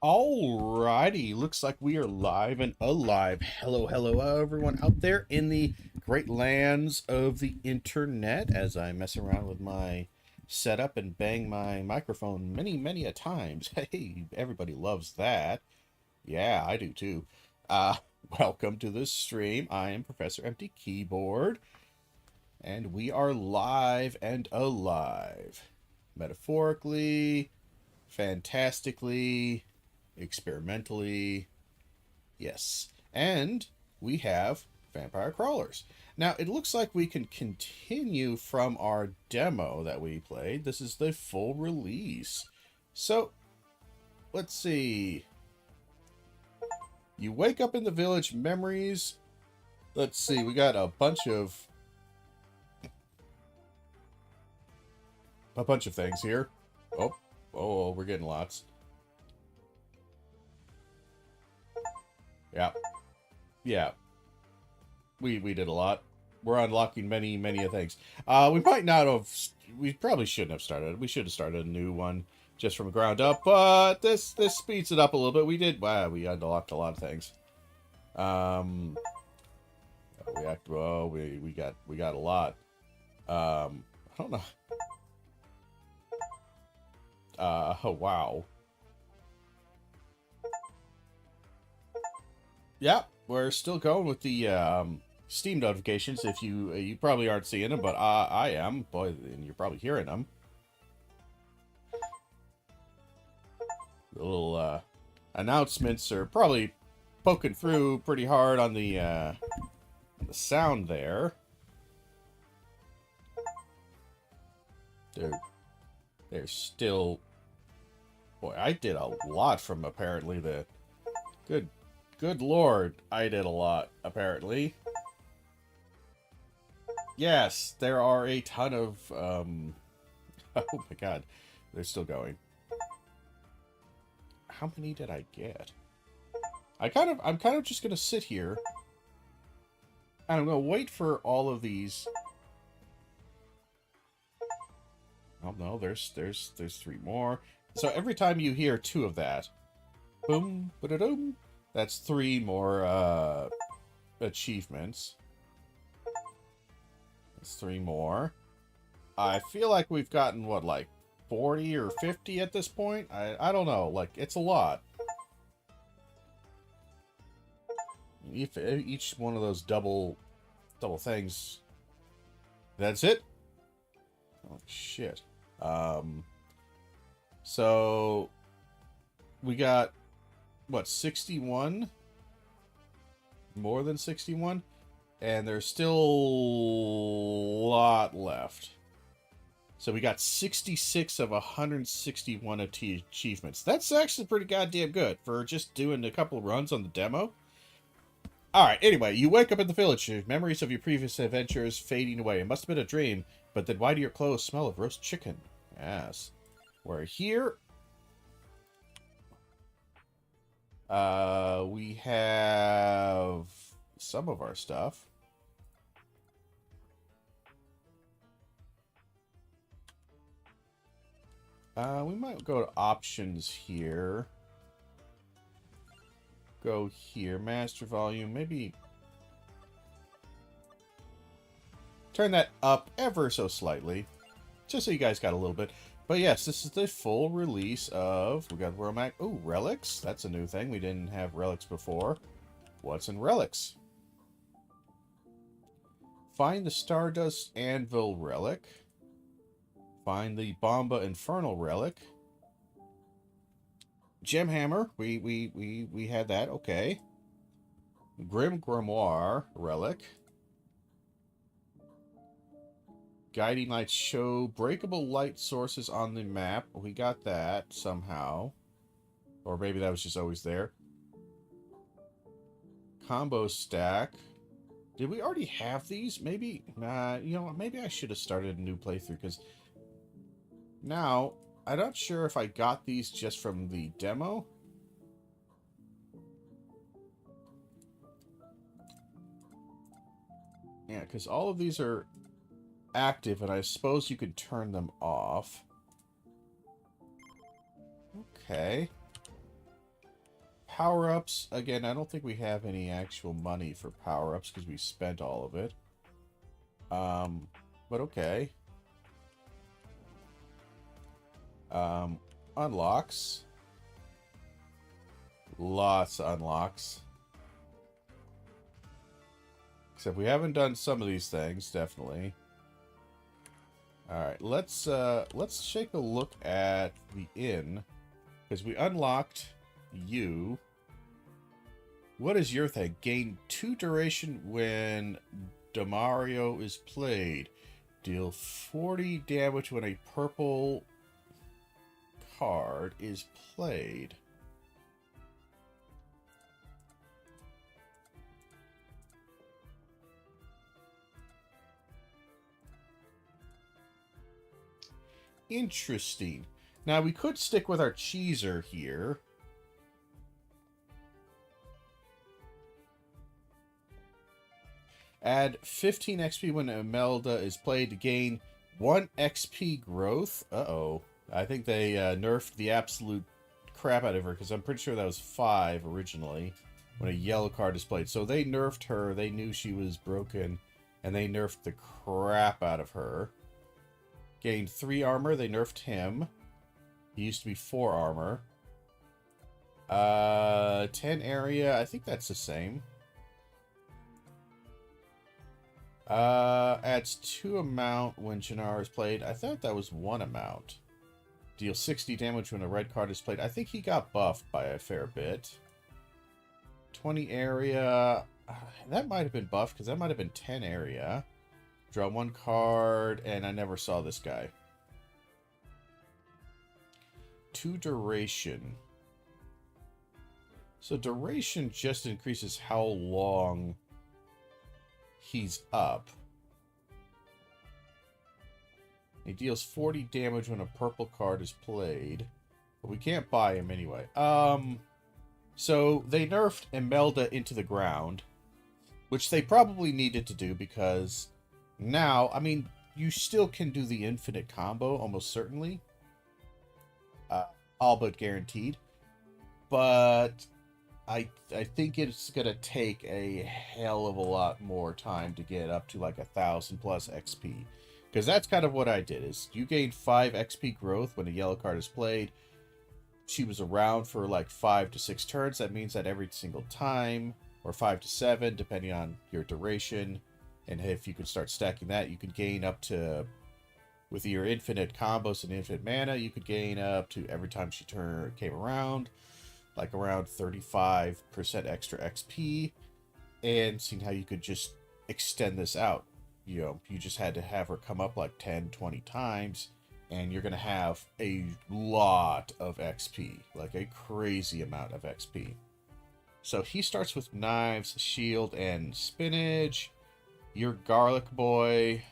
Alrighty, looks like we are live and alive. Hello, hello, everyone out there in the great lands of the internet as I mess around with my setup and bang my microphone many a times. Hey, everybody loves that. Yeah, I do too. Uh, Welcome to the stream. I am Professor Empty Keyboard, and we are live and alive. Metaphorically, fantastically, experimentally, yes. And we have vampire crawlers. Now, it looks like we can continue from our demo that we played. This is the full release. So, let's see. You wake up in the village, memories. Let's see, we got a bunch of things here. Oh, we're getting lots. Yeah. We did a lot. We're unlocking many of things. We might not have. We probably shouldn't have started. We should have started a new one just from ground up. But this speeds it up a little bit. We did. Wow, we unlocked a lot of things. We got a lot. I don't know. Oh wow. Yeah, we're still going with the Steam notifications. If you probably aren't seeing them, but I am. Boy, and you're probably hearing them. The little announcements are probably poking through pretty hard on the sound there. They're still. Boy, I did a lot from apparently the Good lord, I did a lot, apparently. Yes, there are a ton of, oh my god, they're still going. How many did I get? I'm kind of just gonna sit here, and I'm gonna wait for all of these. Oh no, there's 3 more. So every time you hear 2 of that, boom, ba-da-doom, that's 3 more, achievements. That's 3 more. I feel like we've gotten, what, like 40 or 50 at this point? I don't know. Like, it's a lot. If each one of those double things... That's it? Oh, shit. So... We got... What, 61? More than 61? And there's still a lot left. So we got 66 of 161 achievements. That's actually pretty goddamn good for just doing a couple runs on the demo. Alright, anyway, you wake up in the village. Your memories of your previous adventures fading away. It must have been a dream, but then why do your clothes smell of roast chicken? Yes. We're here. We have some of our stuff. We might go to options here. Go here, master volume, maybe turn that up ever so slightly, just so you guys got a little bit. But yes, this is the full release of, we got Romac. Oh, relics. That's a new thing. We didn't have relics before. What's in relics? Find the Stardust Anvil relic. Find the Bomba Infernal relic. Gem Hammer. We had that. Okay. Grim Grimoire relic. Guiding lights show breakable light sources on the map. We got that somehow. Or maybe that was just always there. Combo stack. Did we already have these? Maybe, you know, maybe I should have started a new playthrough, because now, I'm not sure if I got these just from the demo. Yeah, because all of these are active, and I suppose you could turn them off. Okay. Power-ups, again, I don't think we have any actual money for power-ups because we spent all of it. But okay. Unlocks. Lots of unlocks. Except we haven't done some of these things, definitely. Alright, let's take a look at the inn. Because we unlocked you. What is your thing? Gain 2 duration when Demario is played. Deal 40 damage when a purple card is played. Interesting. Now, we could stick with our cheeser here. Add 15 XP when Imelda is played to gain 1 XP growth. Uh-oh. I think they nerfed the absolute crap out of her, because I'm pretty sure that was 5 originally when a yellow card is played. So they nerfed her. They knew she was broken, and they nerfed the crap out of her. Gained 3 armor. They nerfed him. He used to be 4 armor. 10 area. I think that's the same. Adds 2 amount when Jannar is played. I thought that was 1 amount. Deal 60 damage when a red card is played. I think he got buffed by a fair bit. 20 area. That might have been buffed, because that might have been 10 area. Draw 1 card, and I never saw this guy. 2 duration. So duration just increases how long he's up. He deals 40 damage when a purple card is played. But we can't buy him anyway. So they nerfed Imelda into the ground, which they probably needed to do because now, I mean, you still can do the infinite combo, almost certainly. All but guaranteed. But I think it's going to take a hell of a lot more time to get up to like 1,000 plus XP. Because that's kind of what I did, is you gain 5 XP growth when a yellow card is played. She was around for like 5 to 6 turns. That means that every single time, or 5 to 7, depending on your duration. And if you can start stacking that, you can gain up to, with your infinite combos and infinite mana, you could gain up to, every time she came around, like around 35% extra XP. And seeing how you could just extend this out. You know, you just had to have her come up like 10, 20 times, and you're going to have a lot of XP, like a crazy amount of XP. So he starts with knives, shield, and spinach. You're garlic boy.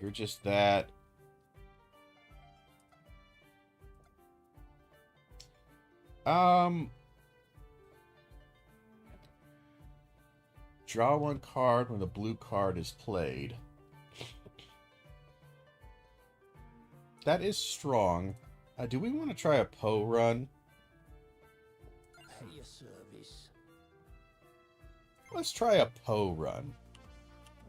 You're just that. Draw 1 card when the blue card is played. That is strong. Do we want to try a Poe run? Your service. Let's try a Poe run.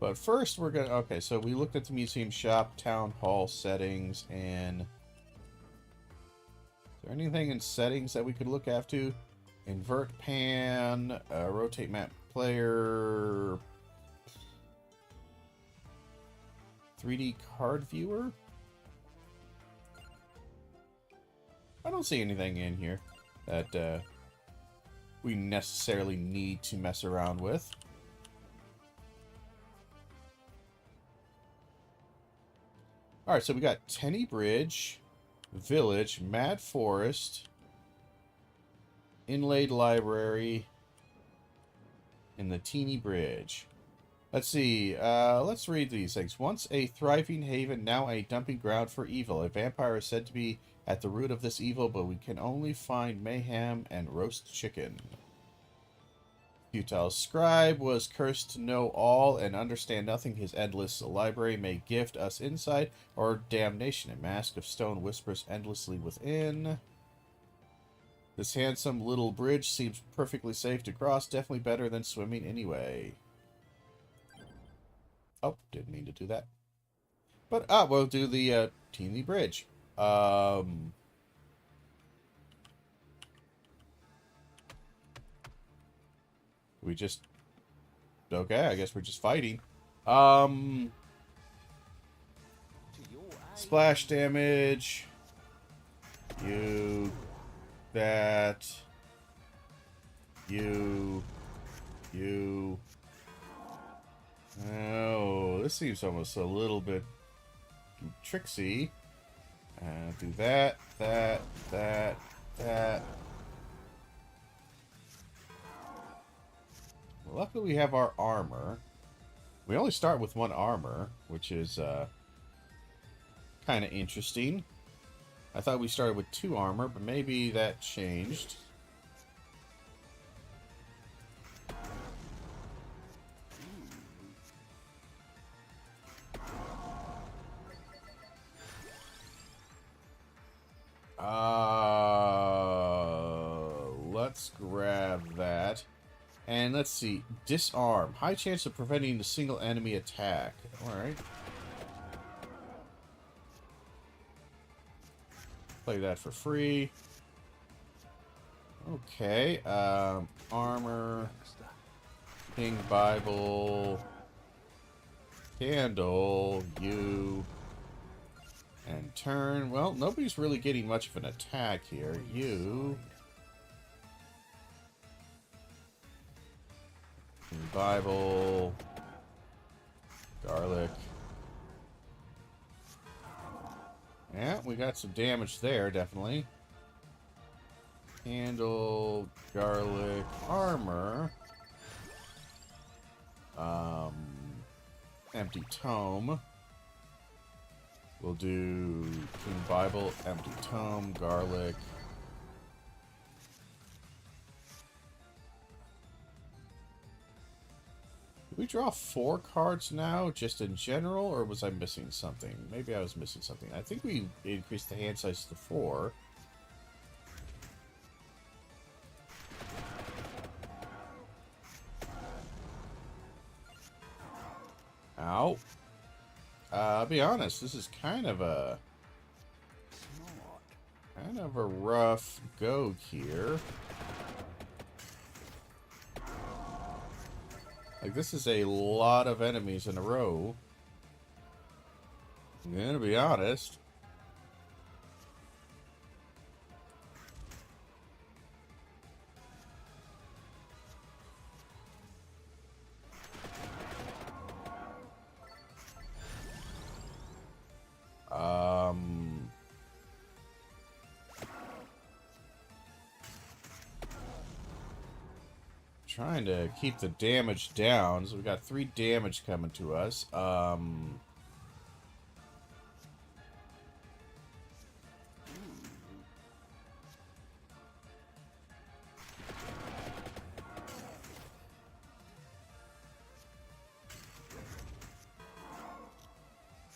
But first we're gonna... Okay, so we looked at the museum shop, town hall settings, and... Is there anything in settings that we could look after? Invert pan, rotate map player, 3D card viewer? I don't see anything in here that we necessarily need to mess around with. Alright, so we got Tenny Bridge, Village, Mad Forest, Inlaid Library, and the Teeny Bridge. Let's see, let's read these things. Once a thriving haven, now a dumping ground for evil. A vampire is said to be at the root of this evil, but we can only find mayhem and roast chicken. Futile scribe was cursed to know all and understand nothing. His endless library may gift us insight or damnation. A mask of stone whispers endlessly within. This handsome little bridge seems perfectly safe to cross. Definitely better than swimming anyway. Oh, didn't mean to do that. But, we'll do the, teeny bridge. We just... Okay, I guess we're just fighting. Splash damage. You... That... You... Oh, this seems almost a little bit tricksy. Do that. Luckily we have our armor. We only start with one armor, which is kind of interesting. I thought we started with 2 armor, but maybe that changed. Let's grab that. And let's see. Disarm. High chance of preventing a single enemy attack. Alright. Play that for free. Okay. Armor. King Bible. Candle. You. And turn. Well, nobody's really getting much of an attack here. You. Bible. Garlic. Yeah, we got some damage there, definitely. Candle, garlic, armor. Empty tome. We'll do King Bible, empty tome, garlic. Did we draw 4 cards now, just in general, or was I missing something? Maybe I was missing something. I think we increased the hand size to 4. Ow. I'll be honest, this is kind of a rough go here. Like, this is a lot of enemies in a row. I'm gonna be honest. Trying to keep the damage down, so we got 3 damage coming to us.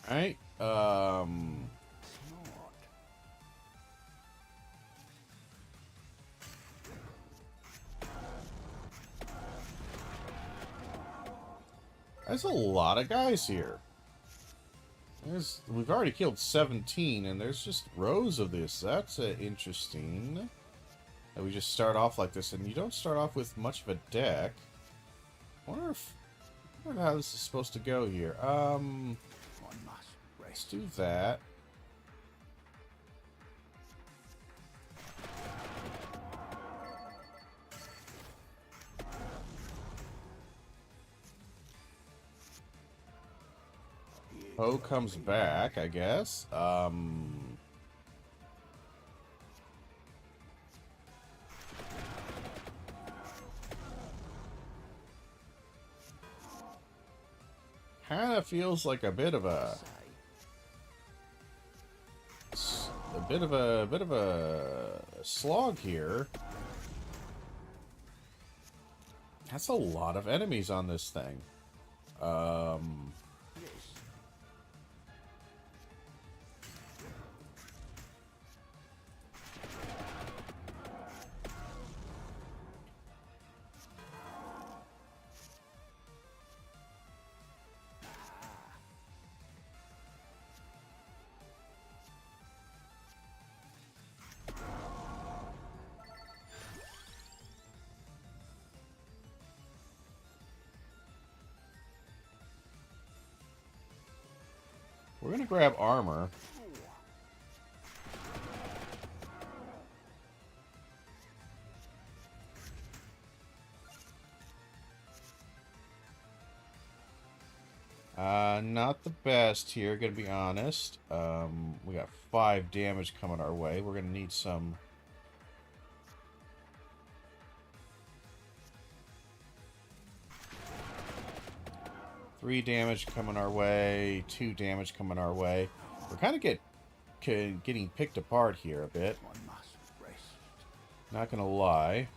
Alright, there's a lot of guys here. We've already killed 17, and there's just rows of this. That's interesting. That we just start off like this, and you don't start off with much of a deck. I wonder how this is supposed to go here. Let's do that. Poe comes back, I guess. Kind of feels like a bit of a slog here. That's a lot of enemies on this thing. going to grab armor. Not the best here, gonna be honest. We got 5 damage coming our way. We're gonna need some... Three damage coming our way, 2 damage coming our way. We're kind of getting picked apart here a bit. Not gonna lie.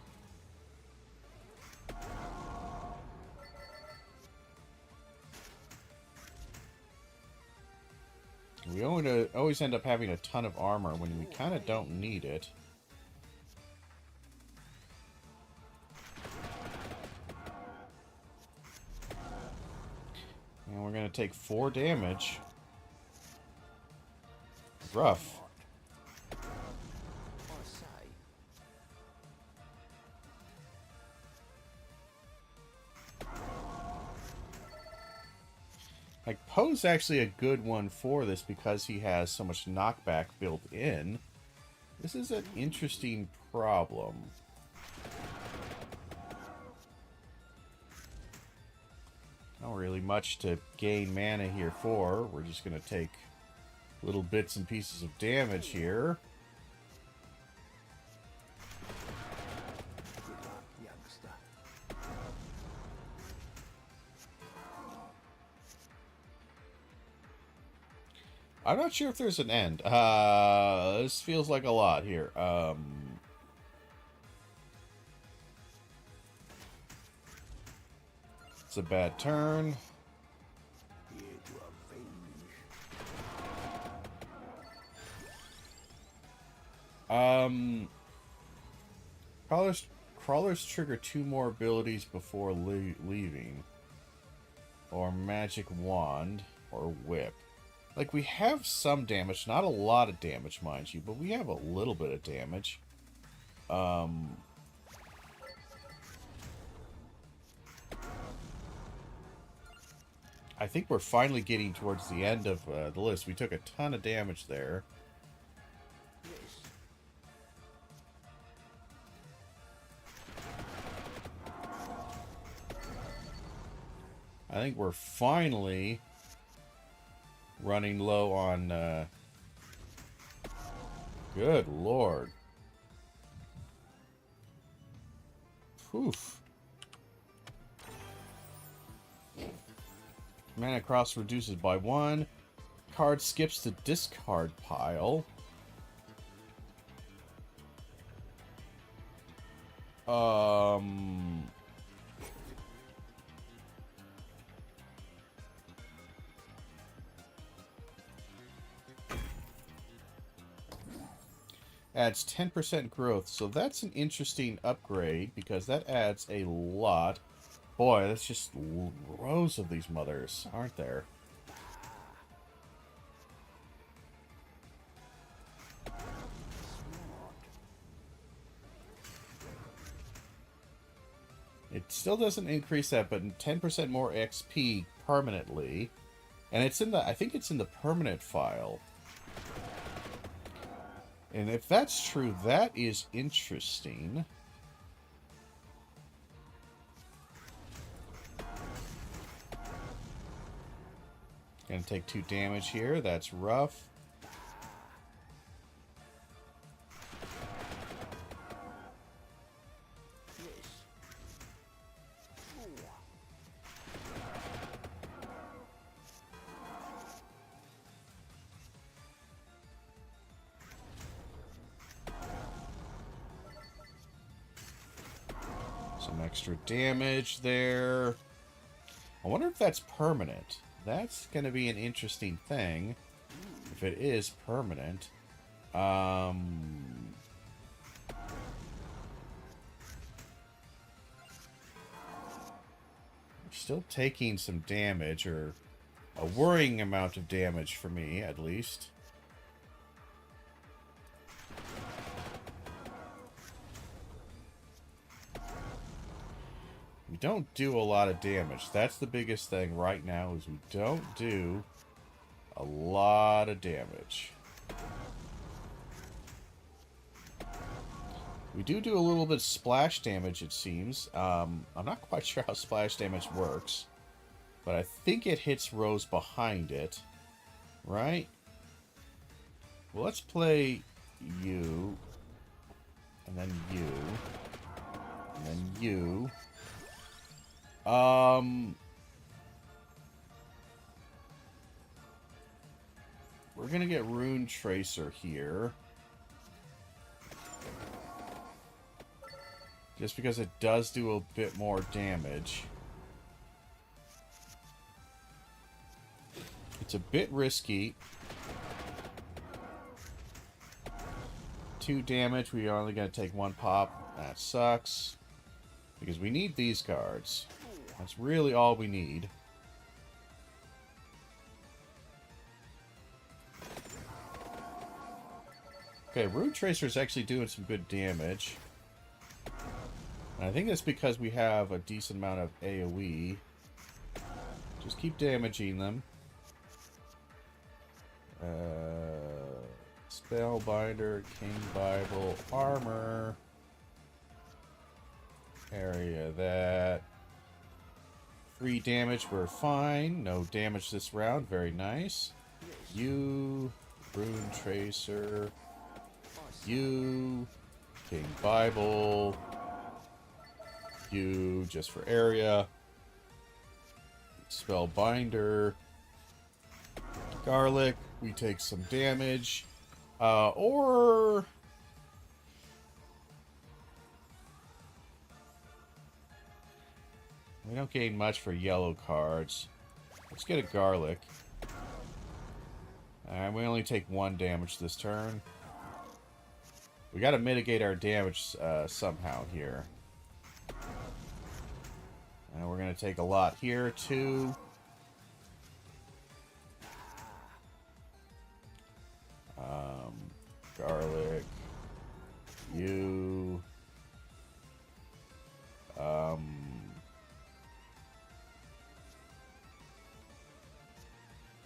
We always end up having a ton of armor when we kind of don't need it. And we're going to take 4 damage. Rough. Like, Poe's actually a good one for this because he has so much knockback built in. This is an interesting problem. Not really much to gain mana here for. We're just going to take little bits and pieces of damage here. I'm not sure if there's an end. This feels like a lot here. It's a bad turn. Crawlers trigger 2 more abilities before leaving. Or Magic Wand, or Whip. Like, we have some damage, not a lot of damage, mind you, but we have a little bit of damage. I think we're finally getting towards the end of the list. We took a ton of damage there. I think we're finally running low on... Good lord. Poof. Mana cost reduces by 1. Card skips the discard pile. Adds 10% growth, so that's an interesting upgrade because that adds a lot. Boy, that's just rows of these mothers, aren't there? It still doesn't increase that, but 10% more XP permanently. And it's in the, I think it's in the permanent file. And if that's true, that is interesting. Gonna take 2 damage here. That's rough. Some extra damage there. I wonder if that's permanent. That's going to be an interesting thing. If it is permanent. We're still taking some damage, or a worrying amount of damage for me, at least. We don't do a lot of damage. That's the biggest thing right now, is we don't do a lot of damage. We do a little bit of splash damage, it seems. I'm not quite sure how splash damage works, but I think it hits rows behind it, right? Well, let's play you, and then you, and then you. We're gonna get Rune Tracer here. Just because it does do a bit more damage. It's a bit risky. 2 damage, we are only gonna take 1 pop. That sucks. Because we need these cards. That's really all we need. Okay, Rune Tracer is actually doing some good damage. And I think that's because we have a decent amount of AoE. Just keep damaging them. Spellbinder, King Bible, Armor. Area that. 3 damage, we're fine. No damage this round, very nice. You, Rune Tracer. You, King Bible. You, just for area. Spellbinder. Garlic, we take some damage. Or... we don't gain much for yellow cards. Let's get a garlic. And we only take 1 damage this turn. We gotta mitigate our damage somehow here. And we're gonna take a lot here too. Garlic. You.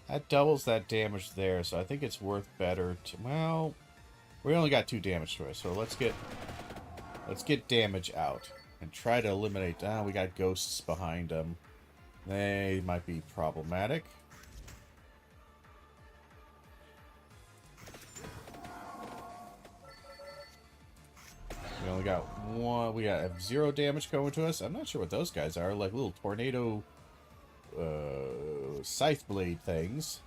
That doubles that damage there, so I think it's worth better to... well, we only got 2 damage to it, so let's get damage out and try to eliminate... we got ghosts behind them. They might be problematic. We only got 1... we got 0 damage going to us. I'm not sure what those guys are, like little tornado... scythe blade things.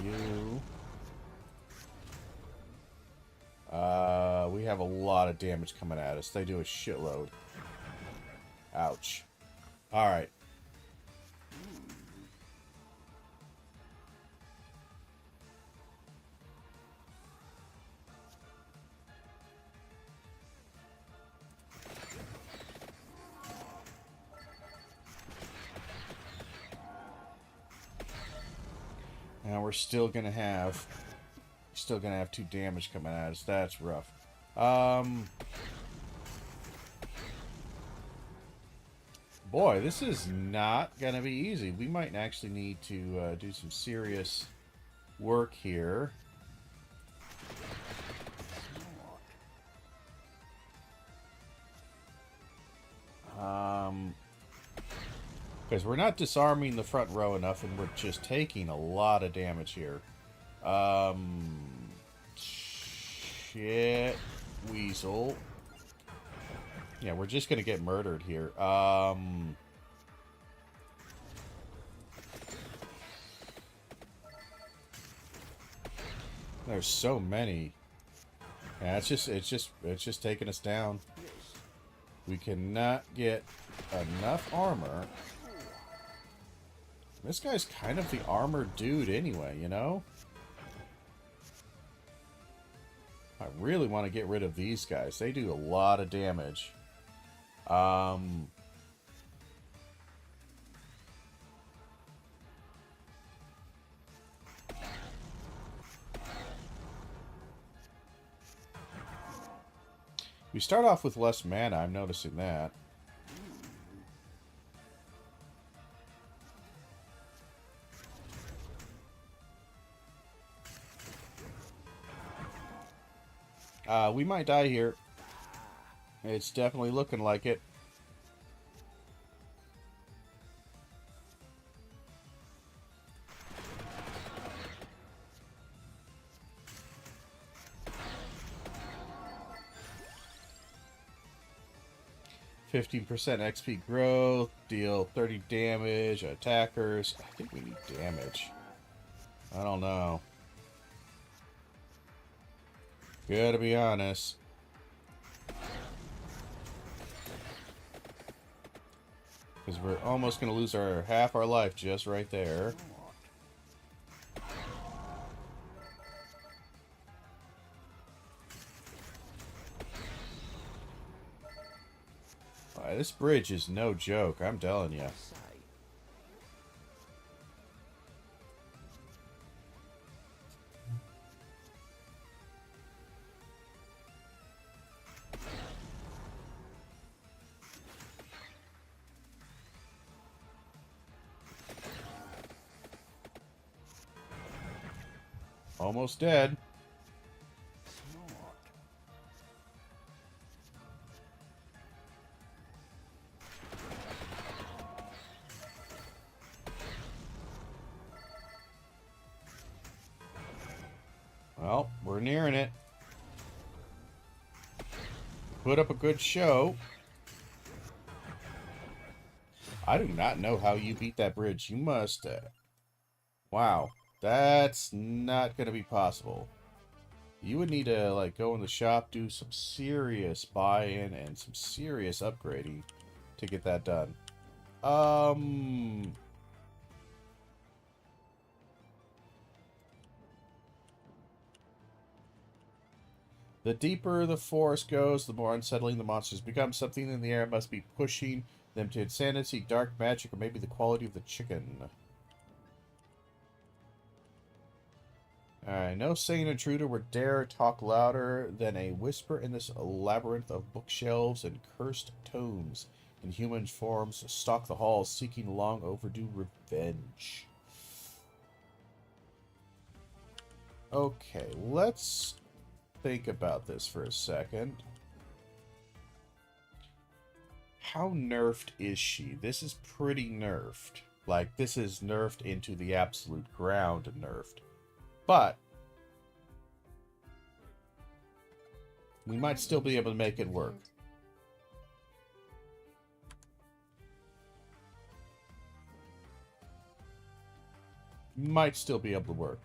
You. We have a lot of damage coming at us. They do a shitload. Ouch. Alright. Now we're still gonna have 2 damage coming at us. That's rough. Boy, this is not gonna be easy. We might actually need to do some serious work here. Because we're not disarming the front row enough, and we're just taking a lot of damage here. Shit. Weasel. Yeah, we're just gonna get murdered here. There's so many. Yeah, it's just taking us down. We cannot get enough armor. This guy's kind of the armored dude anyway, you know? I really want to get rid of these guys. They do a lot of damage. We start off with less mana, I'm noticing that. We might die here. It's definitely looking like it. %15 XP growth, deal 30 damage, attackers. I think we need damage. I don't know. Gotta be honest. Because we're almost going to lose our half our life just right there. This bridge is no joke, I'm telling you. Almost dead. Well, we're nearing it. Put up a good show. I do not know how you beat that bridge. You must... wow. That's not going to be possible. You would need to, like, go in the shop, do some serious buy-in and some serious upgrading to get that done. The deeper the forest goes, the more unsettling the monsters become. Something in the air must be pushing them to insanity, dark magic, or maybe the quality of the chicken. Alright, no sane intruder would dare talk louder than a whisper in this labyrinth of bookshelves and cursed tomes. In human forms, stalk the halls, seeking long overdue revenge. Okay, let's think about this for a second. How nerfed is she? This is pretty nerfed. Like, this is nerfed into the absolute ground nerfed. But we might still be able to make it work. Might still be able to work.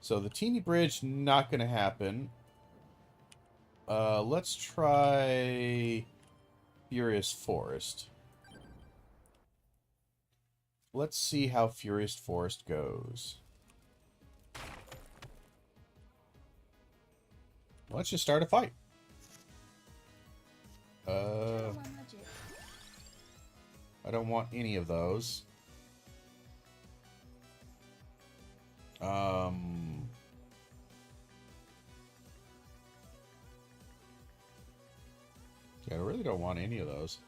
So the teeny bridge, not going to happen. Let's try Furious Forest. Let's see how Furious Forest goes. Let's just start a fight. I don't want any of those. Yeah, I really don't want any of those.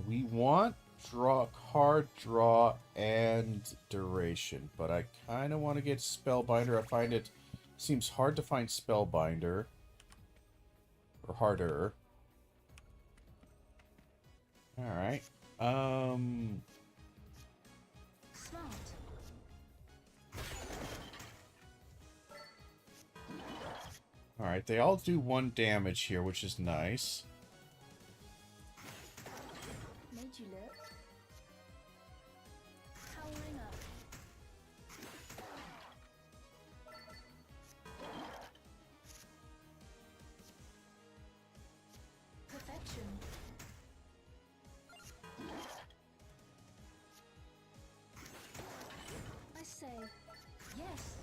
We want card draw and duration, but I kind of want to get Spellbinder. I find it seems hard to find Spellbinder, or harder. All right. Smart. All right. They all do 1 damage here, which is nice. Made you look. Powering up. Perfection. I say, yes.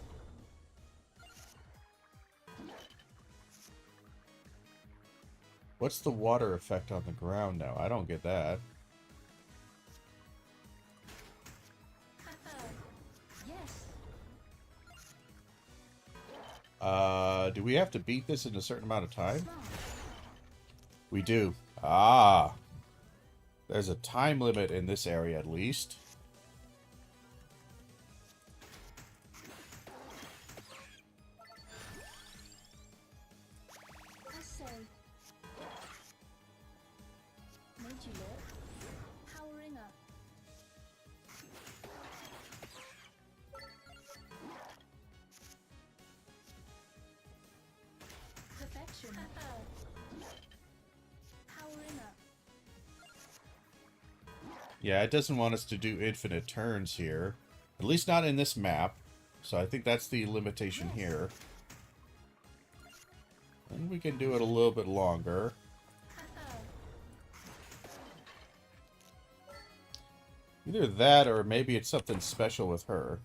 What's the water effect on the ground now? I don't get that. Yes. Do we have to beat this in a certain amount of time? Smart. We do. Ah. There's a time limit in this area at least. I say. Made you look. Powering up. Perfection. Powering up. Yeah, it doesn't want us to do infinite turns here. At least not in this map. So I think that's the limitation here. And we can do it a little bit longer. Either that or maybe it's something special with her.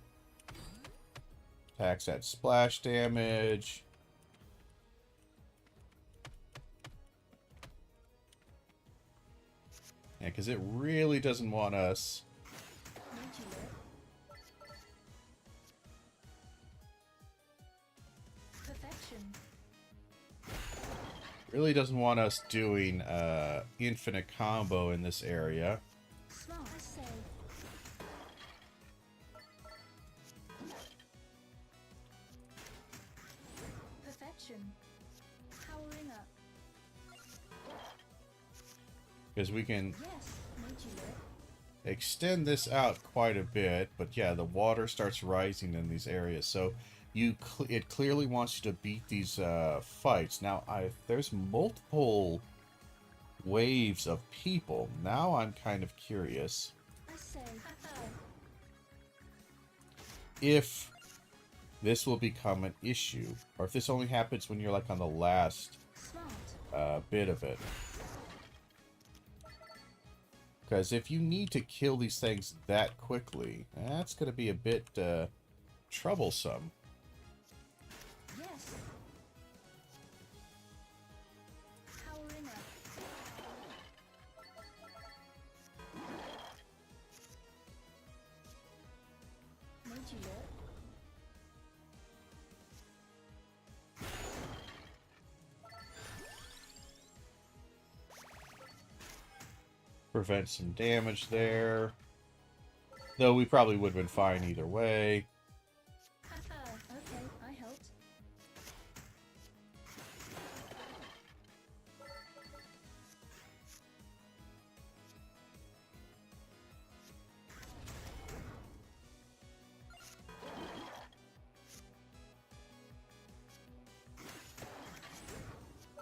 Attacks at splash damage. Yeah, because it really doesn't want us. Perfection. Really doesn't want us doing infinite combo in this area. Smart. I say. Perfection. Powering up. Because we can Yes, made you look. extend this out quite a bit, but yeah, the water starts rising in these areas, so it clearly wants you to beat these fights. Now, there's multiple waves of people. Now I'm kind of curious I say. if this will become an issue, or if this only happens when you're like on the last Smart. bit of it. Because if you need to kill these things that quickly, that's going to be a bit troublesome. Yes. Powering up. Made you look. Prevent some damage there. Though we probably would have been fine either way. Okay, I helped.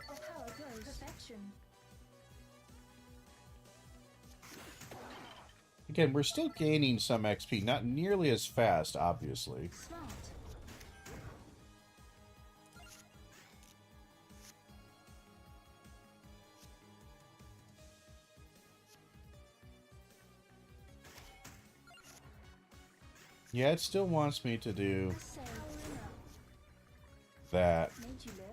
Our power grows. Perfection. Again, we're still gaining some XP. Not nearly as fast, obviously. Smart. Yeah, it still wants me to do I say. Powering up. that. Made you look.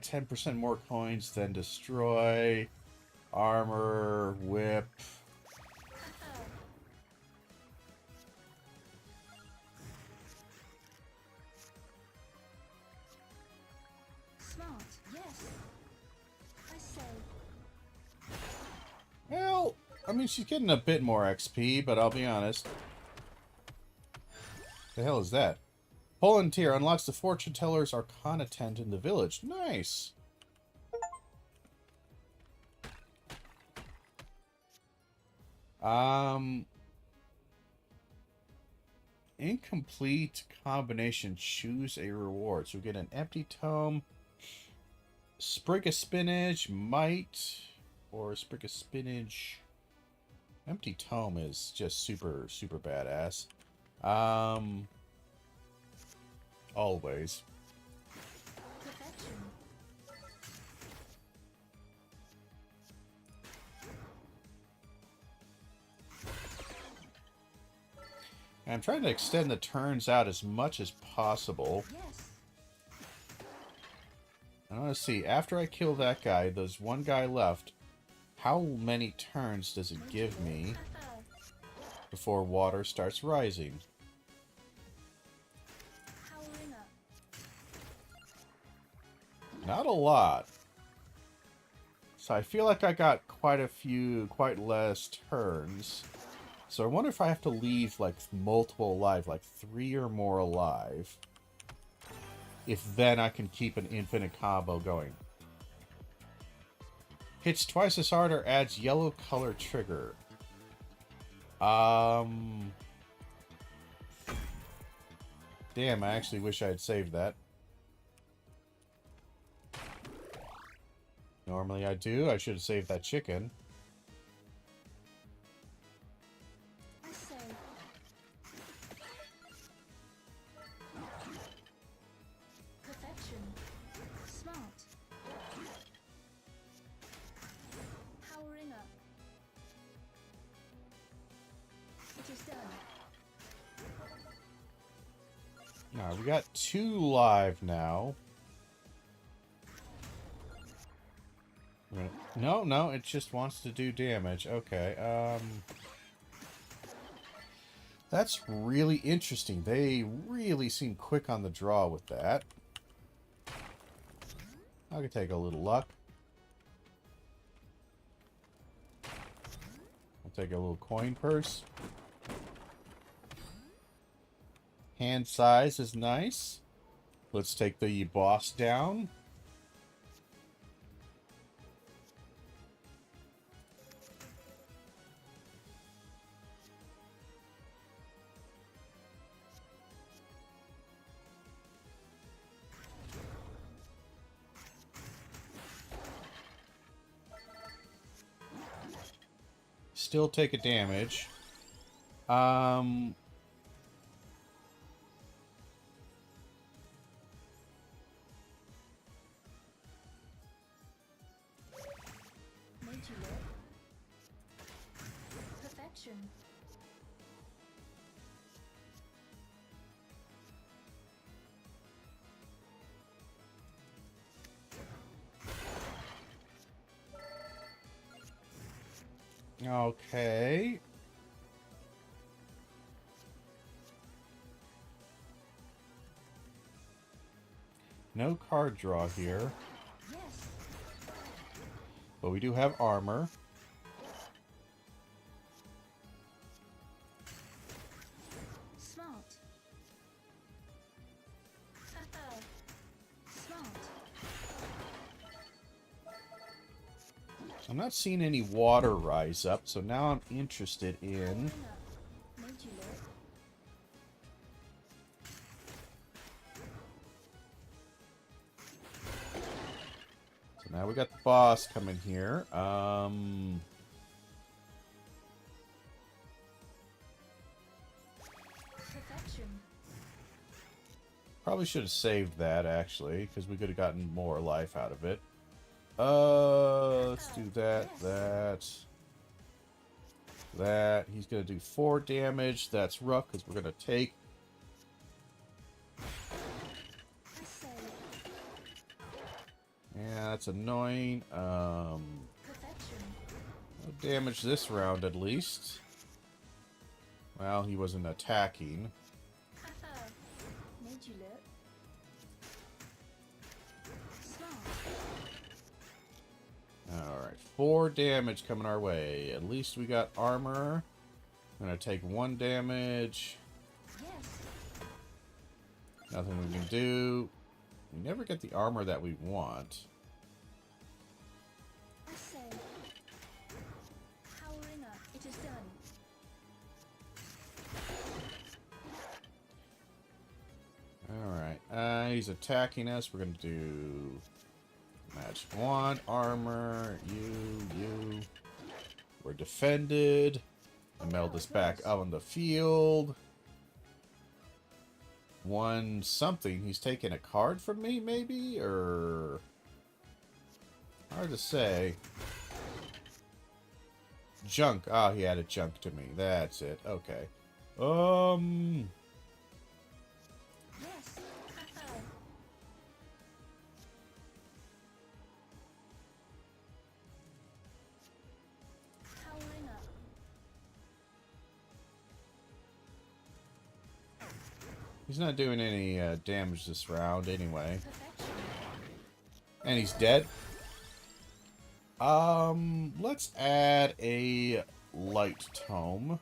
10% more coins than destroy. Armor, whip. Smart. Yes. I say. Well, I mean, she's getting a bit more XP, but I'll be honest. The hell is that? Volunteer unlocks the fortune teller's arcana tent in the village. Nice. Incomplete combination. Choose a reward. So we get an empty tome, sprig of spinach, might, or a sprig of spinach. Empty tome is just super, super badass. Always. Perfection. And I'm trying to extend the turns out as much as possible. Yes. I want to see, after I kill that guy, there's one guy left. How many turns does it give me before water starts rising? Powering up. Not a lot. So I feel like I got quite less turns. So I wonder if I have to leave, like, multiple alive, like 3 or more alive. If then I can keep an infinite combo going. Hits twice as hard or adds yellow color trigger. Damn, I actually wish I had saved that. Normally I do. I should have saved that chicken. I say. Perfection. Smart. Powering up. It is done. Alright, we got 2 live now. No, it just wants to do damage. Okay, that's really interesting. They really seem quick on the draw with that. I could take a little luck. I'll take a little coin purse. Hand size is nice. Let's take the boss down. Still take a damage. Made you look. Perfection. Okay. No card draw here. Yes. But we do have armor. Smart. Haha. Smart. I'm not seeing any water rise up, so now I'm interested in... Powering up. Made you look. So now we got the boss coming here. Perfection. Probably should have saved that, actually, because we could have gotten more life out of it. Let's do that, that. He's going to do 4 damage. That's rough, because we're going to take... I say. Yeah, that's annoying. No Perfection. damage this round, at least. Well, he wasn't attacking. Haha. Made you look. Smart. Alright, 4 damage coming our way. At least we got armor. I'm going to take 1 damage. Yes. Nothing we can do. We never get the armor that we want. I say. Powering up. It is done. Alright, he's attacking us. We're going to do... Magic Wand, armor, you. We're defended. I meld this back out on the field. 1 something. He's taking a card from me, maybe? Or... Hard to say. Junk. Ah, he added junk to me. That's it. Okay. Yes. Haha. Powering up. He's not doing any damage this round anyway. Perfection. And he's dead. Let's add a light tome.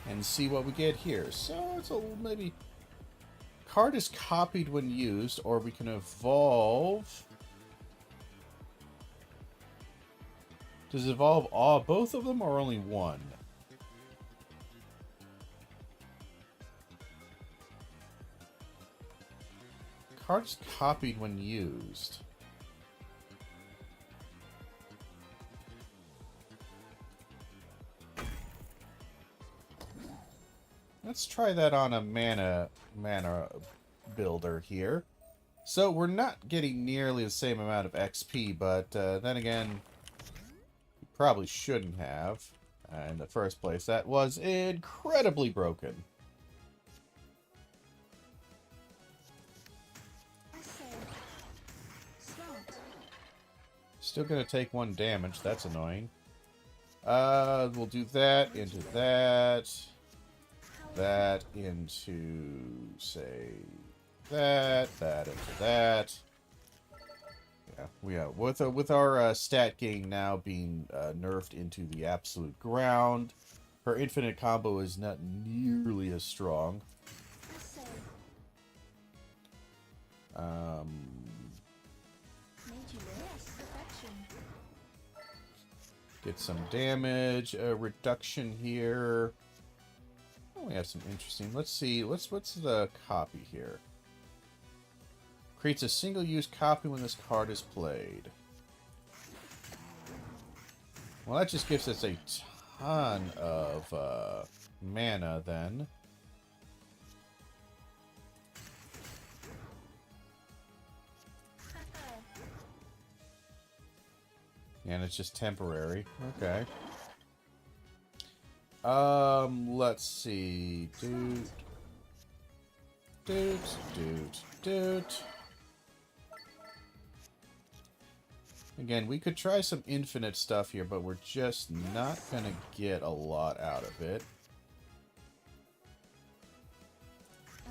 And see what we get here. So it's a maybe... Card is copied when used, or we can evolve... Does it evolve all, both of them, or only one? Card is copied when used. Let's try that on a mana builder here. So we're not getting nearly the same amount of XP, but then again, we probably shouldn't have in the first place. That was incredibly broken. I say, smart. Still gonna take 1 damage. That's annoying. We'll do that into that. That into, say, that into that. Yeah, with our stat gain now being nerfed into the absolute ground, her infinite combo is not nearly as strong. I say, made you yes, perfection. Get some damage reduction here. Oh, we have some interesting. Let's see. What's the copy here? Creates a single-use copy when this card is played. Well, that just gives us a ton of mana then. And it's just temporary. Okay. Let's see. Doot. Again, we could try some infinite stuff here, but we're just not gonna get a lot out of it.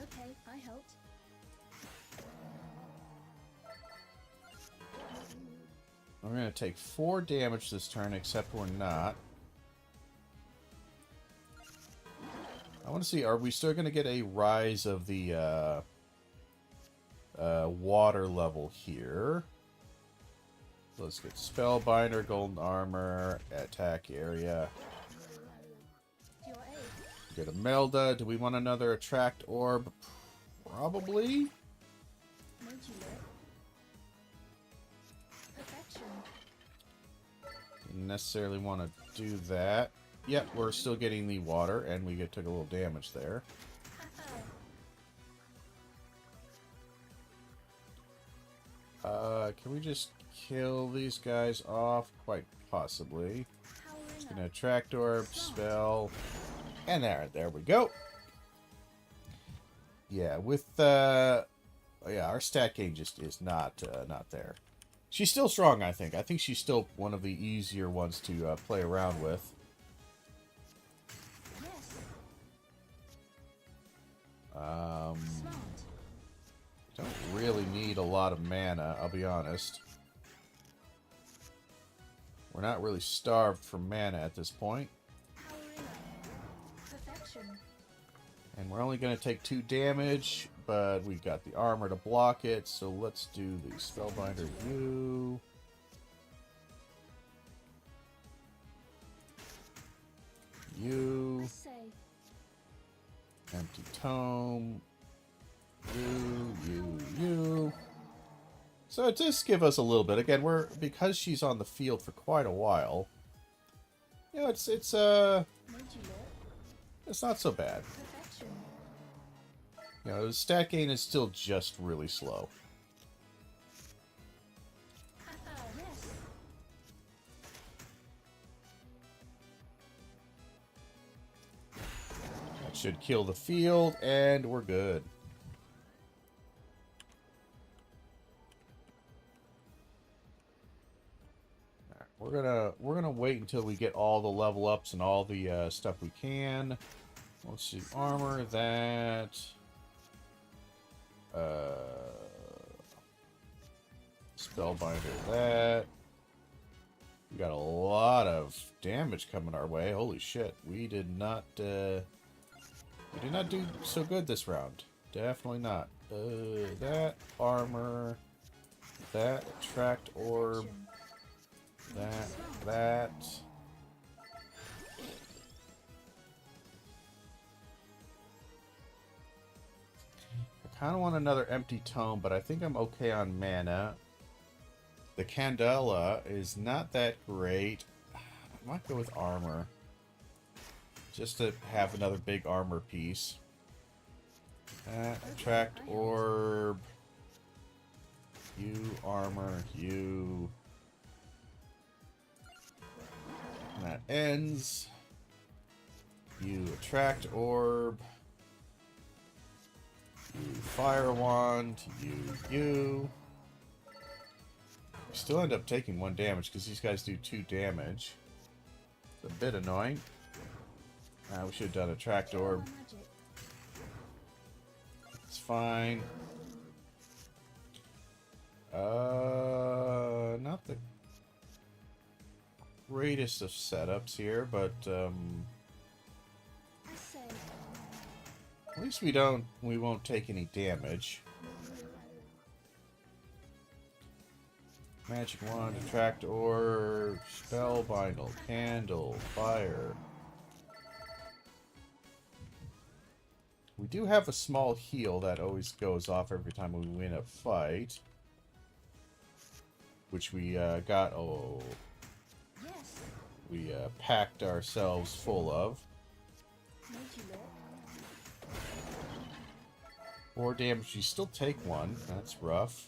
Okay, I helped. We're gonna take 4 damage this turn, except we're not. I want to see, are we still going to get a rise of the water level here? Let's get Spellbinder, Golden Armor, Attack Area. Your aid. Get a Melda. Do we want another Attract Orb? Probably. Made you look. Perfection. Didn't necessarily want to do that. Yep, we're still getting the water, and we took a little damage there. Can we just kill these guys off? Quite possibly. Just gonna Attract Orb, spell, and there we go. Yeah, with yeah, our stat gain just is not there. She's still strong, I think. I think she's still one of the easier ones to play around with. Don't really need a lot of mana, I'll be honest. We're not really starved for mana at this point. Perfection. And we're only going to take 2 damage, but we've got the armor to block it, so let's do the Spellbinder U. U. Empty Tome. You. So it does give us a little bit. Again, because she's on the field for quite a while. You know, it's not so bad. You know, the stat gain is still just really slow. That should kill the field, and we're good. We're gonna wait until we get all the level ups and all the stuff we can. Let's see, armor that. Spellbinder that. We got a lot of damage coming our way. Holy shit. We did not do so good this round. Definitely not. That armor, that attract orb, that. I kind of want another empty tome, but I think I'm okay on mana. The Candela is not that great. I might go with armor. Just to have another big armor piece. Attract orb. You armor. You. And that ends. You attract orb. You fire wand. You. We still end up taking 1 damage because these guys do 2 damage. It's a bit annoying. We should have done a attract orb. It's fine. Not the greatest of setups here, but at least we won't take any damage. Magic wand, attract orb, spellbinder, candle, fire. We do have a small heal that always goes off every time we win a fight, which we got. Oh, Yes. we packed ourselves full of. 4 damage. You still take 1. That's rough.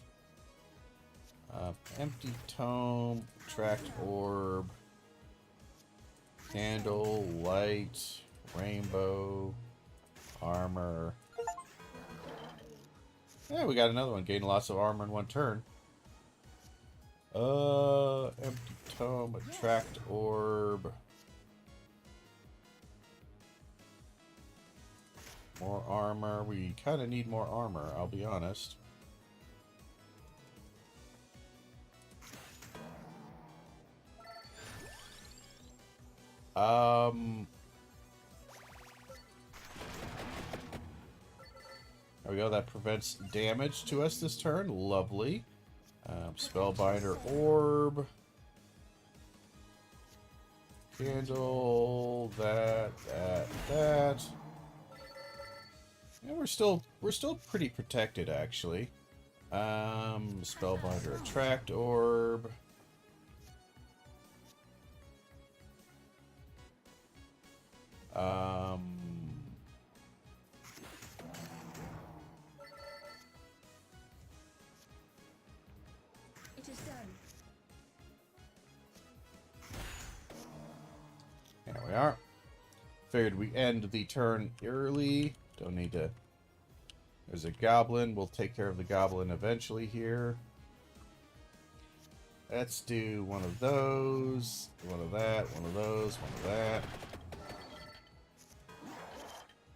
Empty tome, attract orb, candle, light, rainbow, armor. Yeah, we got another one. Gain lots of armor in 1 turn. Empty tome, attract orb. More armor. We kind of need more armor, I'll be honest. There we go. That prevents damage to us this turn. Lovely. Spellbinder orb. Candle. That. Yeah, we're still pretty protected, actually. Spellbinder attract orb. It is done. There we are. Figured we end the turn early. Don't need to. There's a goblin. We'll take care of the goblin eventually here. Let's do one of those, one of that, one of those, one of that.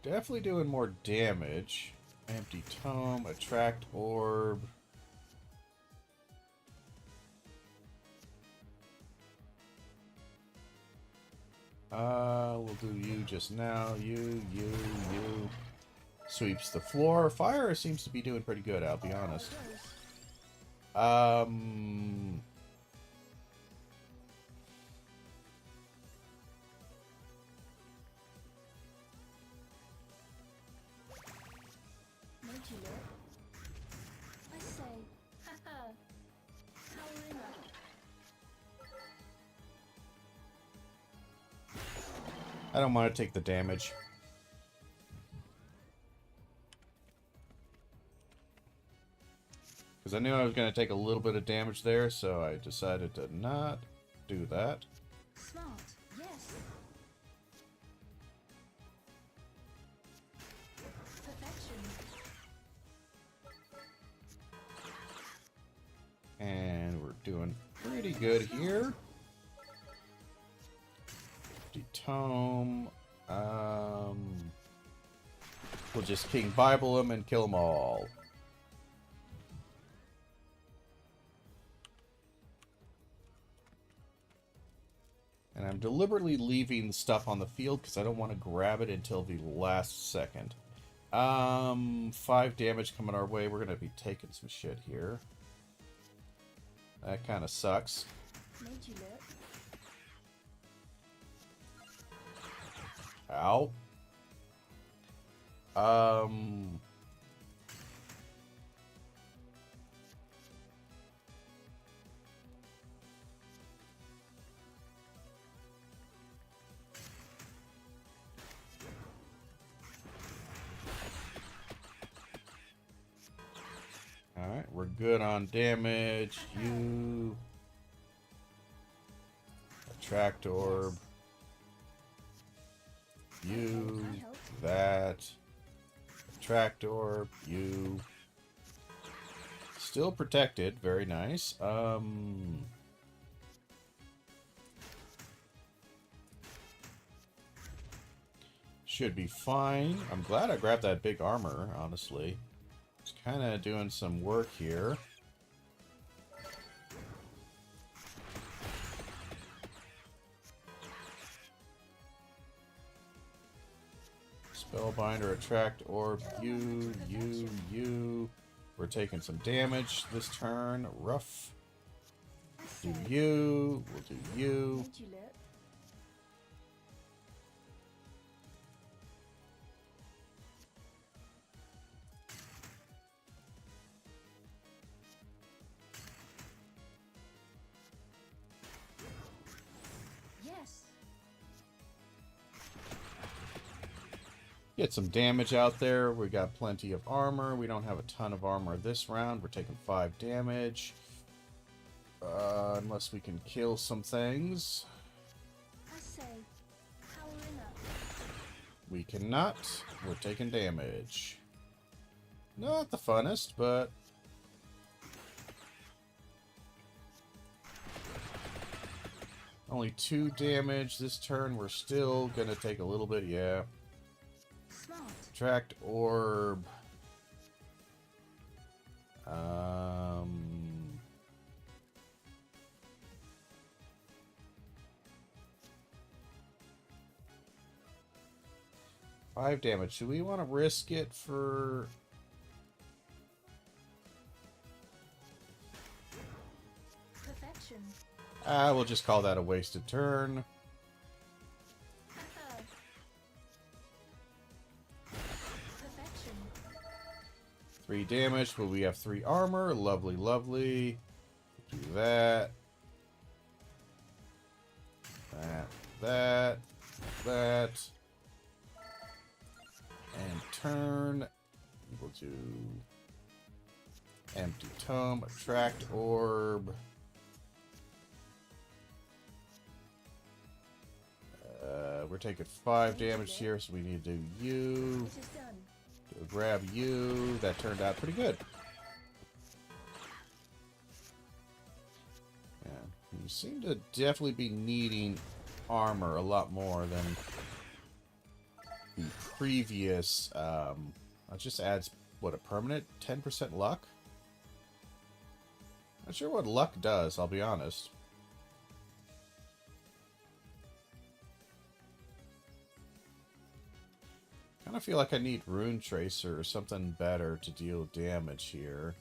Definitely doing more damage. Empty tome, attract orb. We'll do you just now. You. Sweeps the floor. Fire seems to be doing pretty good, I'll be honest. I say, haha. Power up. I don't want to take the damage. Because I knew I was going to take a little bit of damage there, so I decided to not do that. Smart, yes. Perfection. And we're doing pretty good here. Tome. We'll just King Bible them and kill them all. And I'm deliberately leaving stuff on the field because I don't want to grab it until the last second. 5 damage coming our way. We're going to be taking some shit here. That kind of sucks. Made you look. Ow. Alright, we're good on damage. You... Attract orb. You... That... Attract orb. You... Still protected. Very nice. Should be fine. I'm glad I grabbed that big armor, honestly. It's kind of doing some work here. Spellbinder, attract orb, you. We're taking some damage this turn. Rough. Do you. We'll do you. Made you look. Yes. Get some damage out there. We got plenty of armor. We don't have a ton of armor this round. We're taking 5 damage. Unless we can kill some things. I say, powering up. We cannot. We're taking damage. Not the funnest, but... Only 2 damage this turn. We're still gonna take a little bit, yeah. Smart. Attract orb. 5 damage. Should we want to risk it for... Perfection. We'll just call that a wasted turn. Perfection. 3 damage, but we have 3 armor. Lovely, lovely. Do that. That. And turn. We'll do empty tome, attract orb. We're taking 5 damage here, so we need to do you. It is done. Grab you. That turned out pretty good. Yeah, you seem to definitely be needing armor a lot more than the previous. It just adds, what, a permanent 10% luck? Not sure what luck does, I'll be honest. Kind of feel like I need Rune Tracer or something better to deal damage here.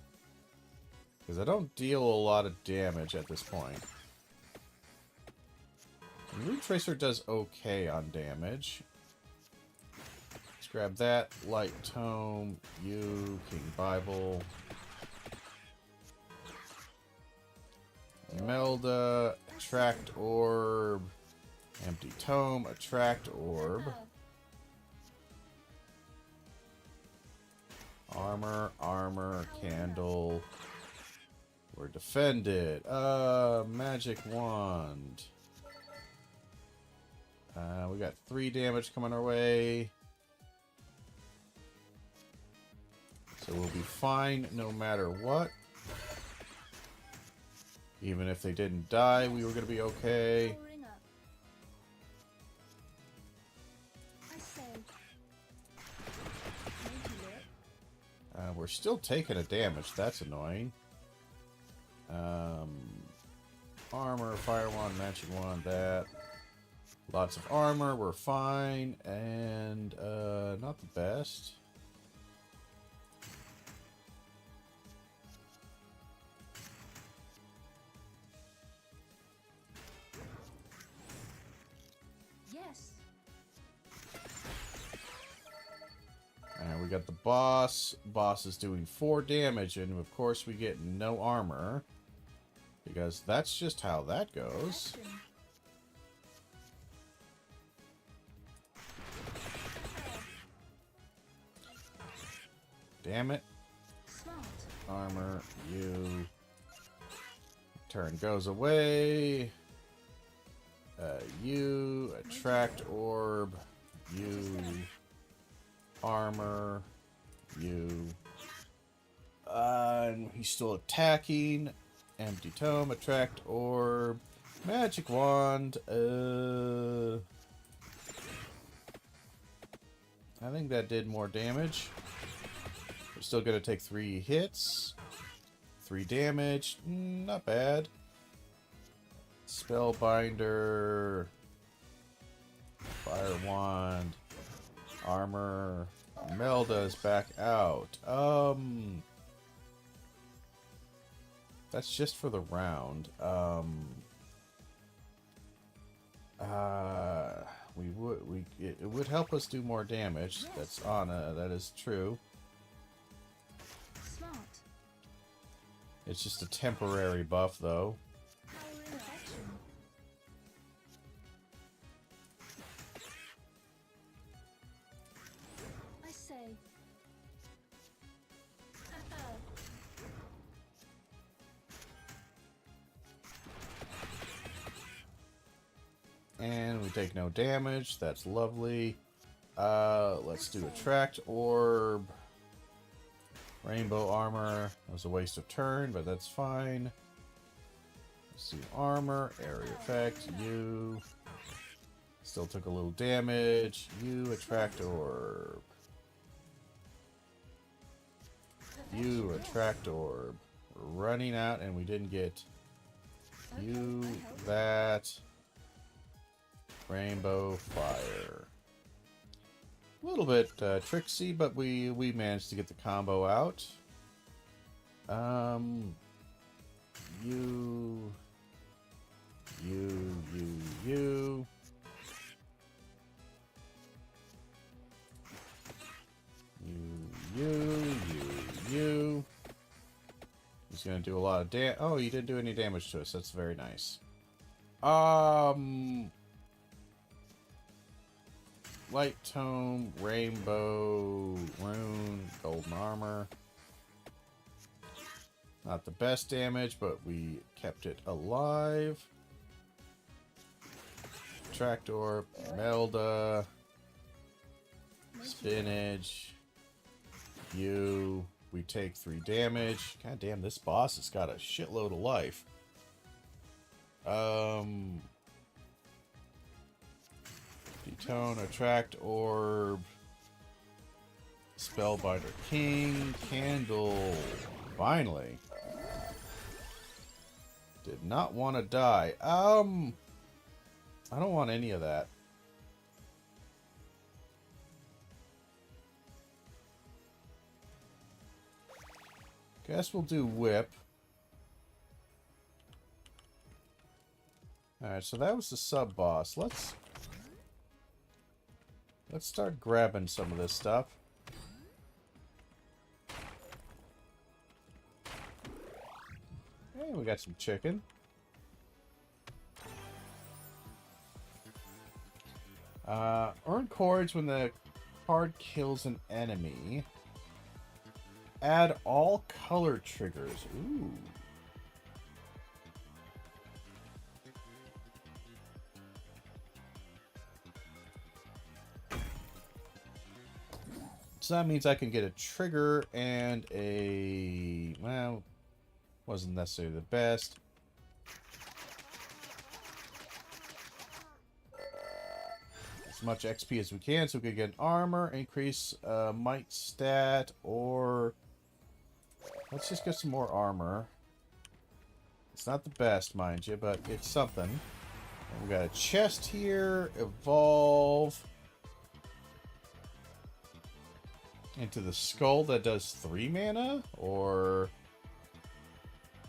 Because I don't deal a lot of damage at this point. And Rune Tracer does okay on damage. Let's grab that. Light Tome. You. King Bible. Melda. Attract Orb. Empty Tome. Attract Orb. Armor, candle. We're defended. Magic wand. We got 3 damage coming our way. So we'll be fine no matter what. Even if they didn't die, we were going to be okay. Powering up. I say. Made you look. We're still taking a damage. That's annoying. Armor, fire wand, magic wand, that. Lots of armor, we're fine, and not the best. Yes. And we got the boss. Boss is doing 4 damage, and of course we get no armor. Because that's just how that goes. Perfection. Damn it. Smart. Armor, you. Turn goes away. You. Attract orb. You. Armor. You. And he's still attacking. Empty tome. Attract orb. Magic wand. I think that did more damage. We're still gonna take 3 hits. 3 damage. Not bad. Spellbinder. Fire wand. Armor. Melda's back out. That's just for the round. It would help us do more damage. Yes. That's that is true. Smart. It's just a temporary buff, though. Power in perfection. I say. And we take no damage. That's lovely. Let's do Attract Orb. Rainbow Armor. That was a waste of turn, but that's fine. Let's do Armor. Area Effect. You. Still took a little damage. You. Attract Orb. You. Attract Orb. We're running out, and we didn't get you. That. Rainbow Fire. A little bit tricksy, but we managed to get the combo out. You. He's gonna do a lot of damage. Oh, he didn't do any damage to us. That's very nice. Light Tome, Rainbow, Rune, Golden Armor. Not the best damage, but we kept it alive. Tractor, Melda, Spinach, you. We take 3 damage. God damn, this boss has got a shitload of life. Detone, Attract Orb, Spellbinder King, Candle. Finally. Did not want to die. I don't want any of that. Guess we'll do Whip. Alright, so that was the sub-boss. Let's start grabbing some of this stuff. Hey, we got some chicken. Earn chords when the card kills an enemy. Add all color triggers. Ooh. So that means I can get a trigger and a... Well, wasn't necessarily the best. As much XP as we can so we can get an armor, increase might stat, or... Let's just get some more armor. It's not the best, mind you, but it's something. We got a chest here. Evolve into the skull that does 3 mana, or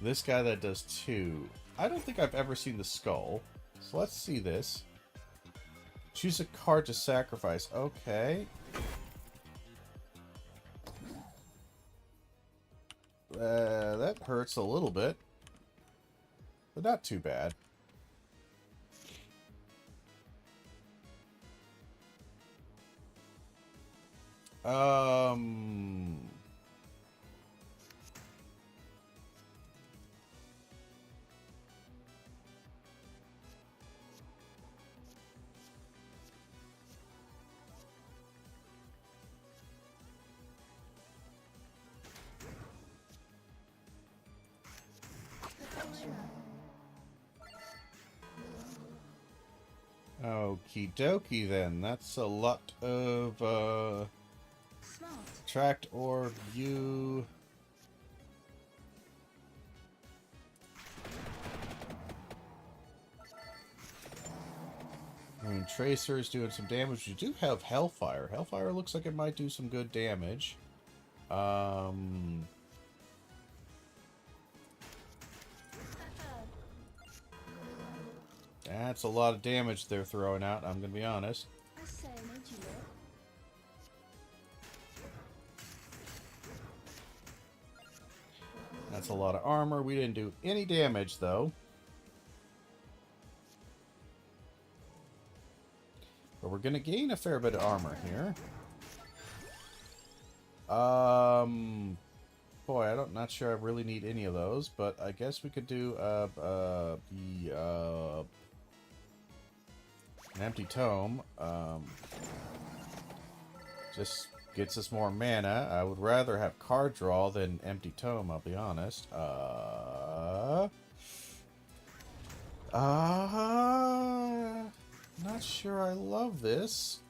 this guy that does 2. I don't think I've ever seen the skull, so let's see this. Choose a card to sacrifice. Okay. That hurts a little bit, but not too bad. Okie dokie then. That's a lot of Smart. attract or view. I mean, Tracer is doing some damage. You do have Hellfire. Hellfire looks like it might do some good damage. That's a lot of damage they're throwing out, I'm gonna be honest. I say, made you look. That's a lot of armor. We didn't do any damage, though. But we're gonna gain a fair bit of armor here. Boy, I'm not sure I really need any of those, but I guess we could do an empty tome. Just gets us more mana. I would rather have card draw than empty tome, I'll be honest. Not sure I love this.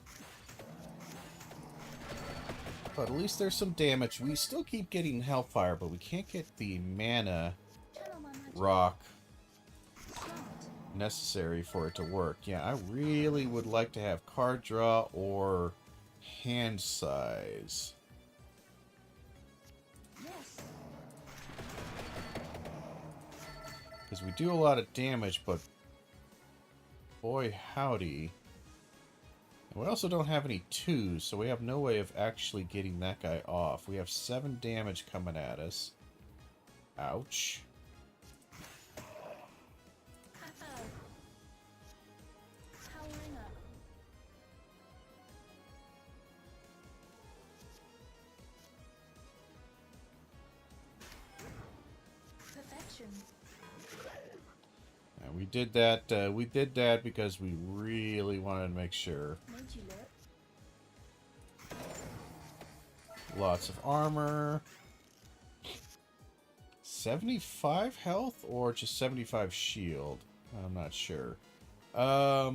But at least there's some damage. We still keep getting Hellfire, but we can't get the mana Channel my magic. rock Smart. necessary for it to work. Yeah, I really would like to have card draw or hand size. Yes. Because we do a lot of damage, but boy howdy. And we also don't have any 2s, so we have no way of actually getting that guy off. We have 7 damage coming at us. Ouch. Powering up. Perfection. And we did that. We did that because we really wanted to make sure. Made you look. Lots of armor. 75 health or just 75 shield? I'm not sure. I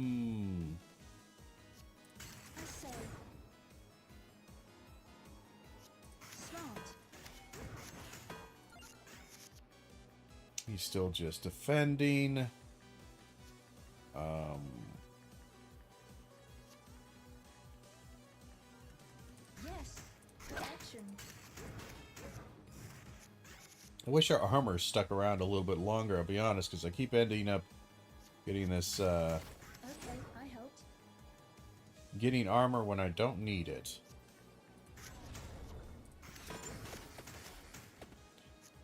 say. Smart. He's still just defending. Yes. Perfection. I wish our armor stuck around a little bit longer, I'll be honest, because I keep ending up getting this, Okay, I helped. getting armor when I don't need it.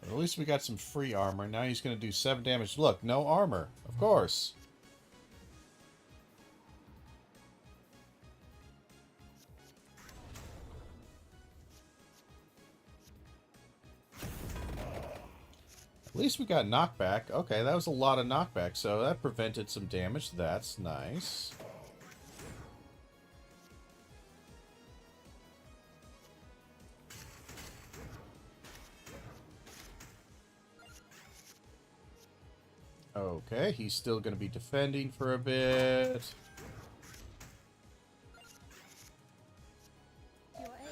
But at least we got some free armor. Now he's going to do 7 damage. Look, no armor. Of course. At least we got knockback. Okay, that was a lot of knockback, so that prevented some damage. That's nice. Okay, he's still going to be defending for a bit. Your aid.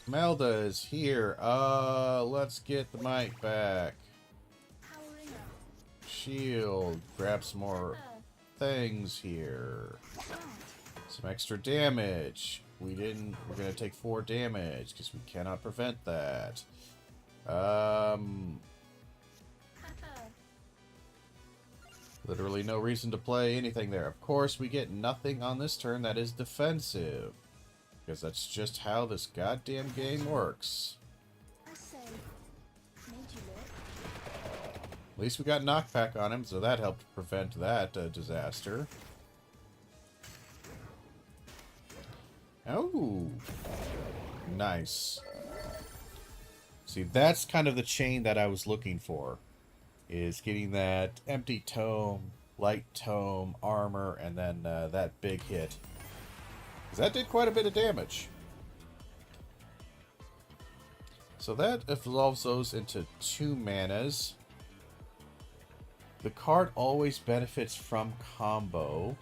Melda is here. Let's get the mic back. Powering up. Shield. Grab some more things here. Smart. Some extra damage. We're gonna take 4 damage because we cannot prevent that. Literally no reason to play anything there. Of course, we get nothing on this turn that is defensive. Because that's just how this goddamn game works. I say, made you look. At least we got knockback on him, so that helped prevent that disaster. Oh, nice. See, that's kind of the chain that I was looking for. Is getting that empty tome, light tome, armor, and then that big hit. Because that did quite a bit of damage. So that evolves those into 2 manas. The card always benefits from combo.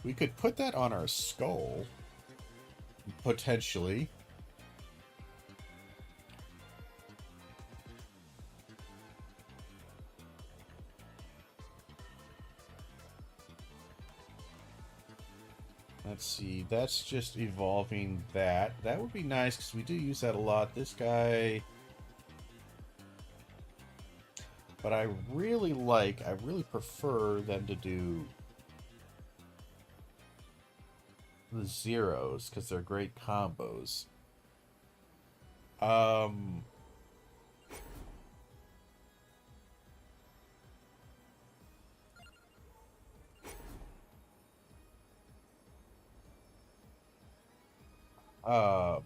We could put that on our skull. Potentially. Let's see, that's just evolving that. That would be nice because we do use that a lot. This guy... But I really prefer them to do the zeros because they're great combos.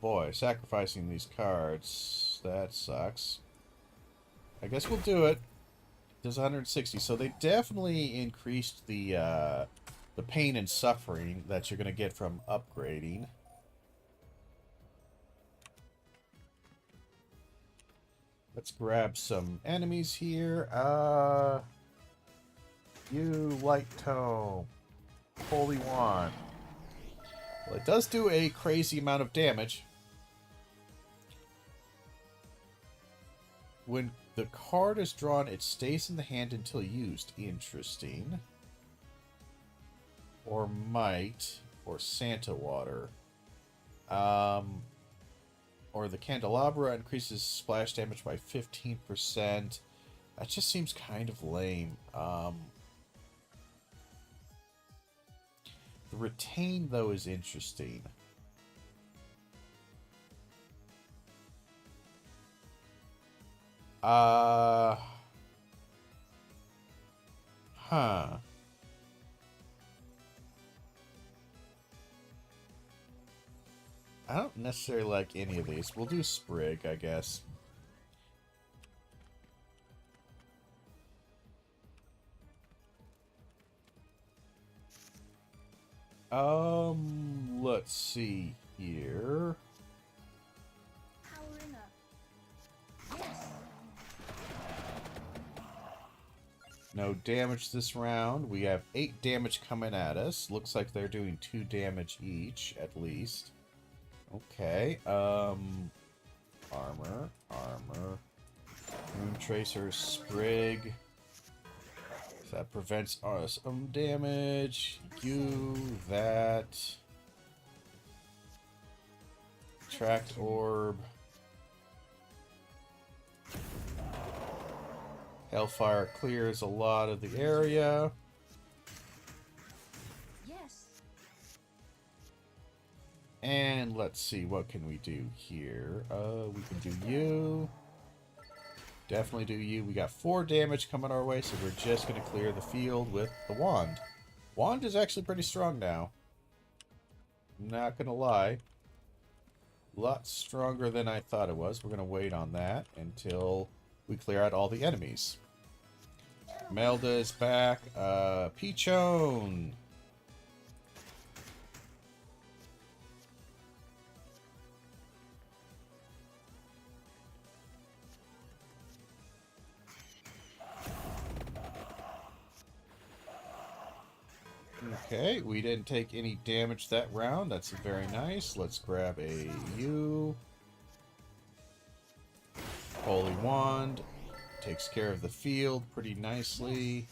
Boy, sacrificing these cards, that sucks. I guess we'll do it. There's 160, so they definitely increased the pain and suffering that you're going to get from upgrading. Let's grab some enemies here. You, Light Tome. Holy Wand. Well, it does do a crazy amount of damage. When the card is drawn, it stays in the hand until used. Interesting. Or Might. Or Santa Water. Or the Candelabra increases splash damage by 15%. That just seems kind of lame. The Retain, though, is interesting. Huh. I don't necessarily like any of these. We'll do Sprig, I guess. Let's see here. Powering up. Yes. No damage this round. We have 8 damage coming at us. Looks like they're doing 2 damage each, at least. Okay, armor. Moon Tracer, Sprig. So that prevents some damage. You, that. Tract Orb. Hellfire clears a lot of the area. Yes. And let's see, what can we do here? We can do you. Definitely do you. We got 4 damage coming our way, so we're just going to clear the field with the wand. Wand is actually pretty strong now. Not going to lie. A lot stronger than I thought it was. We're going to wait on that until we clear out all the enemies. Melda is back. Peachone. Okay, we didn't take any damage that round. That's very nice. Let's grab a U. Holy Wand. takes care of the field pretty nicely.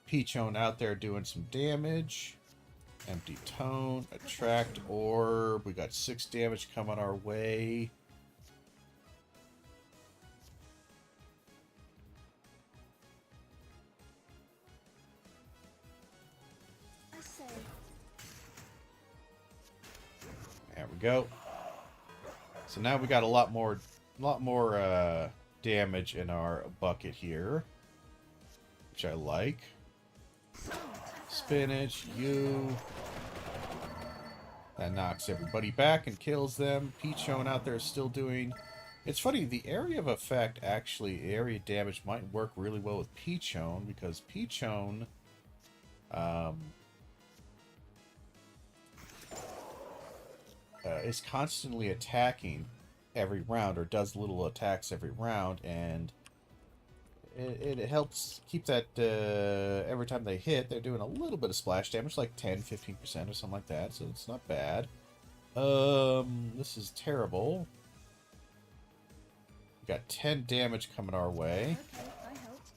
Peachone out there doing some damage. Empty Tone, Attract Orb. We got 6 damage coming our way. I say, There we go. So now we got a lot more damage in our bucket here, which I like. Spinach, you. That knocks everybody back and kills them. Peachone out there is still doing... It's funny, the area of effect, actually, area damage might work really well with Peachone, because Peachone... is constantly attacking every round, or does little attacks every round, and it helps keep that, every time they hit, they're doing a little bit of splash damage, like 10-15% or something like that, so it's not bad. This is terrible. We got 10 damage coming our way. okay, I helped.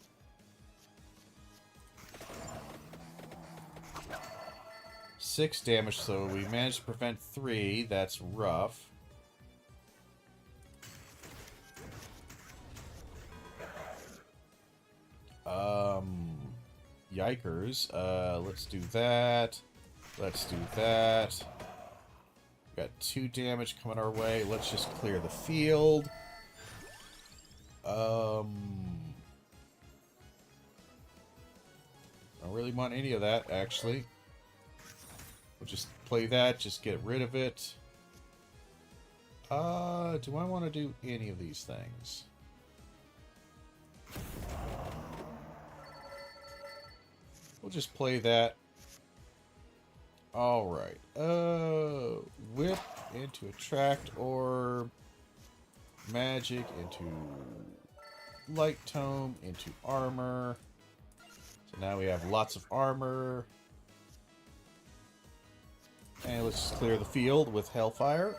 6 damage, so we managed to prevent 3. That's rough. Yikers. Let's do that. Let's do that. We got 2 damage coming our way. Let's just clear the field. Don't really want any of that, actually. We'll just play that, just get rid of it. Do I want to do any of these things? We'll just play that. Alright. Whip into Attract Orb. Magic into Light Tome into Armor. So now we have lots of armor. And let's just clear the field with Hellfire.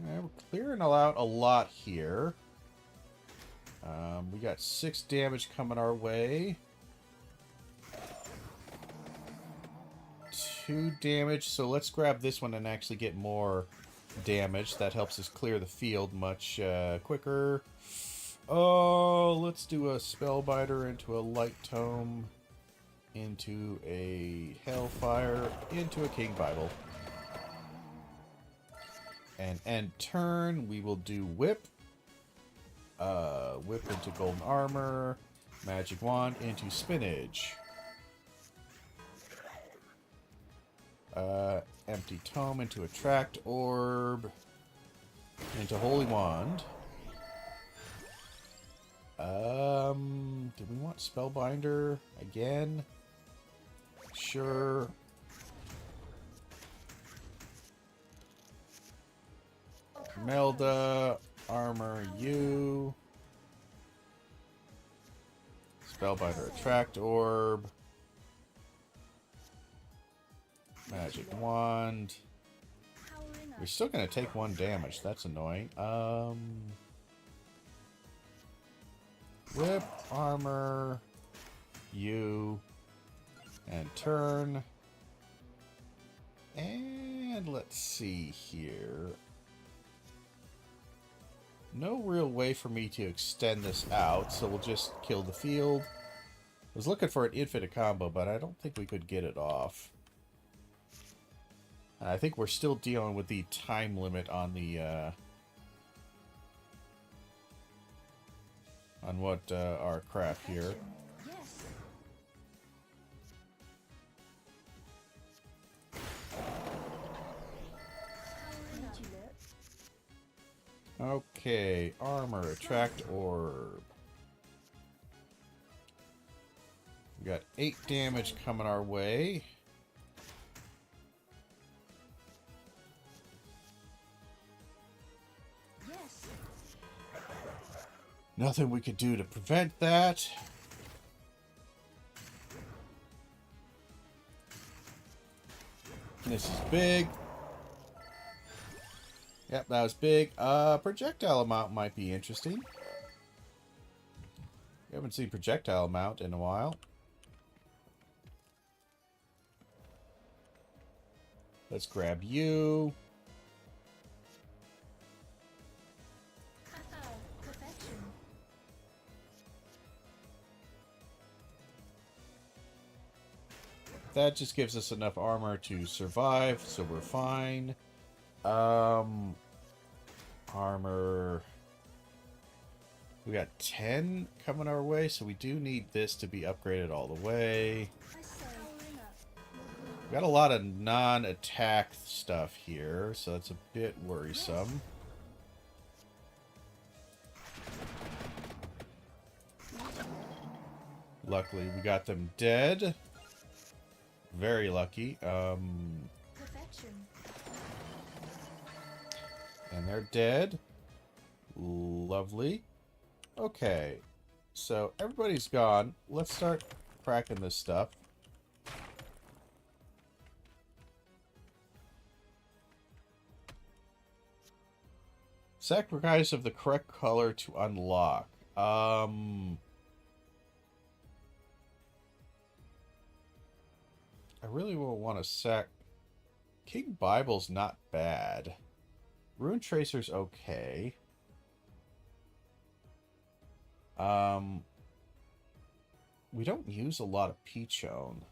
We're clearing out a lot here. We got 6 damage coming our way. 2 damage, so let's grab this one and actually get more damage. That helps us clear the field much quicker. Oh, let's do a Spellbinder into a Light Tome, into a Hellfire, into a King Bible. And end turn, we will do Whip. Whip into Golden Armor. Magic Wand into Spinach. Empty Tome into Attract Orb. Into Holy Wand. Do we want Spellbinder again? Sure. Melda, Armor you. Spellbinder Attract Orb. Magic Wand. We're still gonna take 1 damage, that's annoying. Whip, Armor, you, and turn. And let's see here. No real way for me to extend this out, so we'll just kill the field. I was looking for an infinite combo, but I don't think we could get it off. I think we're still dealing with the time limit on the, on what, our craft here. Yes. Made you look. Okay, Armor, Attract Orb. We got 8 damage coming our way. Yes. Nothing we could do to prevent that. This is big. Yep, that was big. Projectile amount might be interesting. We haven't seen projectile amount in a while. Let's grab you. Perfection. That just gives us enough armor to survive, so we're fine. Armor. We got 10 coming our way, so we do need this to be upgraded all the way. I say, powering up. We got a lot of non-attack stuff here, so that's a bit worrisome. Luckily, we got them dead. Very lucky. Perfection. And they're dead. Lovely. Okay. So, everybody's gone. Let's start cracking this stuff. Sacrifice of the correct color to unlock. I really will want to sack... King Bible's not bad. Rune Tracer's okay. We don't use a lot of Peachone.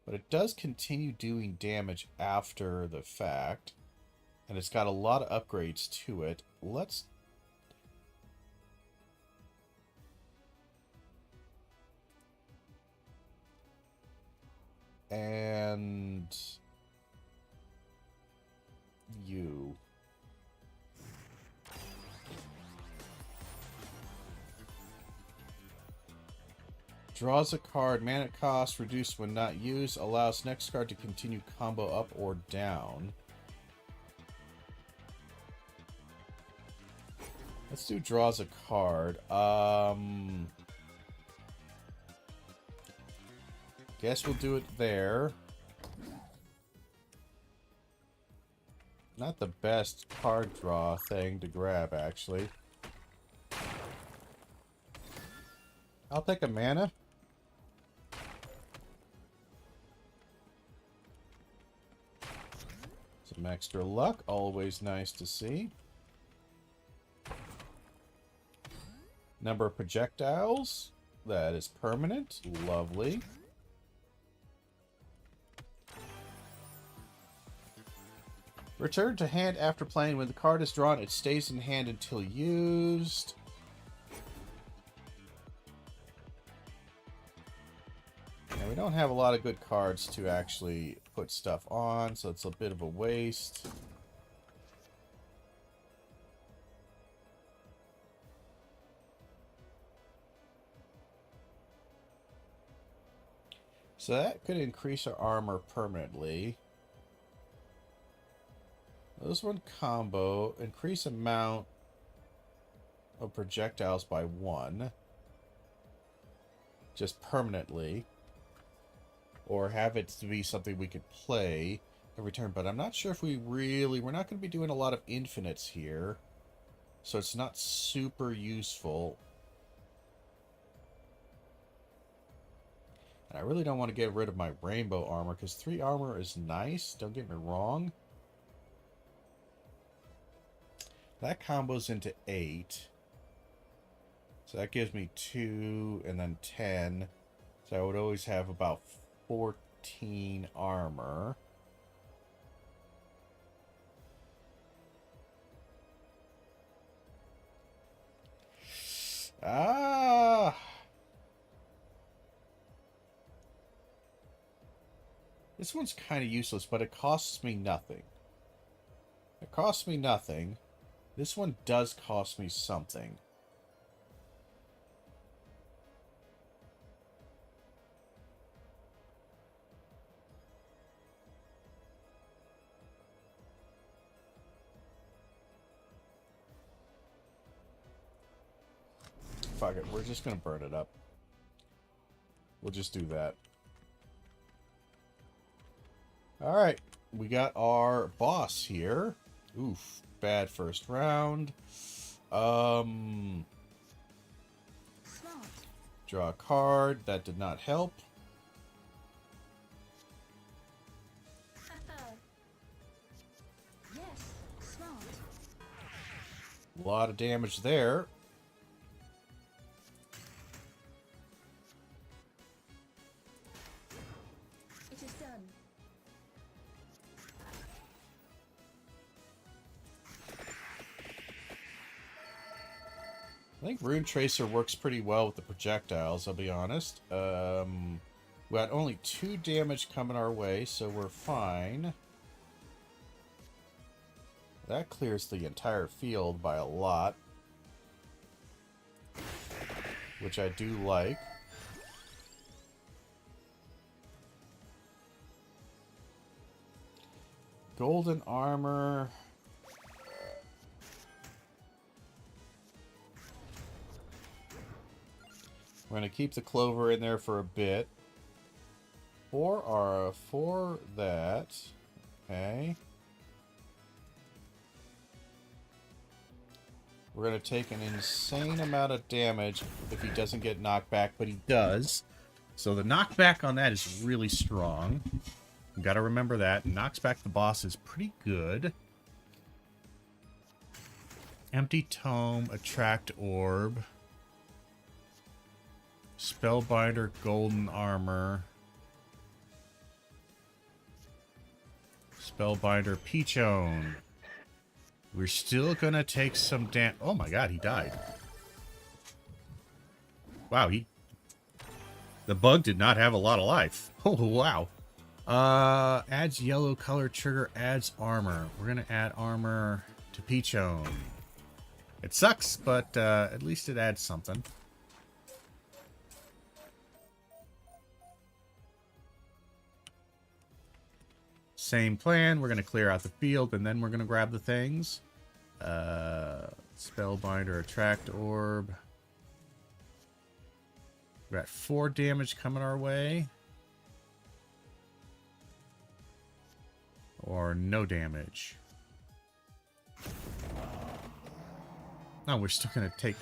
But it does continue doing damage after the fact. And it's got a lot of upgrades to it. Let's... And... you... Draws a card. Mana cost reduced when not used. Allows next card to continue combo up or down. Let's do draws a card. Guess we'll do it there. Not the best card draw thing to grab, actually. I'll take a mana. Some extra luck, always nice to see. Number of projectiles, that is permanent, lovely. Return to hand after playing. When the card is drawn, it stays in hand until used. And we don't have a lot of good cards to actually put stuff on, so it's a bit of a waste. So that could increase our armor permanently. This one combo, increase amount of projectiles by 1. Just permanently. Or have it to be something we could play every turn. But I'm not sure if we're not going to be doing a lot of infinites here. So it's not super useful. And I really don't want to get rid of my rainbow armor, because 3 armor is nice, don't get me wrong. That combos into 8. So that gives me 2 and then 10. So I would always have about 14 armor. This one's kind of useless, but it costs me nothing. It costs me nothing. This one does cost me something. Fuck it, we're just gonna burn it up. We'll just do that. Alright, we got our boss here. Oof, bad first round. Smart. Draw a card. That did not help. Haha. Yes. Smart. A lot of damage there. It is done. I think Rune Tracer works pretty well with the projectiles, I'll be honest. We got only 2 damage coming our way, so we're fine. That clears the entire field by a lot, which I do like. Golden armor. We're going to keep the clover in there for a bit. For that. Okay. We're going to take an insane amount of damage if he doesn't get knocked back, but he does. So the knockback on that is really strong. You got to remember that. Knocks back the boss is pretty good. Empty Tome, Attract Orb. Spellbinder, Golden Armor. Spellbinder, Peachone. We're still gonna take some oh my god, he died. Wow, the bug did not have a lot of life. Oh, wow. Adds yellow color trigger, adds armor. We're gonna add armor to Peachone. It sucks, but at least it adds something. Same plan. We're going to clear out the field, and then we're going to grab the things. Spellbinder, Attract Orb. We got 4 damage coming our way. Or no damage. No, we're still going to take...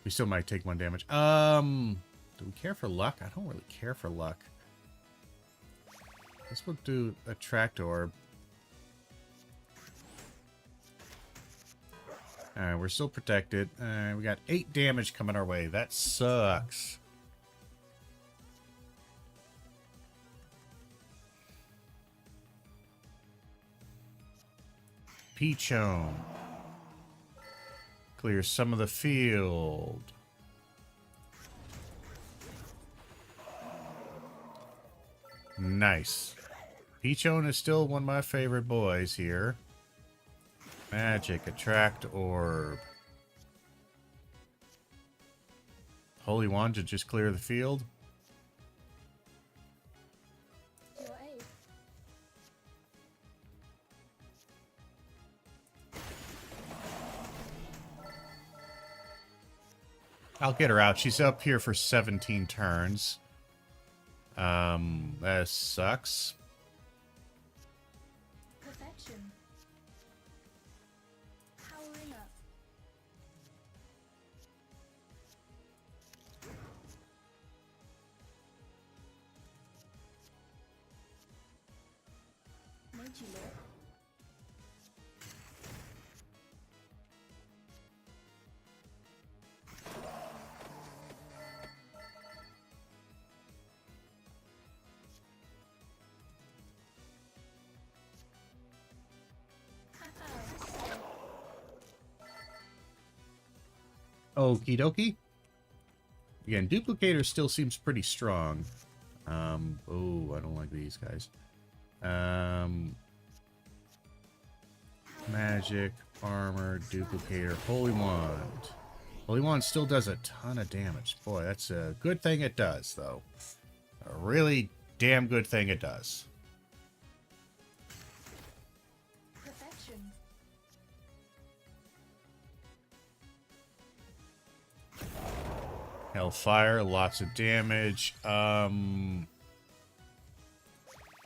We still might take 1 damage. Do we care for luck? I don't really care for luck. This will do Attract Orb. Alright, we're still protected. We got 8 damage coming our way. That sucks. Peachone. Clear some of the field. Nice. Peachone is still one of my favorite boys here. Magic, Attract Orb. Holy Wand to just clear the field. Your aid. I'll get her out. She's up here for 17 turns. That sucks. Perfection. Powering up. Meiji Lord. Okie dokie. Again, Duplicator still seems pretty strong. Oh, I don't like these guys. Magic, Armor, Duplicator, Holy Wand. Holy Wand still does a ton of damage. Boy, that's a good thing it does, though. A really damn good thing it does. Perfection. Hellfire, lots of damage.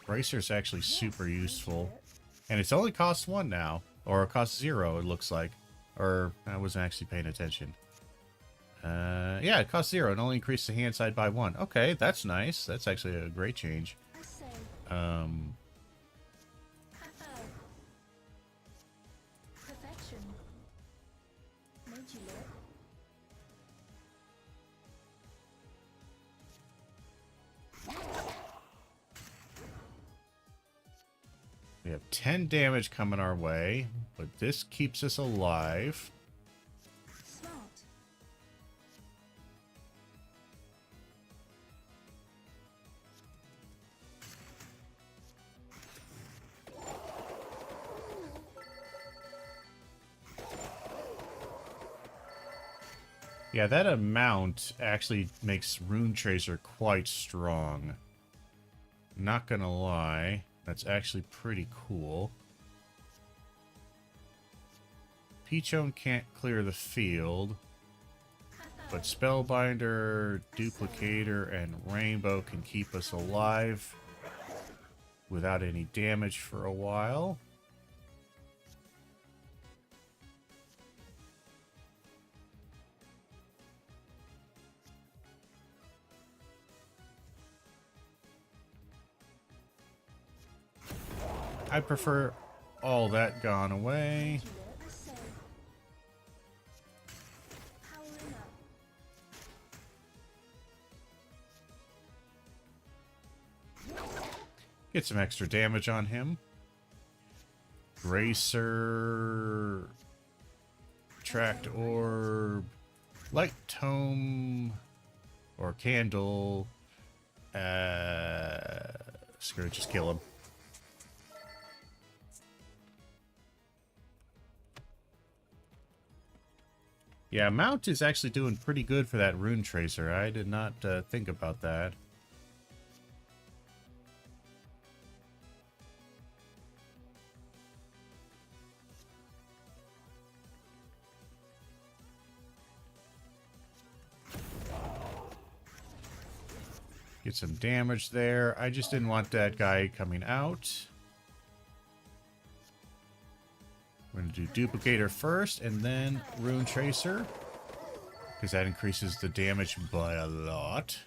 Bracer's actually Yes, super useful. Major And it's only cost 1 now. Or it costs 0, it looks like. Or, I wasn't actually paying attention. Yeah, it costs 0 and only increased the hand side by 1. Okay, that's nice. That's actually a great change. I say. Um, Perfection. Major we have 10 damage coming our way, but this keeps us alive. Smart. Yeah, that amount actually makes Rune Tracer quite strong. Not gonna lie, that's actually pretty cool. Peachone can't clear the field, but Spellbinder, Duplicator, and Rainbow can keep us alive without any damage for a while. I prefer all that gone away. I say. Powering up. Get some extra damage on him. Bracer, Tract Orb, Light Tome, or Candle. Screw it, just kill him. Yeah, Mount is actually doing pretty good for that Rune Tracer. I did not think about that. Get some damage there. I just didn't want that guy coming out. We're going to do Duplicator first, and then Rune Tracer. Because that increases the damage by a lot.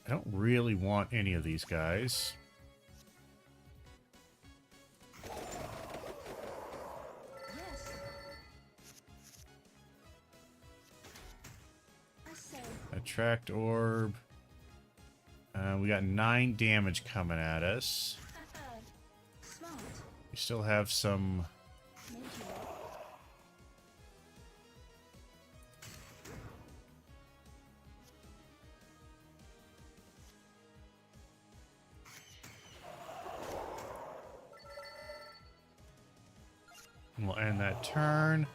I don't really want any of these guys. Yes. I say. Attract Orb. We got 9 damage coming at us. Smart. We still have some... Major We'll end that turn.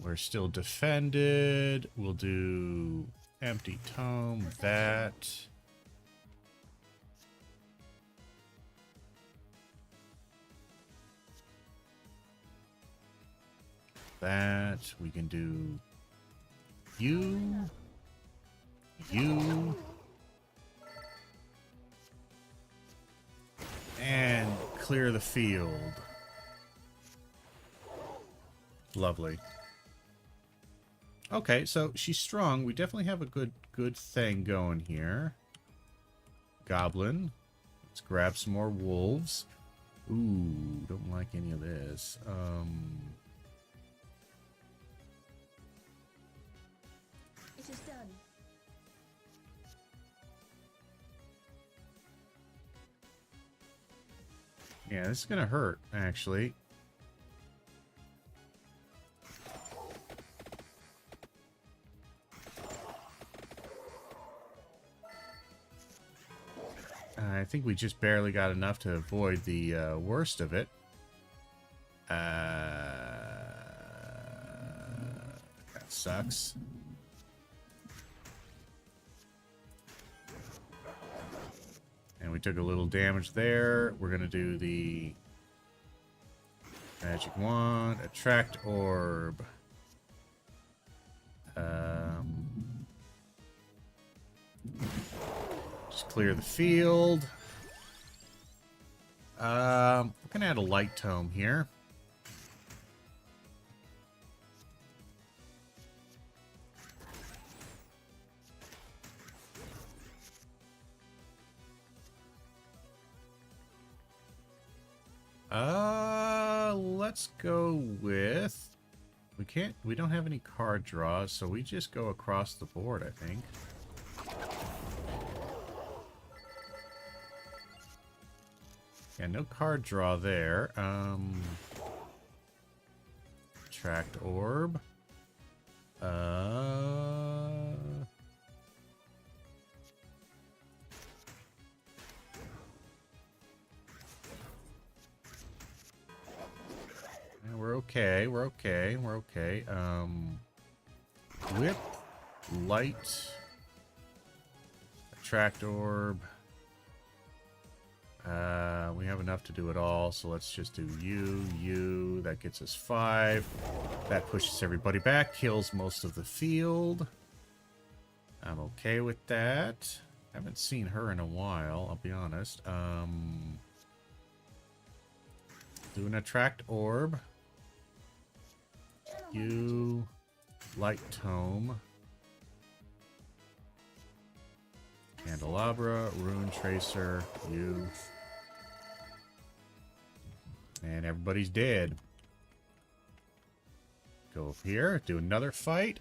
We're still defended. We'll do Empty Tome, that. That. We can do you. You. And clear the field. Lovely. Okay, so she's strong. We definitely have a good thing going here. Goblin. Let's grab some more wolves. Ooh, don't like any of this. It is done. Yeah, this is gonna hurt, actually. I think we just barely got enough to avoid the worst of it. That sucks. And we took a little damage there. We're going to do the Magic Wand, Attract Orb. Just clear the field. We're gonna add a light tome here. Let's go with... We don't have any card draws, so we just go across the board, I think. Yeah, no card draw there. Attract orb. We're okay, we're okay, we're okay. Whip, light, attract orb. We have enough to do it all, so let's just do you. That gets us 5. That pushes everybody back, kills most of the field. I'm okay with that. Haven't seen her in a while, I'll be honest. Do an attract orb. You, light tome. Candelabra, rune tracer, you. And everybody's dead. Go up here, do another fight.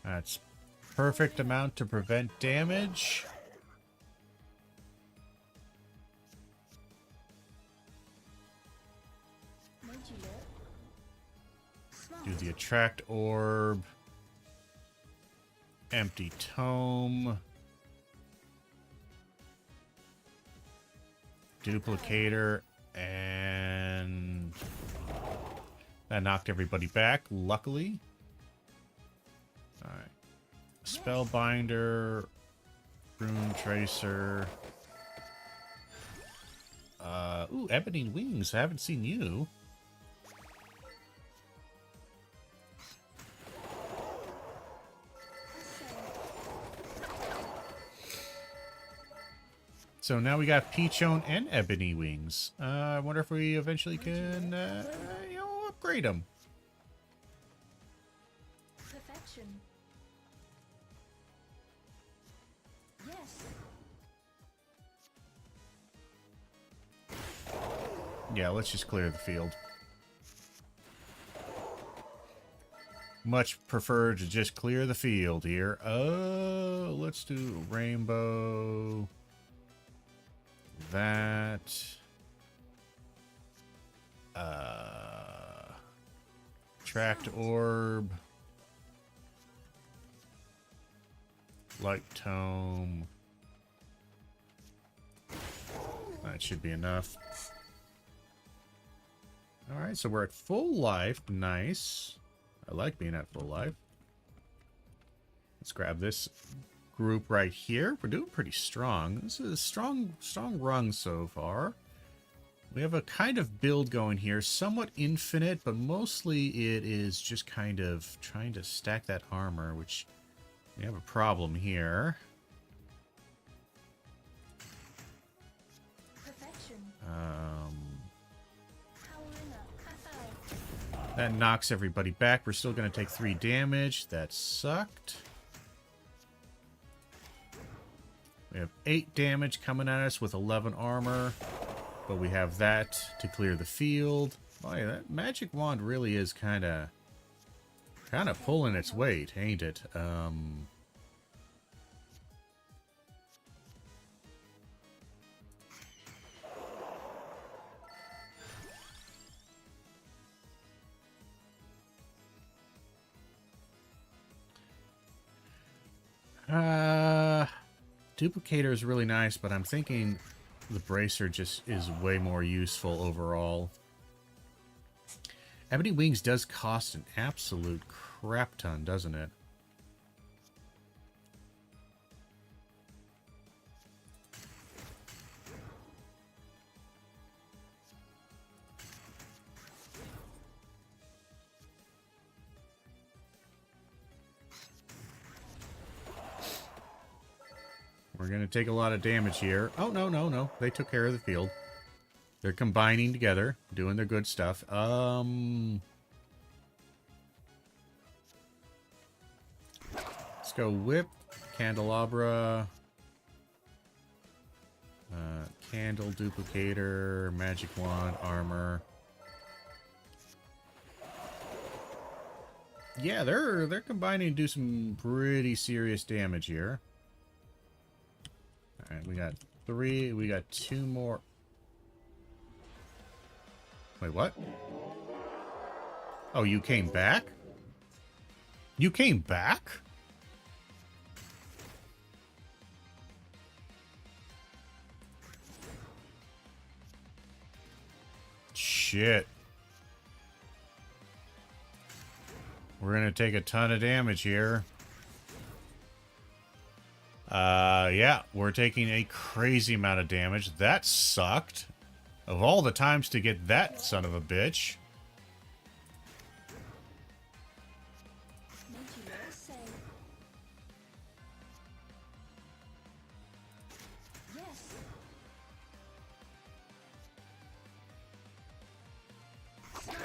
That's perfect amount to prevent damage. Do the attract orb. Empty tome. Duplicator. And that knocked everybody back, luckily. Alright. Spellbinder. Rune Tracer. Ooh, Ebony Wings. I haven't seen you. So now we got Peachone and Ebony Wings. I wonder if we eventually can, upgrade them. Perfection. Yes. Yeah, let's just clear the field. Much prefer to just clear the field here. Let's do rainbow. That. Attract orb. Light tome. That should be enough. Alright, so we're at full life. Nice. I like being at full life. Let's grab this group right here. We're doing pretty strong. This is a strong run so far. We have a kind of build going here. Somewhat infinite, but mostly it is just kind of trying to stack that armor, which we have a problem here. Perfection. That knocks everybody back. We're still going to take 3 damage. That sucked. We have 8 damage coming at us with 11 armor. But we have that to clear the field. Oh yeah, that magic wand really is kind of pulling its weight, ain't it? Duplicator is really nice, but I'm thinking the bracer just is way more useful overall. Ebony Wings does cost an absolute crap ton, doesn't it? We're going to take a lot of damage here. Oh, no, no, no. They took care of the field. They're combining together, doing their good stuff. Let's go whip, candelabra, candle duplicator, magic wand, armor. Yeah, they're combining to do some pretty serious damage here. All right, we got 3. We got 2 more. Wait, what? Oh, you came back? You came back? Shit. We're gonna take a ton of damage here. Yeah, we're taking a crazy amount of damage. That sucked. Of all the times to get that son of a bitch. Made you well say. Yes. Smart.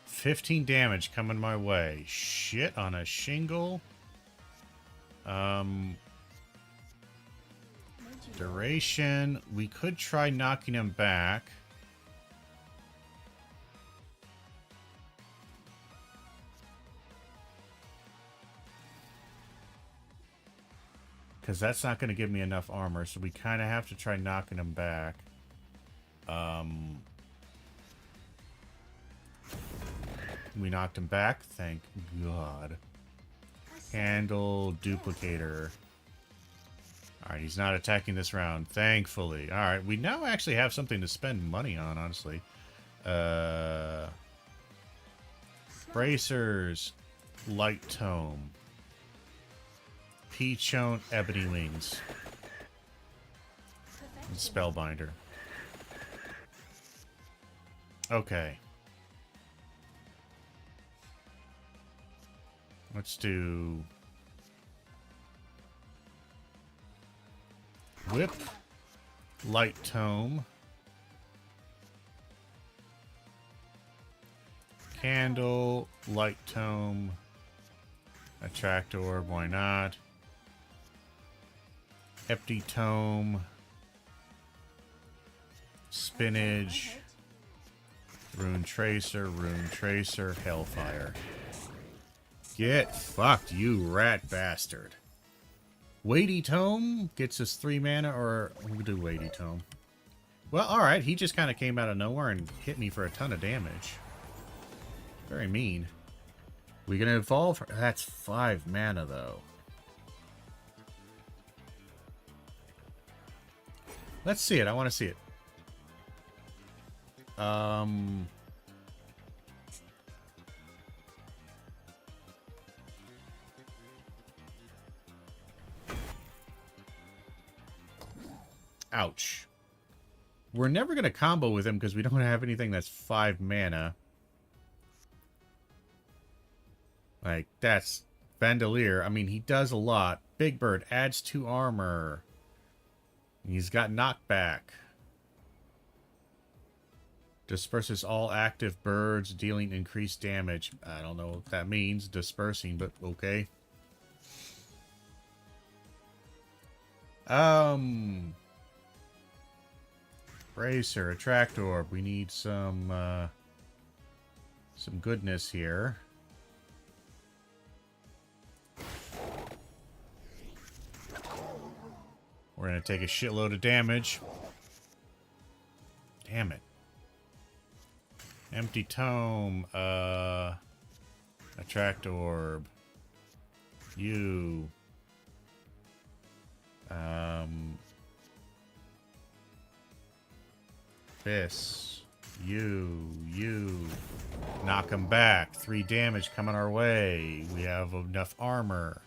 15 damage coming my way. Shit on a shingle. Duration. We could try knocking him back. Because that's not going to give me enough armor, so we kind of have to try knocking him back. We knocked him back. Thank God. Handle duplicator. Alright, he's not attacking this round, thankfully. Alright, we now actually have something to spend money on, honestly. Bracers. Light Tome. Peachone Ebony Wings. And Spellbinder. Okay. Let's do... Whip. Light Tome. Candle. Light Tome. Attract Orb, why not? Empty Tome. Spinach. Rune Tracer, Hellfire. Get fucked, you rat bastard. Weighty Tome gets us 3 mana, or we'll do Weighty Tome. Well, alright, he just kind of came out of nowhere and hit me for a ton of damage. Very mean. We gonna evolve? That's 5 mana, though. Let's see it. I want to see it. Ouch. We're never going to combo with him because we don't have anything that's 5 mana. Like, that's Bandolier. I mean, he does a lot. Big Bird adds 2 armor. He's got knockback. Disperses all active birds, dealing increased damage. I don't know what that means, dispersing, but okay. Bracer, Attract Orb. We need some goodness here. We're gonna take a shitload of damage. Damn it. Empty Tome. Attract Orb. You. This. You. Knock him back. 3 damage coming our way. We have enough armor.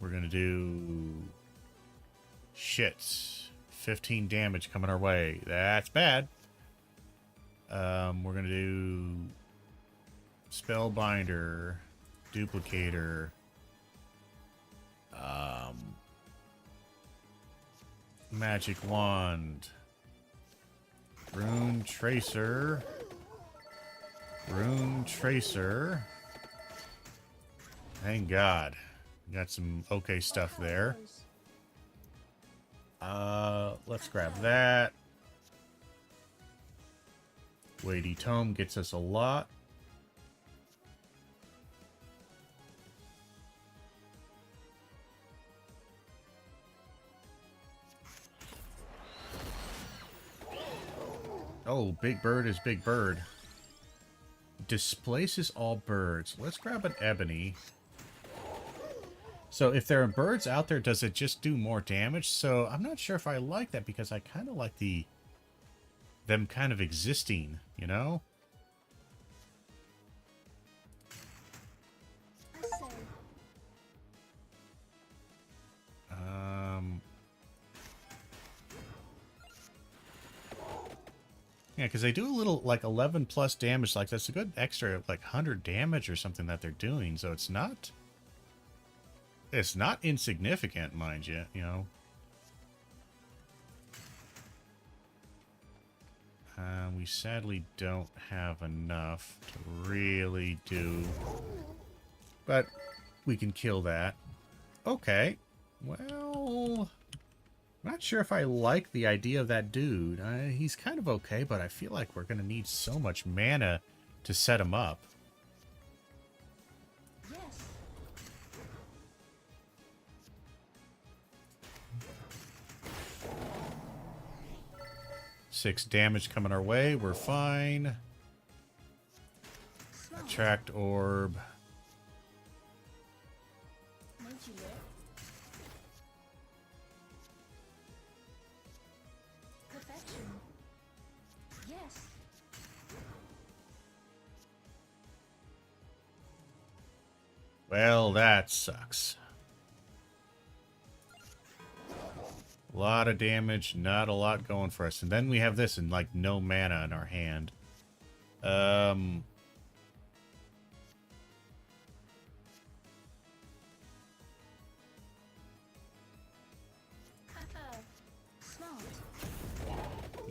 We're gonna do... Shit. 15 damage coming our way. That's bad. We're gonna do... Spellbinder. duplicator. Magic wand. Rune tracer. Rune tracer. Thank God. Got some okay stuff there. Let's grab that. Weighty tome gets us a lot. Oh, big bird is big bird. Displaces all birds. Let's grab an ebony. So if there are birds out there, does it just do more damage? So I'm not sure if I like that because I kind of like them kind of existing, you know? I say. Yeah, because they do a little, like, 11 plus damage. Like, that's a good extra, like, 100 damage or something that they're doing. So it's not insignificant, mind you, you know? We sadly don't have enough to really do... But we can kill that. Okay. Well... Not sure if I like the idea of that dude. He's kind of okay, but I feel like we're going to need so much mana to set him up. Yes. 6 damage coming our way. We're fine. Smart. Attract orb. Modular. Perfection. Yes. Well, that sucks. A lot of damage, not a lot going for us. And then we have this and, like, no mana in our hand. Haha. Smart.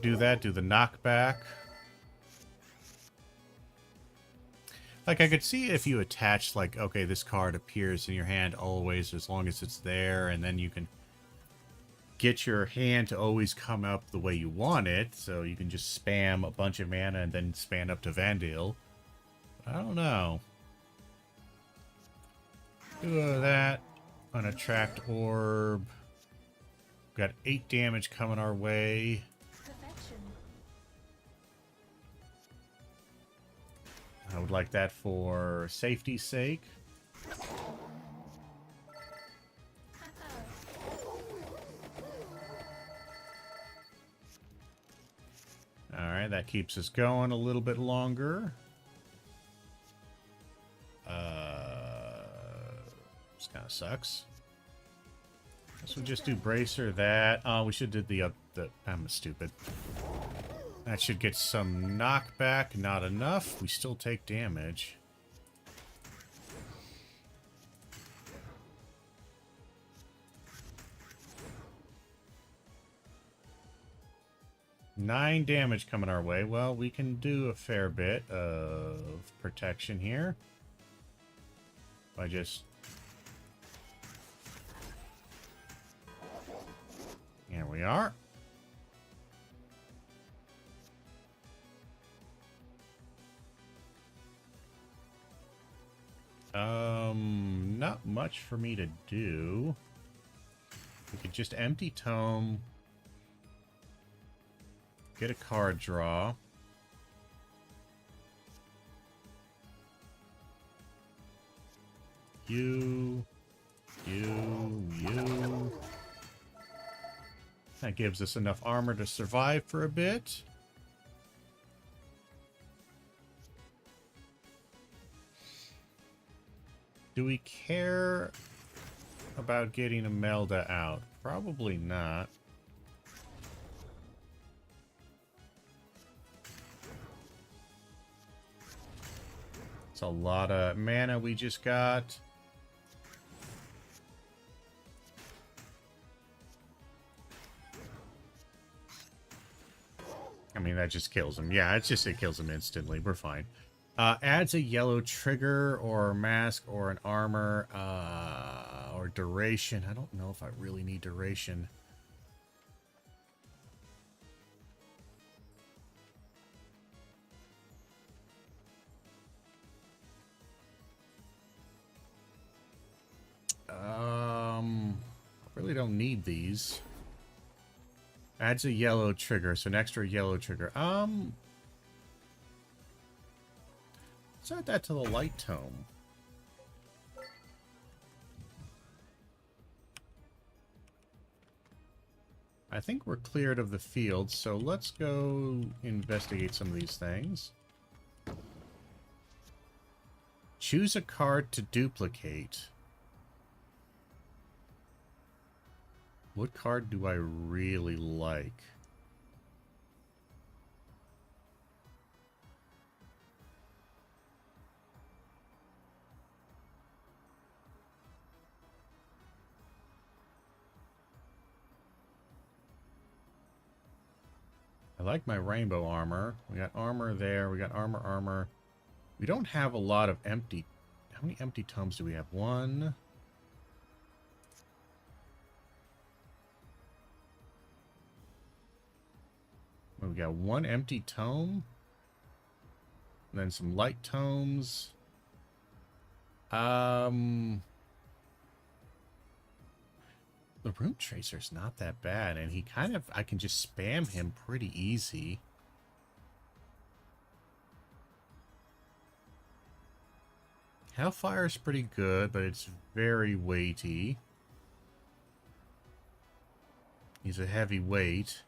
Do that, do the knockback. Like, I could see if you attach, like, okay, this card appears in your hand always as long as it's there, and then you can get your hand to always come up the way you want it, so you can just spam a bunch of mana and then spam up to Vandale. I don't know. Do that. Unattract orb. Got 8 damage coming our way. Perfection. I would like that for safety's sake. Alright, that keeps us going a little bit longer. This kind of sucks. Guess we'll just do bracer that. Oh, we should do the I'm stupid. That should get some knockback. Not enough. We still take damage. Nine damage coming our way. Well, we can do a fair bit of protection here. By just... Here we are. Not much for me to do. We could just empty tome. Get a card draw. You. That gives us enough armor to survive for a bit. Do we care about getting Imelda out? Probably not. It's a lot of mana we just got. I mean, that just kills him. Yeah, it kills him instantly. We're fine. Adds a yellow trigger or mask or an armor or duration. I don't know if I really need duration. I really don't need these. Adds a yellow trigger, so an extra yellow trigger. Let's add that to the light tome. I think we're cleared of the field, so let's go investigate some of these things. Choose a card to duplicate. What card do I really like? I like my rainbow armor. We got armor there. We got armor. We don't have a lot of empty... How many empty tomes do we have? One... We got one empty tome. And then some light tomes. The Rune Tracer's not that bad. And he kind of... I can just spam him pretty easy. Hellfire's pretty good, but it's very weighty. He's a heavy weight.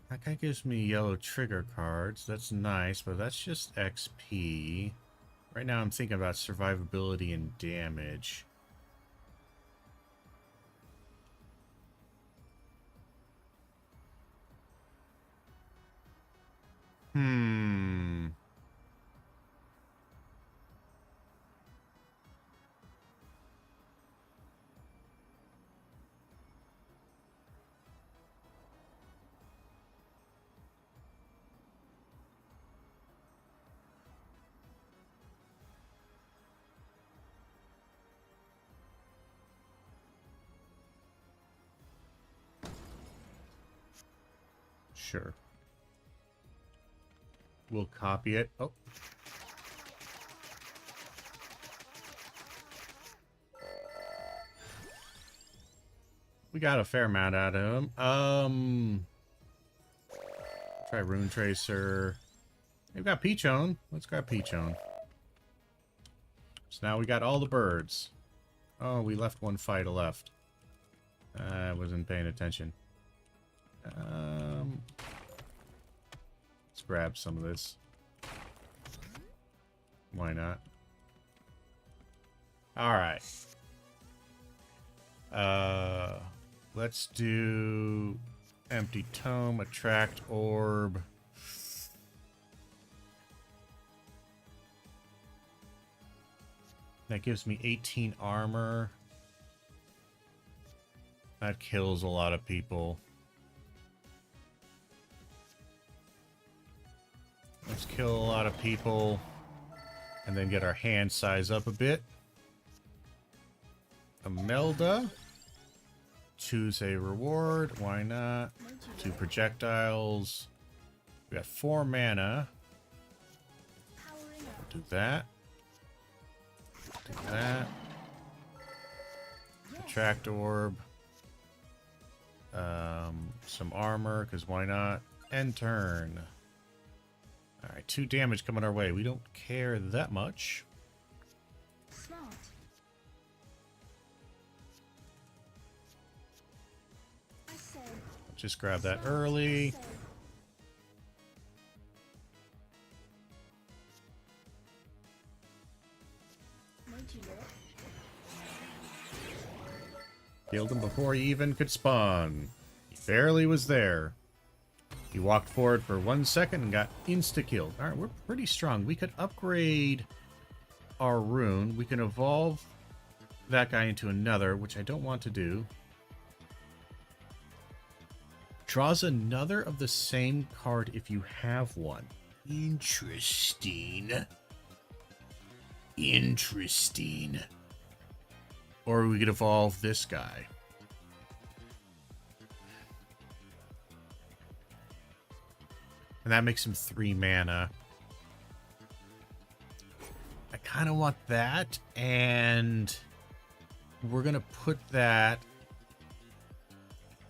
That guy gives me yellow trigger cards. That's nice, but that's just XP. Right now I'm thinking about survivability and damage. Sure. We'll copy it. Oh. We got a fair amount out of him. Try Rune Tracer. We've got Peachone. Let's grab Peachone. So now we got all the birds. Oh, we left one fight left. I wasn't paying attention. Let's grab some of this. Why not? Alright. Let's do empty tome, attract orb. That gives me 18 armor. That kills a lot of people. Let's kill a lot of people. And then get our hand size up a bit. Imelda. Choose a reward. Why not? 2 projectiles. We got 4 mana. Do that. Do that. Attract orb. Some armor, because why not? End turn. Alright, 2 damage coming our way. We don't care that much. Smart. I said, Just grab that early. Killed him before he even could spawn. He barely was there. He walked forward for 1 second and got insta-killed. Alright, we're pretty strong. We could upgrade our rune. We can evolve that guy into another, which I don't want to do. Draws another of the same card if you have one. Interesting. Interesting. Or we could evolve this guy. And that makes him 3 mana. I kind of want that, and we're going to put that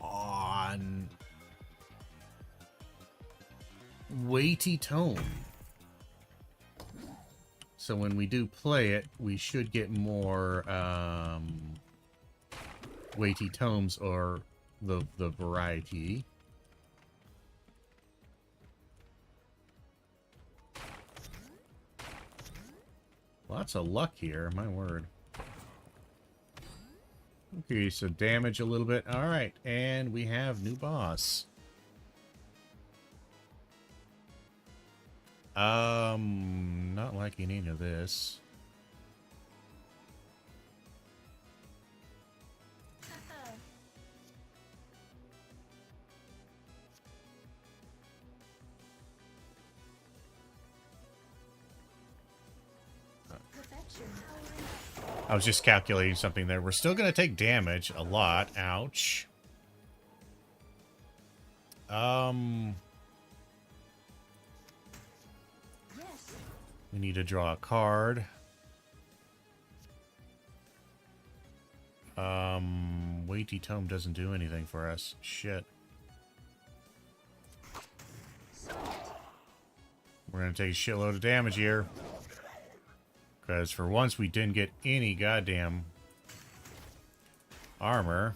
on Weighty Tome. So when we do play it, we should get more Weighty Tomes, or the variety. Lots of luck here, my word. Okay, so damage a little bit. Alright, and we have new boss. Not liking any of this. I was just calculating something there. We're still going to take damage a lot. Ouch. We need to draw a card. Weighty Tome doesn't do anything for us. Shit. We're going to take a shitload of damage here. Because for once we didn't get any goddamn armor.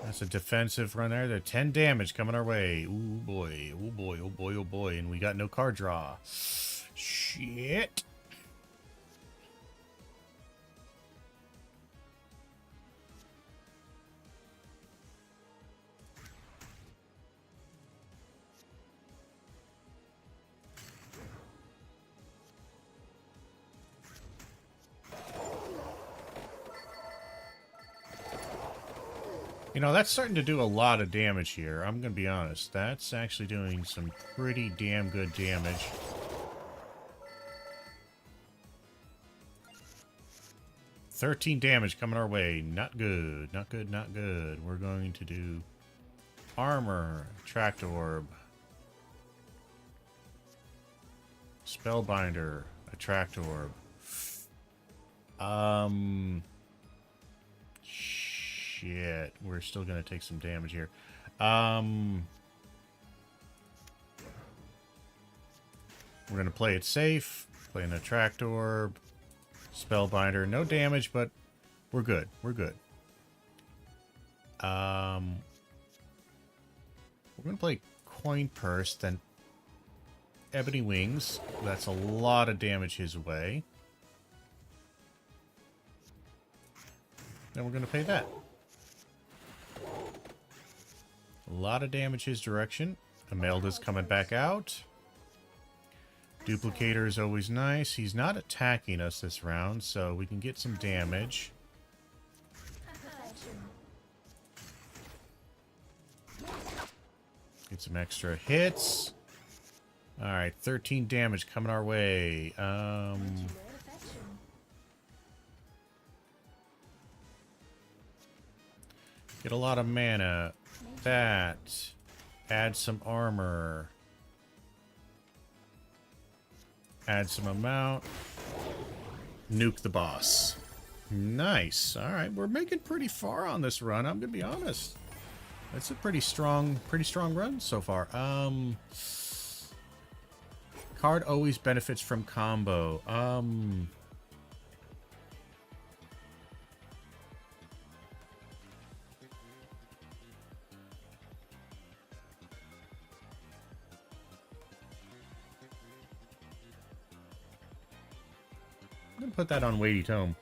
That's a defensive run there. There's 10 damage coming our way. Ooh boy, oh boy, oh boy, oh boy. And we got no card draw. Shit. You know, that's starting to do a lot of damage here. I'm going to be honest. That's actually doing some pretty damn good damage. $13 damage coming our way. Not good. Not good, not good. We're going to do armor, attract orb, spellbinder, attract orb. Shit, we're still gonna take some damage here. We're gonna play it safe. Play an attract orb, spellbinder. No damage, but we're good. We're good. We're gonna play coin purse, then ebony wings. That's a lot of damage his way. Then we're gonna pay that. A lot of damage his direction. Imelda's coming back out. Duplicator is always nice. He's not attacking us this round, so we can get some damage. Get some extra hits. Alright, 13 damage coming our way. Get a lot of mana. That. Add some armor. Add some amount. Nuke the boss. Nice. Alright, we're making pretty far on this run, I'm gonna be honest. It's a pretty strong run so far. Card always benefits from combo. I'm gonna put that on Weighty Tome.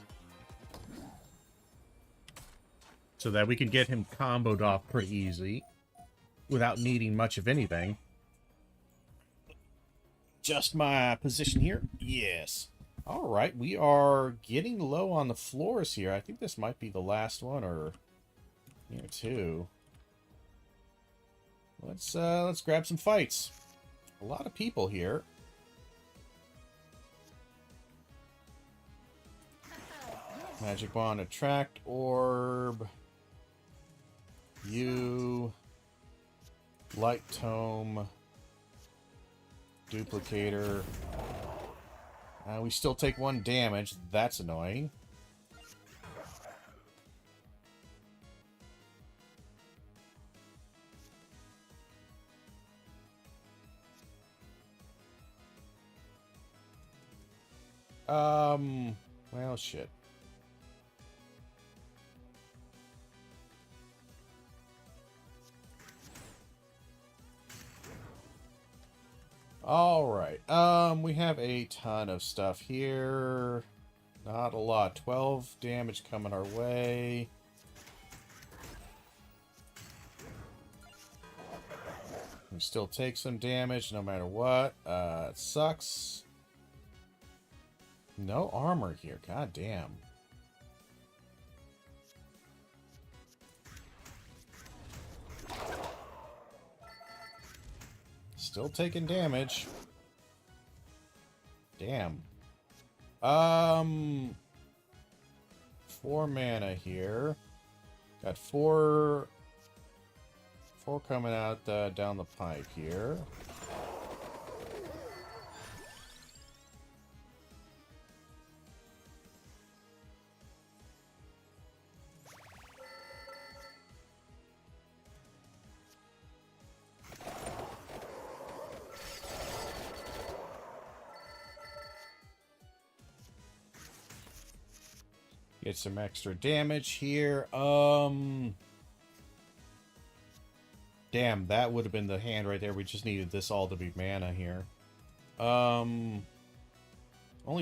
so that we can get him comboed off pretty easy without needing much of anything. Just my position here. Yes. All right, we are getting low on the floors here. I think this might be the last one, or here too. Let's grab some fights. A lot of people here. Magic Wand, Attract Orb. You. Light Tome. Duplicator. We still take 1 damage. That's annoying. Well, shit. All right. We have a ton of stuff here. Not a lot. 12 damage coming our way. We still take some damage no matter what. It sucks. No armor here. God damn. Still taking damage. Damn. 4 mana here. Got four coming out down the pipe here. Get some extra damage here. Damn, that would have been the hand right there. We just needed this all to be mana here. Only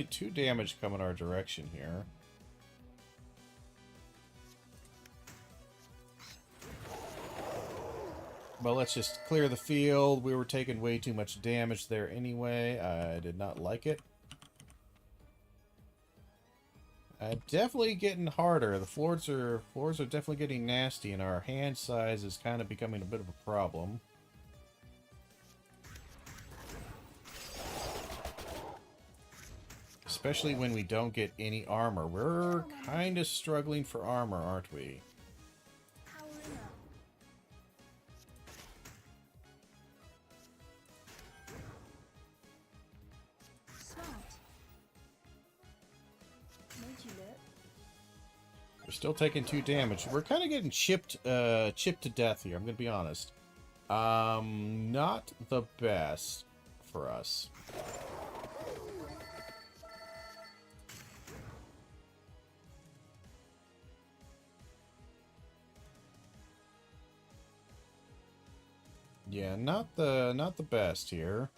2 damage coming our direction here. But let's just clear the field. We were taking way too much damage there anyway. I did not like it. Definitely getting harder. The floors are definitely getting nasty, and our hand size is kind of becoming a bit of a problem. Especially when we don't get any armor. We're kind of struggling for armor, aren't we? We're still taking 2 damage. We're kind of getting chipped to death here, I'm going to be honest. Not the best for us. Yeah, not the best here.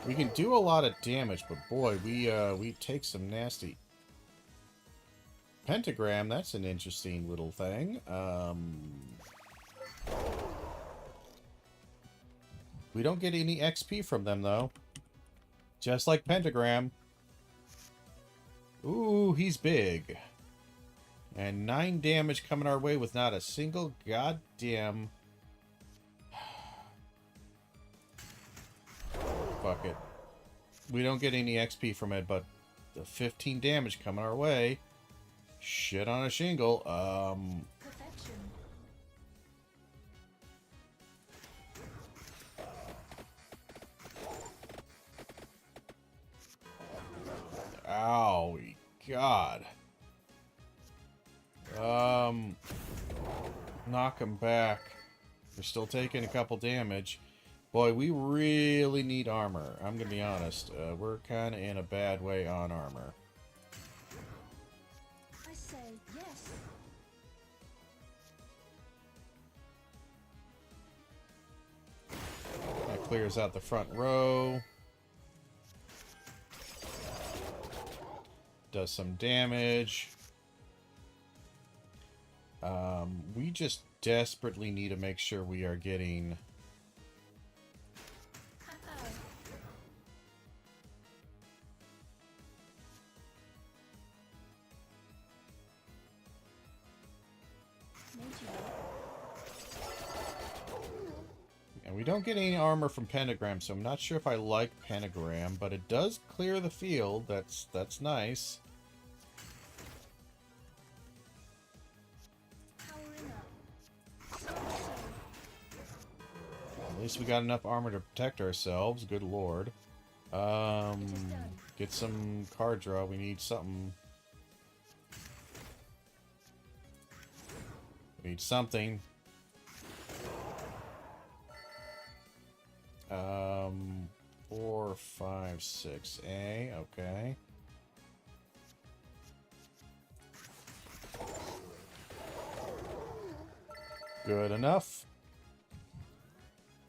We can do a lot of damage, but boy, we take some nasty. Pentagram, that's an interesting little thing. We don't get any XP from them, though. Just like Pentagram. Ooh, he's big. And 9 damage coming our way with not a single goddamn... Fuck it. We don't get any XP from it, but the 15 damage coming our way. Shit on a shingle. Perfection. Owie, God. Knock him back. We're still taking a couple damage. Boy, we really need armor. I'm gonna be honest. We're kind of in a bad way on armor. I say yes. That clears out the front row. does some damage. We just desperately need to make sure we are getting... And we don't get any armor from Pentagram, so I'm not sure if I like Pentagram, but it does clear the field. That's nice. At least we got enough armor to protect ourselves. Good lord. Get some card draw. We need something. We need something. 4, 5, 6. Okay. Good enough.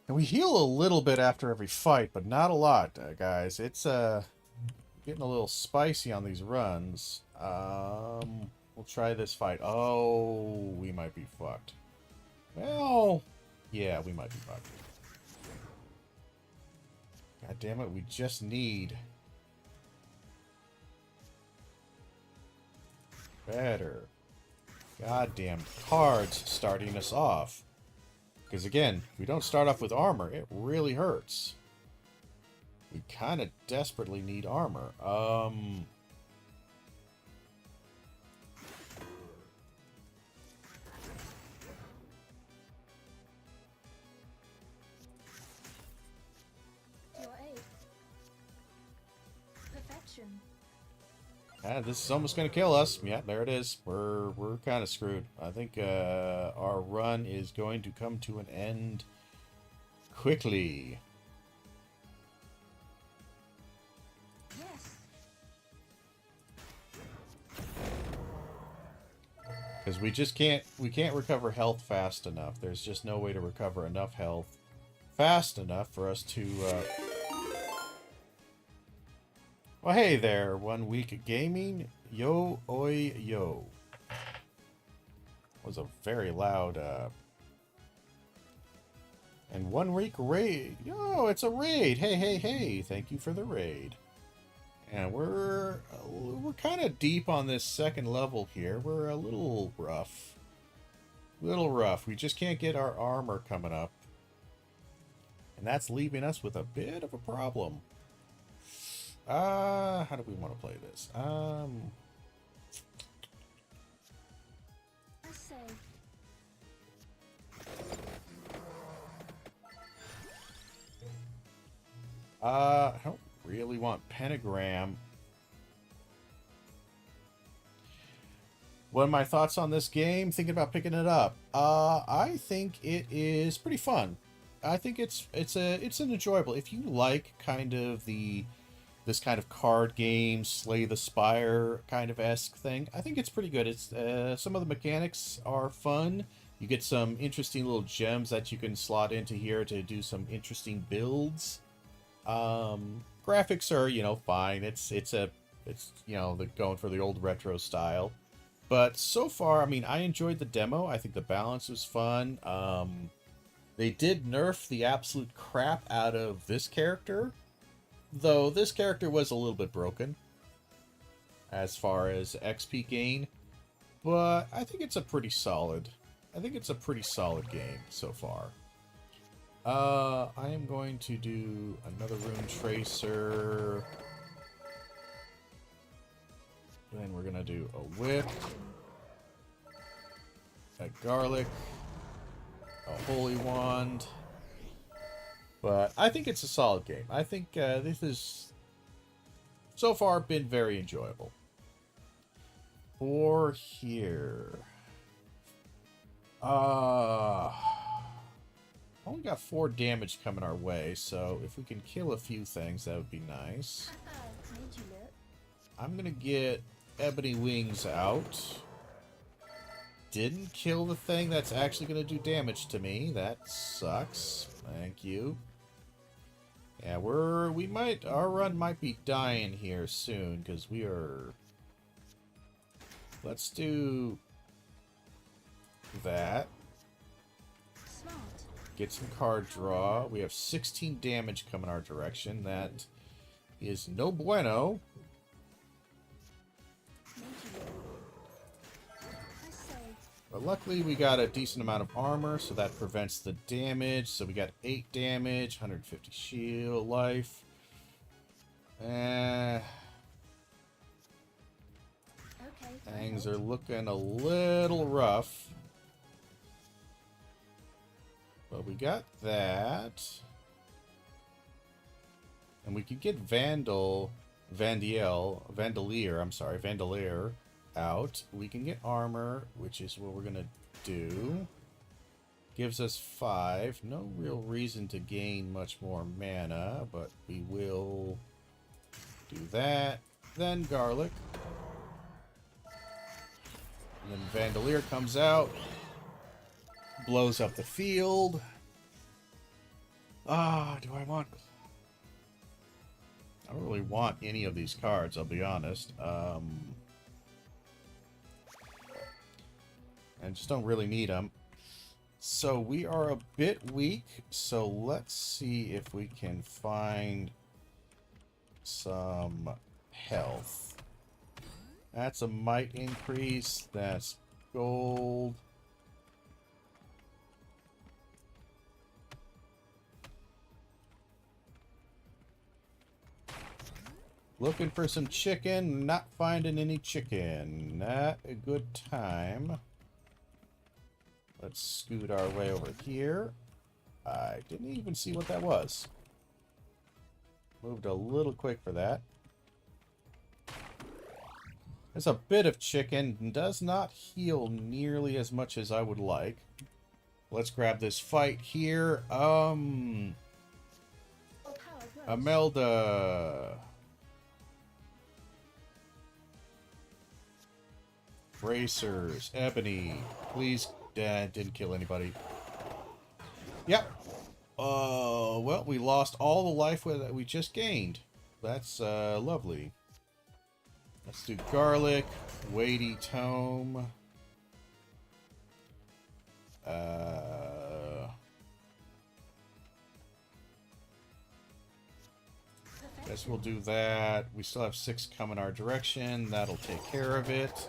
And we heal a little bit after every fight, but not a lot, guys. It's getting a little spicy on these runs. We'll try this fight. Oh, we might be fucked. Well, yeah, we might be fucked. God damn it, we just need better goddamn cards starting us off. Because again, if we don't start off with armor, it really hurts. We kind of desperately need armor. This is almost going to kill us. Yeah, there it is. We're kind of screwed. I think our run is going to come to an end quickly. Yes. Because we can't recover health fast enough. There's just no way to recover enough health fast enough for us to... Well, hey there, 1 week of gaming. Yo, oi, yo. Was a very loud, And 1 week raid. Yo, it's a raid. Hey, hey, hey. Thank you for the raid. And we're kind of deep on this second level here. We're a little rough. We just can't get our armor coming up. And that's leaving us with a bit of a problem. How do we want to play this? I say. I don't really want Pentagram. What are my thoughts on this game? Thinking about picking it up. I think it is pretty fun. I think it's an enjoyable. If you like kind of this kind of card game, Slay the Spire kind of esque thing, I think it's pretty good. It's some of the mechanics are fun. You get some interesting little gems that you can slot into here to do some interesting builds. Graphics are, you know, fine. It's you know, the going for the old retro style. But so far, I mean, I enjoyed the demo. I think the balance was fun. They did nerf the absolute crap out of this character. Though this character was a little bit broken as far as XP gain, but I think it's a pretty solid. I think it's a pretty solid game so far. I am going to do another Rune Tracer. Then we're gonna do a whip, a garlic, a holy wand. But I think it's a solid game. I think this has, so far, been very enjoyable. For here... only got 4 damage coming our way, so if we can kill a few things, that would be nice. I'm gonna get Ebony Wings out. Didn't kill the thing that's actually gonna do damage to me. That sucks. Thank you. Yeah, our run might be dying here soon, because we are Let's do that. Smart. Get some card draw. We have 16 damage coming our direction. That is no bueno. Thank you. I say. But luckily we got a decent amount of armor, so that prevents the damage. So we got 8 damage, 150 shield life. Okay. Things are looking a little rough. But we got that. And we could get Vandalier out. We can get armor, which is what we're going to do. Gives us 5. No real reason to gain much more mana, but we will do that. Then Garlic. And then Vandalier comes out. Blows up the field. Do I want... I don't really want any of these cards, I'll be honest. I just don't really need them. So we are a bit weak, so let's see if we can find some health. That's a might increase. That's gold. Looking for some chicken, not finding any chicken. Not a good time. Let's scoot our way over here. I didn't even see what that was. Moved a little quick for that. There's a bit of chicken. Does not heal nearly as much as I would like. Let's grab this fight here. Imelda. Bracers. Ebony. Please. Didn't kill anybody. Yep. Well, we lost all the life that we just gained. That's, lovely. Let's do Garlic. Weighty Tome. Guess we'll do that. We still have 6 coming our direction. That'll take care of it.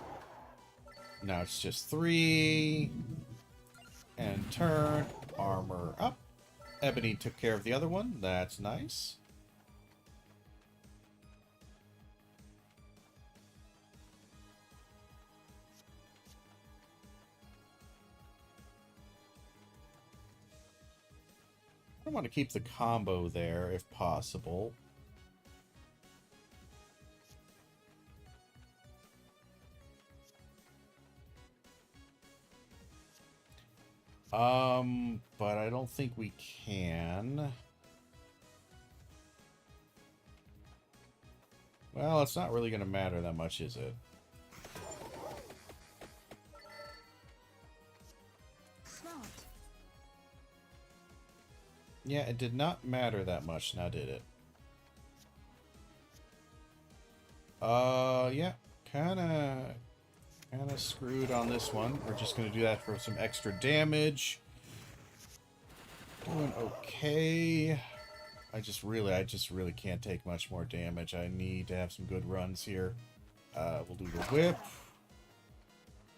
Now it's just 3. And turn. Armor up. Ebony took care of the other one. That's nice. I want to keep the combo there if possible. But I don't think we can. Well, it's not really going to matter that much, is it? Smart. Yeah, it did not matter that much, now did it? Yeah, kinda screwed on this one. We're just gonna do that for some extra damage. Doing okay. I just really can't take much more damage. I need to have some good runs here. We'll do the whip.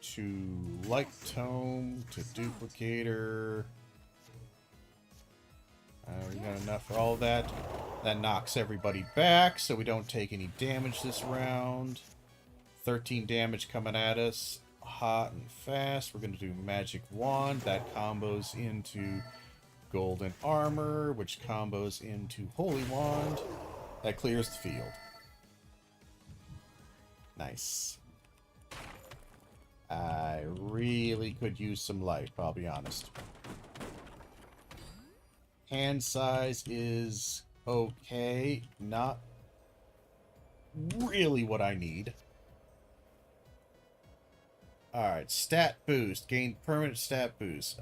To Light Tome. To Duplicator. We got enough for all that. That knocks everybody back, so we don't take any damage this round. 13 damage coming at us. Hot and fast. We're going to do Magic Wand. That combos into Golden Armor, which combos into Holy Wand. That clears the field. Nice. I really could use some life, I'll be honest. Hand size is okay. Not really what I need. Alright, stat boost. Gain permanent stat boost.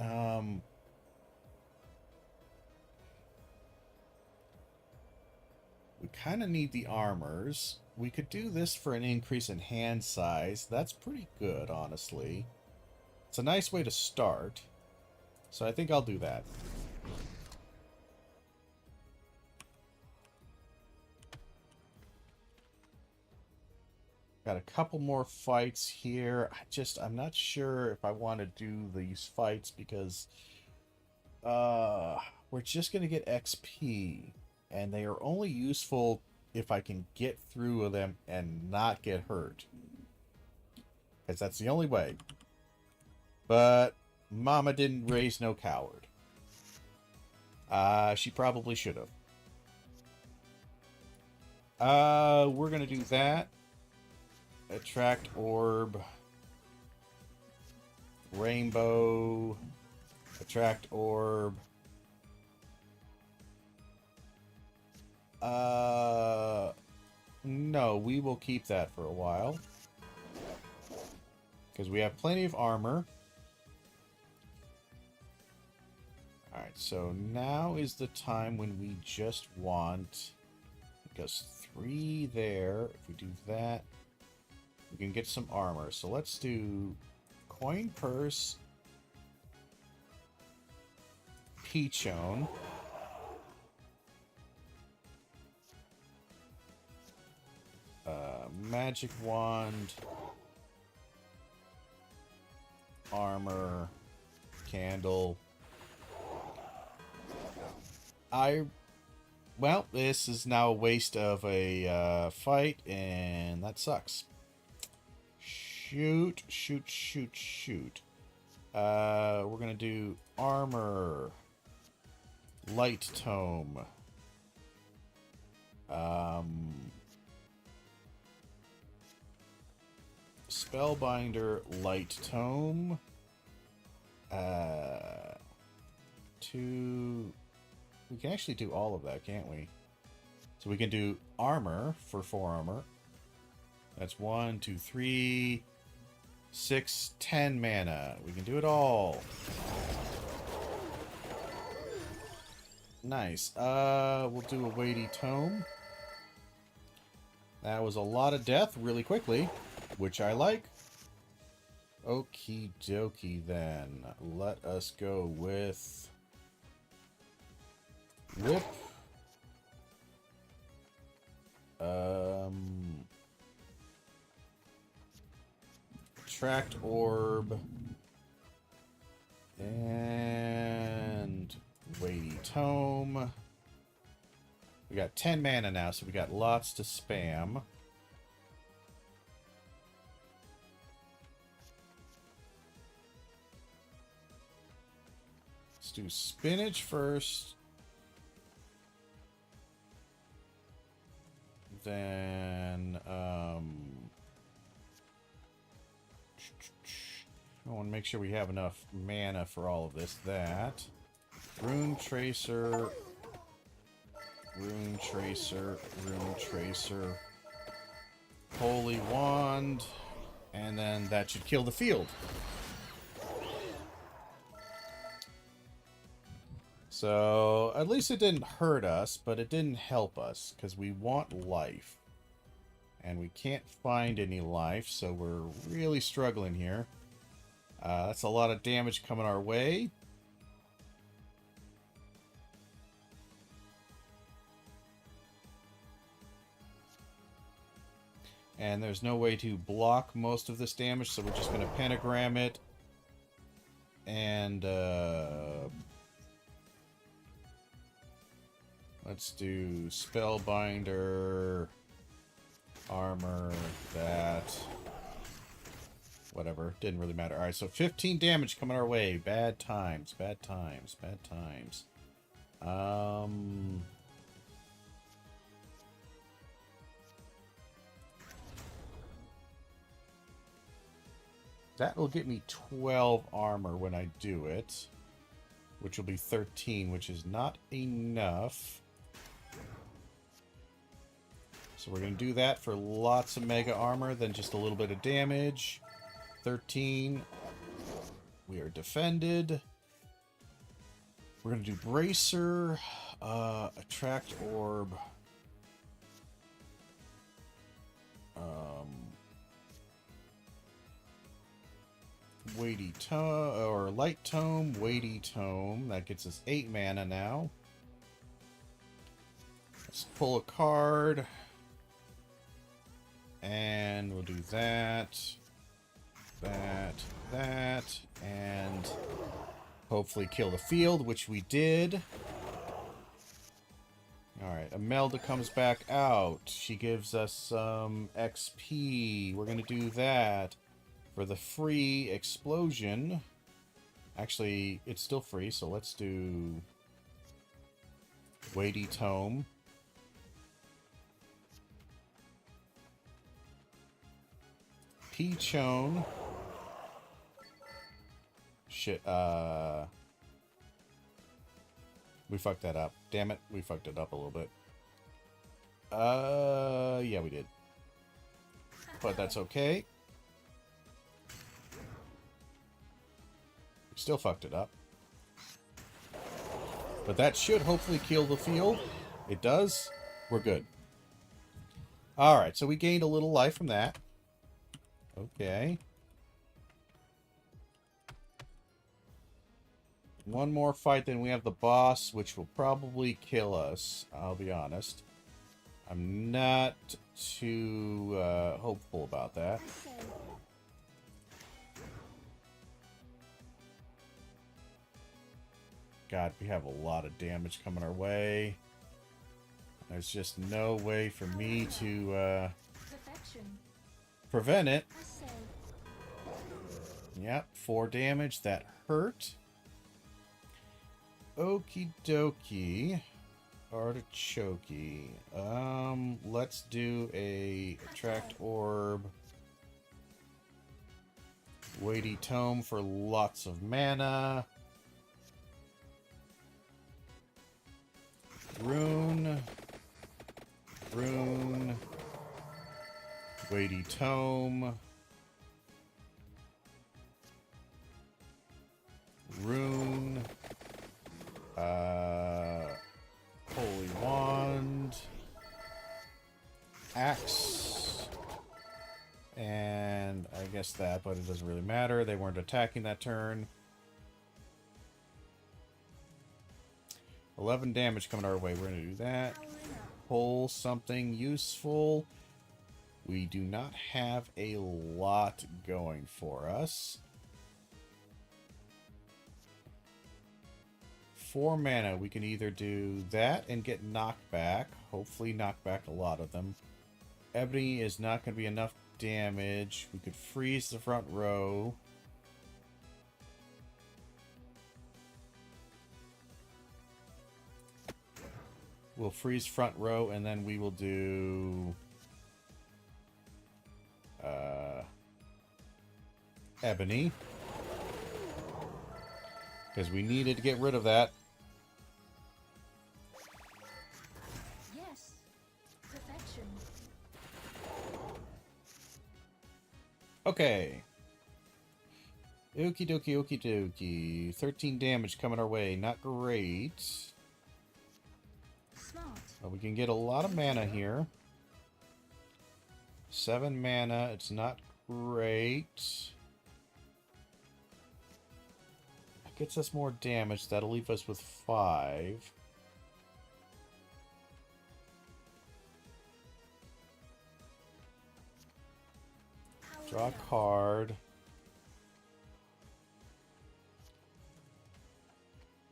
We We kind of need the armors. We could do this for an increase in hand size. That's pretty good, honestly. It's a nice way to start. So I think I'll do that. Got a couple more fights here. I'm not sure if I want to do these fights because we're just going to get XP. And they are only useful if I can get through them and not get hurt. Because that's the only way. But Mama didn't raise no coward. She probably should have. We're going to do that. Attract orb. Rainbow. Attract orb. No, we will keep that for a while. Because we have plenty of armor. Alright, so now is the time when we just want... Because 3 there. If we do that, we can get some armor. So let's do coin purse, Peachone, magic wand, armor, candle. Well, this is now a waste of a fight, and that sucks. Shoot. We're gonna do armor, light tome, spellbinder, light tome, 2. We can actually do all of that, can't we? So we can do armor for 4 armor. That's 1, 2, 3, 6, 10 mana. We can do it all. Nice. We'll do a weighty tome. That was a lot of death really quickly, which I like. Okie dokie then. Let us go with Whip. Attract orb. And weighty tome. We got 10 mana now, so we got lots to spam. Let's do spinach first. Then, I want to make sure we have enough mana for all of this. That. Rune Tracer. Rune Tracer. Rune Tracer. Holy Wand. And then that should kill the field. So, at least it didn't hurt us, but it didn't help us, because we want life. And we can't find any life, so we're really struggling here. That's a lot of damage coming our way. And there's no way to block most of this damage, so we're just going to pentagram it. And, let's do Spellbinder, Armor, that, whatever, didn't really matter. Alright, so 15 damage coming our way. Bad times, bad times, bad times. That will get me 12 armor when I do it, which will be 13, which is not enough. So we're going to do that for lots of mega armor, then just a little bit of damage. 13. We are defended. We're going to do Bracer, Attract Orb, Weighty tome or light tome, weighty tome. That gets us 8 mana now. Let's pull a card. And we'll do that, that, and hopefully kill the field, which we did. Alright, Imelda comes back out. She gives us some XP. We're going to do that for the free explosion. Actually, it's still free, so let's do weighty tome. Peachone. Shit, we fucked that up. Damn it, we fucked it up a little bit. Yeah, we did. But that's okay. We still fucked it up. But that should hopefully kill the field. It does. We're good. Alright, so we gained a little life from that. Okay. One more fight, then we have the boss, which will probably kill us, I'll be honest. I'm not too hopeful about that. God, we have a lot of damage coming our way. There's just no way for me to prevent it. Yep, 4 damage. That hurt. Okie dokie. Artichoke. Let's do a attract orb. Weighty tome for lots of mana. Rune. Rune. Weighty tome. Rune. Holy Wand. Axe. And I guess that, but it doesn't really matter. They weren't attacking that turn. 11 damage coming our way. We're going to do that. Pull something useful. We do not have a lot going for us. 4 mana. We can either do that and get knocked back. Hopefully knock back a lot of them. Ebony is not going to be enough damage. We could freeze the front row. We'll freeze front row, and then we will do Ebony. Because we needed to get rid of that. Yes. Perfection. Okay. Okie dokie, okie dokie. 13 damage coming our way. Not great. Smart. But we can get a lot of mana here. 7 mana. It's not great. That gets us more damage. That'll leave us with 5. Draw a card.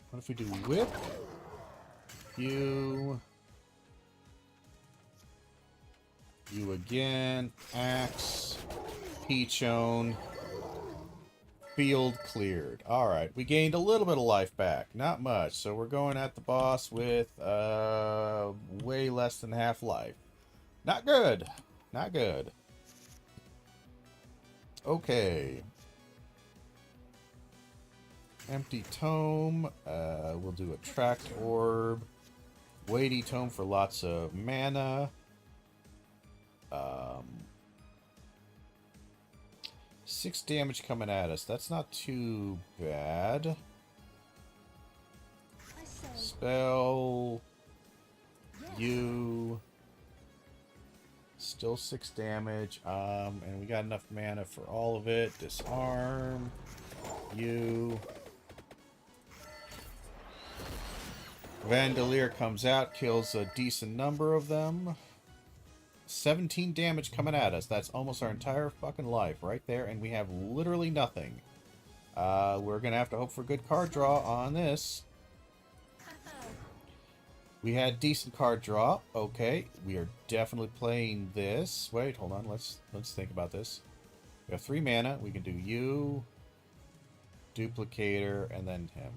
What if we do whip? You again. Axe. Peachone. Field cleared. Alright, we gained a little bit of life back. Not much. So we're going at the boss with way less than half life. Not good. Not good. Okay. Empty tome. We'll do attract orb. Weighty tome for lots of mana. 6 damage coming at us. That's not too bad. Spell. Yes. You. Still 6 damage. And we got enough mana for all of it. Disarm. You. Vandalier comes out, kills a decent number of them. 17 damage coming at us. That's almost our entire fucking life right there, and we have literally nothing. We're gonna have to hope for good card draw on this. We had decent card draw. Okay, we are definitely playing this. Wait, hold on. Let's think about this. We have 3 mana. We can do you, Duplicator, and then him.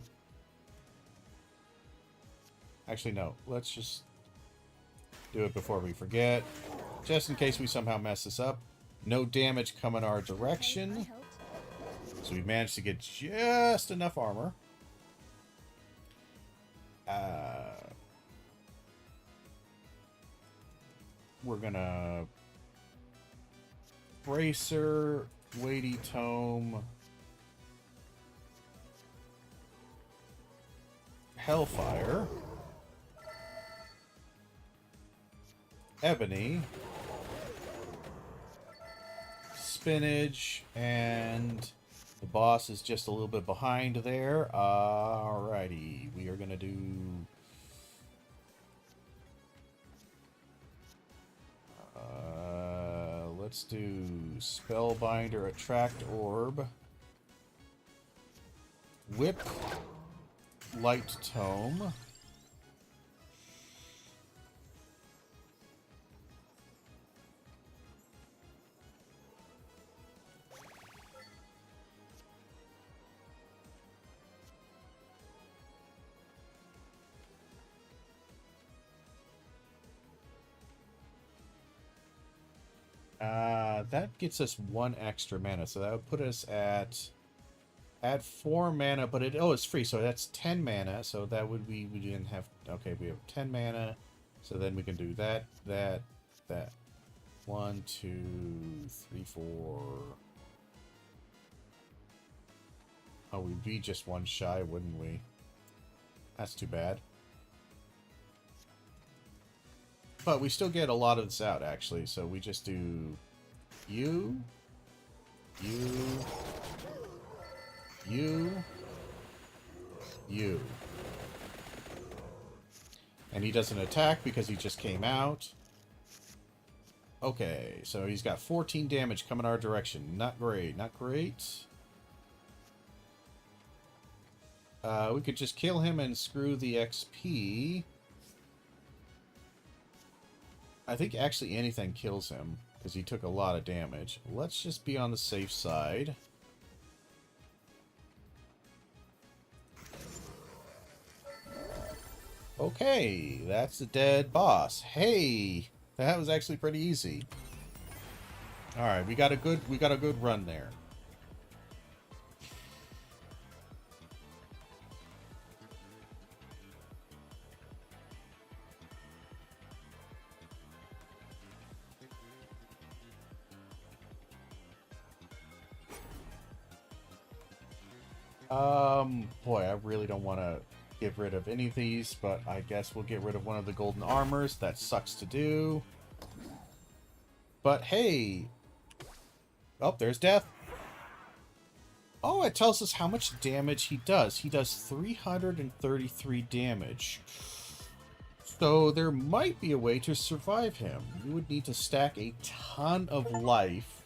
Actually, no. Let's just do it before we forget. Just in case we somehow mess this up. No damage coming our direction. So we managed to get just enough armor. We're gonna Bracer, Weighty Tome, Hellfire, Ebony, Spinach, and the boss is just a little bit behind there. Alrighty, we are gonna do... let's do Spellbinder, Attract Orb, Whip, Light Tome, that gets us 1 extra mana, so that would put us at 4 mana, but it's free, so that's 10 mana, so that would be, we didn't have, okay, we have 10 mana, so then we can do that. 1, 2, 3, 4. Oh, we'd be just 1 shy, wouldn't we? That's too bad. But we still get a lot of this out, actually, so we just do you, and he doesn't attack because he just came out. Okay, so he's got 14 damage coming our direction. Not great, not great. We could just kill him and screw the XP. I think actually anything kills him, because he took a lot of damage. Let's just be on the safe side. Okay, that's the dead boss. Hey, that was actually pretty easy. All right, we got a good run there. Boy, I really don't want to get rid of any of these, but I guess we'll get rid of one of the golden armors. That sucks to do. But hey! Oh, there's death. Oh, it tells us how much damage he does. He does 333 damage. So there might be a way to survive him. You would need to stack a ton of life.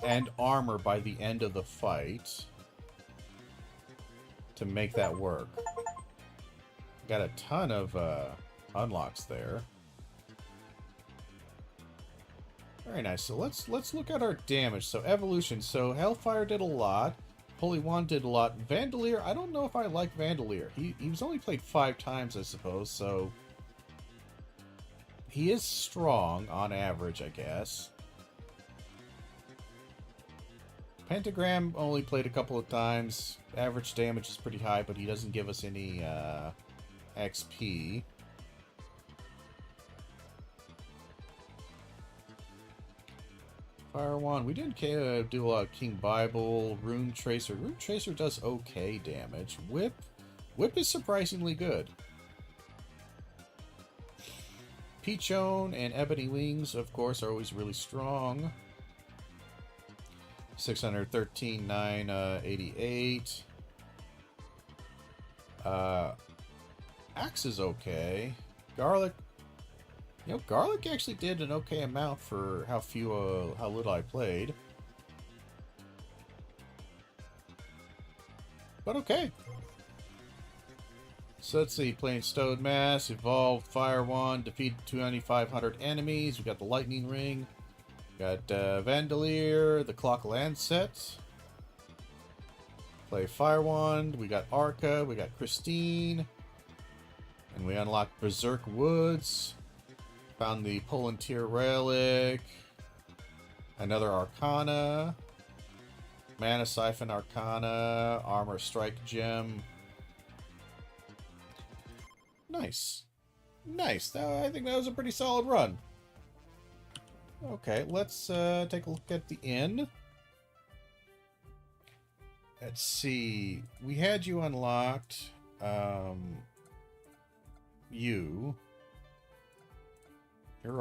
And armor by the end of the fight to make that work. Got a ton of unlocks there. Very nice. So let's look at our damage. So evolution. So Hellfire did a lot. Holy Wand did a lot. Vandalier, I don't know if I like Vandalier. He was only played 5 times, I suppose, so he is strong on average, I guess. Pentagram only played a couple of times. Average damage is pretty high, but he doesn't give us any XP. Fire Wand. We didn't do a lot of King Bible. Rune Tracer. Rune Tracer does okay damage. Whip. Whip is surprisingly good. Peachone and Ebony Wings, of course, are always really strong. 613, 988. Axe is okay. Garlic. You know, Garlic actually did an okay amount for how little I played. But okay. So let's see. Playing Stowed Mass, Evolved Fire Wand, defeat 2,500 enemies. We got the Lightning Ring. Got Vandalier, the Clock Lancet. Play Fire Wand. We got Arca. We got Christine. And we unlocked Berserk Woods. Found the Polantir Relic. Another Arcana. Mana Siphon Arcana. Armor Strike Gem. Nice. Nice. I think that was a pretty solid run. Okay, let's take a look at the inn. Let's see. We had you unlocked. You're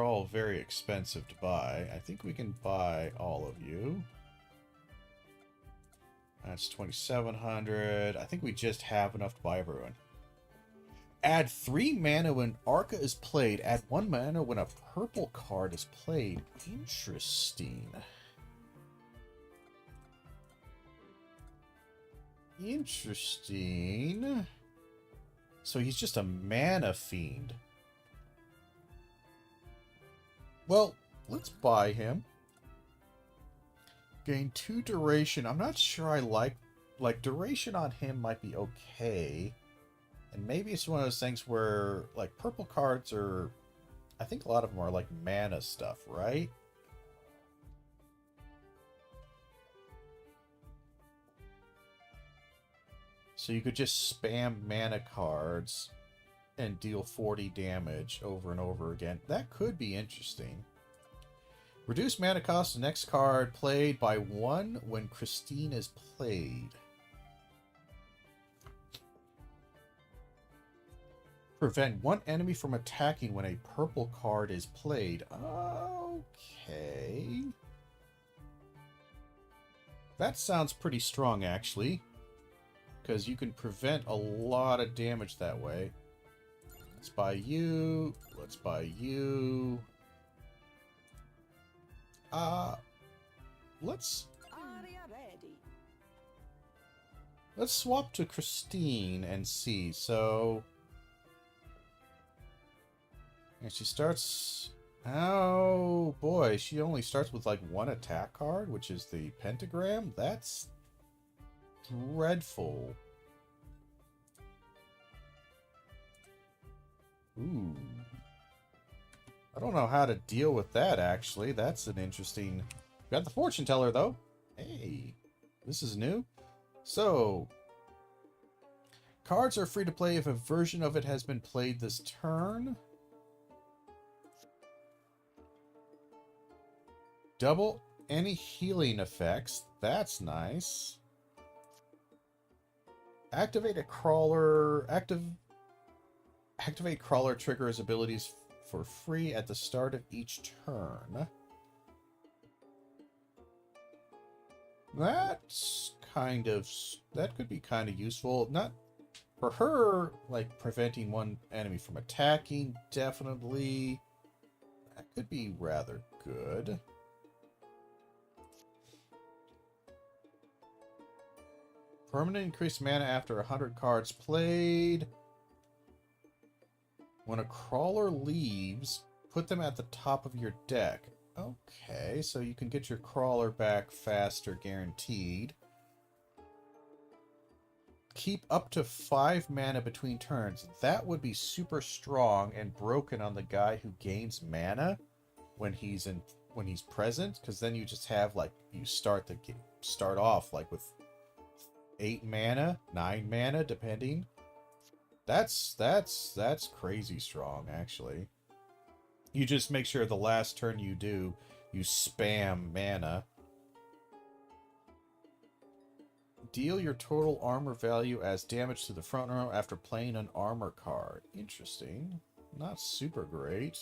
all very expensive to buy. I think we can buy all of you. That's 2,700. I think we just have enough to buy everyone. Add 3 mana when Arca is played. Add 1 mana when a purple card is played. Interesting. Interesting. So he's just a mana fiend. Well, let's buy him. Gain 2 duration. I'm not sure I like duration on him might be okay. And maybe it's one of those things where, like, purple cards are... I think a lot of them are, like, mana stuff, right? So you could just spam mana cards and deal 40 damage over and over again. That could be interesting. Reduce mana cost of the next card played by 1 when Christine is played. Prevent 1 enemy from attacking when a purple card is played. Okay. That sounds pretty strong, actually. Because you can prevent a lot of damage that way. Let's buy you. Let's buy you. Let's swap to Christine and see. So... And she starts... Oh, boy. She only starts with, like, 1 attack card, which is the pentagram. That's dreadful. Ooh. I don't know how to deal with that, actually. That's an interesting... Got the fortune teller, though. Hey. This is new. So... Cards are free to play if a version of it has been played this turn. Double any healing effects. That's nice. Activate a crawler. Activate crawler triggers abilities for free at the start of each turn. That's kind of... That could be kind of useful. Not... For her, like, preventing 1 enemy from attacking, definitely. That could be rather good. Permanent increased mana after 100 cards played. When a crawler leaves, put them at the top of your deck. Okay, so you can get your crawler back faster, guaranteed. Keep up to 5 mana between turns. That would be super strong and broken on the guy who gains mana when he's present, because then you just have, like, you start off like with 8 mana, 9 mana, depending. That's crazy strong, actually. You just make sure the last turn you do, you spam mana. Deal your total armor value as damage to the front row after playing an armor card. Interesting. Not super great.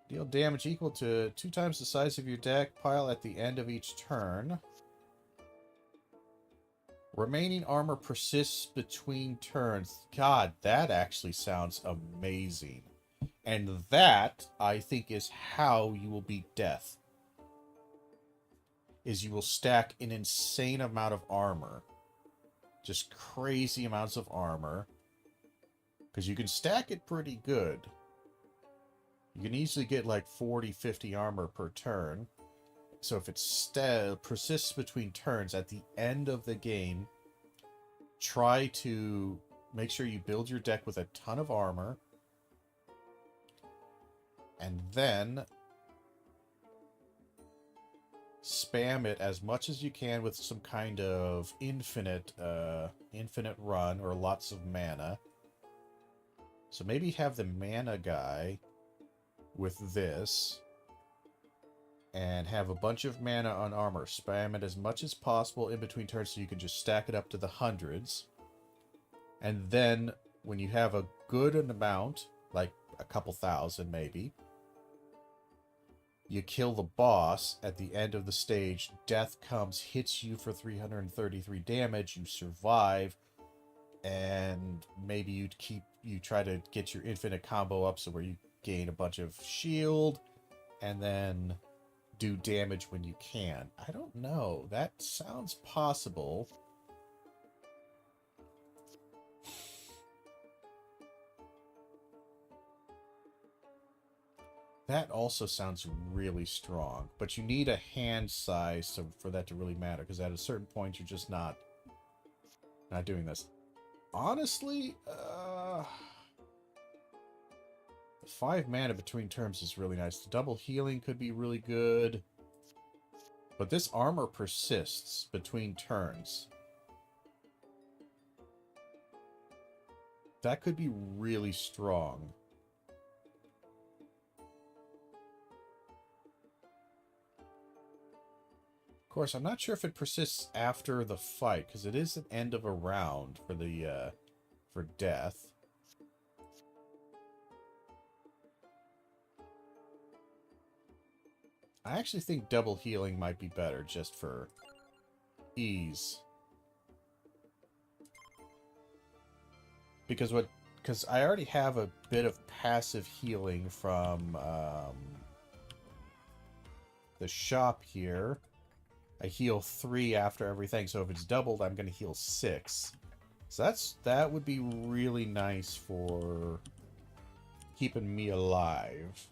Deal damage equal to 2 times the size of your deck pile at the end of each turn. Remaining armor persists between turns. God, that actually sounds amazing. And that, I think, is how you will beat death. Is you will stack an insane amount of armor. Just crazy amounts of armor. Because you can stack it pretty good. You can easily get like 40, 50 armor per turn. So if it persists between turns at the end of the game, try to make sure you build your deck with a ton of armor. And then spam it as much as you can with some kind of infinite run or lots of mana. So maybe have the mana guy with this and have a bunch of mana on armor. Spam it as much as possible in between turns so you can just stack it up to the hundreds. And then when you have a good amount, like a couple thousand maybe, you kill the boss at the end of the stage. Death comes, hits you for 333 damage. You survive, and maybe you try to get your infinite combo up so where you gain a bunch of shield, and then do damage when you can. I don't know. That sounds possible. That also sounds really strong, but you need a hand size for that to really matter, because at a certain point you're just not doing this. Honestly, 5 mana between turns is really nice. The double healing could be really good, but this armor persists between turns. That could be really strong. Of course, I'm not sure if it persists after the fight, because it is an end of a round for the for death. I actually think double healing might be better just for ease. Because I already have a bit of passive healing from the shop here. I heal 3 after everything, so if it's doubled, I'm going to heal 6. So that would be really nice for keeping me alive.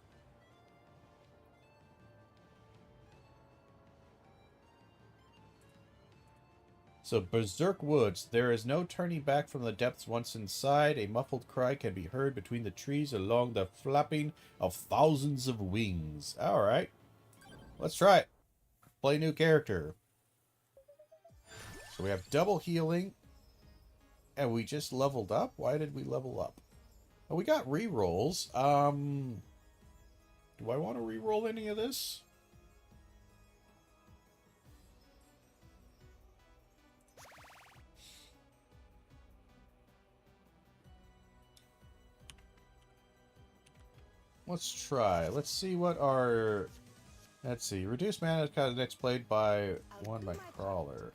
So, Berserk Woods. There is no turning back from the depths once inside. A muffled cry can be heard between the trees along the flapping of thousands of wings. Alright. Let's try it. Play new character. So we have double healing. And we just leveled up? Why did we level up? Oh, we got rerolls. Do I want to reroll any of this? Let's try. Let's see what our... Let's see. Reduce mana kind of next played by one by Crawler.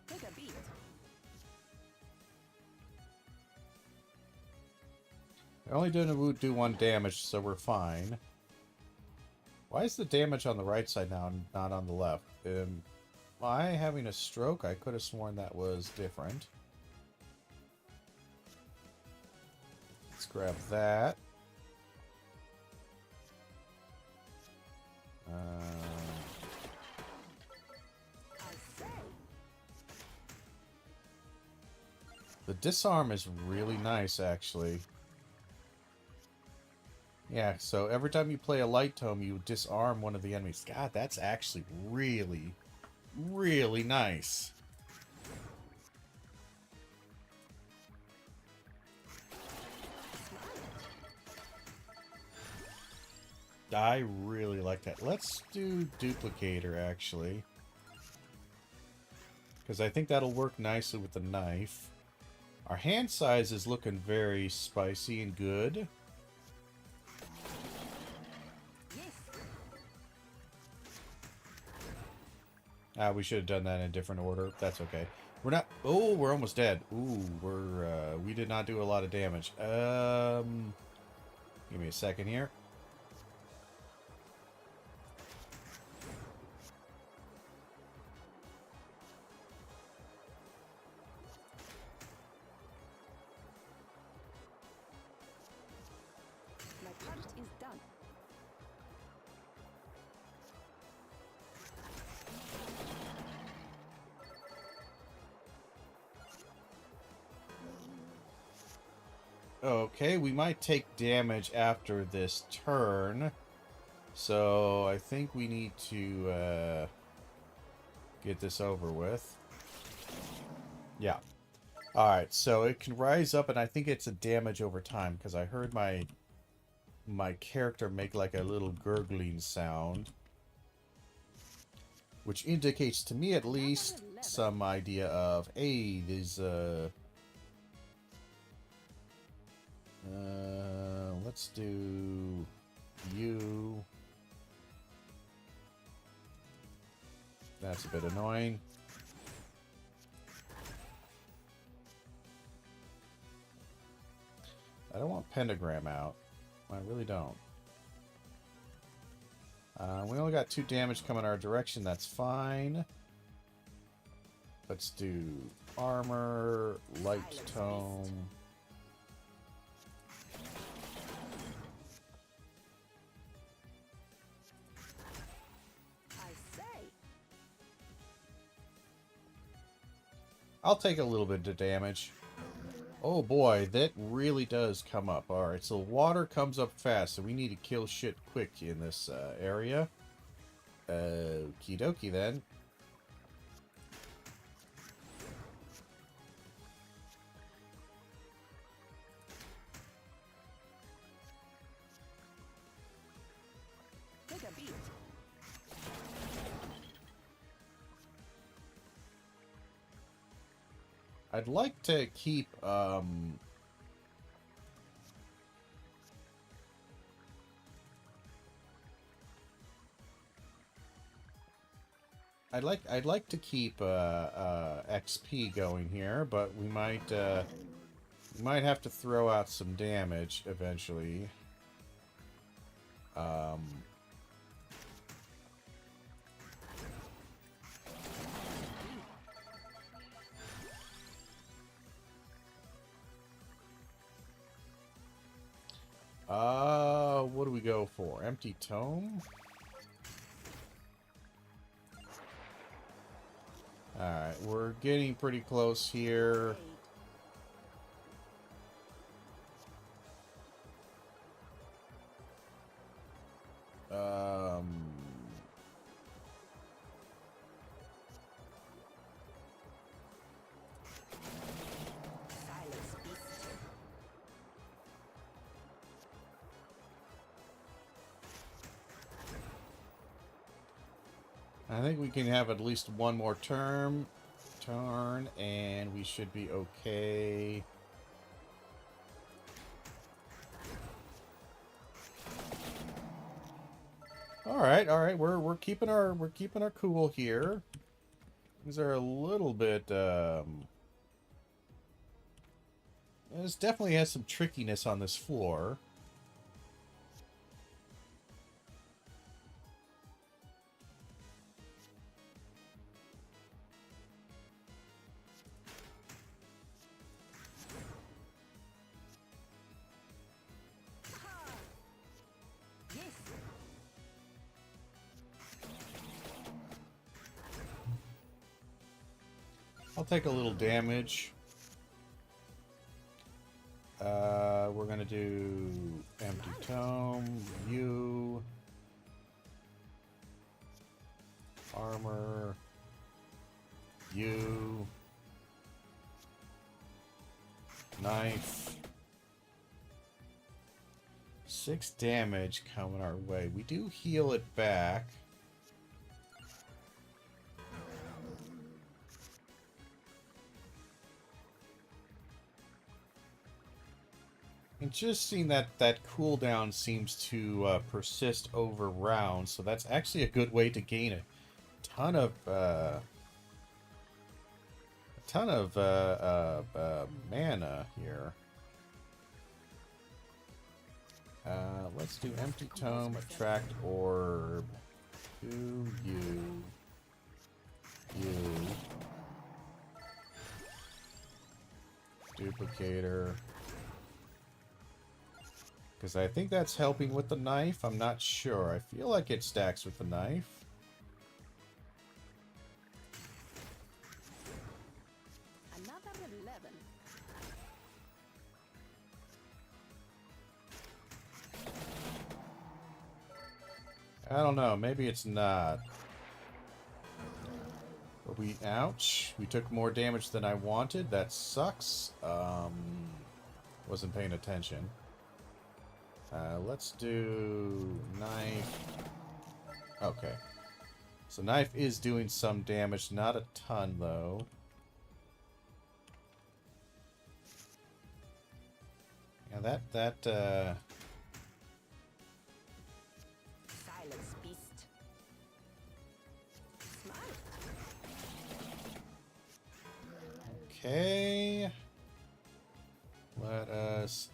Take a beat. I only do 1 damage, so we're fine. Why is the damage on the right side now, not on the left? Am I having a stroke? I could have sworn that was different. Let's grab that. The disarm is really nice, actually. Yeah, so every time you play a light tome, you disarm one of the enemies. God, that's actually really, really nice. I really like that. Let's do duplicator, actually. Because I think that'll work nicely with the knife. Our hand size is looking very spicy and good. We should have done that in a different order. That's okay. We're not... Oh, we're almost dead. Ooh, we did not do a lot of damage. Give me a second here. My part is done. Okay, we might take damage after this turn. So I think we need to get this over with. Yeah. Alright, so it can rise up, and I think it's a damage over time, because I heard my character make like a little gurgling sound. Which indicates to me at least some idea of, hey, there's let's do you. That's a bit annoying. I don't want pentagram out. I really don't. We only got 2 damage coming our direction. That's fine. Let's do armor, light tome. I say. I'll take a little bit of damage. Oh boy, that really does come up. Alright, so water comes up fast, so we need to kill shit quick in this area. Okie dokie then. Take a beat. I'd like to keep, I'd like to keep XP going here, but we might have to throw out some damage eventually. What do we go for? Empty tome? Alright, we're getting pretty close here. Silence, beast. I think we can have at least one more turn, and we should be okay. All right, we're keeping our cool here. These are a little bit. This definitely has some trickiness on this floor. Yes. I'll take a little damage. We're gonna do empty tome, you, armor, you, knife, 6 damage coming our way. We do heal it back. And just seeing that cooldown seems to persist over rounds, so that's actually a good way to gain a ton of mana here. Let's do Empty Tome, Attract Orb. To you. Duplicator. Because I think that's helping with the knife. I'm not sure. I feel like it stacks with the knife. Another 11. I don't know. Maybe it's not. But ouch. We took more damage than I wanted. That sucks. Wasn't paying attention. Let's do knife. Okay. So knife is doing some damage. Not a ton, though. Yeah, Silence, beast. Smile. Okay. Let us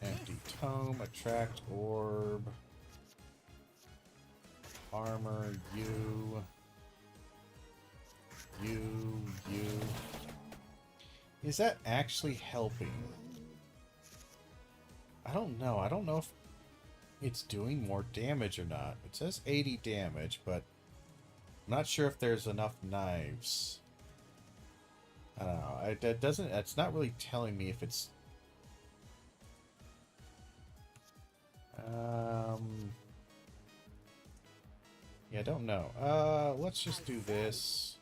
Empty Tome, Attract Orb, Armor, you. Is that actually helping? I don't know. I don't know if it's doing more damage or not. It says 80 damage, but I'm not sure if there's enough knives. I don't know. It's not really telling me if it's... Yeah, I don't know. Let's just do this.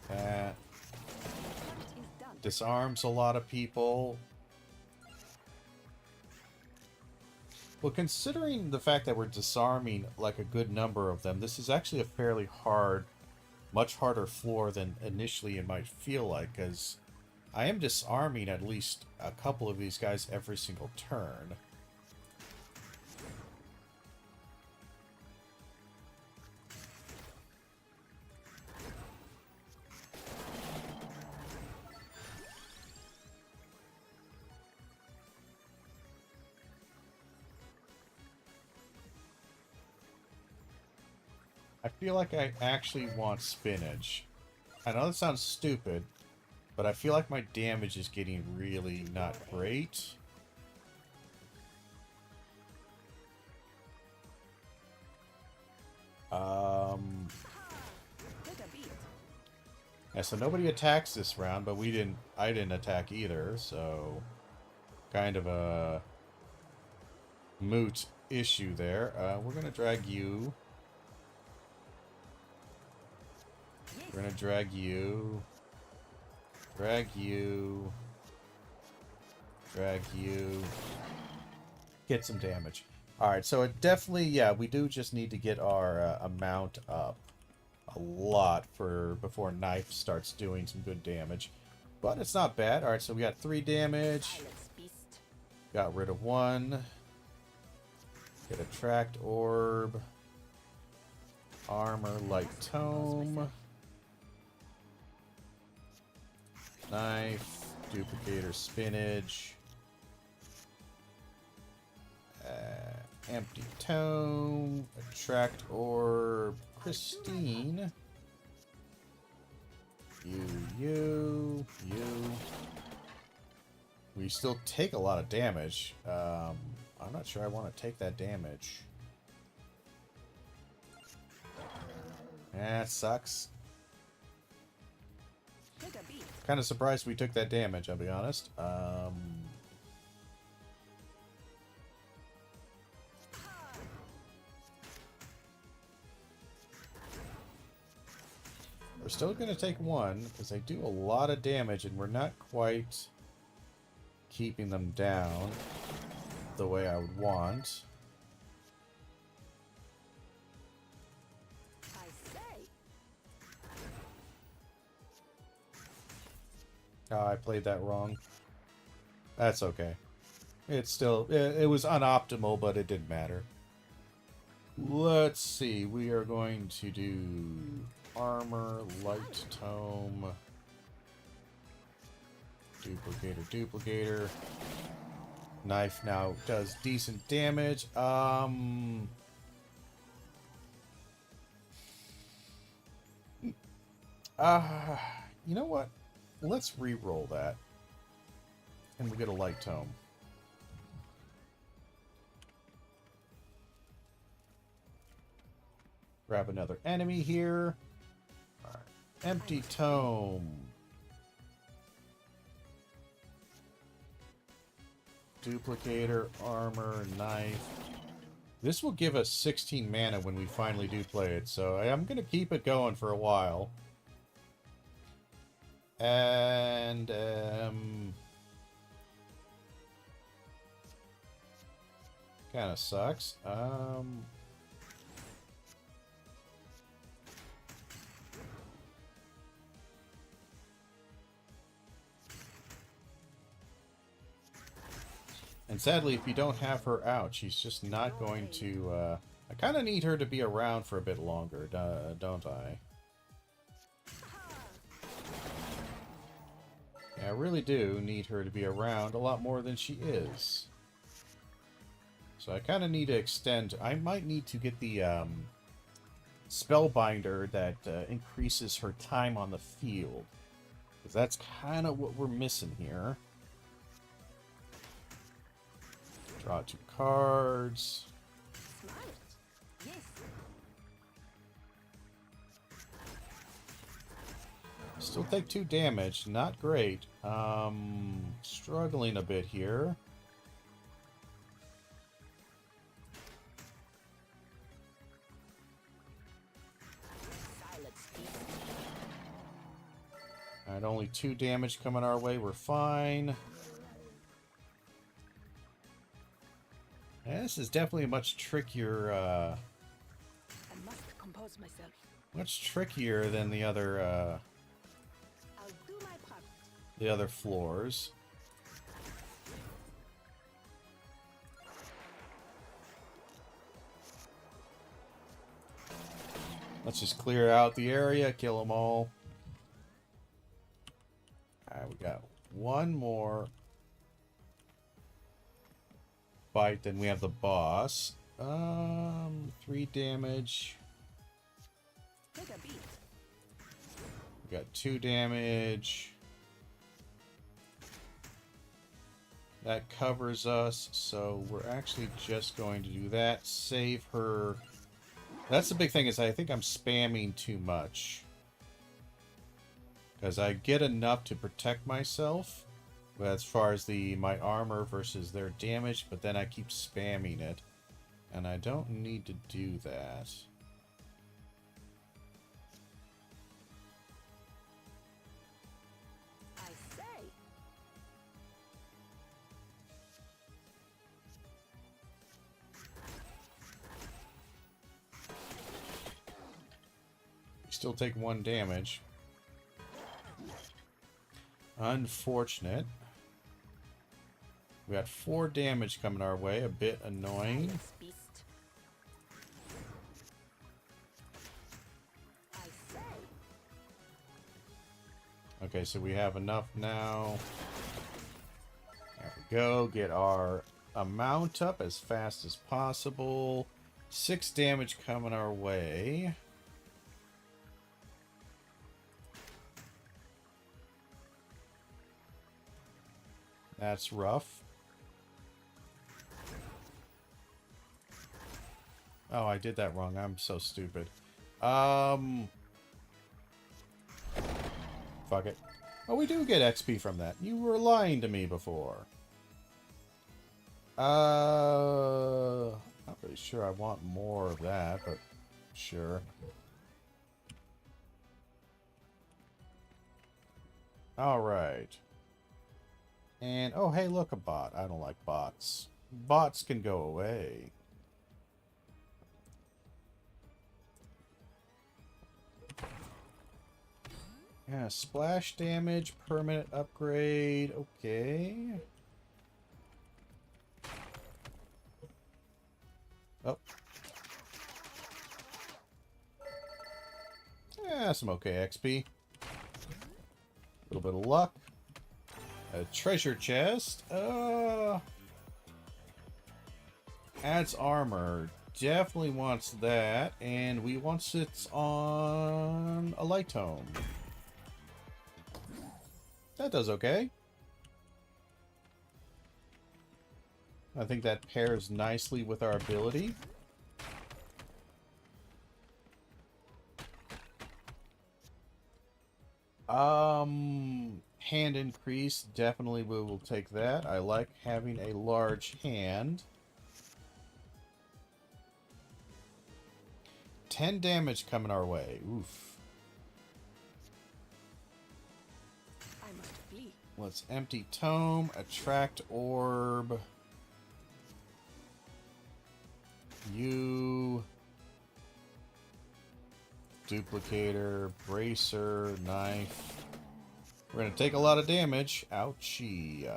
That disarms a lot of people. Well, considering the fact that we're disarming like a good number of them, this is actually a fairly hard, much harder floor than initially it might feel like, because I am disarming at least a couple of these guys every single turn. I feel like I actually want spinach. I know that sounds stupid, but I feel like my damage is getting really not great. Yeah, so nobody attacks this round, but I didn't attack either, so kind of a moot issue there. We're gonna drag you. We're gonna drag you. Drag you. Drag you. Get some damage. Alright, so it definitely, yeah, we do just need to get our amount up a lot before knife starts doing some good damage. But it's not bad. Alright, so we got 3 damage. Got rid of 1. Get Attract Orb. Armor, Light Tome. Knife, Duplicator, Spinach, Empty Tome, Attract Orb, Christine, you. We still take a lot of damage. I'm not sure I want to take that damage. That sucks. Kind of surprised we took that damage, I'll be honest. We're still going to take 1, because they do a lot of damage, and we're not quite keeping them down the way I would want. I say. Oh, I played that wrong. That's okay. It's still... It was unoptimal, but it didn't matter. Let's see. We are going to do armor, light tome, duplicator. Knife now does decent damage. You know what? Let's re-roll that. And we'll get a light tome. Grab another enemy here. All right. Empty tome. Duplicator, armor, knife. This will give us 16 mana when we finally do play it, so I'm going to keep it going for a while. And, kind of sucks. And sadly, if you don't have her out, she's just not going to... I kind of need her to be around for a bit longer, don't I? Yeah, I really do need her to be around a lot more than she is. So I kind of need to extend... I might need to get the Spellbinder that increases her time on the field. Because that's kind of what we're missing here. Draw 2 cards. Smart. Yes. Still take 2 damage. Not great. Struggling a bit here. Silence, beast. Alright, only 2 damage coming our way. We're fine. Yeah, this is definitely a much trickier, I must compose myself. much trickier than the other, I'll do my part. the other floors. Let's just clear out the area, kill them all. Alright, we got one more fight, then we have the boss. 3 damage. Take a beat. We got 2 damage. That covers us, so we're actually just going to do that. Save her. That's the big thing, is I think I'm spamming too much. Because I get enough to protect myself as far as my armor versus their damage, but then I keep spamming it. And I don't need to do that. I say. You still take 1 damage. Unfortunate. We got 4 damage coming our way, a bit annoying. Silence, beast. I say. Okay, so we have enough now. There we go. Get our amount up as fast as possible. 6 damage coming our way. That's rough. Oh, I did that wrong. I'm so stupid. Fuck it. Oh, we do get XP from that. You were lying to me before. Not really sure I want more of that, but sure. Alright. And, oh, hey, look, a bot. I don't like bots. Bots can go away. Yeah, splash damage, permanent upgrade. Okay. Oh. Yeah, some okay XP. A little bit of luck. A treasure chest. Adds armor. Definitely wants that. And we want it on a light tome. That does okay. I think that pairs nicely with our ability. Hand increase. Definitely we will take that. I like having a large hand. 10 damage coming our way. Oof. I must flee. Let's empty tome, attract orb. You. Duplicator, bracer, knife. We're going to take a lot of damage. Ouchie.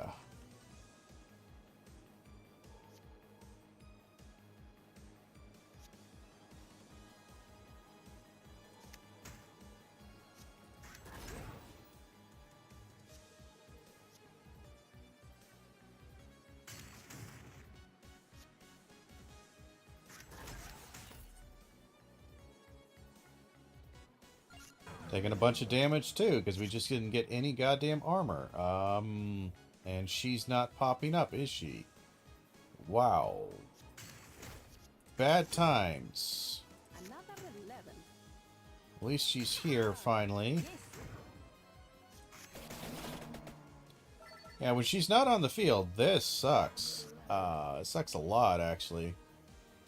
Taking a bunch of damage too, because we just didn't get any goddamn armor. And she's not popping up, is she? Wow. Bad times. Another 11. At least she's here finally. Yes. Yeah, when she's not on the field, this sucks. It sucks a lot, actually.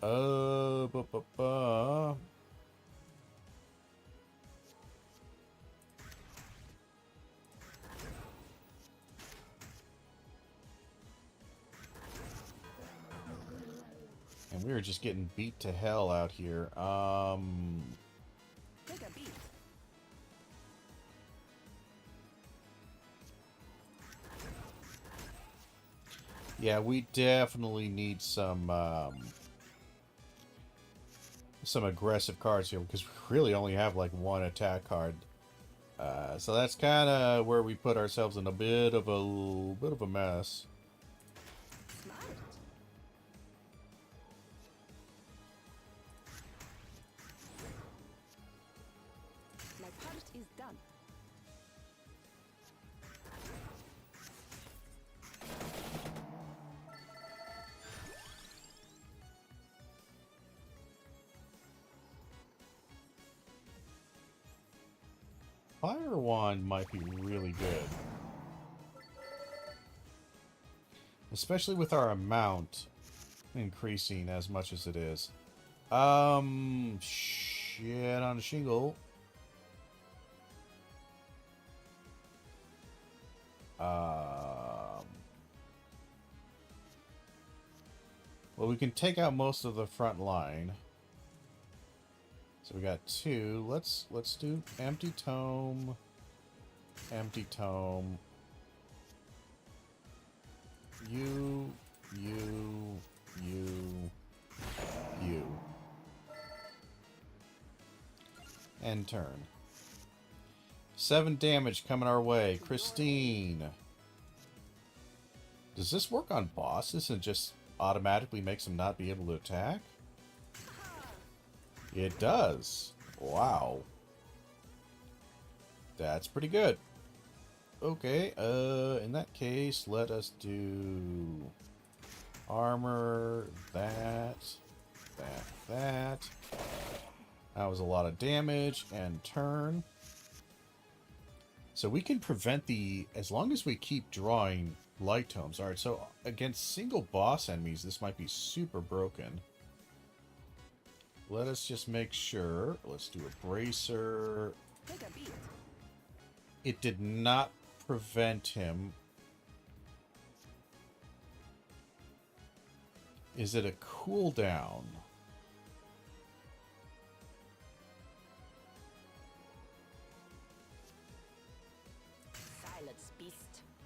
And we were just getting beat to hell out here. Take a beat. Yeah, we definitely need some aggressive cards here because we really only have like one attack card. So that's kind of where we put ourselves in a bit of a mess. Smart. My part is done. Fire Wand might be really good. Especially with our amount increasing as much as it is. Shit on a shingle. Well, we can take out most of the front line. So we got 2. Let's do empty tome. Empty tome. You. End turn. 7 damage coming our way. Christine. Does this work on bosses and just automatically makes them not be able to attack? It does. Wow. That's pretty good. Okay, in that case, let us do armor, that. That was a lot of damage, and turn. So we can prevent as long as we keep drawing light tomes. Alright, so against single boss enemies, this might be super broken. Let us just make sure. Let's do a bracer. Take a beat. It did not prevent him Is it a cooldown? Silence, beast.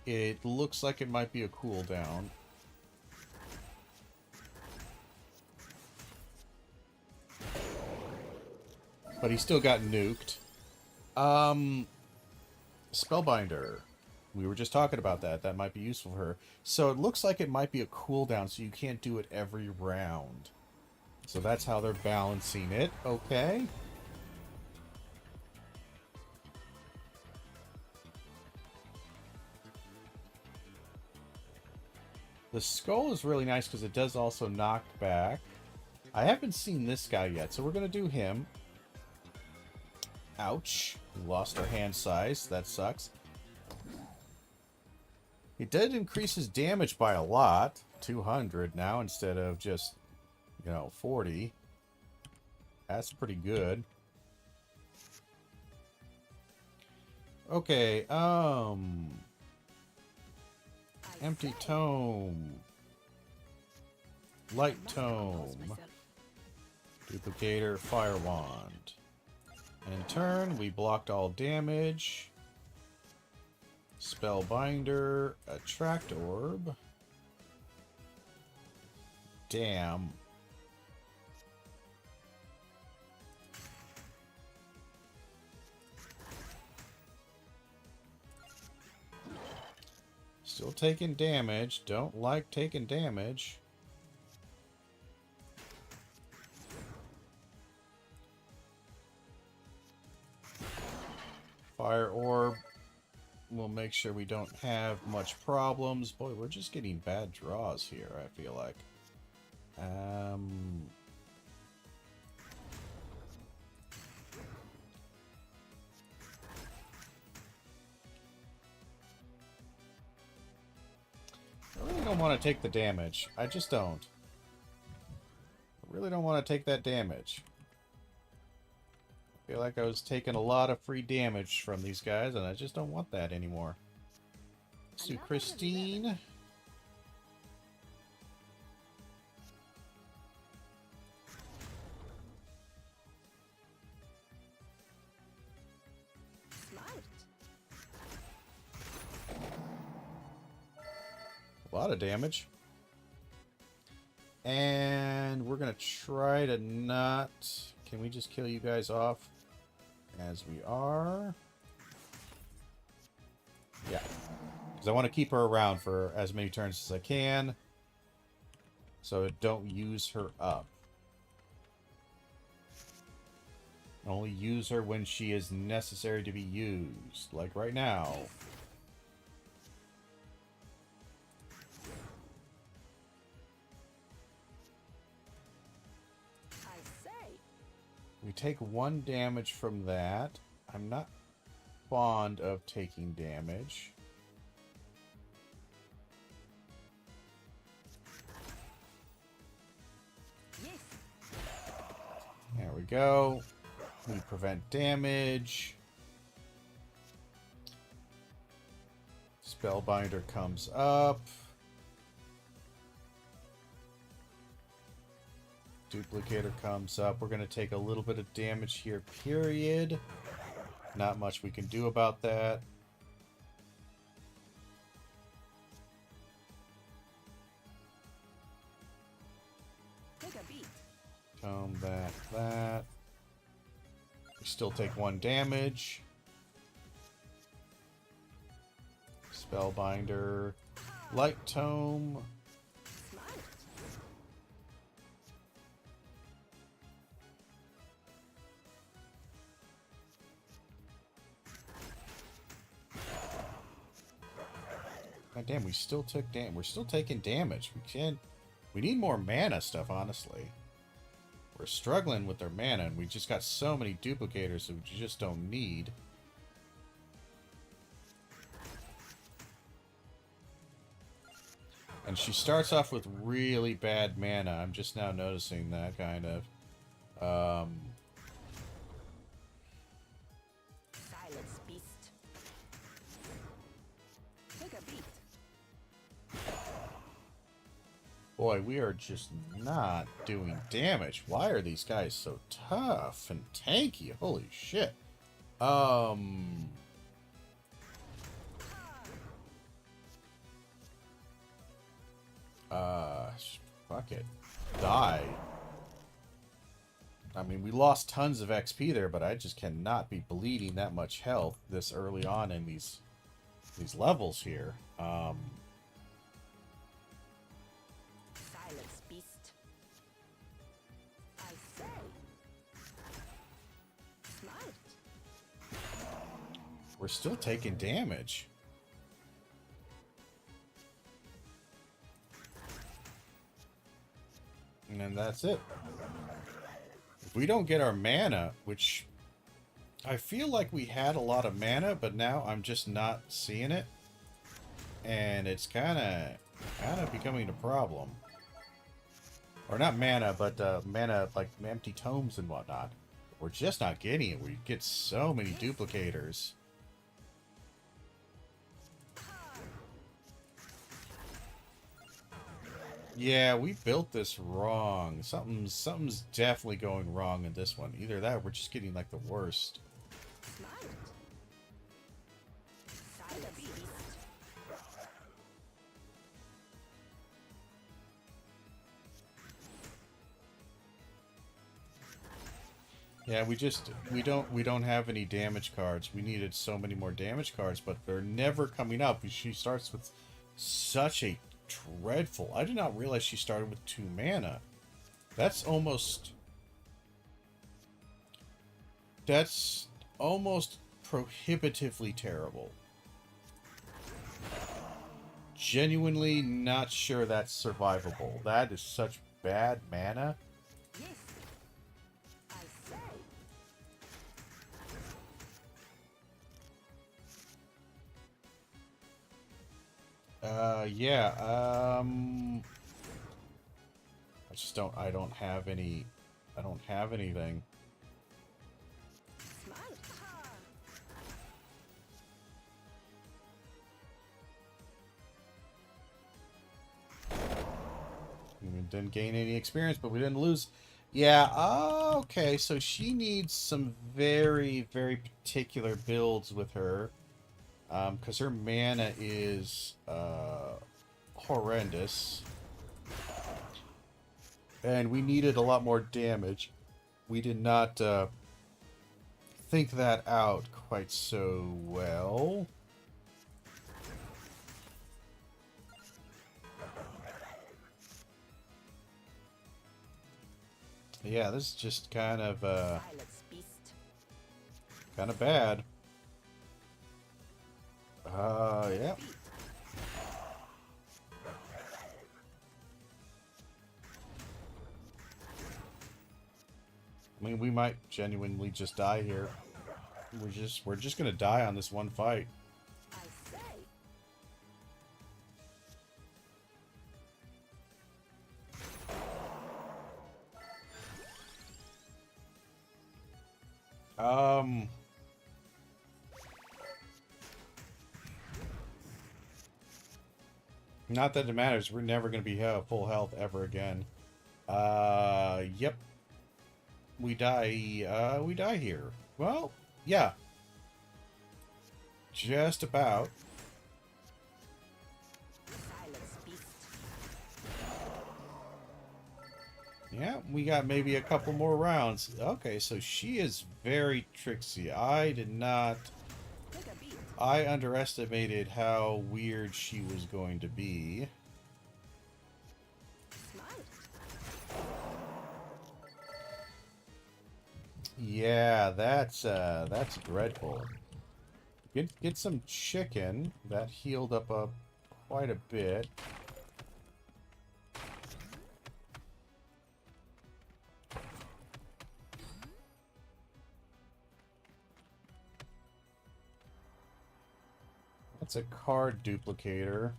It looks like it might be a cooldown. But he still got nuked. Spellbinder. We were just talking about that. That might be useful for her. So it looks like it might be a cooldown, so you can't do it every round. So that's how they're balancing it. Okay. The skull is really nice because it does also knock back. I haven't seen this guy yet, so we're going to do him. Ouch. We lost our hand size. That sucks. He did increase his damage by a lot. 200 now instead of just, 40. That's pretty good. Okay, Empty Tome. Light Tome. Duplicator, Fire Wand. And in turn, we blocked all damage. Spellbinder, Attract Orb. Damn. Still taking damage. Don't like taking damage. Fire Orb. We'll make sure we don't have much problems. Boy, we're just getting bad draws here, I feel like. I really don't want to take the damage. I just don't. I really don't want to take that damage. I feel like I was taking a lot of free damage from these guys, and I just don't want that anymore. Let's do Christine. Smart. A lot of damage. And we're going to try to not... Can we just kill you guys off? As we are. Yeah. Because I want to keep her around for as many turns as I can. So don't use her up. Only use her when she is necessary to be used. Like right now. We take 1 damage from that. I'm not fond of taking damage. Yes. There we go. We prevent damage. Spellbinder comes up. Duplicator comes up. We're going to take a little bit of damage here, period. Not much we can do about that. Take a beat. Tome that. We still take 1 damage. Spellbinder. Light Tome. God damn, we still took we're still taking damage. We need more mana stuff, honestly. We're struggling with our mana, and we just got so many duplicators that we just don't need. And she starts off with really bad mana. I'm just now noticing that, kind of. Silence, beast. Take a beat. Boy, we are just not doing damage. Why are these guys so tough and tanky? Holy shit. Fuck it. Die. I mean, we lost tons of XP there, but I just cannot be bleeding that much health this early on in these levels here. Silence, beast. I say. Smite. We're still taking damage. And then that's it. If we don't get our mana, which I feel like we had a lot of mana, but now I'm just not seeing it. And it's kind of becoming a problem. Or not mana, but mana like empty tomes and whatnot. We're just not getting it. We get so many duplicators. Yeah, we built this wrong. Something's definitely going wrong in this one. Either that or we're just getting like the worst. Smite. Silence, beast. Yeah, we don't have any damage cards. We needed so many more damage cards, but they're never coming up. She starts with such a dreadful. I did not realize she started with 2 mana. That's almost prohibitively terrible. Genuinely not sure that's survivable. That is such bad mana. Yes. I say. Yeah, I don't have anything. Smite. We didn't gain any experience, but we didn't lose. Yeah, okay, so she needs some very, very particular builds with her. Because her mana is, horrendous. And we needed a lot more damage. We did not, think that out quite so well. Yeah, this is just kind of Silence, beast. bad. Yeah. I mean, we might genuinely just die here. We're just gonna die on this one fight. I say. Not that it matters. We're never gonna be full health ever again. Yep. We die. We die here. Well, yeah. Just about. Silence, beast. Yeah, we got maybe a couple more rounds. Okay, so she is very tricksy. I did not... Take a beat. I underestimated how weird she was going to be. Smite. Yeah, that's dreadful. Get some chicken. That healed up quite a bit. That's a card duplicator.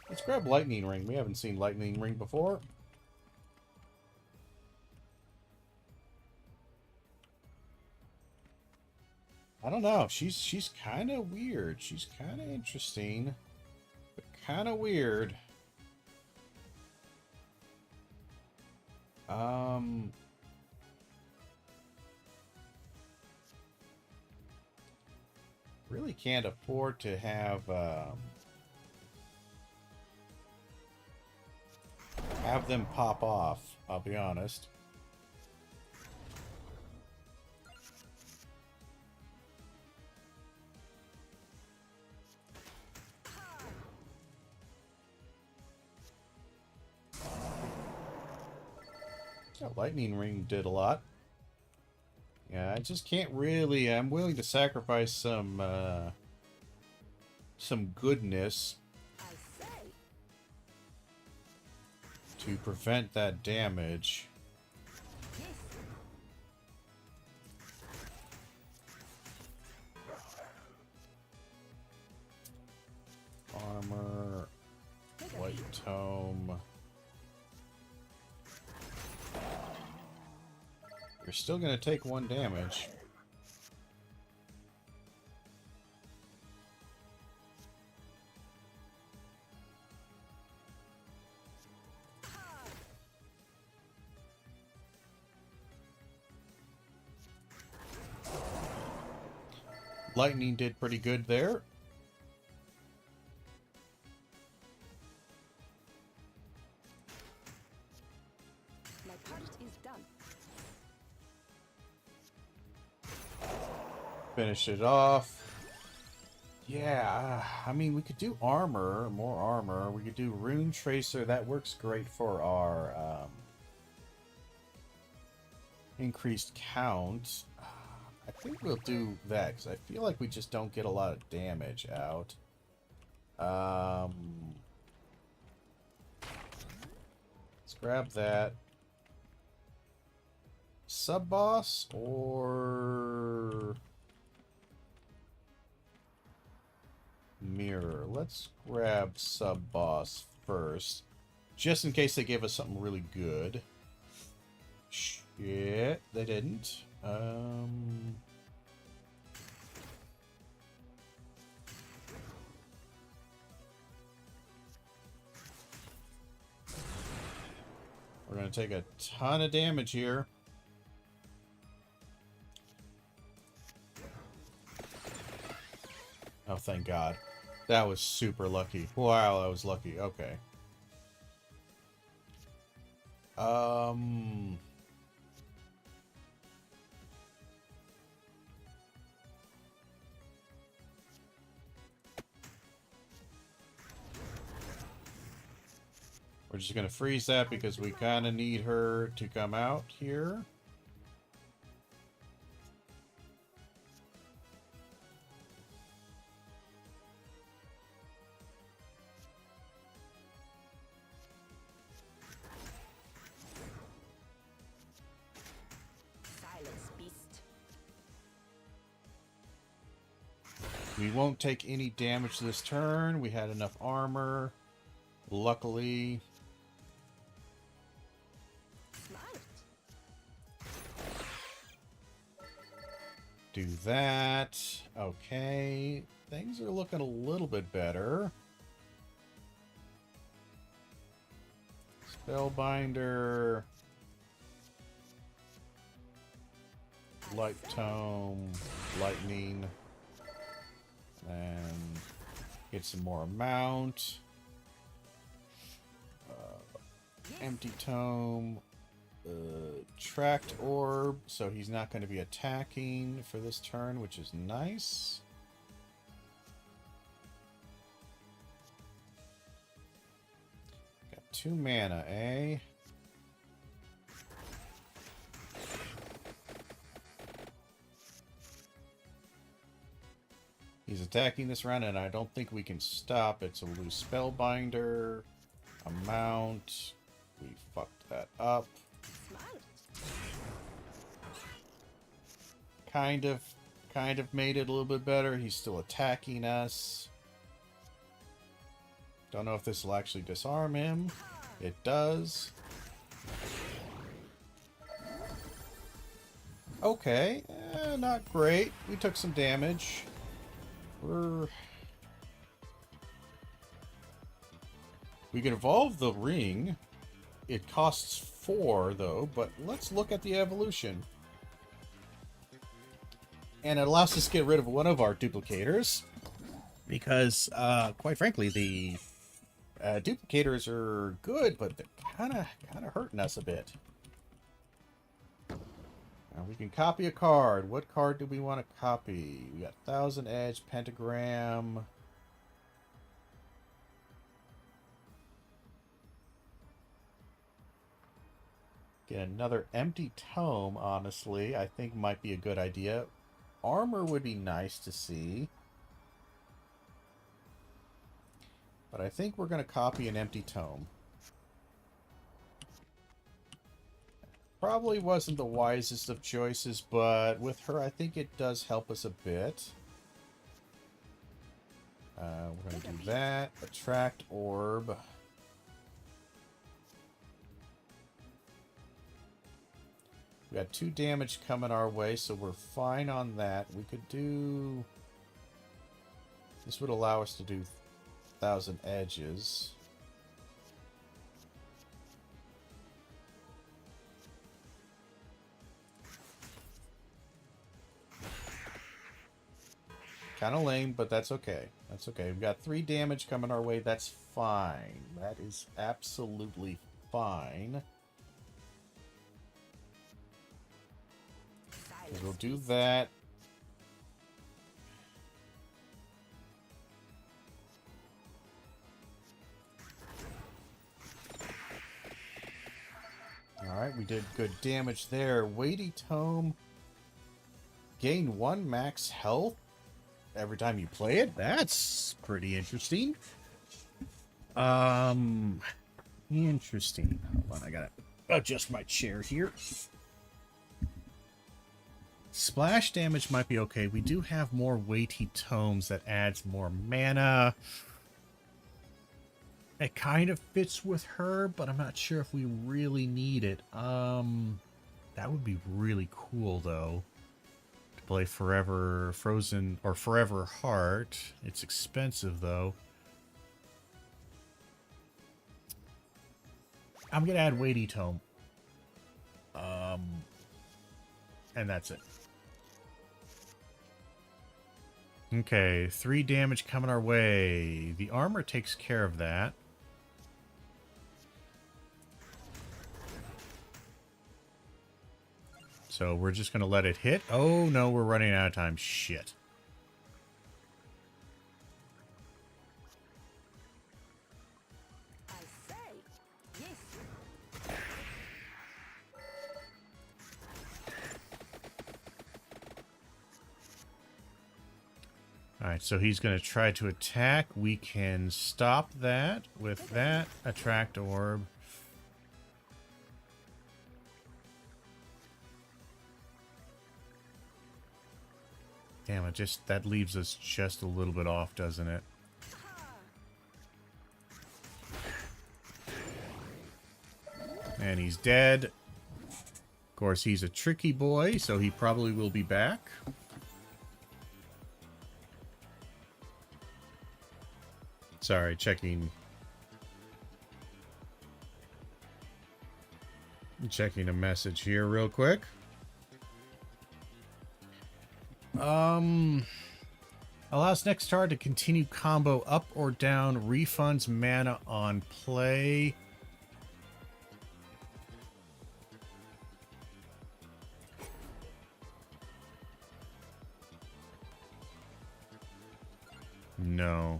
Let's grab Lightning Ring. We haven't seen Lightning Ring before. I don't know. She's kind of weird. She's kind of interesting, but kind of weird. Really can't afford to have them pop off. I'll be honest. That lightning ring did a lot. Yeah, I just can't really. I'm willing to sacrifice some goodness I say. to prevent that damage. Yes. Armor, Take a white beat. tome. You're still gonna take 1 damage. Lightning did pretty good there. My part is done. Finish it off. Yeah, I mean, we could do armor, more armor. We could do rune tracer. That works great for our increased count. I think we'll do that because I feel like we just don't get a lot of damage out. Let's grab that. Sub boss or mirror? Let's grab sub boss first, just in case they give us something really good. Shit, they didn't. We're gonna take a ton of damage here. Oh, thank God. That was super lucky. Wow, that was lucky. Okay. We're just gonna freeze that because we kind of need her to come out here. Silence, beast. We won't take any damage this turn. We had enough armor. Luckily. Smart. Do that. Okay. Things are looking a little bit better. Spellbinder. Light tome. Lightning. And get some more amount. Empty tome. Tracked orb. So he's not going to be attacking for this turn, which is nice. Got 2 mana, eh? He's attacking this round, and I don't think we can stop it, so we'll lose Spellbinder. Amount. We fucked that up. Smart. Kind of made it a little bit better. He's still attacking us. Don't know if this will actually disarm him. It does. Okay. Not great. We took some damage. We can evolve the ring. It costs 4, though, but let's look at the evolution. And it allows us to get rid of one of our duplicators. Because, quite frankly, the duplicators are good, but they're kind of hurting us a bit. Now we can copy a card. What card do we want to copy? We got Thousand Edge, Pentagram. Get another empty tome, honestly, I think might be a good idea. Armor would be nice to see. But I think we're going to copy an empty tome. Probably wasn't the wisest of choices, but with her, I think it does help us a bit. We're going to do that. Attract Orb. We got 2 damage coming our way, so we're fine on that. We could do... This would allow us to do 1,000 edges. Kind of lame, but that's okay. That's okay. We've got 3 damage coming our way. That's fine. That is absolutely fine. Because we'll do that. Alright, we did good damage there. Weighty Tome. Gain 1 max health every time you play it. That's pretty interesting. Interesting. Hold on, I gotta adjust my chair here. Splash damage might be okay. We do have more weighty tomes that adds more mana. It kind of fits with her, but I'm not sure if we really need it. That would be really cool, though. To play Forever Frozen or Forever Heart. It's expensive, though. I'm going to add weighty tome. And that's it. Okay, 3 damage coming our way. The armor takes care of that. So we're just going to let it hit. Oh, no, we're running out of time. Shit. I say yes. Alright, so he's going to try to attack. We can stop that with that. Attract Orb. Damn, that leaves us just a little bit off, doesn't it? And he's dead. Of course, he's a tricky boy, so he probably will be back. Sorry, checking a message here real quick. Allows next card to continue combo up or down, refunds mana on play. No.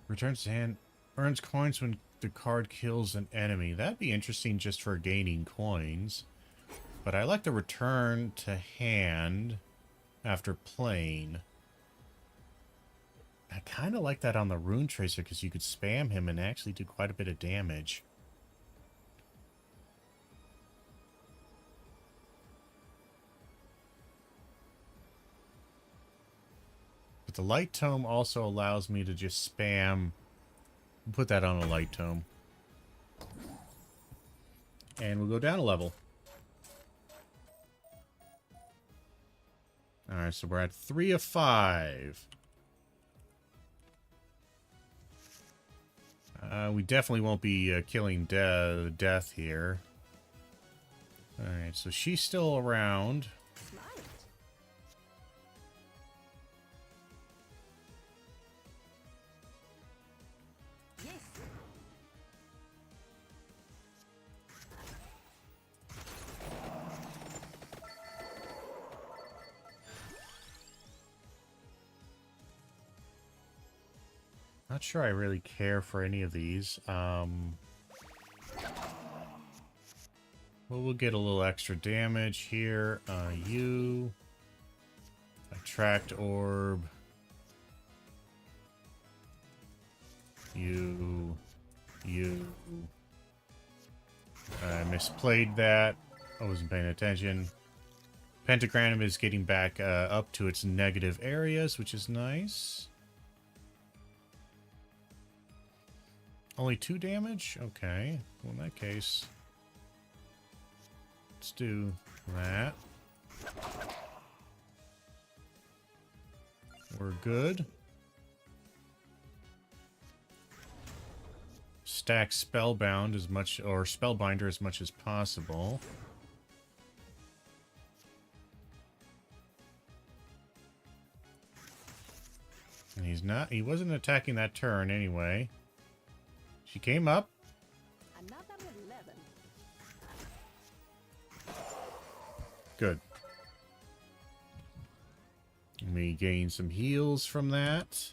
Returns to hand. Earns coins when the card kills an enemy. That'd be interesting just for gaining coins. But I like the return to hand after playing. kind of like that on the Rune Tracer because you could spam him and actually do quite a bit of damage. But the Light Tome also allows me to just spam. Put that on a Light Tome. And we'll go down a level. Alright, so we're at 3 of 5. We definitely won't be killing Death here. Alright, so she's still around. Smart. Yes. Not sure I really care for any of these. Well, we'll get a little extra damage here. You. Attract Orb. You. I misplayed that. I wasn't paying attention. Pentagram is getting back up to its negative areas, which is nice. Only 2 damage? Okay. Well, in that case, let's do that. We're good. Stack Spellbound as much, or Spellbinder as much as possible. And he wasn't attacking that turn anyway. She came up. Another 11. Good. We gain some heals from that.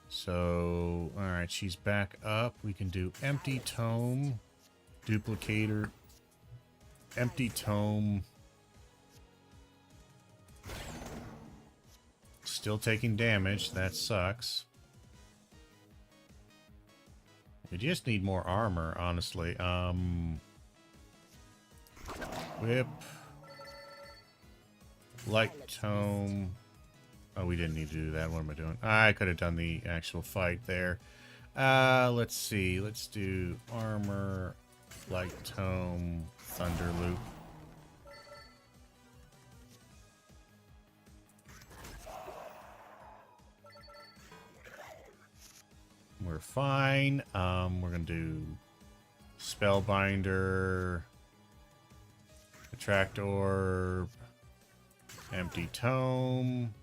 So, alright, she's back up. We can do Empty Tome, Duplicator, Empty Tome. Still taking damage. That sucks. We just need more armor, honestly. Whip. Light Tome. Oh, we didn't need to do that. What am I doing? I could have done the actual fight there. Let's see. Let's do armor, Light Tome, Thunder Loop. We're fine. We're gonna do Spellbinder, Attract Orb, Empty Tome.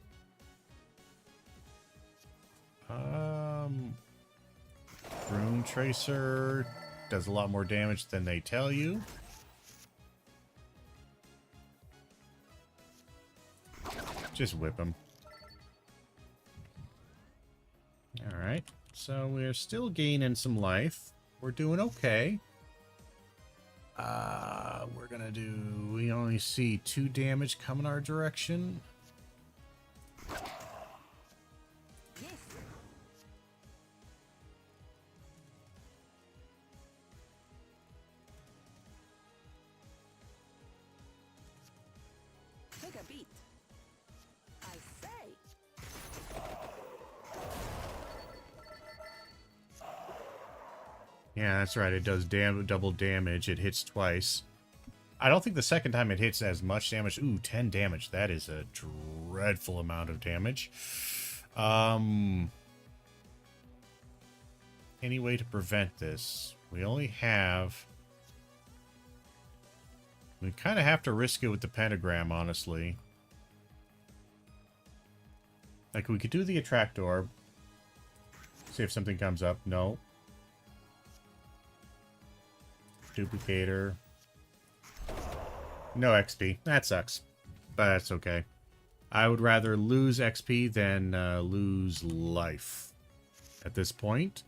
Rune Tracer does a lot more damage than they tell you. Just whip him. Alright, so we're still gaining some life. We're doing okay. We're gonna do... We only see 2 damage coming our direction. Yes. Take a beat. I say. Yeah, that's right. It does double damage. It hits twice. I don't think the second time it hits as much damage. Ooh, 10 damage. That is a dreadful amount of damage. Any way to prevent this? We only have... We kind of have to risk it with the pentagram, honestly. Like, we could do the Attract Orb. See if something comes up. No. Duplicator. No XP. That sucks. But that's okay. I would rather lose XP than lose life at this point.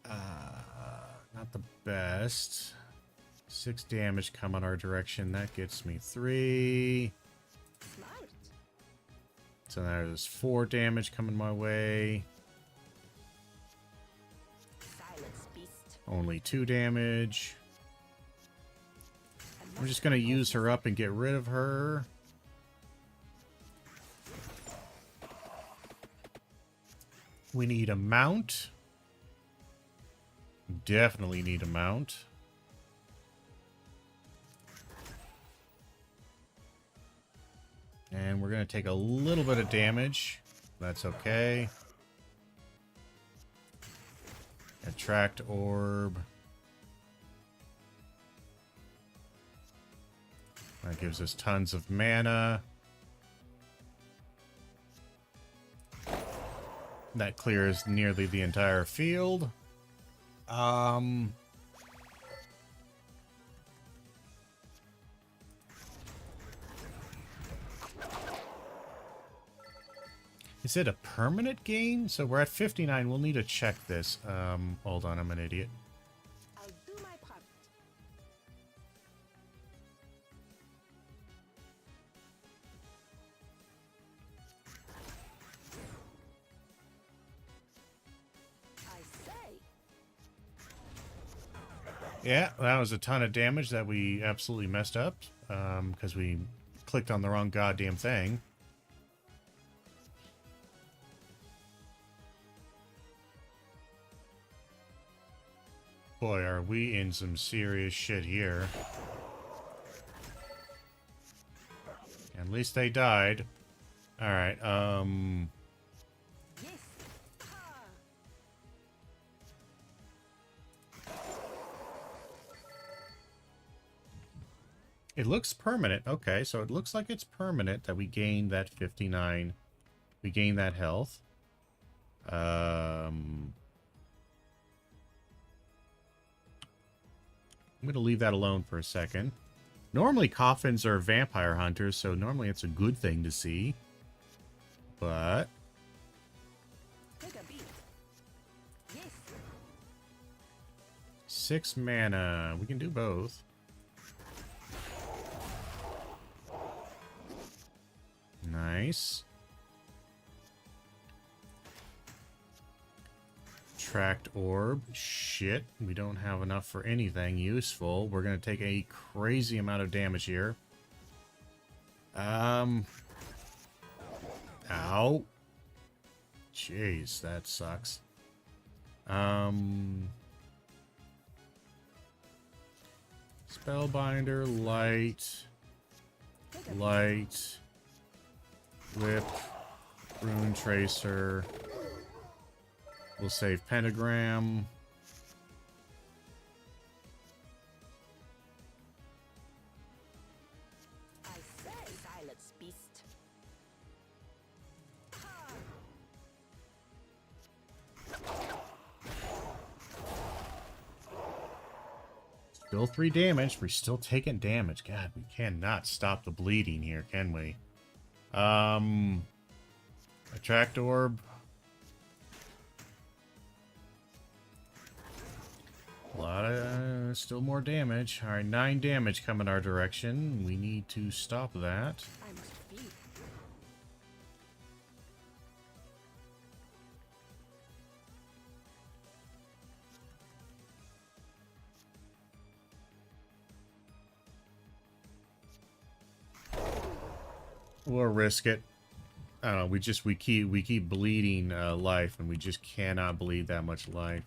Not the best. 6 damage come on our direction. That gets me 3. Smart. So there's 4 damage coming my way. Silence, beast. Only 2 damage. I'm just going to use her up and get rid of her. We need a mount. Definitely need a mount. And we're going to take a little bit of damage. That's okay. Attract orb. That gives us tons of mana. That clears nearly the entire field. Is it a permanent gain? So we're at 59. We'll need to check this. Hold on, I'm an idiot. I'll do my part. I say. Yeah, that was a ton of damage that we absolutely messed up. Because we clicked on the wrong goddamn thing. Boy, are we in some serious shit here. At least they died. Alright, Yes. Ha. it looks permanent. Okay, so it looks like it's permanent that we gained that 59. We gained that health. I'm going to leave that alone for a second. Normally, coffins are vampire hunters, so normally it's a good thing to see. But Take a beat. Yes. 6 mana. We can do both. Nice. Tract orb. Shit. We don't have enough for anything useful. We're going to take a crazy amount of damage here. Ow. Jeez, that sucks. Spellbinder, light, light, whip, rune tracer. We'll save pentagram. I say. Silence, beast. Ha. Still 3 damage. We're still taking damage. God, we cannot stop the bleeding here, can we? Attract orb. A lot of... still more damage. Alright, 9 damage coming our direction. We need to stop that. I must be. We'll risk it. I don't know, we keep bleeding life, and we just cannot bleed that much life.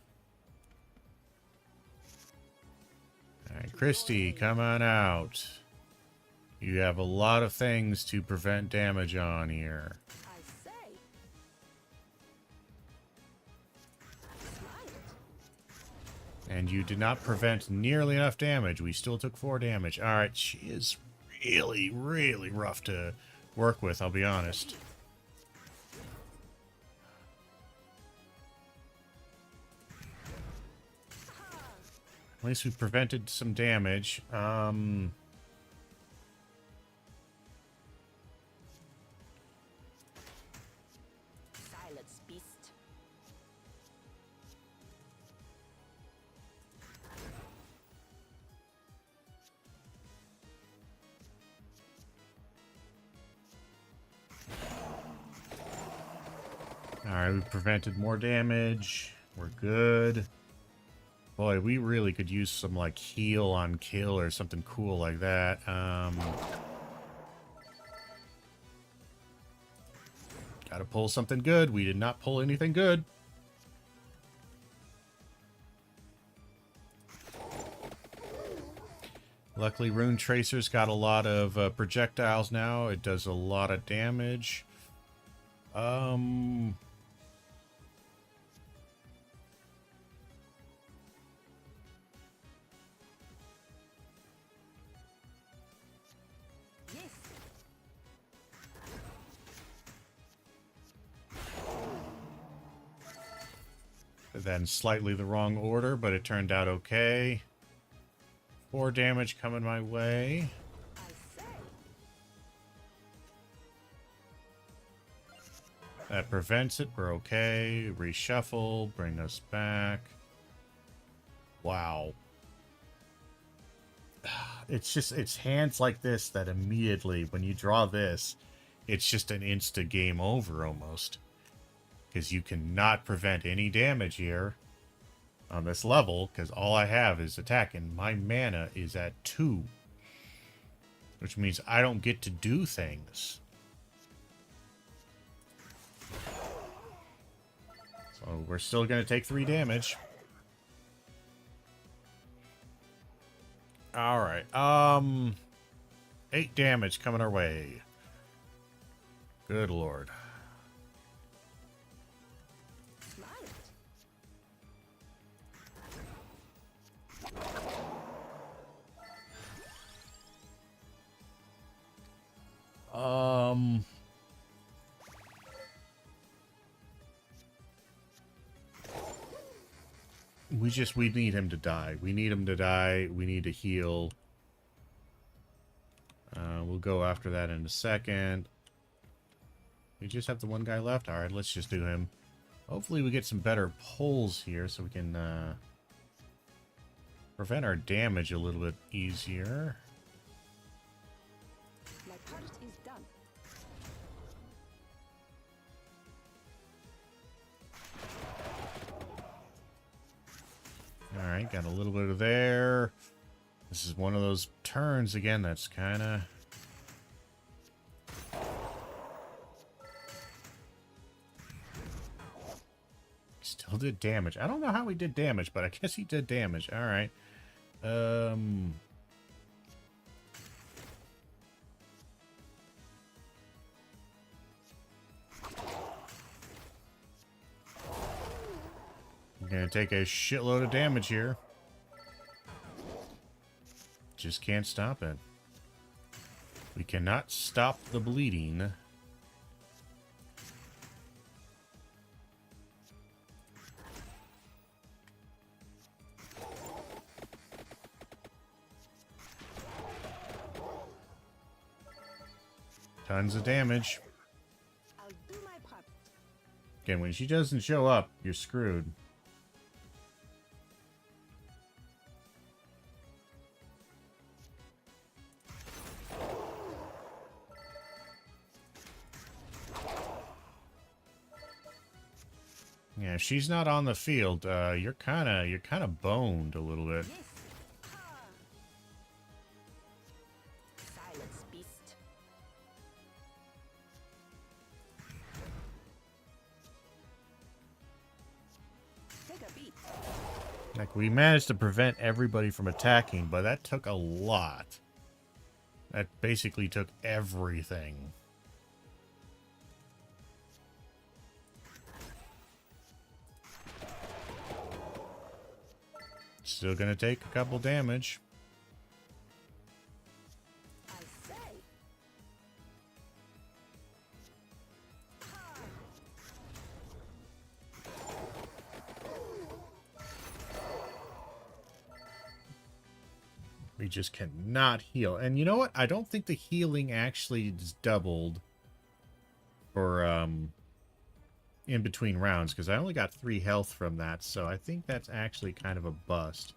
Alright, Christy, come on out. You have a lot of things to prevent damage on here. I say. Smite. And you did not prevent nearly enough damage. We still took 4 damage. Alright, she is really, really rough to work with, I'll be honest. At least we prevented some damage. Silence, beast. Alright, we prevented more damage. We're good. Boy, we really could use some, like, heal on kill or something cool like that. Gotta pull something good. We did not pull anything good. Luckily, Rune Tracer's got a lot of projectiles now. It does a lot of damage. Yes. Then slightly the wrong order, but it turned out okay. 4 damage coming my way. I say. That prevents it. We're okay. Reshuffle. Bring us back. Wow. It's hands like this that immediately, when you draw this, it's just an insta game over almost. Because you cannot prevent any damage here on this level, because all I have is attack, and my mana is at 2. Which means I don't get to do things. So we're still going to take 3 damage. Alright, 8 damage coming our way. Good lord. Smile it. We need him to die. We need him to die. We need to heal. We'll go after that in a second. We just have the one guy left. Alright, let's just do him. Hopefully we get some better pulls here so we can prevent our damage a little bit easier. My part is done. Alright, got a little bit of there. This is one of those turns again that's kind of... Still did damage. I don't know how he did damage, but I guess he did damage. Alright. I'm gonna take a shitload of damage here. Just can't stop it. We cannot stop the bleeding. Tons of damage. I'll do my part. Again, when she doesn't show up, you're screwed. Yeah, if she's not on the field, you're kind of boned a little bit. Yes. Ah. Silence, beast. Take a beat. Like, we managed to prevent everybody from attacking, but that took a lot. That basically took everything. Still gonna take a couple damage. I say. We just cannot heal. And you know what? I don't think the healing actually is doubled for in between rounds, because I only got 3 health from that, so I think that's actually kind of a bust.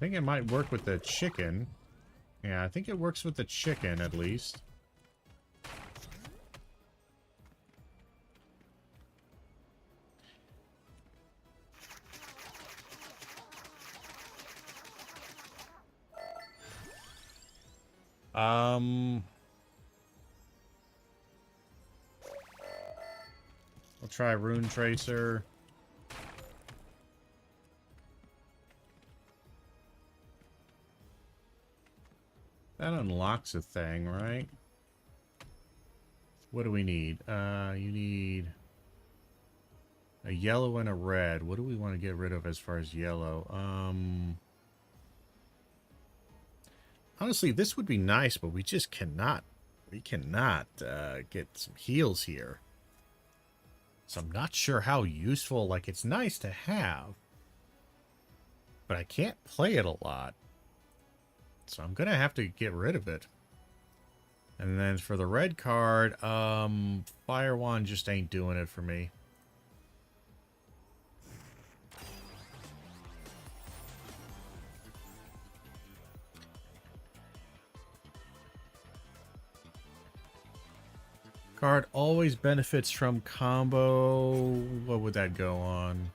think it might work with the chicken. Yeah, I think it works with the chicken, at least. I'll try Rune Tracer. That unlocks a thing, right? What do we need? You need a yellow and a red. What do we want to get rid of as far as yellow? Honestly, this would be nice, but we just cannot. We cannot get some heals here. So I'm not sure how useful. Like, it's nice to have, but I can't play it a lot. So I'm gonna have to get rid of it. And then for the red card, Fire Wand just ain't doing it for me. Card always benefits from combo. What would that go on?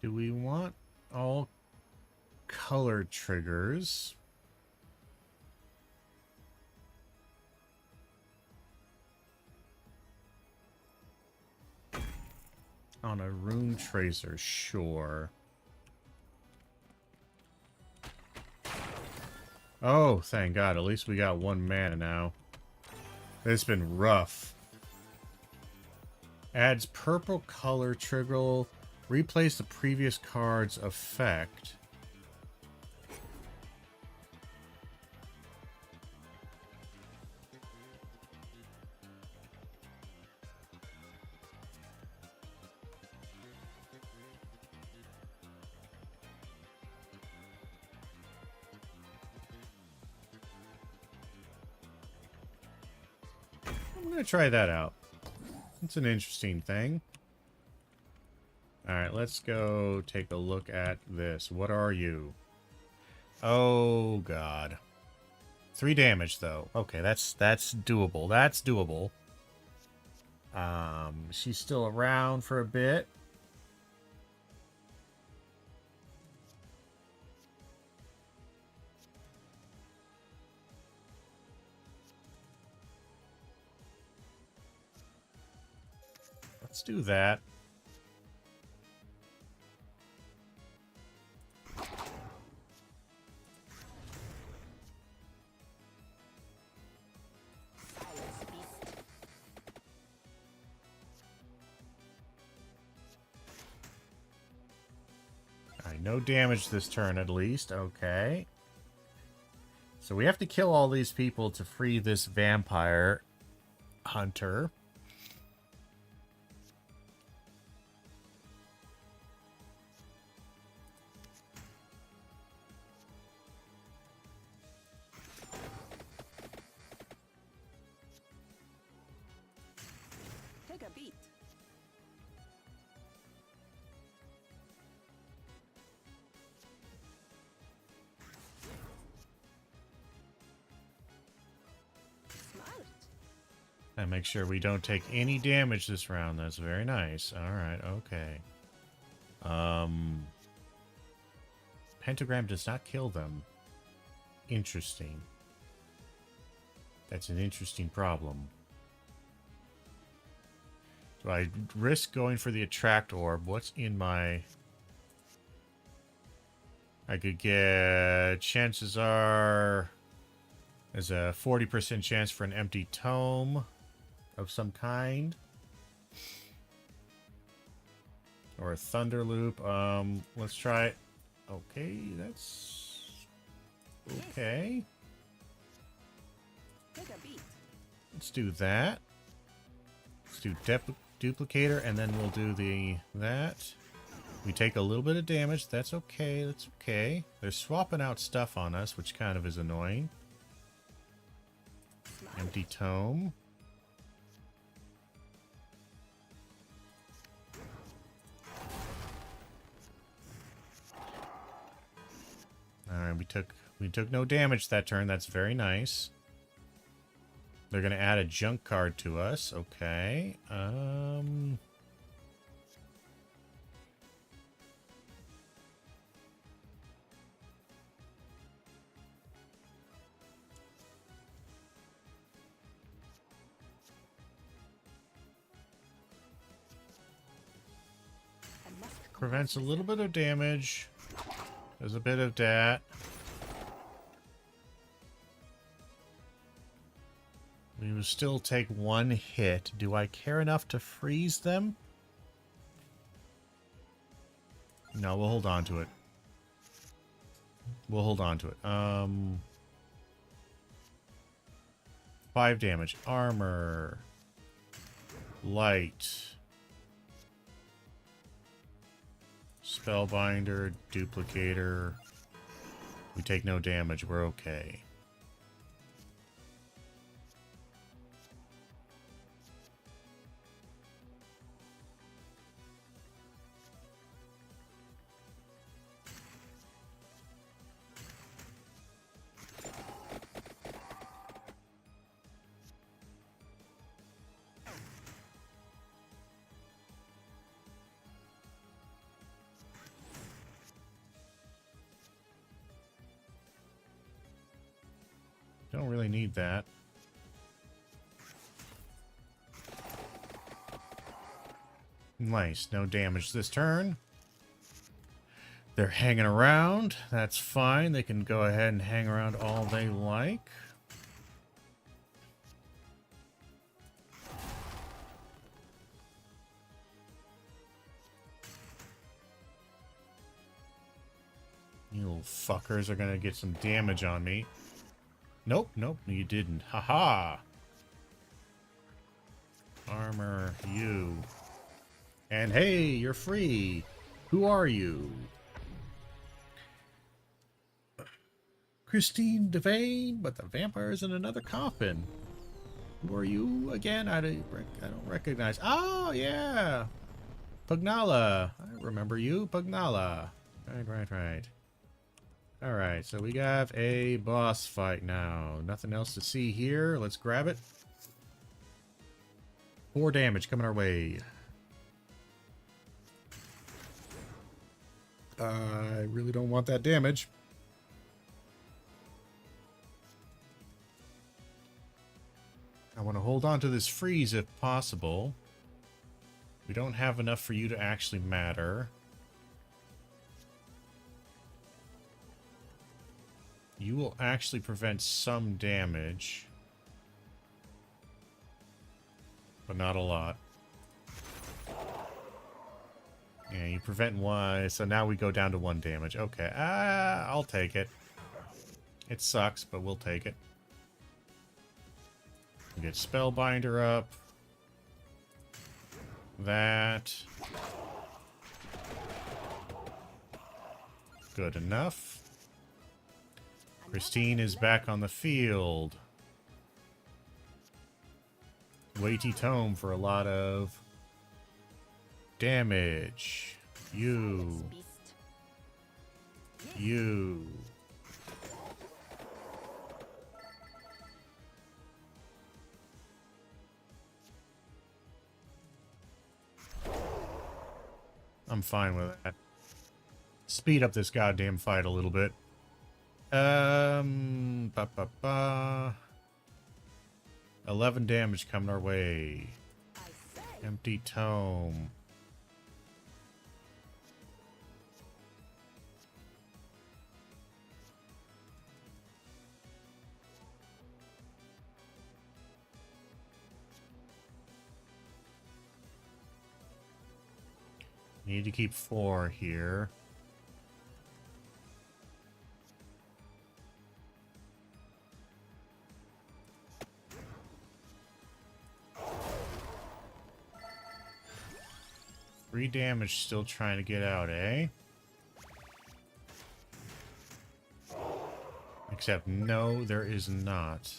Do we want all color triggers? On a Rune Tracer, sure. Oh, thank God. At least we got 1 mana now. It's been rough. Adds purple color trigger. Replace the previous card's effect. I'm going to try that out. It's an interesting thing. Alright, let's go take a look at this. What are you? Oh, God. 3 damage, though. Okay, that's doable. That's doable. She's still around for a bit. Let's do that. No damage this turn, at least. Okay. So we have to kill all these people to free this vampire hunter. Take a beat. And make sure we don't take any damage this round. That's very nice. Alright, okay. Pentagram does not kill them. Interesting. That's an interesting problem. Do I risk going for the attract orb? What's in my... I could get... Chances are... There's a 40% chance for an empty tome of some kind. Or a thunder loop. Let's try it. Okay, that's... Okay. Take a beat. Let's do that. Let's do duplicator, and then we'll do that. We take a little bit of damage. That's okay. That's okay. They're swapping out stuff on us, which kind of is annoying. Empty tome. Alright, we took no damage that turn. That's very nice. They're gonna add a junk card to us. Okay. I must Prevents a little bit of damage. There's a bit of that. We will still take one hit. Do I care enough to freeze them? No, we'll hold on to it. We'll hold on to it. 5 damage. Armor. Light. Spellbinder. Duplicator. We take no damage. We're okay. Don't really need that. Nice. No damage this turn. They're hanging around. That's fine. They can go ahead and hang around all they like. You little fuckers are gonna get some damage on me. Nope, nope, you didn't. Haha. Armor, you. And hey, you're free. Who are you? Christine Devane, but the vampire's in another coffin. Who are you again? I don't recognize. Oh, yeah. Pugnala. I remember you, Pugnala. Right. Alright, so we got a boss fight now. Nothing else to see here. Let's grab it. 4 damage coming our way. I really don't want that damage. I want to hold on to this freeze if possible. We don't have enough for you to actually matter. You will actually prevent some damage. But not a lot. Yeah, you prevent 1, so now we go down to 1 damage. Okay, I'll take it. It sucks, but we'll take it. We get Spellbinder up. That. Good enough. Christine is back on the field. Weighty tome for a lot of damage. You. You. I'm fine with that. Speed up this goddamn fight a little bit. 11 damage coming our way. Empty tome. Need to keep 4 here. Three damage still trying to get out, eh? Except, no, there is not.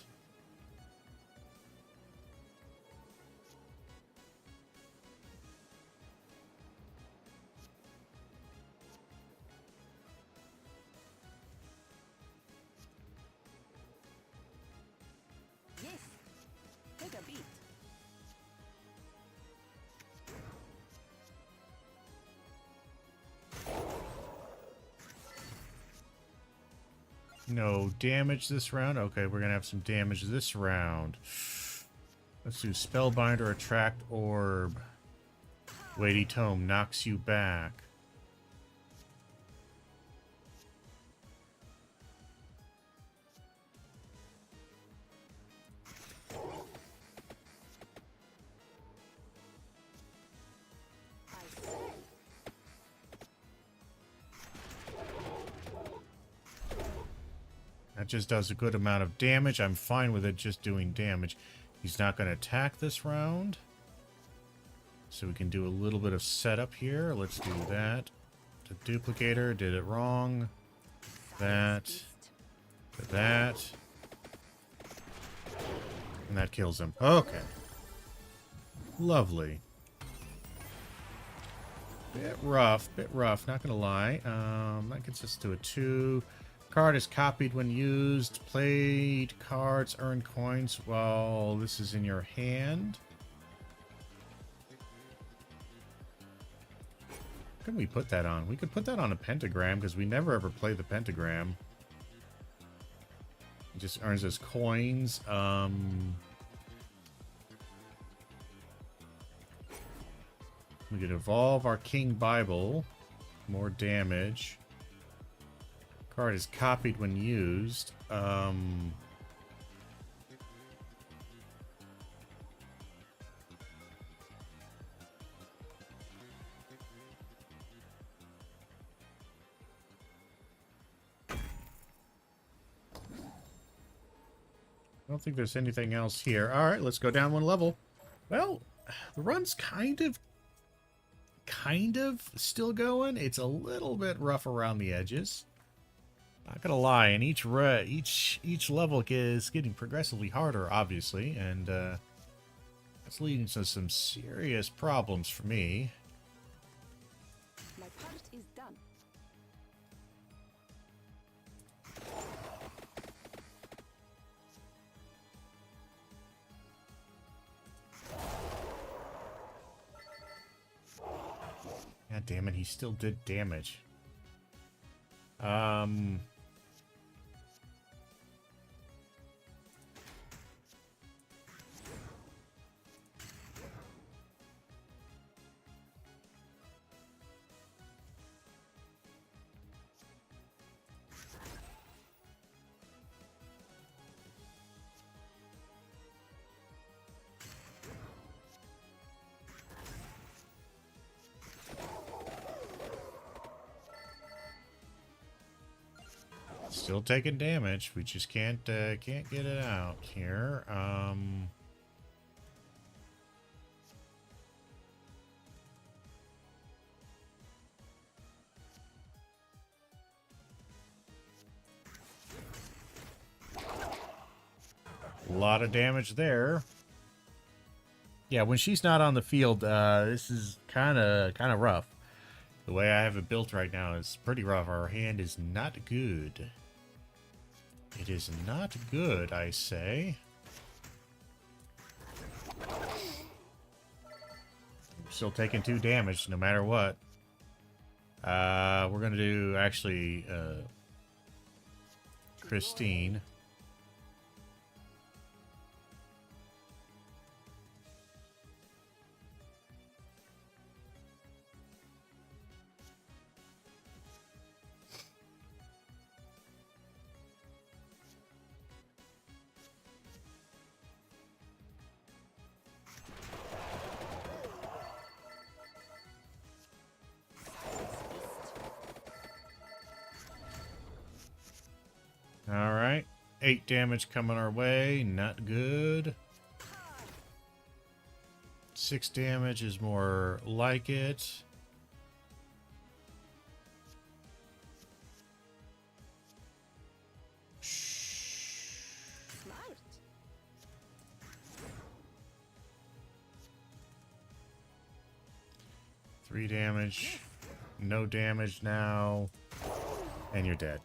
Yes. Take a beat. No damage this round? Okay, we're gonna have some damage this round. Let's do Spellbinder, Attract Orb. Weighty Tome knocks you back. I say. That just does a good amount of damage. I'm fine with it just doing damage. He's not going to attack this round. So we can do a little bit of setup here. Let's do that. The duplicator did it wrong. That. That. And that kills him. Okay. Lovely. Bit rough, not gonna lie. That gets us to a 2. Card is copied when used. Played cards earn coins while this is in your hand. What can we put that on? We could put that on a pentagram because we never ever play the pentagram. It just earns us coins. We could evolve our King Bible. More damage. Card is copied when used. I don't think there's anything else here. All right, let's go down 1 level. Well, the run's kind of still going. It's a little bit rough around the edges. Not gonna lie, and each level is getting progressively harder, obviously, and that's leading to some serious problems for me. My part is done. God damn it, he still did damage. Still taking damage. We just can't get it out here. A lot of damage there. Yeah, when she's not on the field, this is kind of rough. The way I have it built right now is pretty rough. Our hand is not good. It is not good, I say. We're still taking 2 damage, no matter what. We're gonna do, actually, Christine. 8 damage coming our way. Not good. 6 damage is more like it. Smart. 3 damage. No damage now. And you're dead.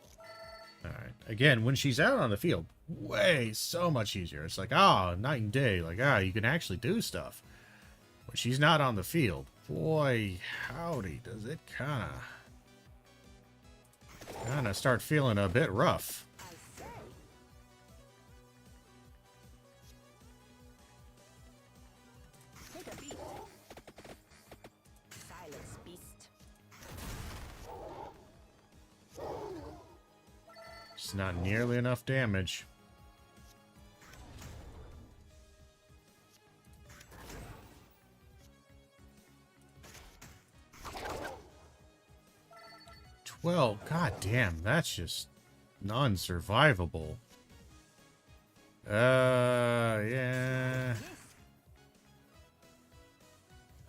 Alright. Again, when she's out on the field, way so much easier. It's like, night and day. Like, you can actually do stuff. When she's not on the field, boy, howdy, does it kinda start feeling a bit rough. I say. Take a beat. Silence, beast. It's not nearly enough damage. Well, god damn, that's just non-survivable. Yeah.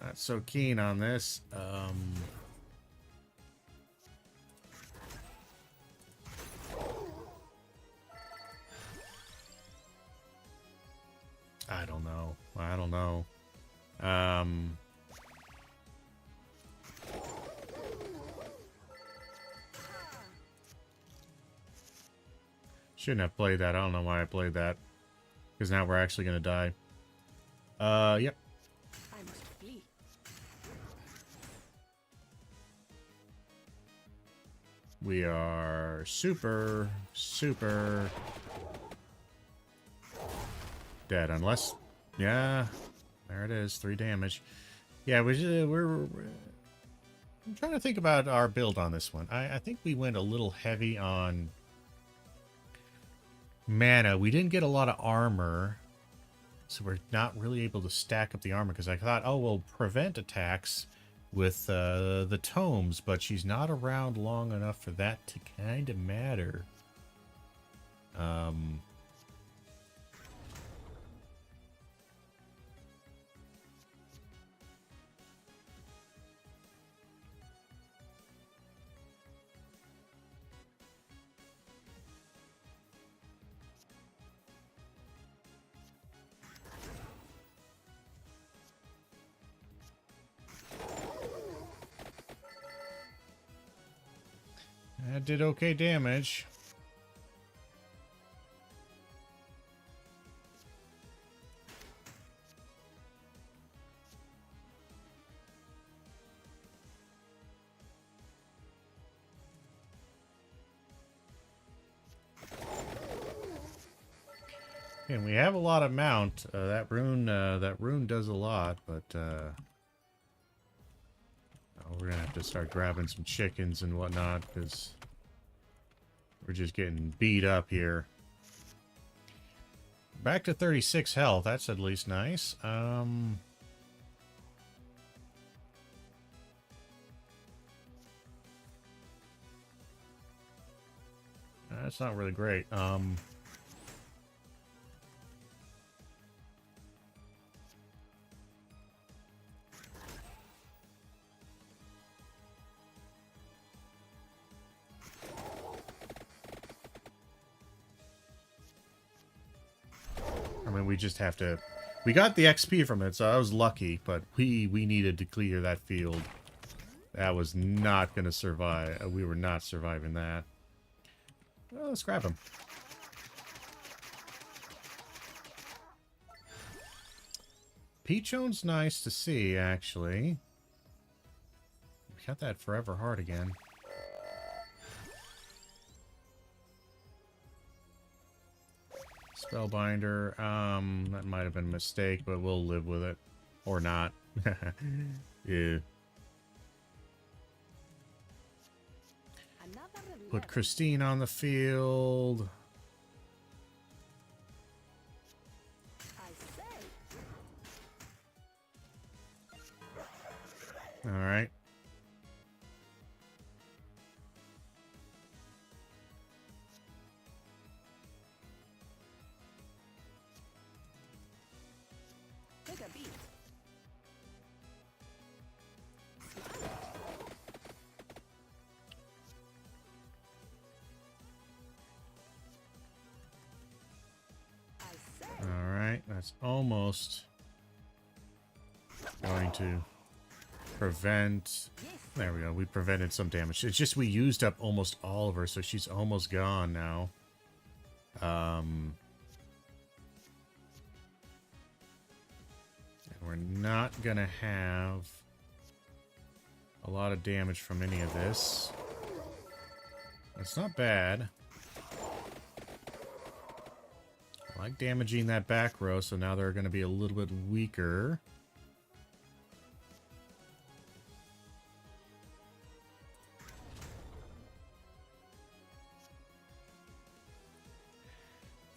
Not so keen on this. I don't know. Shouldn't have played that. I don't know why I played that. Because now we're actually going to die. Yep. I must flee. We are super dead. Unless... Yeah. There it is. 3 damage. Yeah, we're I'm trying to think about our build on this one. I think we went a little heavy on mana. We didn't get a lot of armor, so we're not really able to stack up the armor, because I thought, we'll prevent attacks with the tomes, but she's not around long enough for that to kind of matter. That did okay damage. And we have a lot of mount. That rune does a lot, but we're gonna have to start grabbing some chickens and whatnot, because we're just getting beat up here. Back to 36 health. That's at least nice. That's not really great. I mean, we just have to... We got the XP from it, so I was lucky, but we needed to clear that field. That was not going to survive. We were not surviving that. Well, let's grab him. Peachone's nice to see, actually. We got that forever hard again. Spellbinder, that might have been a mistake, but we'll live with it. Or not. Yeah. Put Christine on the field. Alright. That's almost going to prevent... There we go. We prevented some damage. It's just we used up almost all of her, so she's almost gone now. And we're not going to have a lot of damage from any of this. It's not bad. I like damaging that back row, so now they're going to be a little bit weaker.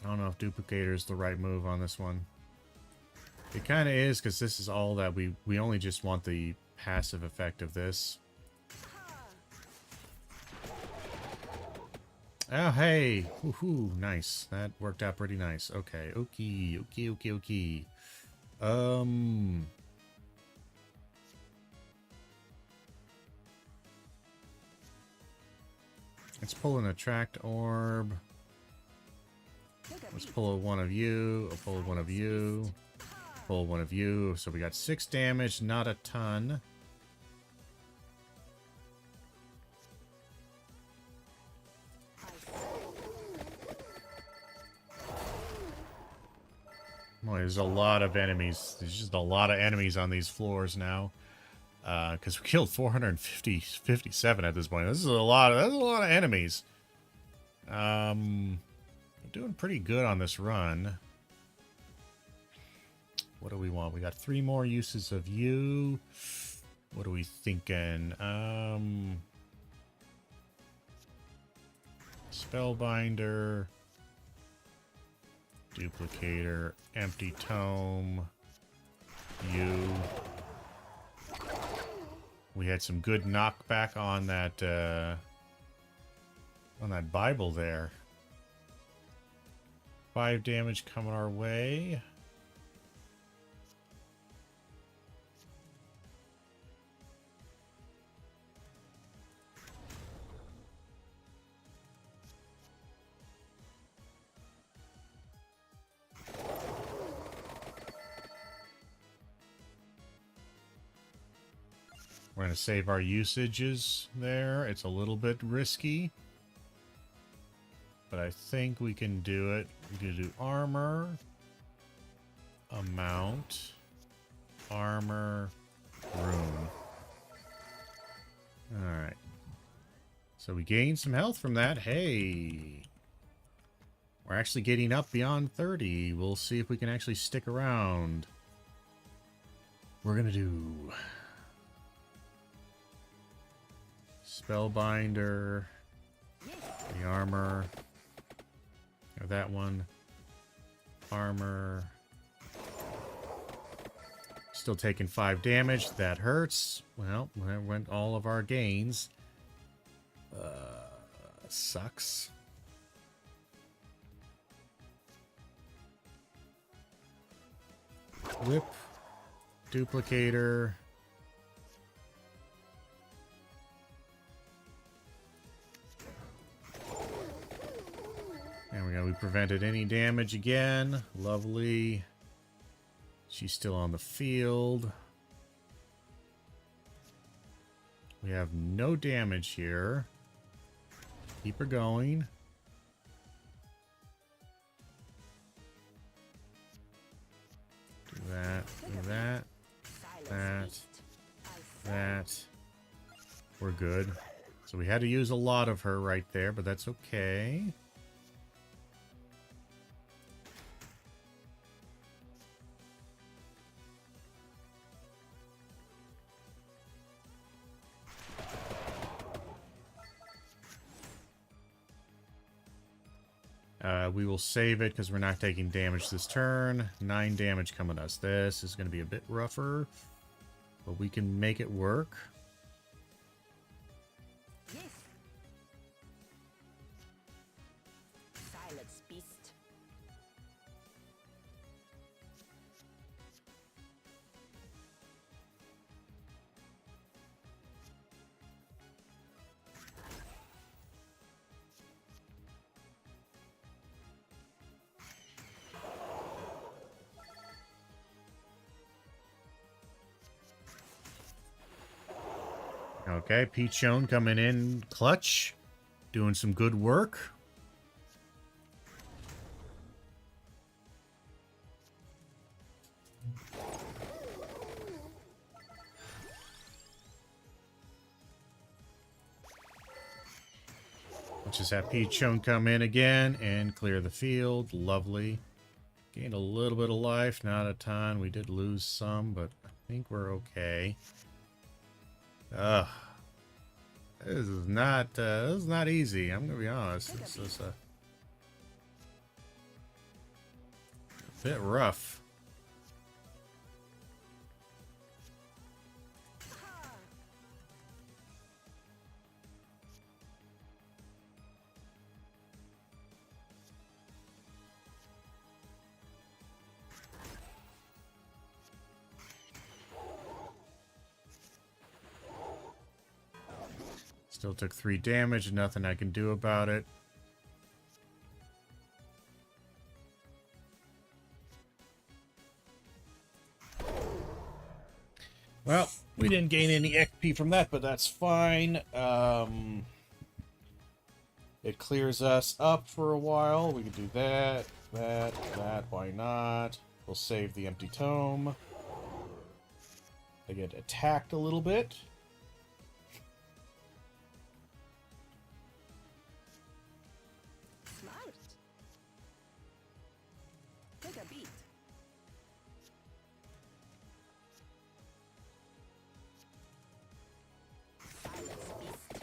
I don't know if Duplicator is the right move on this one. It kind of is, because this is all that we only just want the passive effect of this. Oh, hey! Woohoo! Nice. That worked out pretty nice. Okay, okay. Let's pull an Attract Orb. Let's pull one of you. I'll pull one of you. Pull one of you. So we got 6 damage, not a ton. Boy, there's a lot of enemies. There's just a lot of enemies on these floors now. Because we killed 457 at this point. That's a lot of enemies. We're doing pretty good on this run. What do we want? We got 3 more uses of you. What are we thinking? Spellbinder. Duplicator. Empty Tome. You. We had some good knockback on that Bible there. 5 damage coming our way. We're going to save our usages there. It's a little bit risky, but I think we can do it. We can do armor, amount, armor, rune. Alright. So we gained some health from that. Hey! We're actually getting up beyond 30. We'll see if we can actually stick around. We're going to do... Spellbinder, the armor, or that one, armor, still taking 5 damage, that hurts. Well, there went all of our gains. Sucks. Whip, Duplicator. There we go. We prevented any damage again. Lovely. She's still on the field. We have no damage here. Keep her going. Do that. Do that. That. We're good. So we had to use a lot of her right there, but that's okay. We will save it because we're not taking damage this turn. 9 damage coming at us. This is going to be a bit rougher, but we can make it work. Yes. Silence, beast. Okay, Peachone coming in clutch. Doing some good work. Let's just have Peachone come in again and clear the field. Lovely. Gained a little bit of life, not a ton. We did lose some, but I think we're okay. Ugh. This is not easy. I'm gonna be honest. It's just a bit rough. Still took 3 damage, nothing I can do about it. Well, we didn't gain any XP from that, but that's fine. It clears us up for a while. We can do that, that, why not? We'll save the empty tome. They get attacked a little bit. Smart. Take a beat. Silence, beast.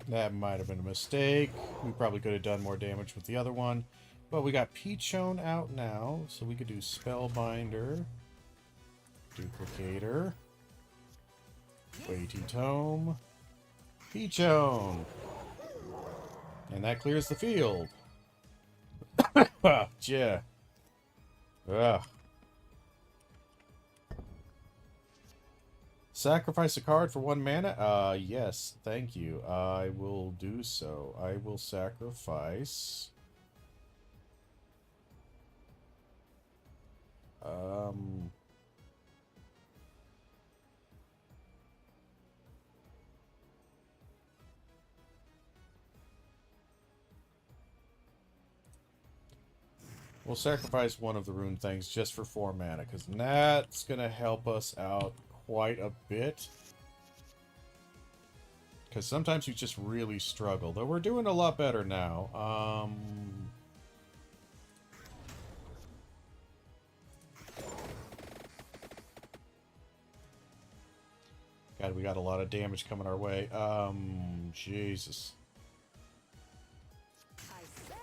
That might have been a mistake. We probably could have done more damage with the other one. But we got Peachone out now, so we could do Spellbinder, Duplicator, Weighty Tome, Peachone. And that clears the field. Yeah. Ugh. Sacrifice a card for 1 mana? Yes, thank you. I will do so. I will sacrifice... We'll sacrifice one of the rune things just for 4 mana, because that's going to help us out quite a bit. Because sometimes you just really struggle. Though we're doing a lot better now. God, we got a lot of damage coming our way. Jesus. I say.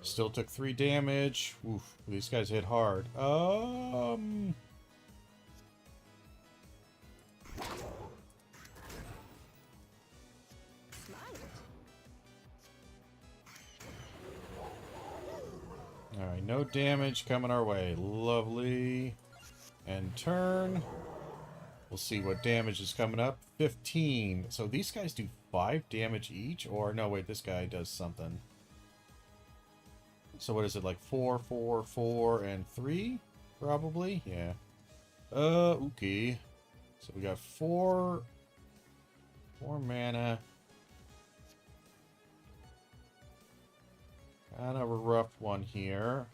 Still took 3 damage. Oof, these guys hit hard. Smart. Alright, no damage coming our way. Lovely. And turn. We'll see what damage is coming up. 15. So these guys do 5 damage each? Or, no, wait, this guy does something. So what is it, like 4, 4, 4, and 3? Probably? Yeah. Okay. So we got 4 mana. Kind of a rough one here.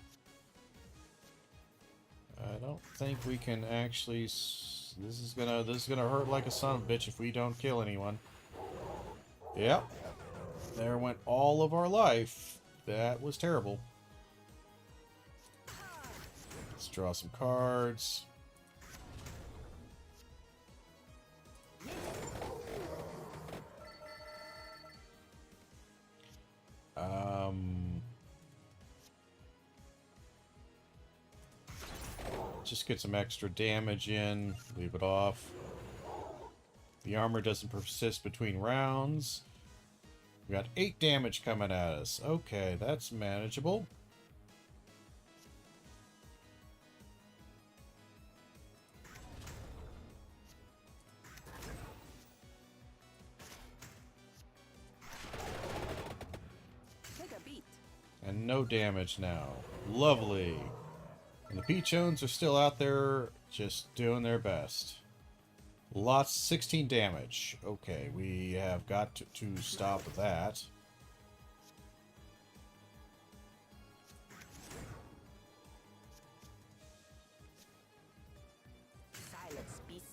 I don't think we can actually... This is gonna hurt like a son of a bitch if we don't kill anyone. Yep. There went all of our life. That was terrible. Let's draw some cards. Just get some extra damage in. Leave it off. The armor doesn't persist between rounds. We got 8 damage coming at us. Okay, that's manageable. And no damage now. Lovely. And the Peachones are still out there just doing their best. Lots, 16 damage. Okay, we have got to stop that. Silence, beast.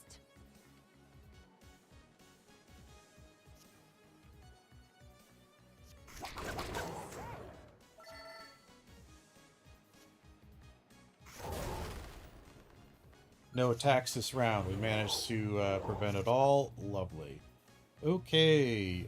No attacks this round. We managed to prevent it all. Lovely. Okay,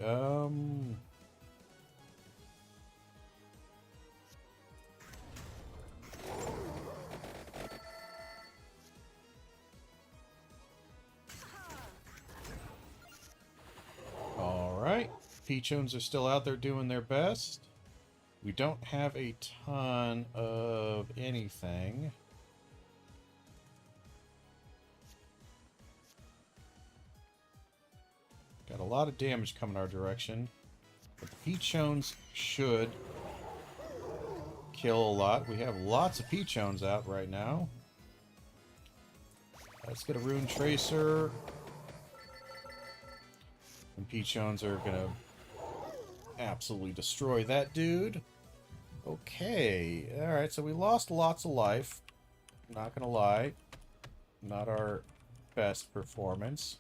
Alright. Peachones are still out there doing their best. We don't have a ton of anything. Got a lot of damage coming our direction. But the Peachones should kill a lot. We have lots of Peachones out right now. Let's get a Rune Tracer. And Peachones are gonna absolutely destroy that dude. Okay. Alright, so we lost lots of life. Not gonna lie. Not our best performance.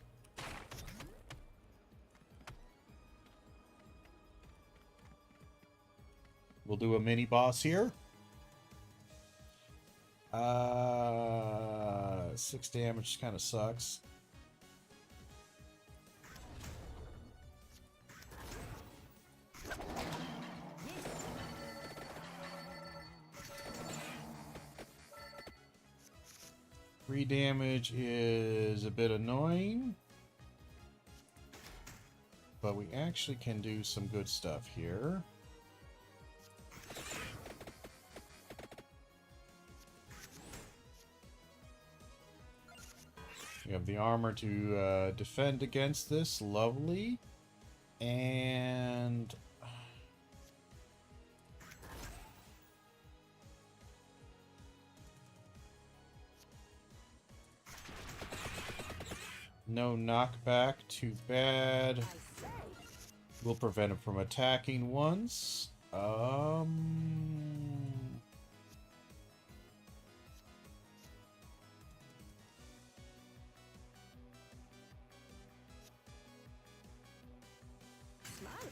We'll do a mini boss here. 6 damage kind of sucks. Three damage is a bit annoying, but we actually can do some good stuff here. We have the armor to defend against this. Lovely. And no knockback. Too bad. I say. We'll prevent him from attacking once. Smart.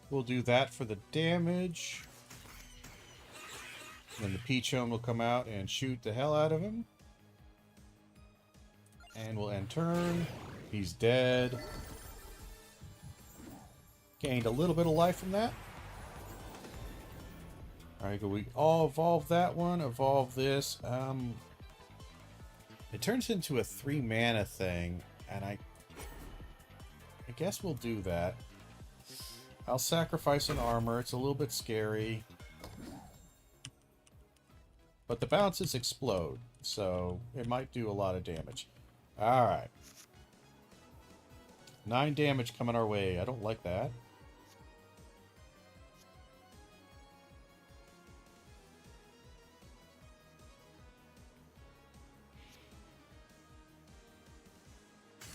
We'll do that for the damage. Then the Peachone will come out and shoot the hell out of him. And we'll end turn. He's dead. Gained a little bit of life from that. Alright, we all evolve that one, evolve this. It turns into a 3 mana thing, and I guess we'll do that. I'll sacrifice an armor, it's a little bit scary. But the bounces explode, so it might do a lot of damage. Alright. 9 damage coming our way, I don't like that.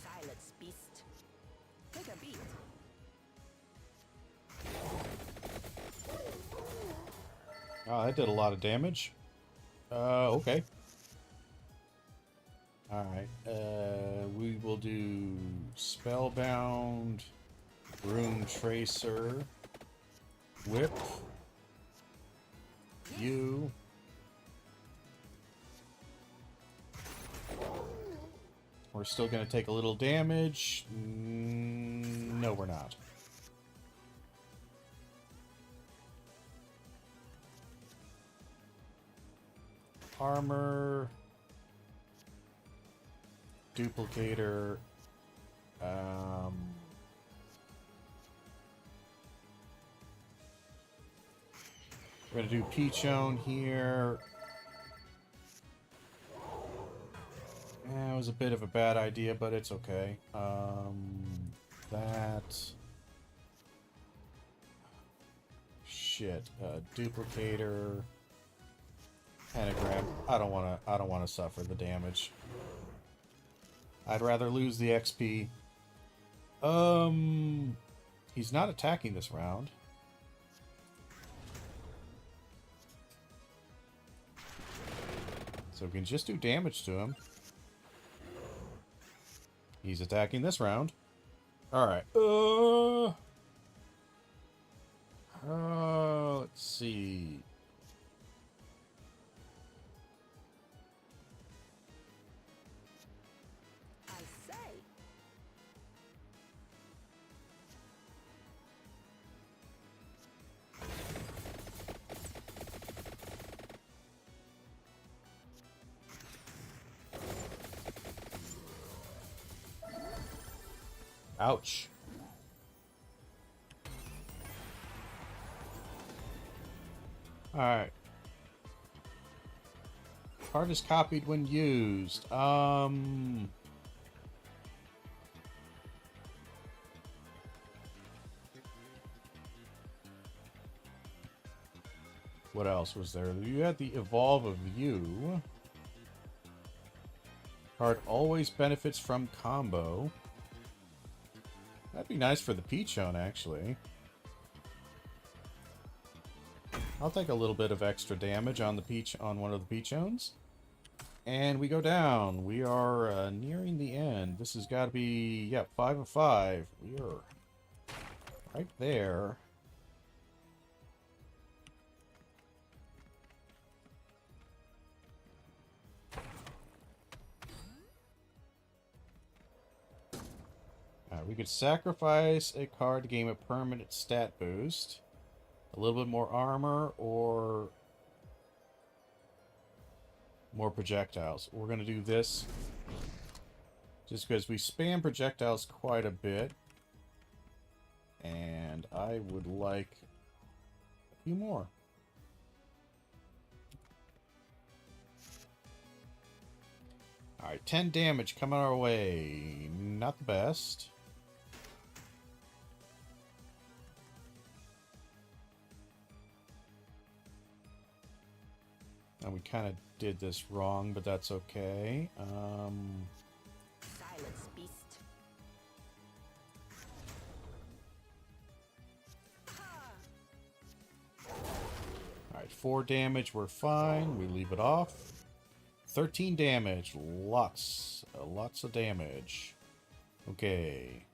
Silence, beast. Take a beat. Oh, that did a lot of damage. Okay. Alright, we will do Spellbound, Rune Tracer, Whip, you. We're still going to take a little damage. No, we're not. Armor. Duplicator. We're going to do Peachone here. That was a bit of a bad idea, but it's okay. That... shit. Duplicator, pentagram. I don't wanna suffer the damage. I'd rather lose the XP. He's not attacking this round. So we can just do damage to him. He's attacking this round. Alright. Let's see. I say. Ouch. Alright. Card is copied when used. What else was there? You had the Evolve of You. Card always benefits from combo. That'd be nice for the Peachone, actually. I'll take a little bit of extra damage on one of the Peachones. And we go down. We are nearing the end. This has got to be, yeah, 5 of 5. We are right there. We could sacrifice a card to gain a permanent stat boost. A little bit more armor or more projectiles. We're going to do this just because we spam projectiles quite a bit. And I would like a few more. Alright, 10 damage coming our way. Not the best. And we kind of did this wrong, but that's okay. Silence, beast. Alright, 4 damage, we're fine. We leave it off. 13 damage. Lots of damage. Okay.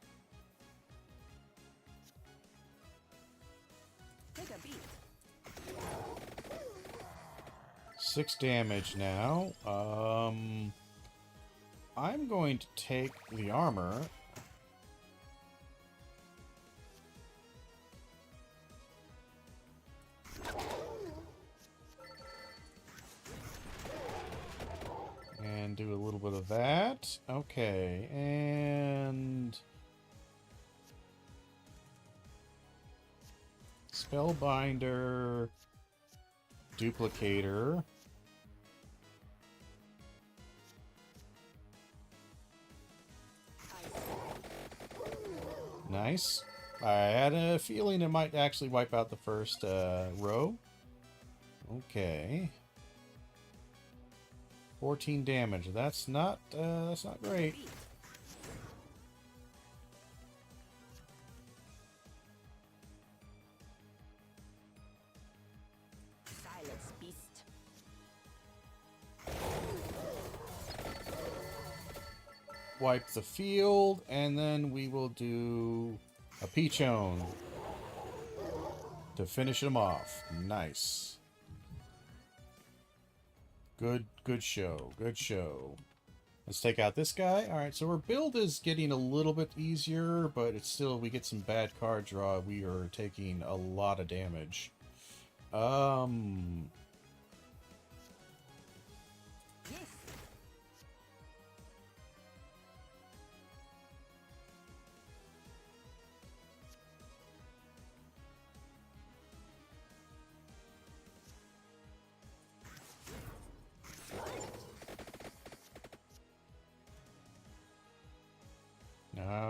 Take a beat. 6 damage now. I'm going to take the armor. And do a little bit of that. Okay, and Spellbinder, Duplicator. Nice. I had a feeling it might actually wipe out the first row. Okay. 14 damage. That's not great. Silence, beast. Wipe the field, and then we will do a Peachone to finish him off. Nice. Good show. Good show. Let's take out this guy. Alright, so our build is getting a little bit easier, but it's still, we get some bad card draw. We are taking a lot of damage. Yes.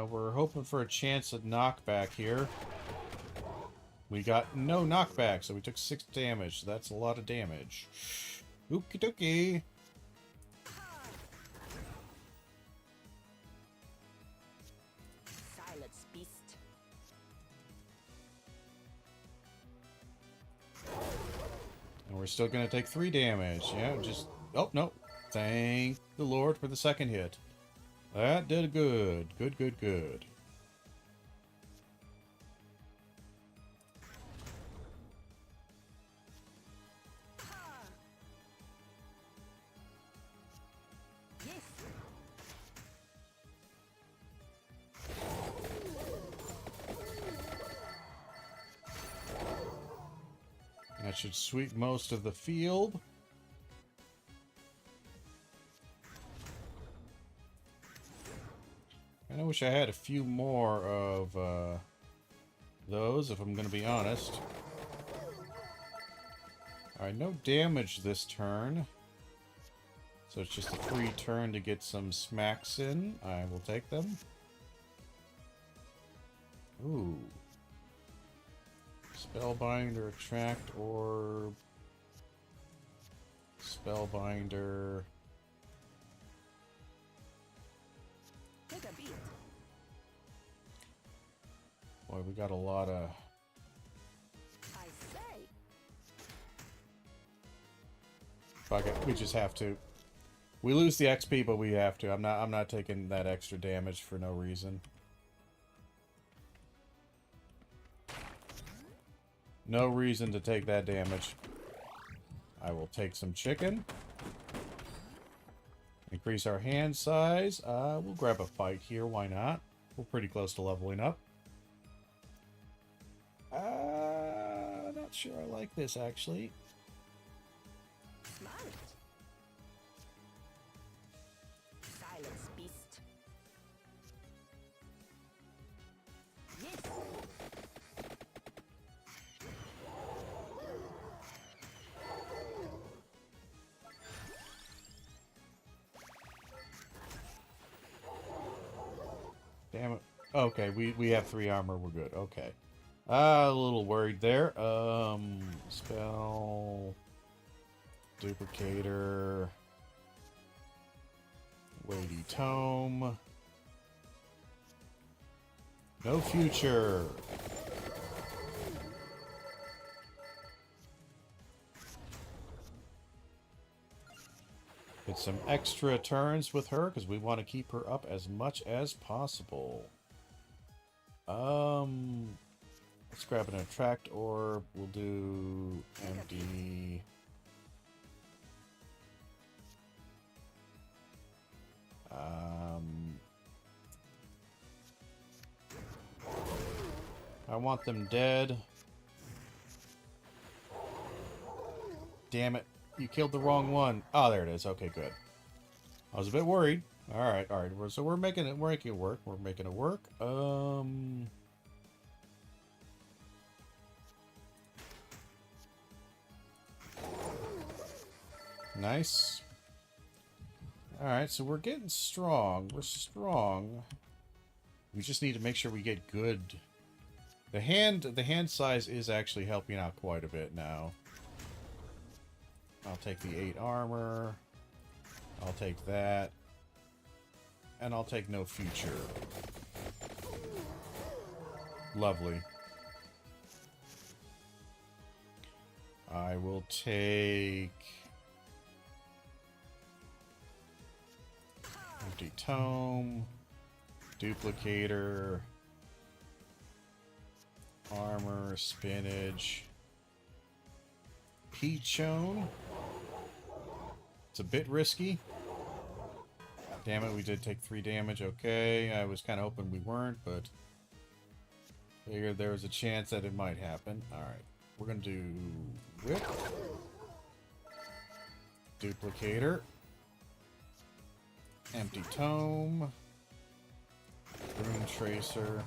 We're hoping for a chance at knockback here. We got no knockback, so we took 6 damage. So that's a lot of damage. Okie dokie. Silence, beast. And we're still gonna take 3 damage. Yeah, just... Oh, no. Thank the Lord for the second hit. That did good. Good, good, good. Yes. That should sweep most of the field. I wish I had a few more of those, if I'm going to be honest. Alright, no damage this turn. So it's just a free turn to get some smacks in. I will take them. Ooh. Spellbinder, Attract Orb. Spellbinder. Take a beat. Boy, we got a lot of... I say. Fuck it, we just have to. We lose the XP, but we have to. I'm not taking that extra damage for no reason. No reason to take that damage. I will take some chicken. Increase our hand size. We'll grab a fight here. Why not? We're pretty close to leveling up. Not sure I like this, actually. Smart. Silence, beast. Yes. Damn it. Okay, we have 3 armor. We're good. Okay. A little worried there. Spell... Duplicator... Weighty Tome... No future! Get some extra turns with her, because we want to keep her up as much as possible. Let's grab an Attract Orb. We'll do empty. I want them dead. Damn it. You killed the wrong one. Oh, there it is. Okay, good. I was a bit worried. Alright, alright. So we're making it work. We're making it work. Nice. Alright, so we're getting strong. We're strong. We just need to make sure we get good. The hand size is actually helping out quite a bit now. I'll take the 8 armor. I'll take that. And I'll take no future. Lovely. I will take... Empty Tome. Duplicator. Armor. Spinach. Peachone. It's a bit risky. Damn it, we did take 3 damage. Okay, I was kind of hoping we weren't, but figured there was a chance that it might happen. Alright, we're going to do Whip. Duplicator. Empty Tome. Rune Tracer.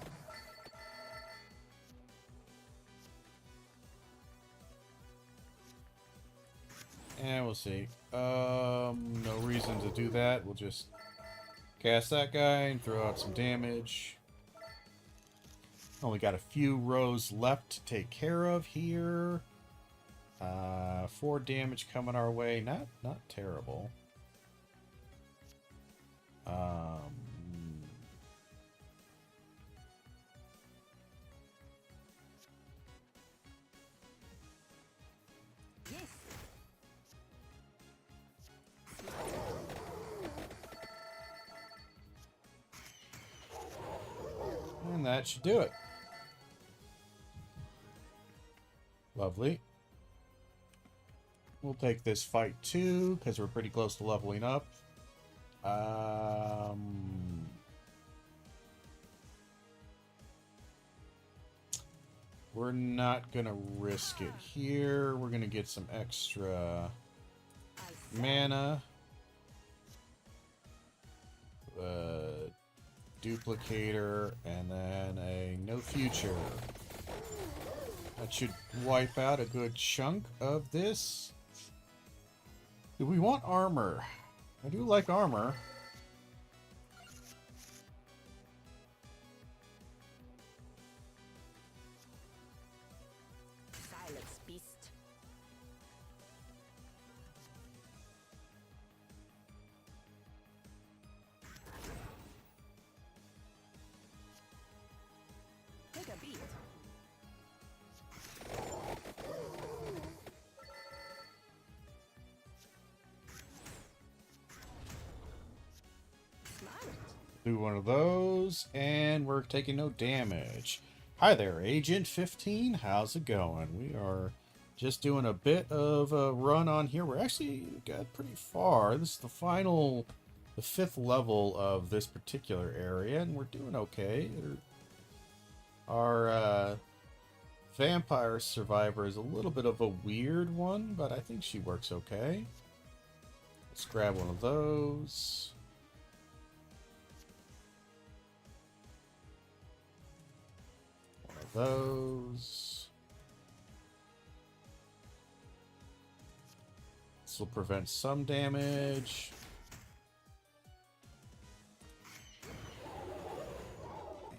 And we'll see. No reason to do that. We'll just cast that guy and throw out some damage. Only got a few rows left to take care of here. 4 damage coming our way. Not terrible. Yes. And that should do it. Lovely. We'll take this fight too, because we're pretty close to leveling up. We're not going to risk it here. We're going to get some extra mana. Duplicator, and then a no future. That should wipe out a good chunk of this. Do we want armor? I do like armor. Silence, beast. Take a beat. Smart. Do one of those, and we're taking no damage. Hi there, Agent 15. How's it going? We are just doing a bit of a run on here. We're actually got pretty far. This is the final, the 5th level of this particular area, and we're doing okay. Our vampire survivor is a little bit of a weird one, but I think she works okay. Let's grab one of those. Those. This will prevent some damage.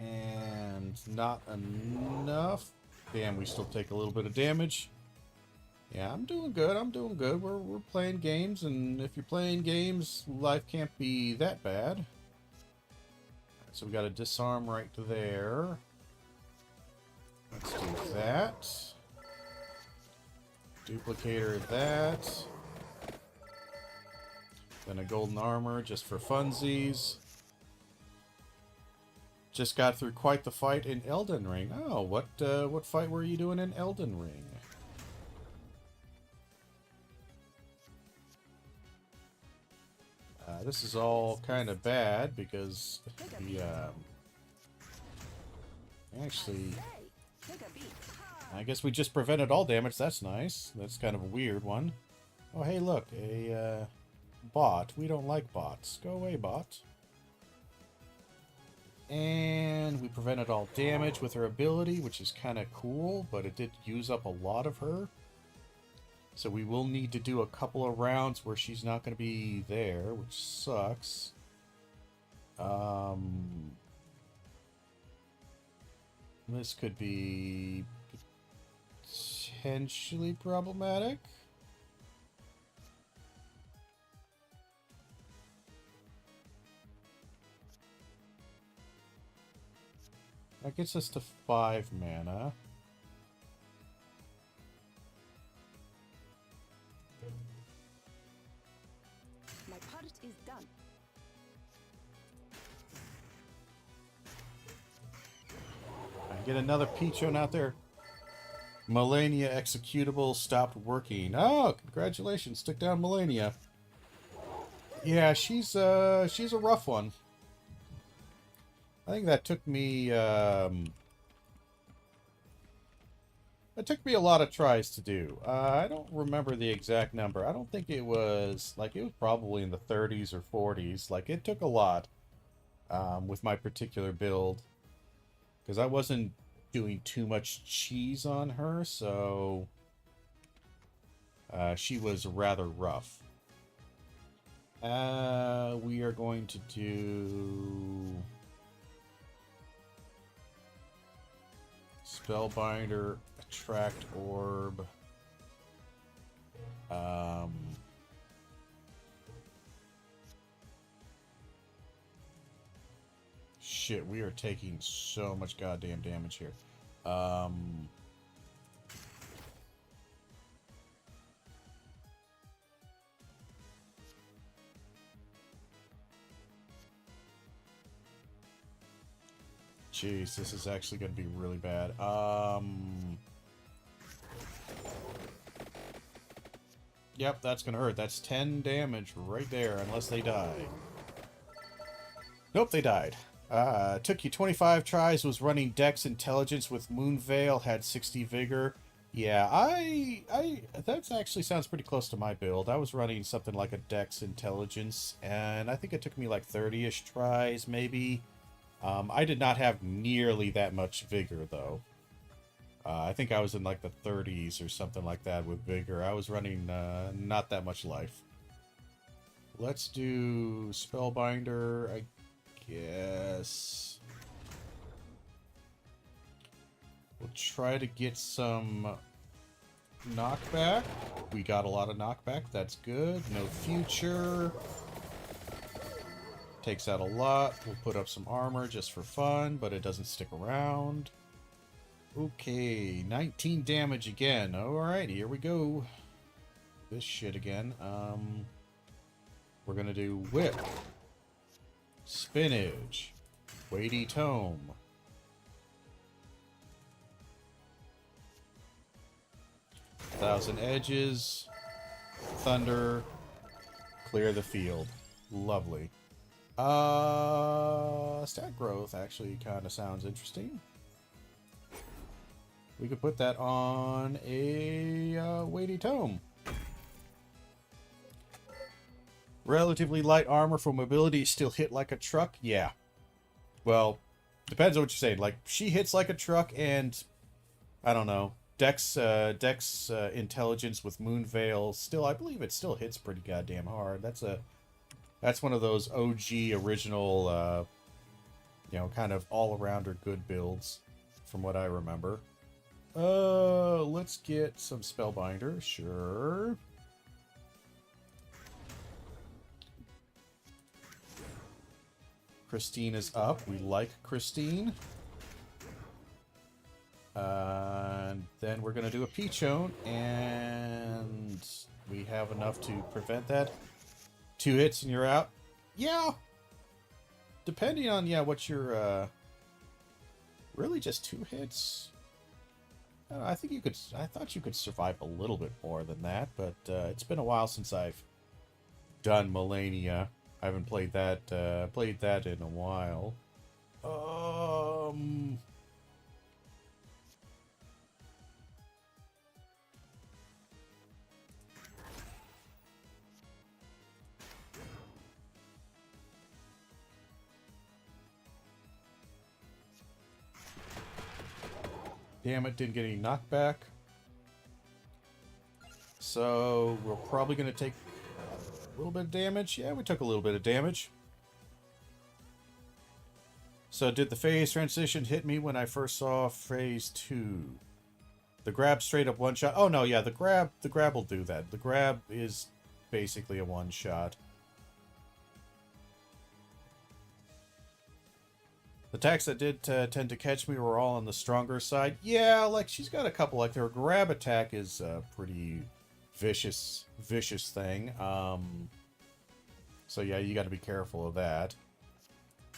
And not enough. Damn, we still take a little bit of damage. Yeah, I'm doing good. I'm doing good. We're playing games, and if you're playing games, life can't be that bad. Right, so we got a disarm right there. Let's do that. Duplicator that. Then a golden armor just for funsies. Just got through quite the fight in Elden Ring. Oh, what fight were you doing in Elden Ring? This is all kind of bad because the actually. Take a beat. I guess we just prevented all damage. That's nice. That's kind of a weird one. Oh, hey, look. A bot. We don't like bots. Go away, bot. And we prevented all damage with her ability, which is kind of cool, but it did use up a lot of her. So we will need to do a couple of rounds where she's not going to be there, which sucks. This could be potentially problematic. That gets us to 5 mana. My part is done. Get another Peachon out there. Melania executable stopped working. Oh, congratulations. Took down Melania. Yeah, she's a rough one. I think that took me it took me a lot of tries to do. I don't remember the exact number. I don't think it was it was probably in the 30s or 40s. Like, it took a lot with my particular build. Because I wasn't doing too much cheese on her, so she was rather rough. We are going to do... Spellbinder, Attract Orb. Shit, we are taking so much goddamn damage here. Jeez, this is actually going to be really bad. Yep, that's going to hurt. That's 10 damage right there, unless they die. Nope, they died. Took you 25 tries, was running Dex Intelligence with Moonveil, had 60 Vigor. Yeah, that actually sounds pretty close to my build. I was running something like a Dex Intelligence, and I think it took me like 30-ish tries, maybe. I did not have nearly that much Vigor, though. I think I was in like the 30s or something like that with Vigor. I was running not that much life. Let's do Spellbinder, I guess. We'll try to get some knockback. We got a lot of knockback. That's good. No future. Takes out a lot. We'll put up some armor just for fun, but it doesn't stick around. Okay, 19 damage again. Alright, here we go. This shit again. We're gonna do Whip. Spinach. Weighty Tome. Thousand Edges. Thunder. Clear the field. Lovely. Stat growth actually kind of sounds interesting. We could put that on a weighty tome. Relatively light armor for mobility, still hit like a truck? Yeah. Well, depends on what you're saying. Like, she hits like a truck and, I don't know, Dex Intelligence with Moonveil, still, I believe it still hits pretty goddamn hard. That's one of those OG original, you know, kind of all-arounder good builds, from what I remember. Let's get some Spellbinder, sure. Christine is up. We like Christine. And then we're going to do a Peachone, and we have enough to prevent that. 2 hits and you're out. Yeah. Depending on, yeah, what your, really just 2 hits? I don't know, I think you could, I thought you could survive a little bit more than that, but, it's been a while since I've done Melania. I haven't played that in a while. Damn it, didn't get any knockback. So, we're probably going to take a little bit of damage. Yeah, we took a little bit of damage. So, did the phase transition hit me when I first saw phase 2? The grab straight up one shot. Oh, no, yeah, the grab will do that. The grab is basically a one shot. The attacks that did tend to catch me were all on the stronger side. Yeah, like, she's got a couple, like, her grab attack is a pretty vicious thing. So, yeah, you got to be careful of that.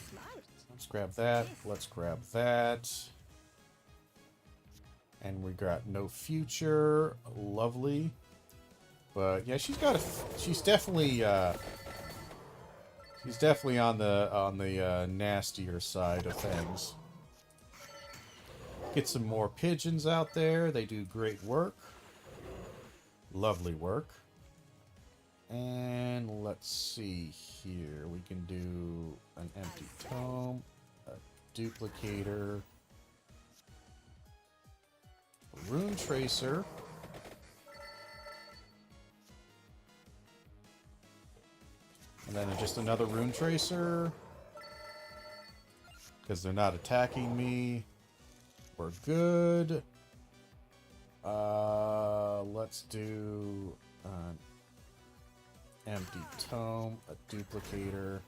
Smart. Let's grab that. Let's grab that. And we got no future. Lovely. But, yeah, she's definitely... He's definitely on the nastier side of things. Get some more pigeons out there. They do great work. Lovely work. And let's see here. We can do an empty tome, a duplicator, a rune tracer. And then just another rune tracer. Because they're not attacking me. we're good. Let's do an empty tome, a duplicator.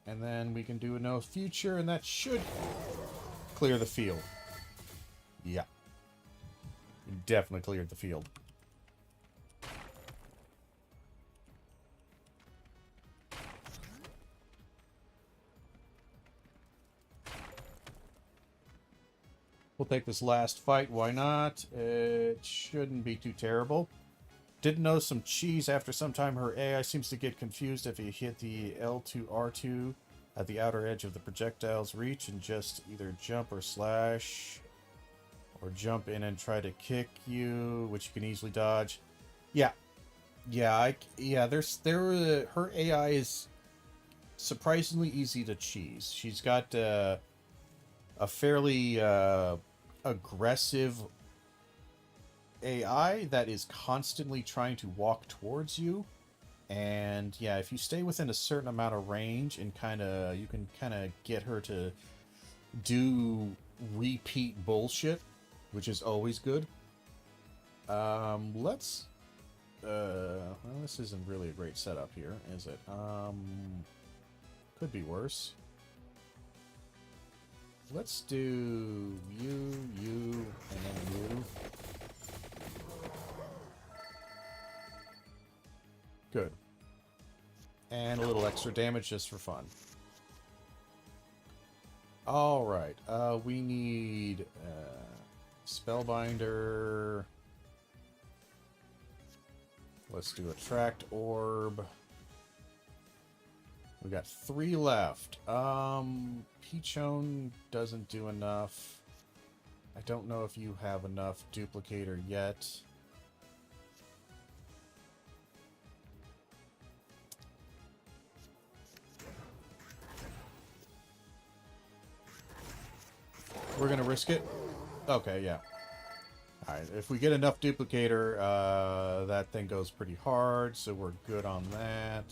And then we can do a no future, and that should clear the field. Yeah. You definitely cleared the field. We'll take this last fight, why not? It shouldn't be too terrible. Did notice some cheese after some time. Her AI seems to get confused if you hit the L2, R2 at the outer edge of the projectile's reach and just either jump or slash. Or jump in and try to kick you, which you can easily dodge. Yeah. Yeah, her AI is surprisingly easy to cheese. She's got a fairly aggressive AI that is constantly trying to walk towards you. And yeah, if you stay within a certain amount of range and you can kind of get her to do repeat bullshit, which is always good. Well, this isn't really a great setup here, is it? Could be worse. Let's do you, and then you. Good. And a little extra damage just for fun. Alright, we need Spellbinder. Let's do Attract Orb. We got 3 left. Peachone doesn't do enough. I don't know if you have enough Duplicator yet. We're gonna risk it? Okay, yeah. Alright, if we get enough Duplicator, that thing goes pretty hard, so we're good on that.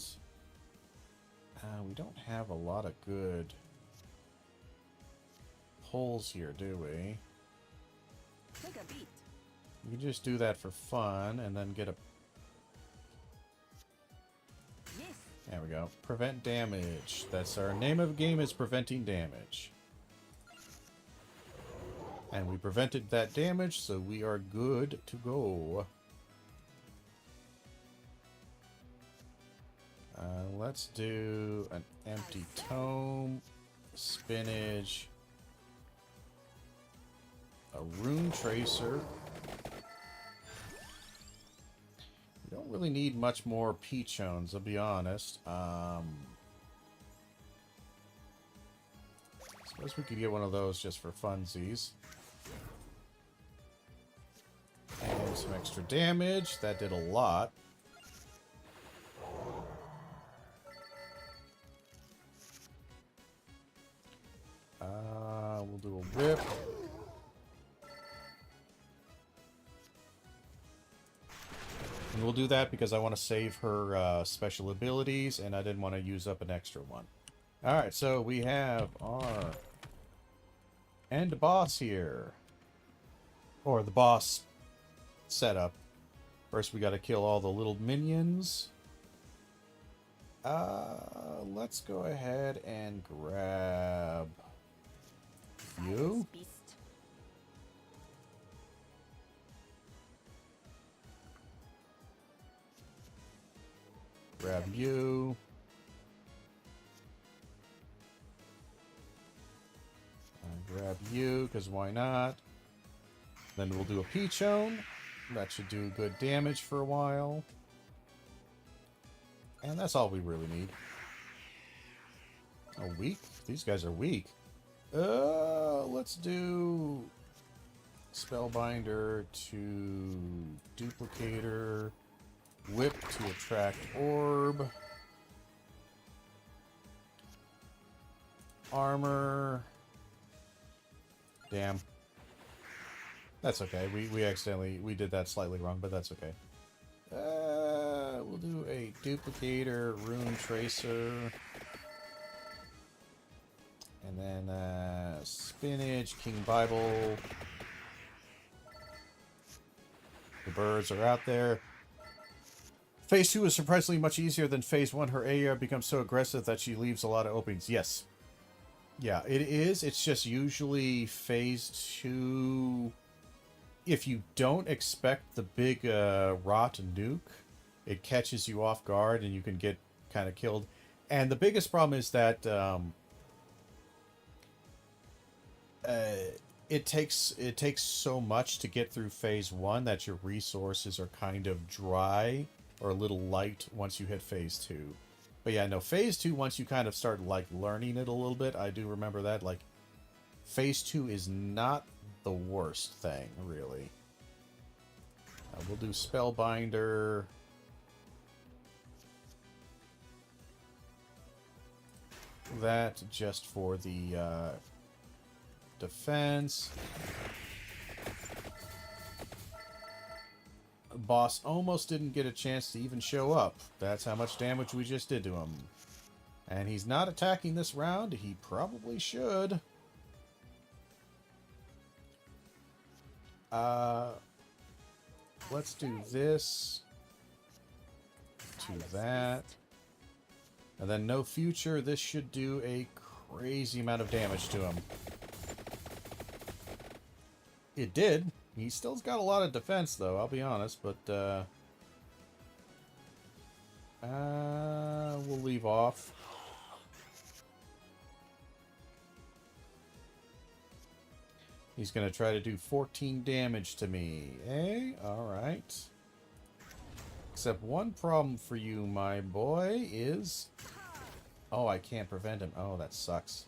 We don't have a lot of good pulls here, do we? Take a beat. We can just do that for fun, and then get a... Yes. There we go. Prevent damage. That's our name of the game, is preventing damage. And we prevented that damage, so we are good to go. Let's do an empty tome, spinach, a rune tracer. We don't really need much more Peachones, I'll be honest. Suppose we could get one of those just for funsies. And some extra damage. That did a lot. We'll do a whip. And we'll do that because I want to save her special abilities, and I didn't want to use up an extra one. Alright, so we have our end boss here. Or the boss setup. First we gotta kill all the little minions. Let's go ahead and grab you. Beast. Grab you. Grab you, because why not? Then we'll do a Peachone. That should do good damage for a while. And that's all we really need. Oh, weak? These guys are weak. Let's do Spellbinder to Duplicator. Whip to Attract Orb. Armor. Damn. That's okay. We accidentally... We did that slightly wrong, but that's okay. We'll do a duplicator, rune tracer. And then spinach, King Bible. The birds are out there. Phase 2 is surprisingly much easier than Phase 1. Her AR becomes so aggressive that she leaves a lot of openings. Yes. Yeah, it is. It's just usually Phase 2... If you don't expect the big rot nuke, it catches you off guard and you can get kind of killed. And the biggest problem is that it takes so much to get through Phase 1 that your resources are kind of dry or a little light once you hit Phase 2. But yeah, no, Phase 2, once you kind of start like learning it a little bit, I do remember that, like, Phase 2 is not the worst thing, really. We'll do Spellbinder. That just for the defense. Boss almost didn't get a chance to even show up. That's how much damage we just did to him. And he's not attacking this round. He probably should. Let's do this to that. And then no future. This should do a crazy amount of damage to him. It did. He still's got a lot of defense, though, I'll be honest, but, we'll leave off. He's gonna try to do 14 damage to me, eh? Alright. Except one problem for you, my boy, is... Oh, I can't prevent him. Oh, that sucks.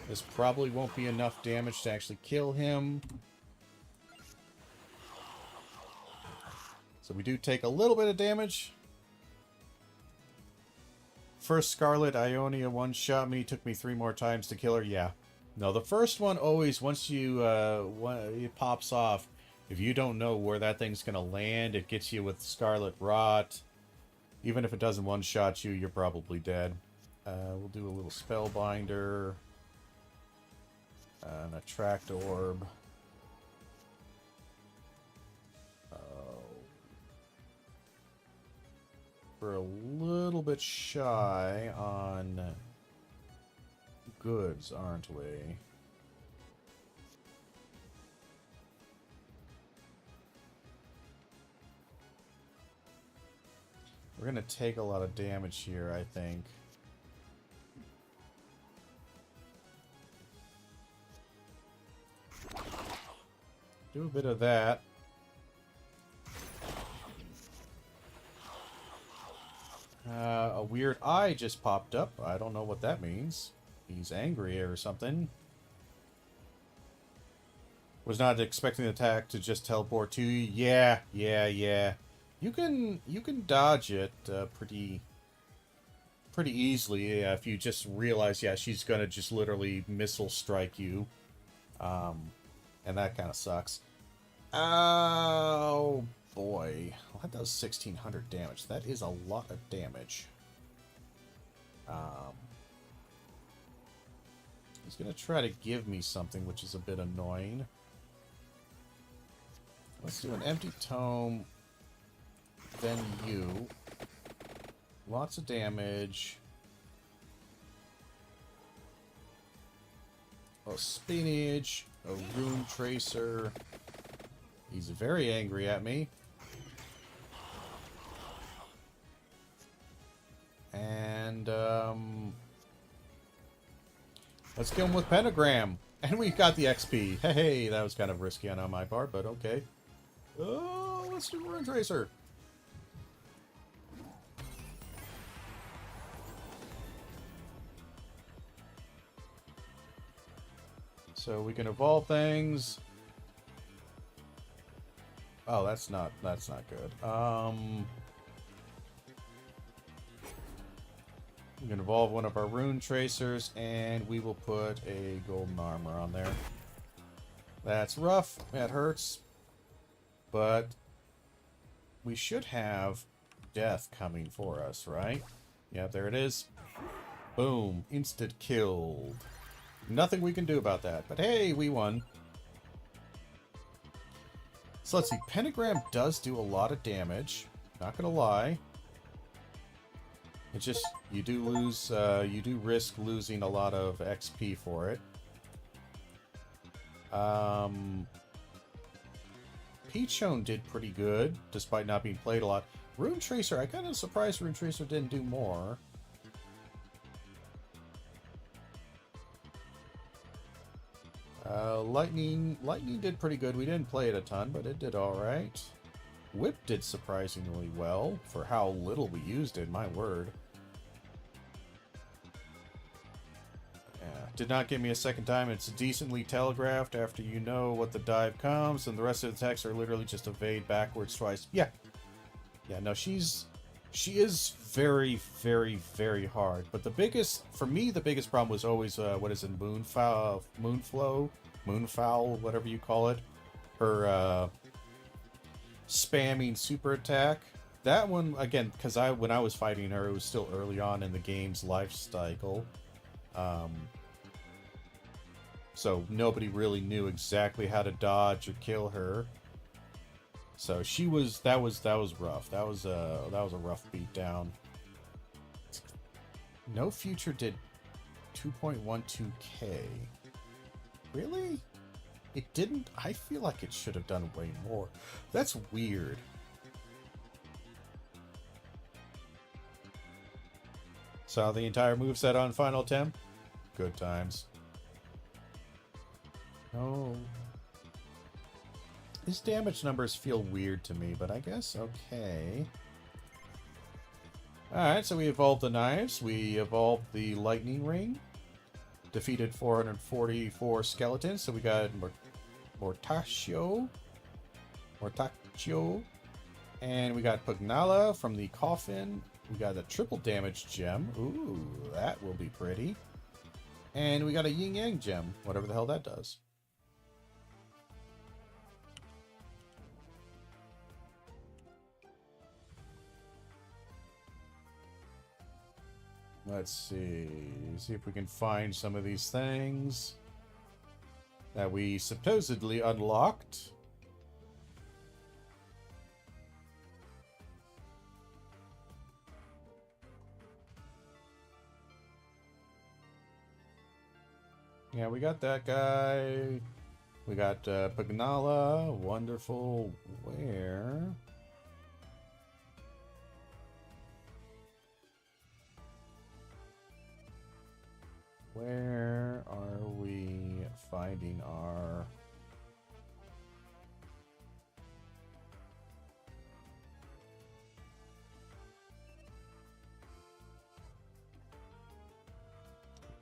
This probably won't be enough damage to actually kill him. So we do take a little bit of damage. First Scarlet Ionia one-shot me. Took me 3 more times to kill her. Yeah. No, the first one always, once you, it pops off, if you don't know where that thing's going to land, it gets you with Scarlet Rot. Even if it doesn't one-shot you, you're probably dead. We'll do a little Spellbinder. An Attract Orb. We're a little bit shy on goods, aren't we? We're going to take a lot of damage here, I think. Do a bit of that. A weird eye just popped up. I don't know what that means. He's angry or something. Was not expecting the attack to just teleport to you. Yeah. You can dodge it pretty easily if you just realize, yeah, she's gonna just literally missile strike you. And that kind of sucks. Oh, boy. Well, that does 1,600 damage. That is a lot of damage. He's going to try to give me something, which is a bit annoying. Let's do an empty tome. Then you. Lots of damage. A spinach. A rune tracer. He's very angry at me. And, let's kill him with Pentagram. And we got the XP. Hey, that was kind of risky on my part, but okay. Oh, let's do Rune Tracer. So we can evolve things. Oh, that's not good. We can evolve one of our rune tracers, and we will put a golden armor on there. That's rough. That hurts. But we should have death coming for us, right? Yeah, there it is. Boom. Instant killed. Nothing we can do about that. But hey, we won. So let's see. Pentagram does do a lot of damage. Not gonna lie. It's just, you do lose, you do risk losing a lot of XP for it. Peachone did pretty good, despite not being played a lot. Rune Tracer, I kind of surprised Rune Tracer didn't do more. Lightning did pretty good. We didn't play it a ton, but it did alright. Whip did surprisingly well for how little we used it, my word. Yeah, did not give me a second time. It's decently telegraphed after you know what the dive comes, and the rest of the attacks are literally just evade backwards twice. Yeah. Yeah, no, she is very, very, very hard. But the biggest, for me, the biggest problem was always, what is it, Moonfowl, whatever you call it. Her, spamming super attack. That one, again, because when I was fighting her, it was still early on in the game's life cycle. So nobody really knew exactly how to dodge or kill her. So that was rough. That was a rough beatdown. No Future did 2.12k. Really? It didn't? I feel like it should have done way more. That's weird. Saw the entire moveset on Final Attempt? Good times. Oh. These damage numbers feel weird to me, but I guess okay. Alright, so we evolved the knives. We evolved the lightning ring. Defeated 444 skeletons, so we got Mortaccio, and we got Pugnala from the coffin. We got a triple damage gem. Ooh, that will be pretty. And we got a yin yang gem, whatever the hell that does. Let's see if we can find some of these things that we supposedly unlocked. Yeah, we got that guy. We got Pugnala. Wonderful. Where? Where are we finding our...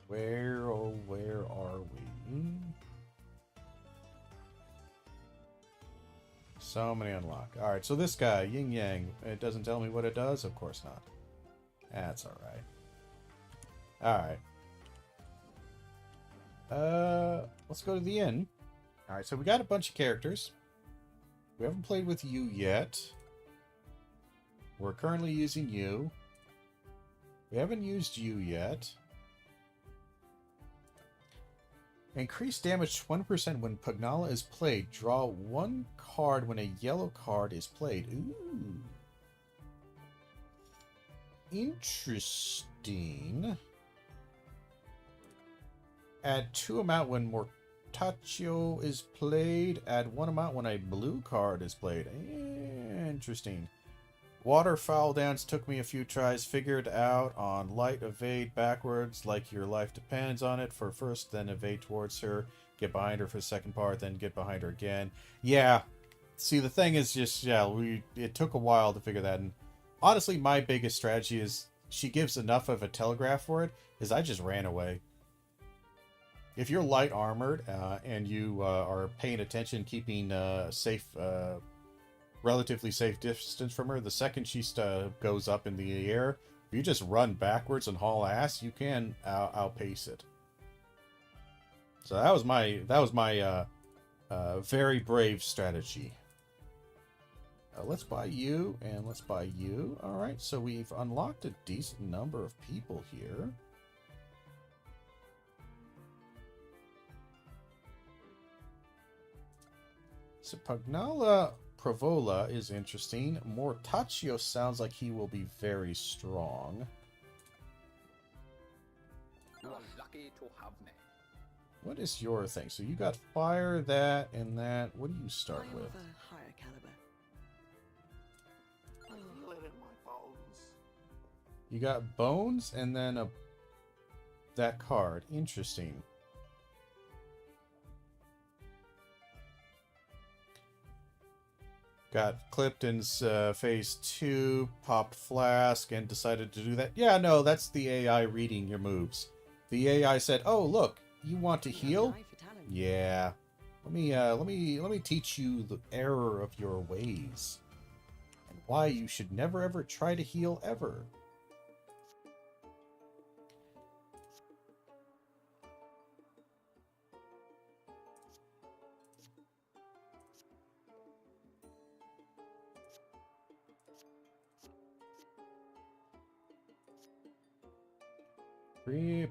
Where, oh, where are we? So many unlock. Alright, so this guy, Yin Yang, it doesn't tell me what it does? Of course not. That's alright. Alright. Let's go to the inn. Alright, so we got a bunch of characters. We haven't played with you yet. We're currently using you. We haven't used you yet. Increased damage 20% when Pugnala is played. Draw one card when a yellow card is played. Ooh. Interesting. Add 2 amount when Mortaccio is played. Add 1 amount when a blue card is played. Interesting. Waterfowl dance took me a few tries. Figured out on light evade backwards like your life depends on it for first, then evade towards her. Get behind her for the second part, then get behind her again. Yeah. See, the thing is just, yeah, it took a while to figure that. And honestly, my biggest strategy is she gives enough of a telegraph for it, is I just ran away. If you're light armored and you are paying attention, keeping safe, relatively safe distance from her, the second she goes up in the air, if you just run backwards and haul ass, you can outpace it. So that was my Very brave strategy. Let's buy you, and let's buy you. Alright, so we've unlocked a decent number of people here. So Pagnala Provola is interesting. Mortaccio sounds like he will be very strong. You are lucky to have me. What is your thing? So you got fire, that, and that. What do you start I am with? of a higher caliber. Feel it in my bones. You got bones and then that card. Interesting. Got clipped in phase 2, popped flask, and decided to do that. Yeah, no, that's the AI reading your moves. The AI said, "Oh, look, you want to You have an heal? eye for talent. Yeah. Let me teach you the error of your ways and why you should never ever try to heal ever."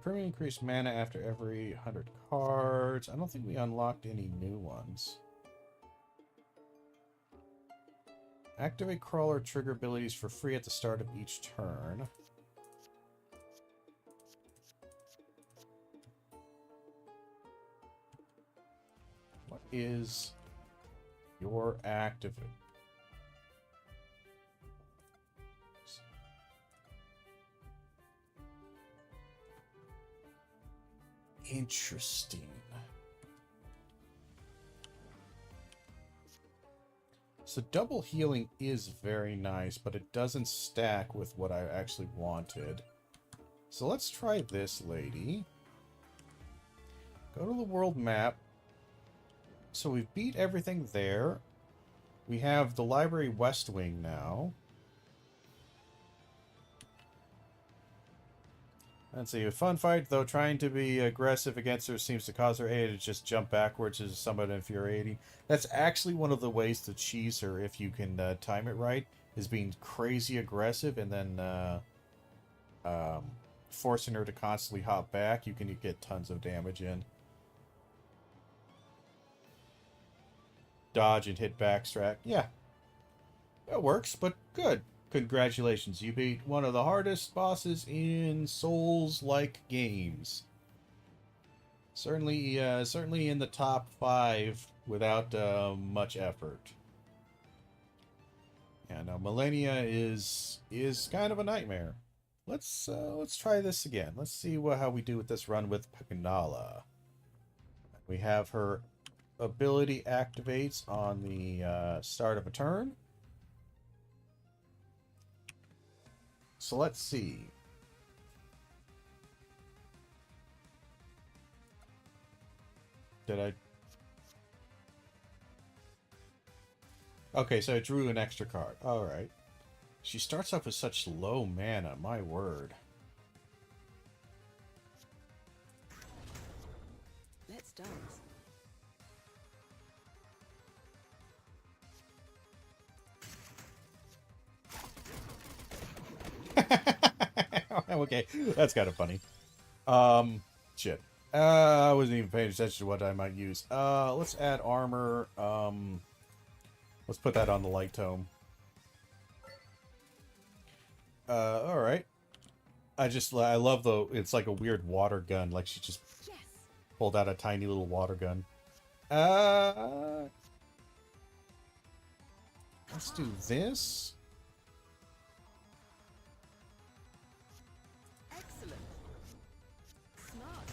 Permanently increased mana after every 100 cards. I don't think we unlocked any new ones. Activate crawler trigger abilities for free at the start of each turn. What is your activate? Interesting. So double healing is very nice, but it doesn't stack with what I actually wanted. So let's try this lady. Go to the world map. So we've beat everything there. We have the library west wing now. Let's see, a fun fight, though trying to be aggressive against her seems to cause her A to just jump backwards, is somewhat infuriating. That's actually one of the ways to cheese her, if you can time it right, is being crazy aggressive and then forcing her to constantly hop back. You can get tons of damage in. Dodge and hit backstrack. Yeah, that works, but good. Congratulations, you beat one of the hardest bosses in Souls-like games. Certainly in the top 5 without much effort. Yeah, no, Millennia is kind of a nightmare. Let's try this again. Let's see how we do with this run with Pagnala. We have her ability activates on the start of a turn. So let's see. Did I... Okay, so I drew an extra card. Alright. She starts off with such low mana, my word. Let's dance. Okay, that's kind of funny. Shit. I wasn't even paying attention to what I might use. Let's add armor. Let's put that on the light tome. Alright. I love it's like a weird water gun, like she just Yes. pulled out a tiny little water gun. Let's do this. Excellent. Smart.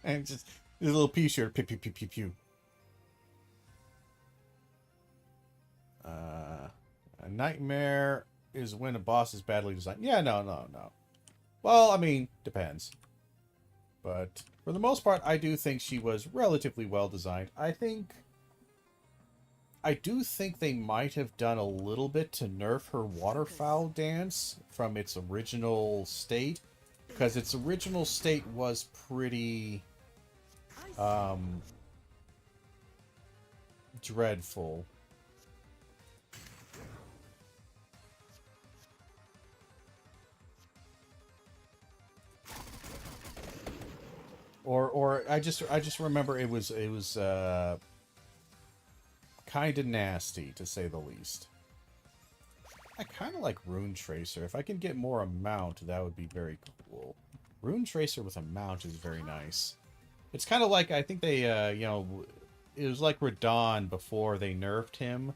And just this little pea shooter. Pew, pew, pew, pew, pew. A nightmare is when a boss is badly designed. Yeah, no. Well, I mean, depends. But for the most part, I do think she was relatively well designed. I think I do think they might have done a little bit to nerf her waterfowl dance from its original state, because its original state was pretty dreadful. Or I just remember it was kind of nasty, to say the least. I kind of like Rune Tracer. If I can get more amount, that would be very cool. Rune Tracer with a mount is very nice. It's kind of like, I think they, you know, it was like Radon before they nerfed him.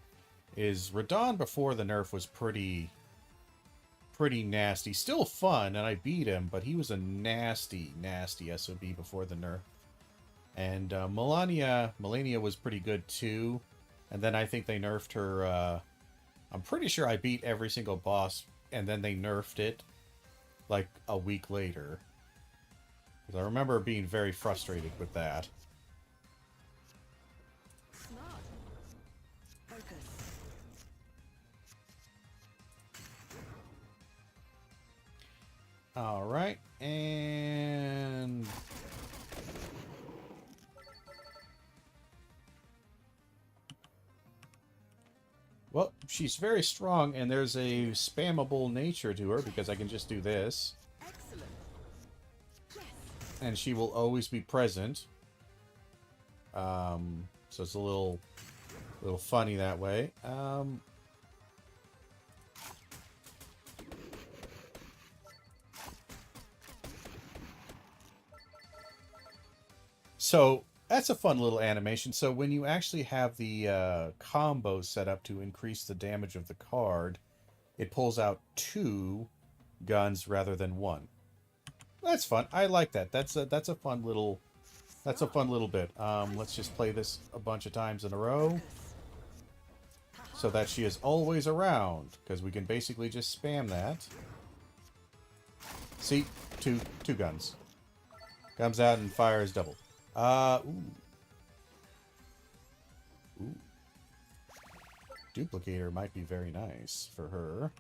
Radon before the nerf was pretty nasty. Still fun, and I beat him, but he was a nasty SOB before the nerf. And Melania was pretty good too. And then I think they nerfed her. I'm pretty sure I beat every single boss, and then they nerfed it like a week later. Because I remember being very frustrated with that. Smart. Focus. All right, and well, she's very strong, and there's a spammable nature to her because I can just do this, Excellent. Yes. and she will always be present. So it's a little funny that way. So that's a fun little animation. So when you actually have the combo set up to increase the damage of the card, it pulls out 2 guns rather than 1. That's fun. I like that. That's a fun little bit. Let's just play this a bunch of times in a row, so that she is always around, because we can basically just spam that. See, two guns. Comes out and fires double. Ooh. Duplicator might be very nice for her.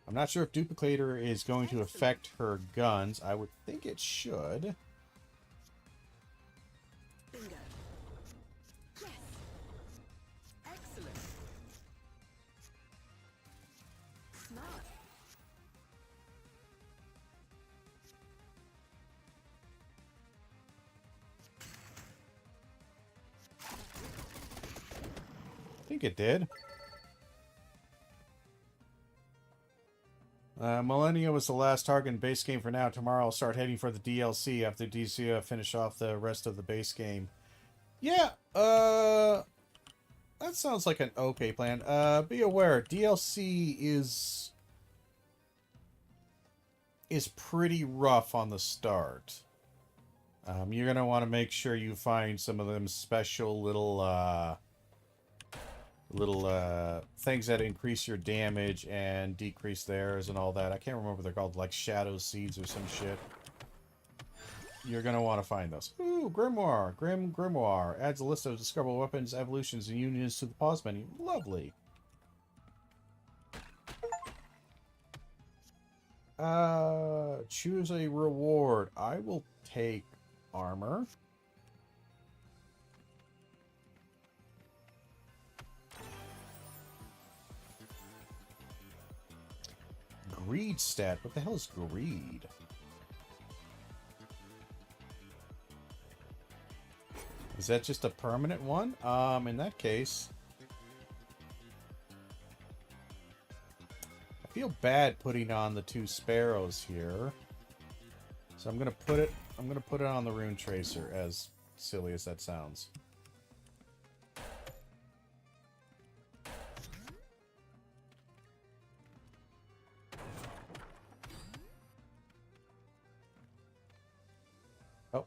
I'm not sure if Duplicator is going to affect her guns. I would think it should. Bingo. Yes. Excellent. Smart. I think it did. Millennia was the last target in base game for now. Tomorrow I'll start heading for the DLC after DLC finish off the rest of the base game. Yeah, that sounds like an okay plan. Be aware, DLC is pretty rough on the start. You're going to want to make sure you find some of them special little things that increase your damage and decrease theirs and all that. I can't remember what they're called, like shadow seeds or some shit. You're gonna want to find those. Ooh, Grimoire. Grimoire adds a list of discoverable weapons, evolutions, and unions to the pause menu. Lovely. Choose a reward. I will take armor. Greed stat. What the hell is greed? Is that just a permanent one? In that case, I feel bad putting on the 2 sparrows here. So I'm gonna put it on the Rune Tracer, as silly as that sounds. Oh.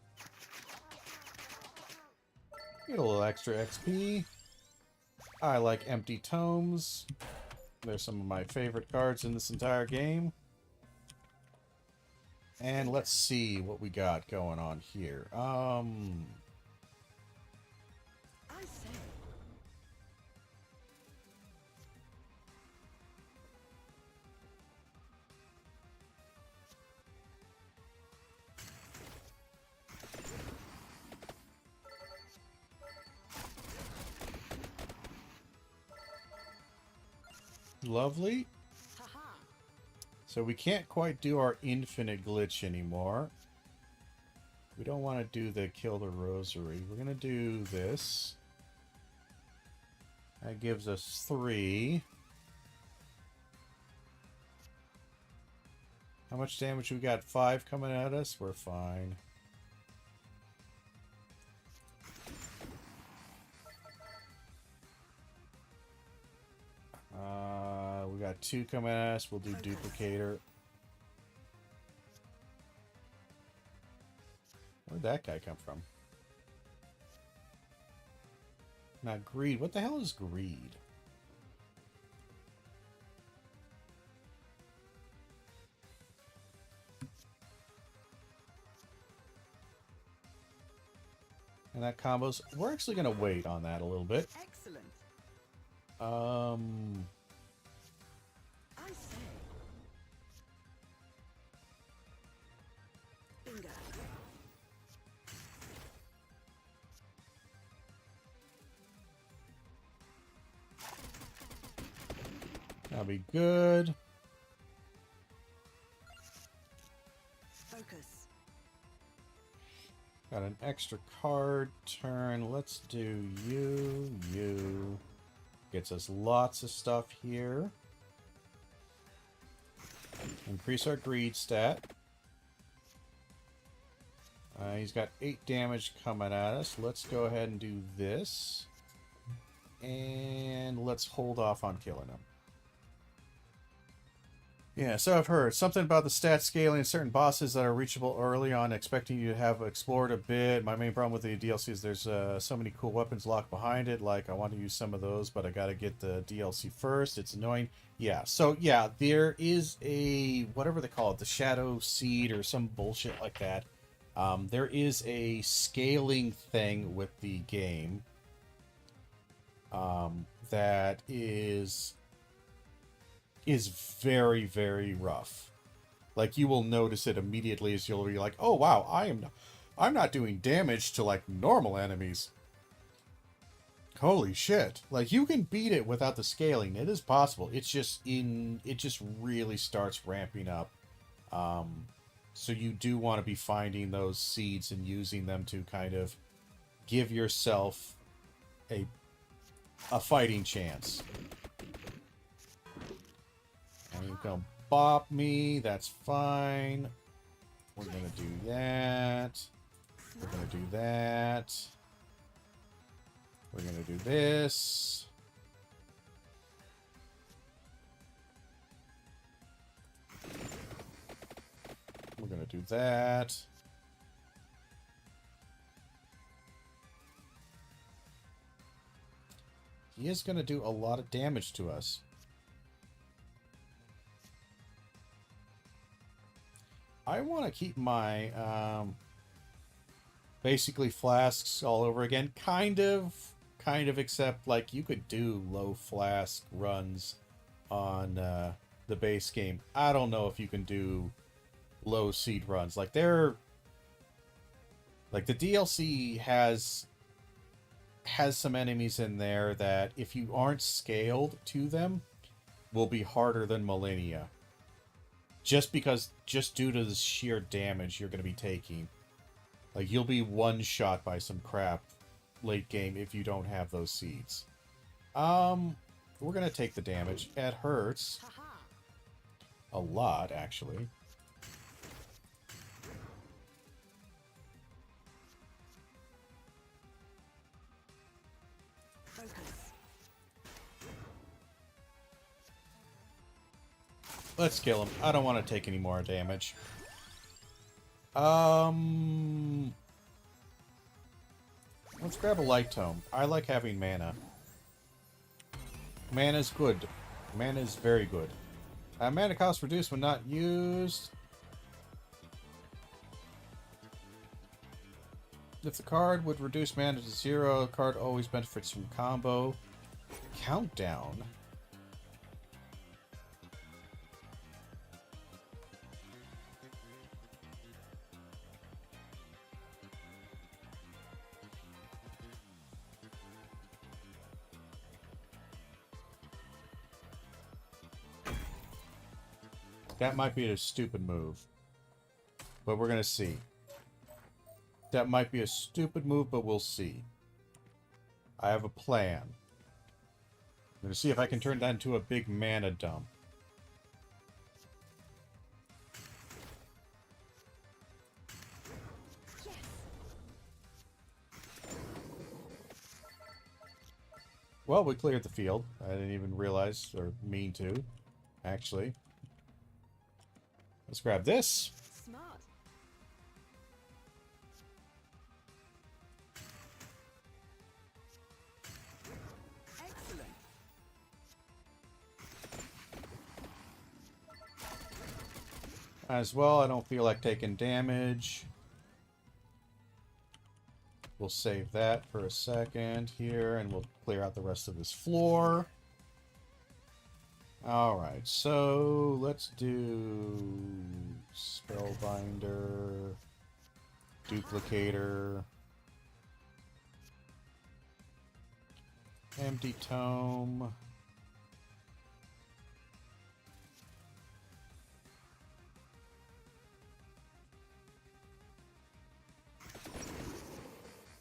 Get a little extra XP. I like empty tomes. They're some of my favorite cards in this entire game. And let's see what we got going on here. I I say. Lovely. Haha. So we can't quite do our infinite glitch anymore. We don't want to do the kill the rosary. We're going to do this. That gives us 3. How much damage we got? 5 coming at us? We're fine. We got 2 coming at us. We'll do duplicator. Where'd that guy come from? Not greed. What the hell is greed? And that combos. We're actually going to wait on that a little bit. Excellent. I say. Bingo. That'll be good. Focus. Got an extra card turn. Let's do you. Gets us lots of stuff here. Increase our greed stat. He's got 8 damage coming at us. Let's go ahead and do this. And let's hold off on killing him. Yeah, so I've heard something about the stat scaling certain bosses that are reachable early on, expecting you to have explored a bit. My main problem with the DLC is there's so many cool weapons locked behind it. Like, I want to use some of those, but I got to get the DLC first. It's annoying. Yeah, so yeah, there is a, whatever they call it, the Shadow Seed or some bullshit like that. There is a scaling thing with the game that is very, very rough. Like, you will notice it immediately as you'll be like, oh wow, I'm not doing damage to like normal enemies. Holy shit. Like, you can beat it without the scaling. It is possible. It's just it just really starts ramping up. So you do want to be finding those seeds and using them to kind of give yourself a fighting chance. And you can bop me, that's fine. We're gonna do that. We're gonna do that. We're gonna do this. We're gonna do that. He is gonna do a lot of damage to us. I want to keep my basically flasks all over again. Kind of, except like you could do low flask runs on the base game. I don't know if you can do low seed runs. Like, they're like, the DLC has some enemies in there that if you aren't scaled to them will be harder than Millennia. Just due to the sheer damage you're going to be taking. Like, you'll be one-shot by some crap late game if you don't have those seeds. We're going to take the damage. It hurts. A lot, actually. Focus. Let's kill him. I don't want to take any more damage. Let's grab a light tome. I like having mana. Mana's good. Mana is very good. Mana cost reduced when not used. If the card would reduce mana to 0, the card always benefits from combo. Countdown. That might be a stupid move. But we're going to see. That might be a stupid move, but we'll see. I have a plan. I'm going to see if I can turn that into a big mana dump. Yes. Well, we cleared the field. I didn't even realize or mean to, actually. Let's grab this. Smart. Excellent. As well, I don't feel like taking damage. We'll save that for a second here, and we'll clear out the rest of this floor. Alright, so let's do Spellbinder, Duplicator, Empty Tome.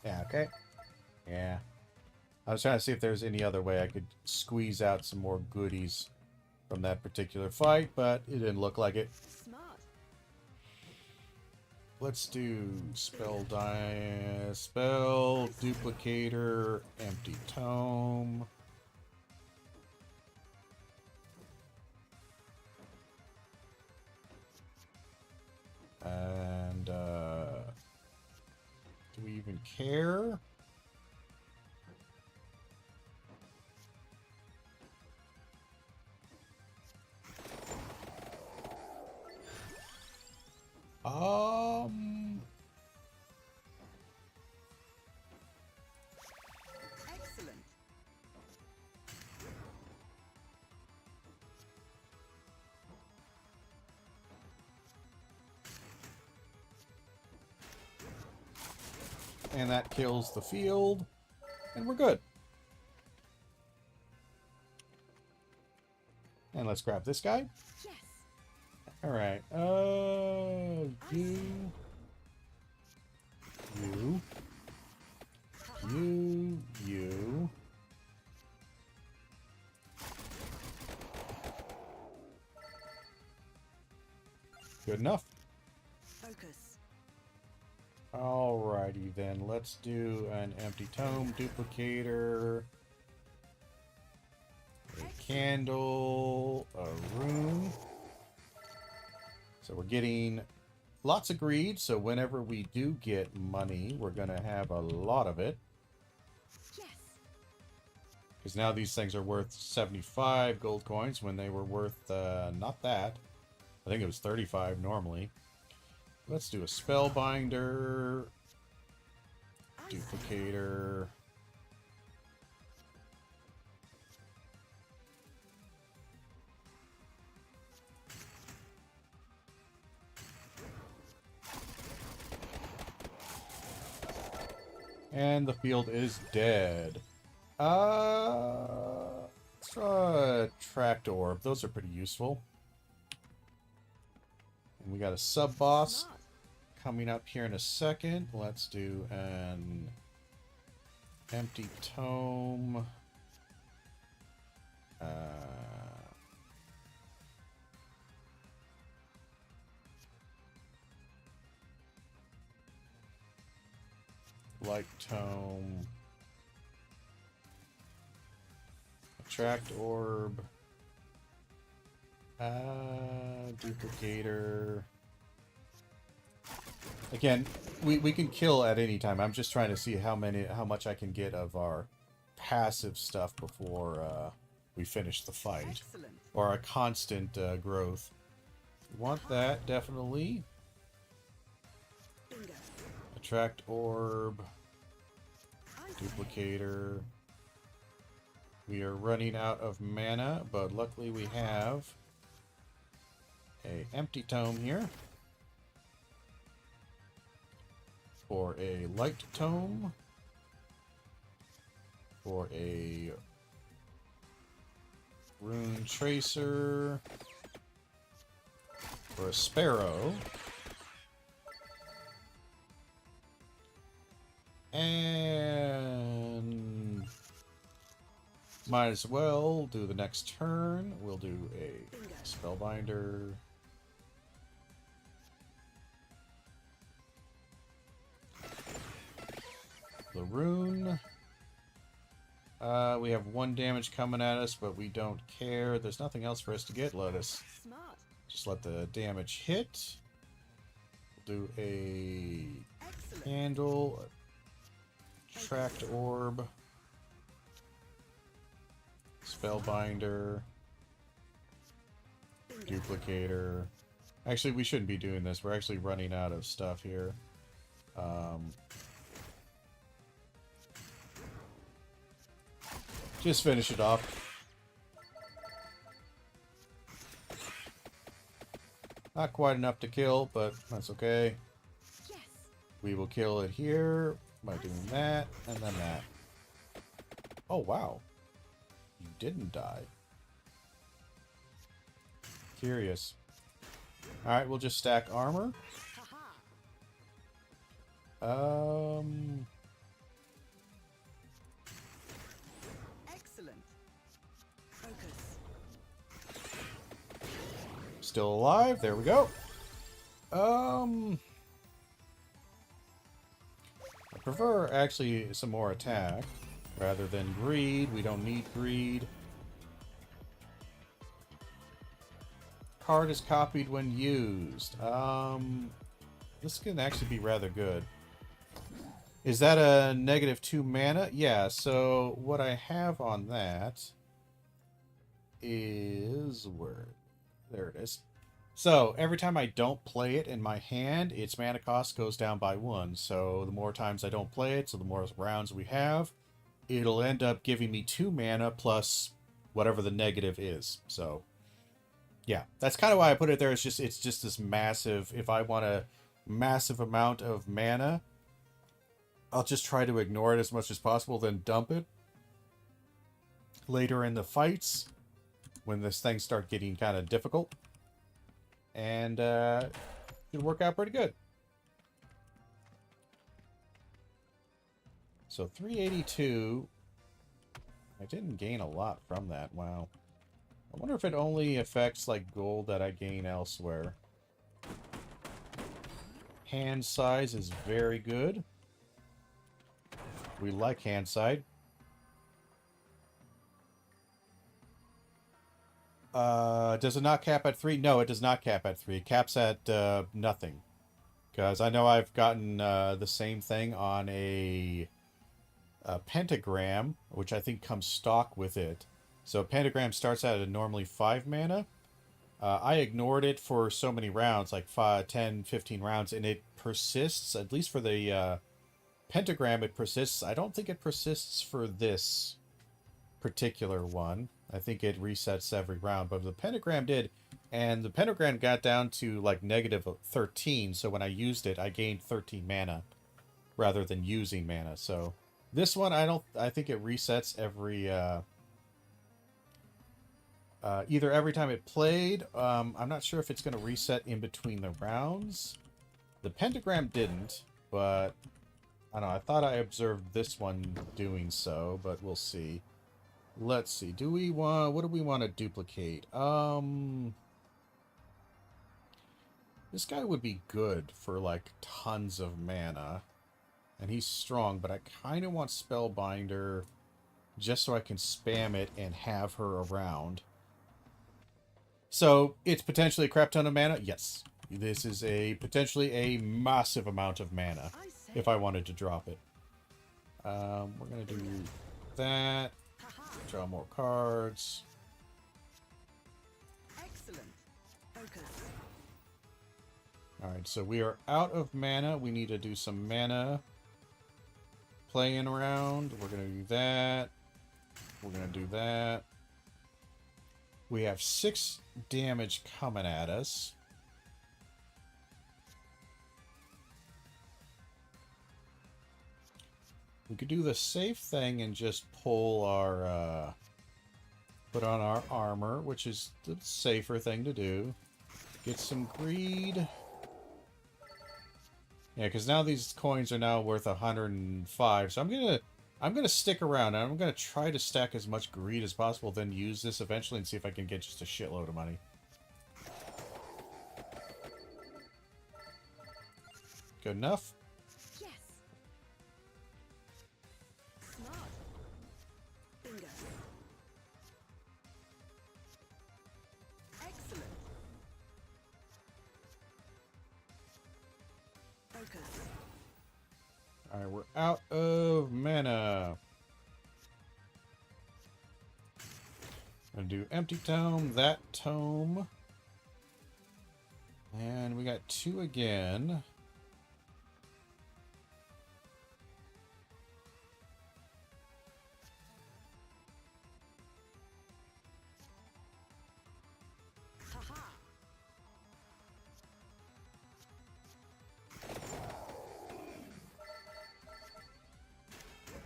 Yeah, okay. Yeah. I was trying to see if there's any other way I could squeeze out some more goodies from that particular fight, but it didn't look like it. Smart. Let's do Spell Duplicator, Empty Tome. And, do we even care? Excellent. And that kills the field. And we're good. And let's grab this guy. Yes. Alright. You. Good enough. Focus. Alrighty then. Let's do an Empty Tome Duplicator. A candle. A rune. So we're getting lots of greed, so whenever we do get money, we're going to have a lot of it. Yes. Because now these things are worth 75 gold coins when they were worth, not that. I think it was 35 normally. Let's do a Spellbinder, Duplicator. And the field is dead. Let's draw a Tract Orb. Those are pretty useful. And we got a sub-boss Smart. coming up here in a second. Let's do an Empty Tome. Light Tome. Attract Orb. Duplicator. Again, we can kill at any time. I'm just trying to see how much I can get of our passive stuff before we finish the fight. Excellent. Or a constant growth. Want that, definitely. Bingo. Tract orb. I say. Duplicator. We are running out of mana, but luckily we have a empty tome here. For a light tome. For a rune tracer. For a sparrow. And might as well do the next turn. We'll do a spellbinder. The rune. We have 1 damage coming at us, but we don't care. There's nothing else for us to get. Let us Smart. just let the damage hit. We'll do a Excellent. candle, a tract orb, spellbinder, Bingo. duplicator. Actually, we shouldn't be doing this. We're actually running out of stuff here. Just finish it off. Not quite enough to kill, but that's okay. Yes. We will kill it here by doing that, and then that. Oh, wow. You didn't die. Curious. Alright, we'll just stack armor. Haha. Excellent. Focus. Still alive. There we go. I prefer actually some more attack rather than greed. We don't need greed. Card is copied when used. This can actually be rather good. Is that a -2 mana? Yeah, so what I have on that is where... There it is. So, every time I don't play it in my hand, its mana cost goes down by 1. So, the more times I don't play it, so the more rounds we have, it'll end up giving me 2 mana plus whatever the negative is. So, yeah. That's kind of why I put it there. It's just this massive... If I want a massive amount of mana, I'll just try to ignore it as much as possible, then dump it later in the fights when this things start getting kind of difficult. And it'll work out pretty good. So 382. I didn't gain a lot from that. Wow. I wonder if it only affects like gold that I gain elsewhere. Hand size is very good. We like hand side. Does it not cap at 3? No, it does not cap at 3. It caps at nothing. Because I know I've gotten the same thing on a pentagram, which I think comes stock with it. So pentagram starts out at normally 5 mana. I ignored it for so many rounds, like 5, 10, 15 rounds, and it persists, at least for the pentagram it persists. I don't think it persists for this particular one. I think it resets every round, but the pentagram did, and the pentagram got down to like -13, so when I used it, I gained 13 mana rather than using mana. So this one, I think it resets every either every time it played. I'm not sure if it's going to reset in between the rounds. The pentagram didn't, but I don't know. I thought I observed this one doing so, but we'll see. Let's see. Do we want... What do we want to duplicate? This guy would be good for, like, tons of mana. And he's strong, but I kind of want Spellbinder just so I can spam it and have her around. So, it's potentially a crap ton of mana? Yes. This is potentially a massive amount of mana I say. if I wanted to drop it. We're going to do that. Haha. Draw more cards. Excellent. Focus. Alright, so we are out of mana. We need to do some mana playing around. We're going to do that. We're going to do that. We have 6 damage coming at us. We could do the safe thing and just pull our, put on our armor, which is the safer thing to do. Get some greed. Yeah, because now these coins are now worth 105, so I'm gonna stick around, and I'm gonna try to stack as much greed as possible, then use this eventually and see if I can get just a shitload of money. Good enough? Yes. Smart. Bingo. Excellent. Focus. Alright, we're out of mana. Gonna do empty tome, that tome. And we got 2 again. Haha.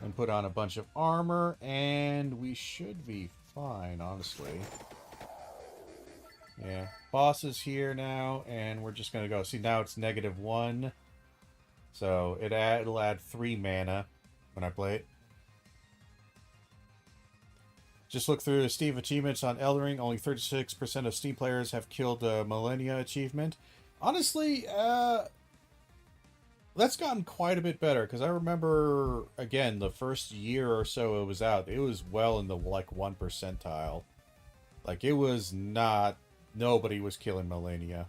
And put on a bunch of armor, and we should be fine, honestly. Yeah, boss is here now, and we're just gonna go. See, now it's -1, so it'll add 3 mana when I play it. Just look through the Steam achievements on Elden Ring. Only 36% of Steam players have killed the Millennia achievement. Honestly, that's gotten quite a bit better, because I remember, again, the first year or so it was out, it was well in the, like, 1 percentile. Like, it was not... Nobody was killing Millennia.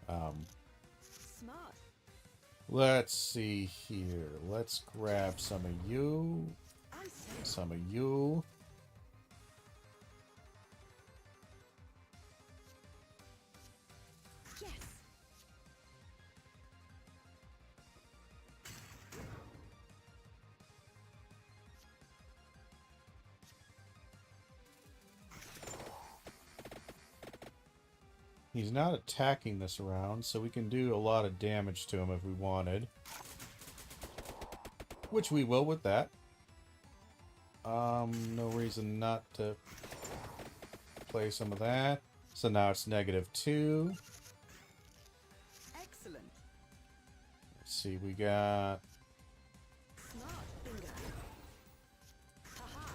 Smart. Let's see here. Let's grab some of you. I say. Some of you. Yes. He's not attacking this round, so we can do a lot of damage to him if we wanted. Which we will with that. No reason not to play some of that. So now it's -2. Excellent. Let's see, we got... Smart. Bingo. Haha.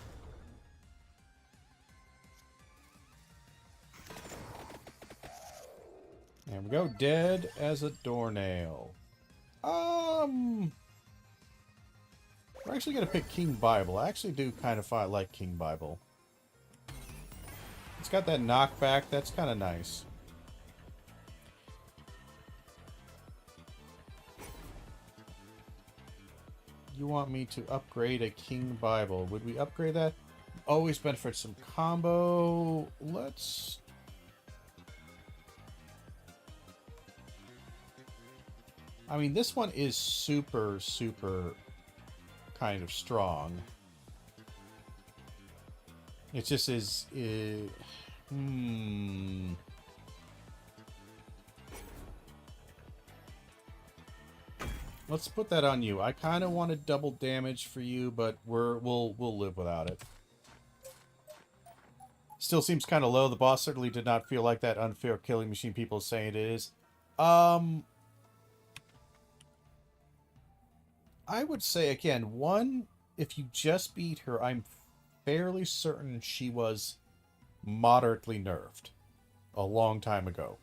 There we go, dead as a doornail. We're actually gonna pick King Bible. I actually do kind of like King Bible. It's got that knockback, that's kind of nice. You want me to upgrade a King Bible. Would we upgrade that? Always benefit some combo. Let's... I mean, this one is super, super kind of strong. It just is... Let's put that on you. I kind of wanted double damage for you, but we'll live without it. Still seems kind of low. The boss certainly did not feel like that unfair killing machine people saying it is. I would say, again, one, if you just beat her, I'm fairly certain she was moderately nerfed a long time ago.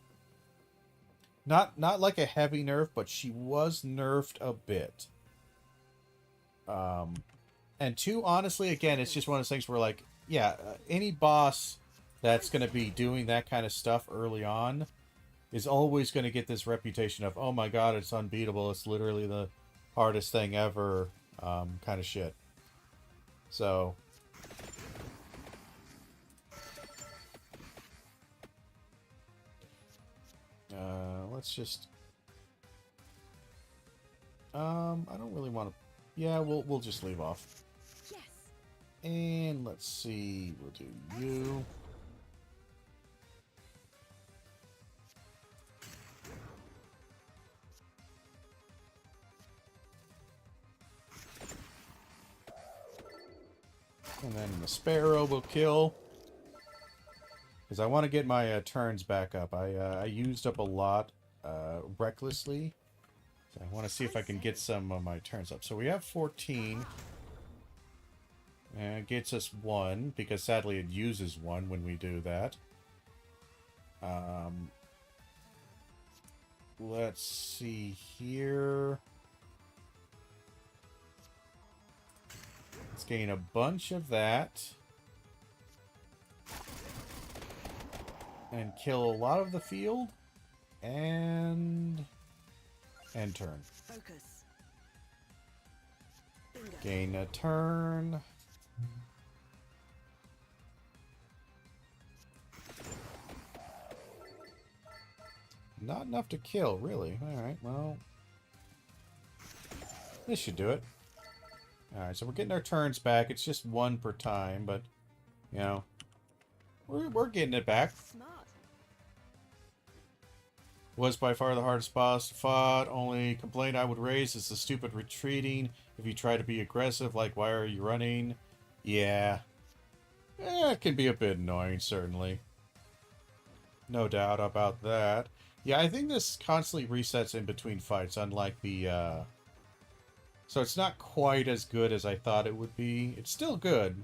Not like a heavy nerf, but she was nerfed a bit. And two, honestly, again, it's just one of those things where, like, yeah, any boss that's going to be doing that kind of stuff early on is always going to get this reputation of, oh my god, it's unbeatable, it's literally the hardest thing ever, kind of shit. So... Let's just... I don't really want to... Yeah, we'll just leave off. Yes. And let's see, we'll do you. And then the sparrow will kill. Because I want to get my turns back up. I used up a lot recklessly. So I want to see if I can get some of my turns up. So we have 14. And it gets us 1, because sadly it uses 1 when we do that. Let's see here. Let's gain a bunch of that. And kill a lot of the field. And turn. Focus. Bingo. Gain a turn. Not enough to kill, really. Alright, well. This should do it. Alright, so we're getting our turns back. It's just 1 per time, but, you know, we're getting it back. Smart. Was by far the hardest boss fought. Only complaint I would raise is the stupid retreating. If you try to be aggressive, like, why are you running? Yeah. It can be a bit annoying, certainly. No doubt about that. Yeah, I think this constantly resets in between fights, unlike the, So it's not quite as good as I thought it would be. It's still good.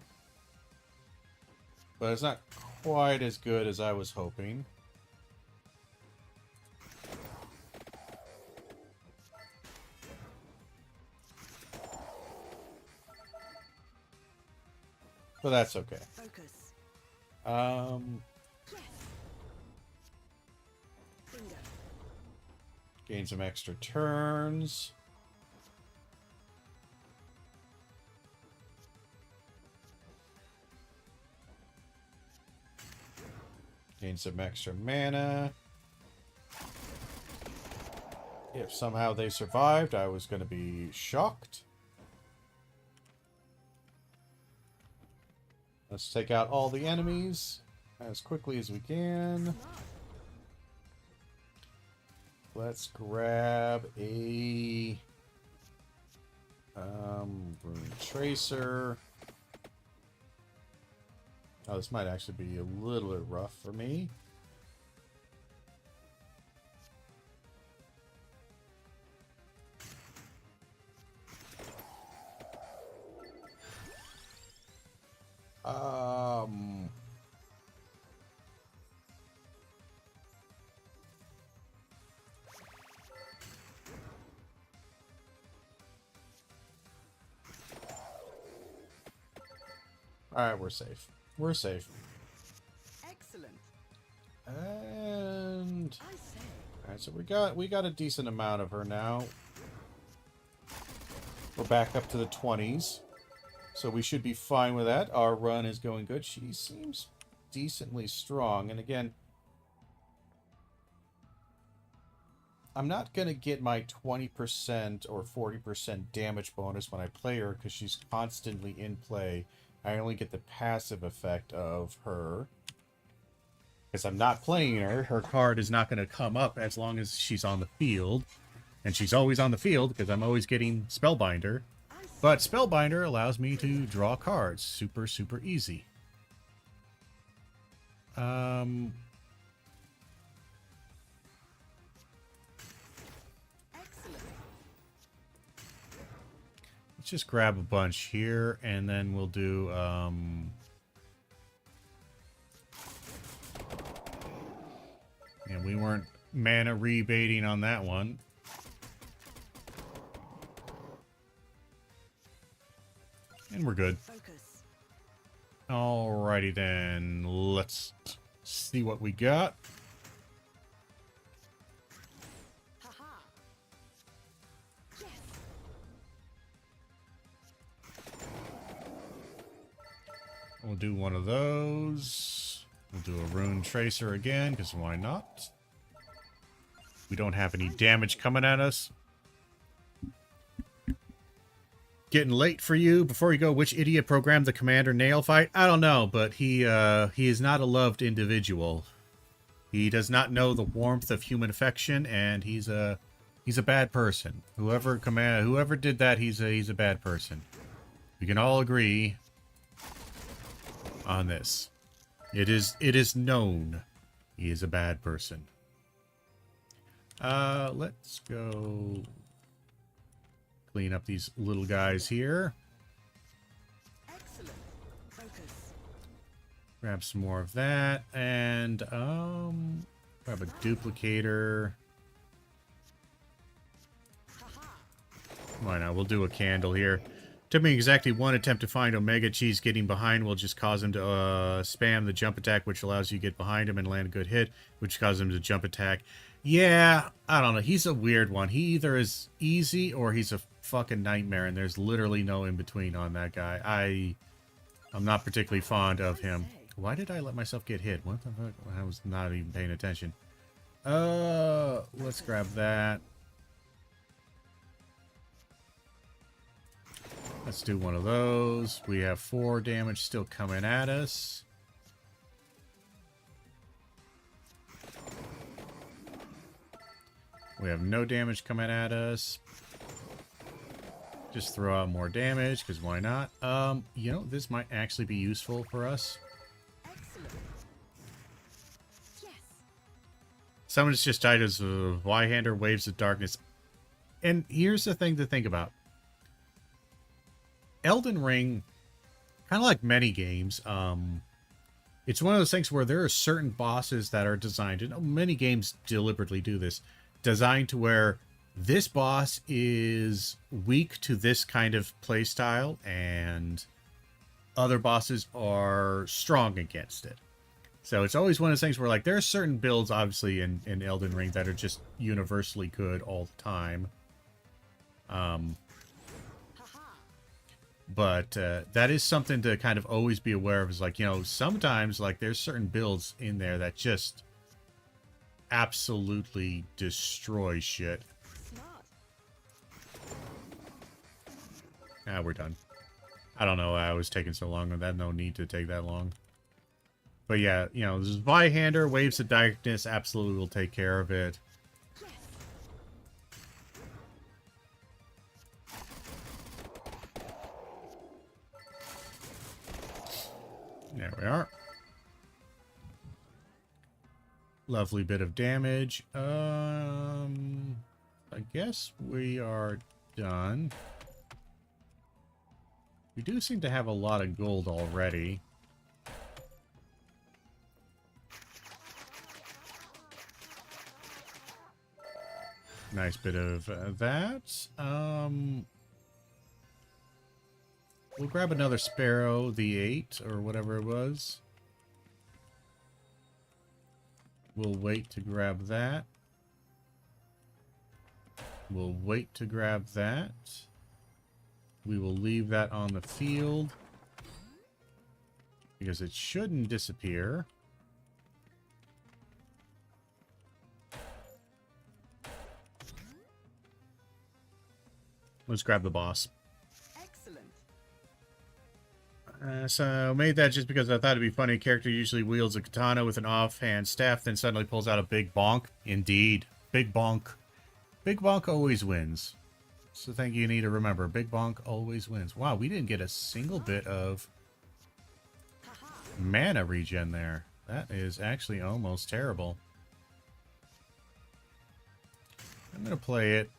But it's not quite as good as I was hoping. But that's okay. Focus. Yes. Bingo. Gain some extra turns. Gain some extra mana. If somehow they survived, I was going to be shocked. Let's take out all the enemies as quickly as we can. Smart. Let's grab a rune tracer. Oh, this might actually be a little bit rough for me. Alright, we're safe. We're safe. Excellent. And I say. alright, so we got a decent amount of her now. We're back up to the 20s. So we should be fine with that. Our run is going good. She seems decently strong. And again, I'm not going to get my 20% or 40% damage bonus when I play her because she's constantly in play. I only get the passive effect of her. Because I'm not playing her. Her card is not going to come up as long as she's on the field. And she's always on the field because I'm always getting Spellbinder. But Spellbinder allows me to draw cards. Super, super easy. Excellent. Let's just grab a bunch here, and then we'll do, and we weren't mana rebating on that one. And we're good. Focus. Alrighty then, let's see what we got. Haha. Yes. We'll do one of those. We'll do a rune tracer again, because why not? We don't have any damage coming at us. Getting late for you. Before you go, which idiot programmed the Commander nail fight? I don't know, but he is not a loved individual. He does not know the warmth of human affection, and he's a bad person. Whoever did that, he's a bad person. We can all agree on this. It is known he is a bad person. Let's go clean up these little guys here. Excellent. Focus. Grab some more of that, and grab a duplicator. Why not? We'll do a candle here. Took me exactly one attempt to find Omega Cheese. Getting behind will just cause him to spam the jump attack, which allows you to get behind him and land a good hit, which causes him to jump attack. Yeah, I don't know. He's a weird one. He either is easy or he's a fucking nightmare, and there's literally no in between on that guy. I'm not particularly fond of him. Why did I let myself get hit? What the fuck? I was not even paying attention. Let's grab that. Let's do one of those. We have 4 damage still coming at us. We have no damage coming at us. Just throw out more damage, because why not? You know, this might actually be useful for us. Excellent. Yes. Someone's just died as Y-hander, Waves of Darkness. And here's the thing to think about. Elden Ring, kind of like many games, it's one of those things where there are certain bosses that are designed, and many games deliberately do this, designed to where this boss is weak to this kind of playstyle, and other bosses are strong against it. So it's always one of those things where, like, there are certain builds, obviously, in Elden Ring that are just universally good all the time. But that is something to kind of always be aware of, is like, you know, sometimes, like, there's certain builds in there that just absolutely destroy shit. Smart. Ah, we're done. I don't know why I was taking so long on that. No need to take that long. But yeah, you know, this Vihander, Waves of Darkness absolutely will take care of it. There we are. Lovely bit of damage. I guess we are done. We do seem to have a lot of gold already. Nice bit of that. We'll grab another sparrow, the 8, or whatever it was. We'll wait to grab that. We'll wait to grab that. We will leave that on the field, because it shouldn't disappear. Let's grab the boss. Excellent. So made that just because I thought it'd be funny. A character usually wields a katana with an offhand staff, then suddenly pulls out a big bonk. Indeed. Big bonk. Big bonk always wins. It's the thing you need to remember. Big bonk always wins. Wow, we didn't get a single bit of mana regen there. That is actually almost terrible. I'm going to play it,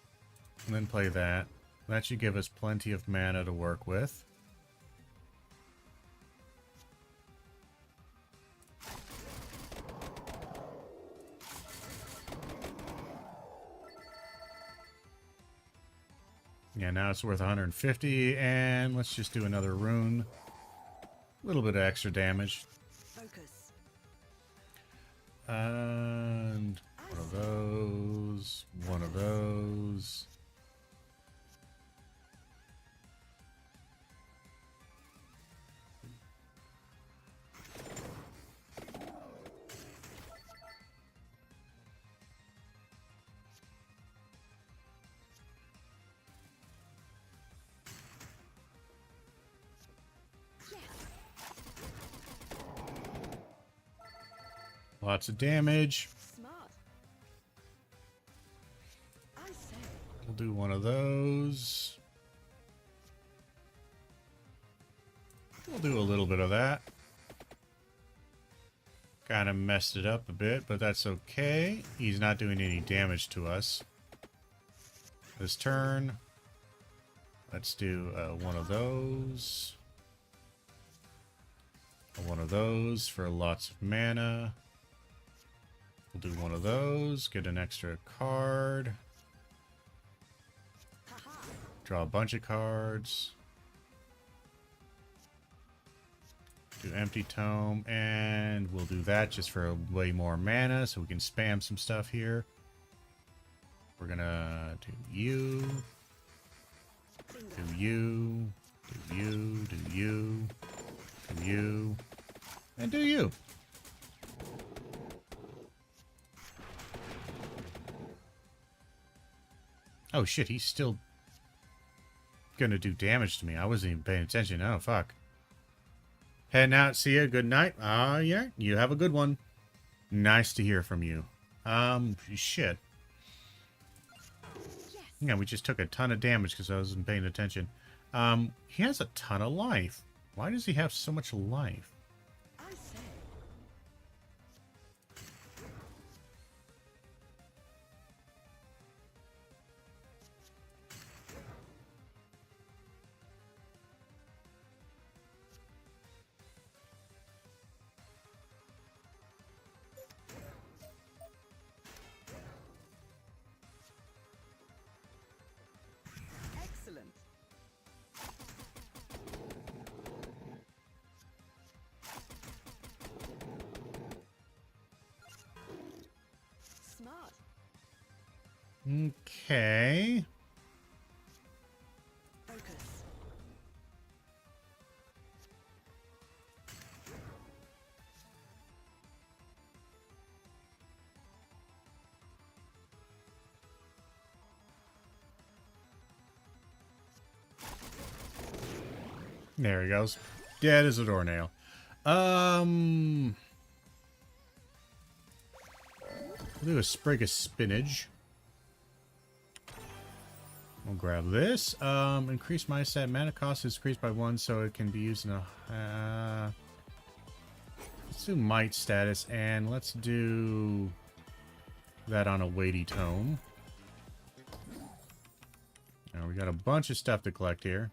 and then play that. That should give us plenty of mana to work with. Yeah, now it's worth 150, and let's just do another rune. A little bit of extra damage. Focus. And one of those, one of those. Lots of damage. Smart. I say. We'll do one of those. We'll do a little bit of that. Kind of messed it up a bit, but that's okay. He's not doing any damage to us. This turn, let's do one of those. One of those for lots of mana. We'll do one of those, get an extra card. Draw a bunch of cards. Do empty tome, and we'll do that just for way more mana, so we can spam some stuff here. We're gonna do you, do you, do you, do you, do you, and do you. Oh shit, he's still gonna do damage to me. I wasn't even paying attention. Oh fuck. Heading out, see ya, good night. Yeah, you have a good one. Nice to hear from you. Shit. Yes. Yeah, we just took a ton of damage because I wasn't paying attention. He has a ton of life. Why does he have so much life? I say. Excellent. Smart. Okay. Focus. There he goes. Dead as a doornail. We'll do a sprig of spinach. We'll grab this. Increase my set mana cost is increased by 1, so it can be used in a... let's do might status, and let's do that on a weighty tome. Now we got a bunch of stuff to collect here.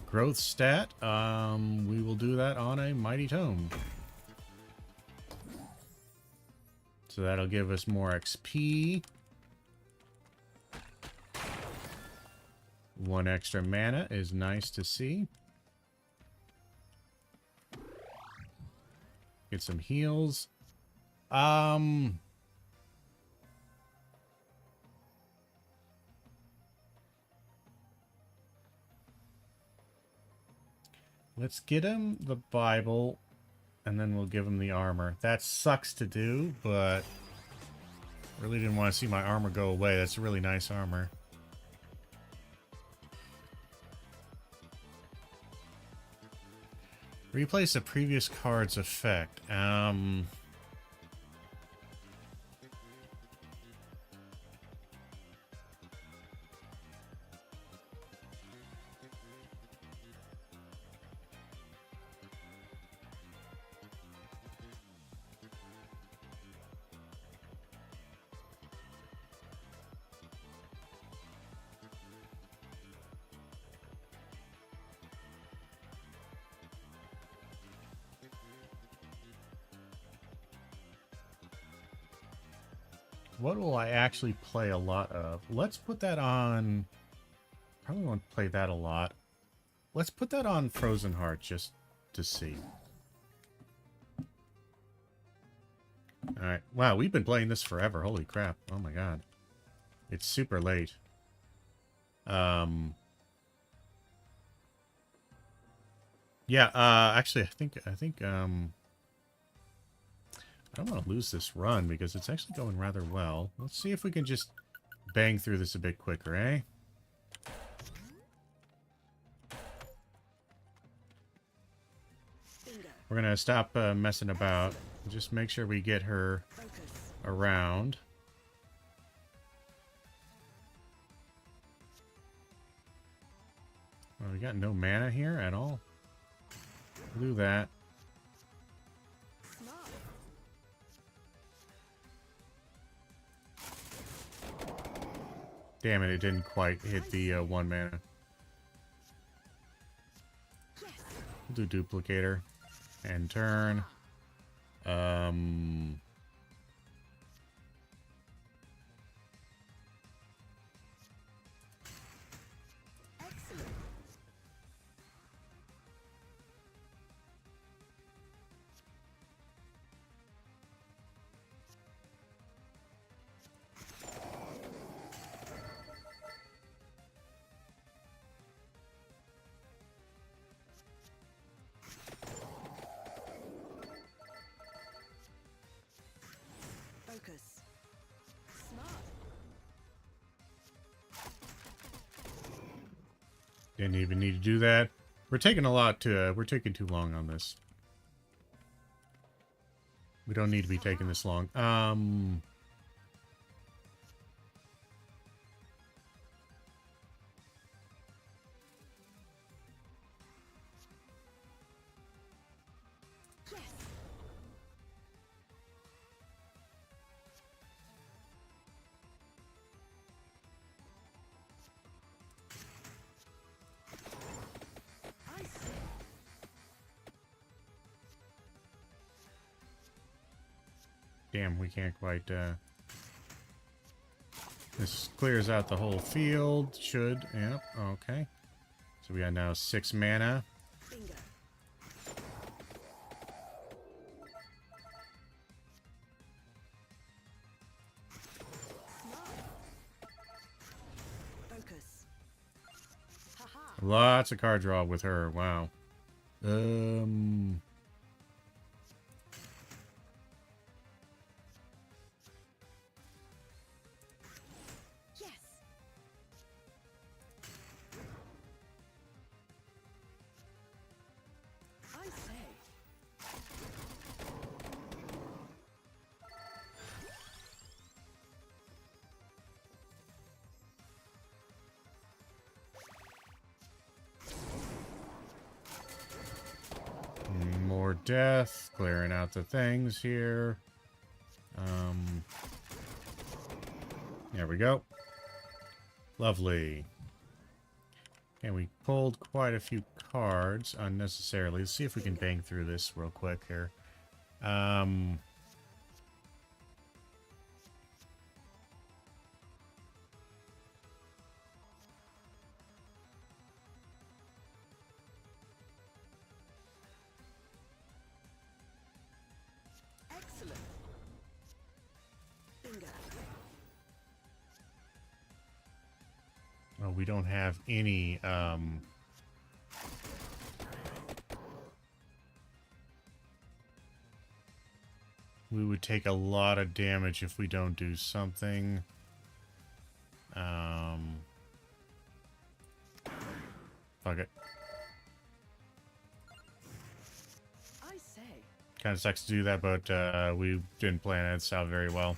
Growth stat, we will do that on a mighty tome. So that'll give us more XP. 1 extra mana is nice to see. Get some heals. Let's get him the Bible, and then we'll give him the armor. That sucks to do, but really didn't want to see my armor go away. That's a really nice armor. Replace a previous card's effect. What will I actually play a lot of? Let's put that on... Probably won't play that a lot. Let's put that on Frozen Heart just to see. Alright. Wow, we've been playing this forever. Holy crap. Oh my god. It's super late. Yeah, actually, I think, I don't want to lose this run because it's actually going rather well. Let's see if we can just bang through this a bit quicker, eh? We're gonna stop messing about. Just make sure we get her Focus. around. Oh, we got no mana here at all. We'll do that. Smart. Damn it, it didn't quite hit the 1 mana. Yes. We'll do duplicator. And turn. Excellent. Focus. Smart. Didn't even need to do that. We're taking a lot to, we're taking too long on this. We don't need to be taking this long. Yes. I say. Damn, we can't quite, this clears out the whole field. Should, yep, okay. So we got now 6 mana. Bingo. Smart. Focus. Haha. Lots of card draw with her, wow. Yes. I say. More death, clearing out the things here. There we go. Lovely. And we pulled quite a few cards unnecessarily. Let's see if we can bang through this real quick here. Excellent. Bingo. Oh, we don't have any, we would take a lot of damage if we don't do something. Fuck it. I say. Kind of sucks to do that, but we didn't plan it out very well.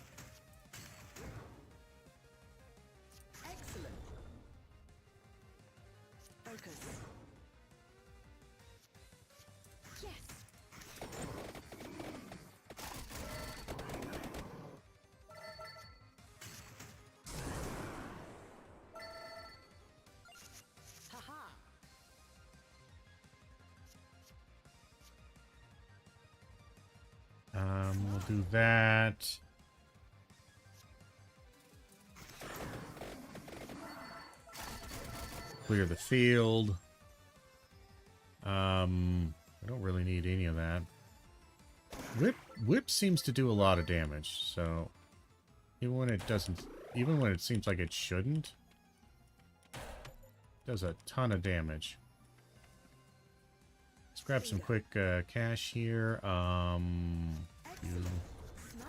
Excellent. Focus. Yes. Haha. We'll do that. Clear the field. I don't really need any of that. Whip seems to do a lot of damage, so even when it doesn't, even when it seems like it shouldn't, it does a ton of damage. Let's grab some quick cash here. You- Smart.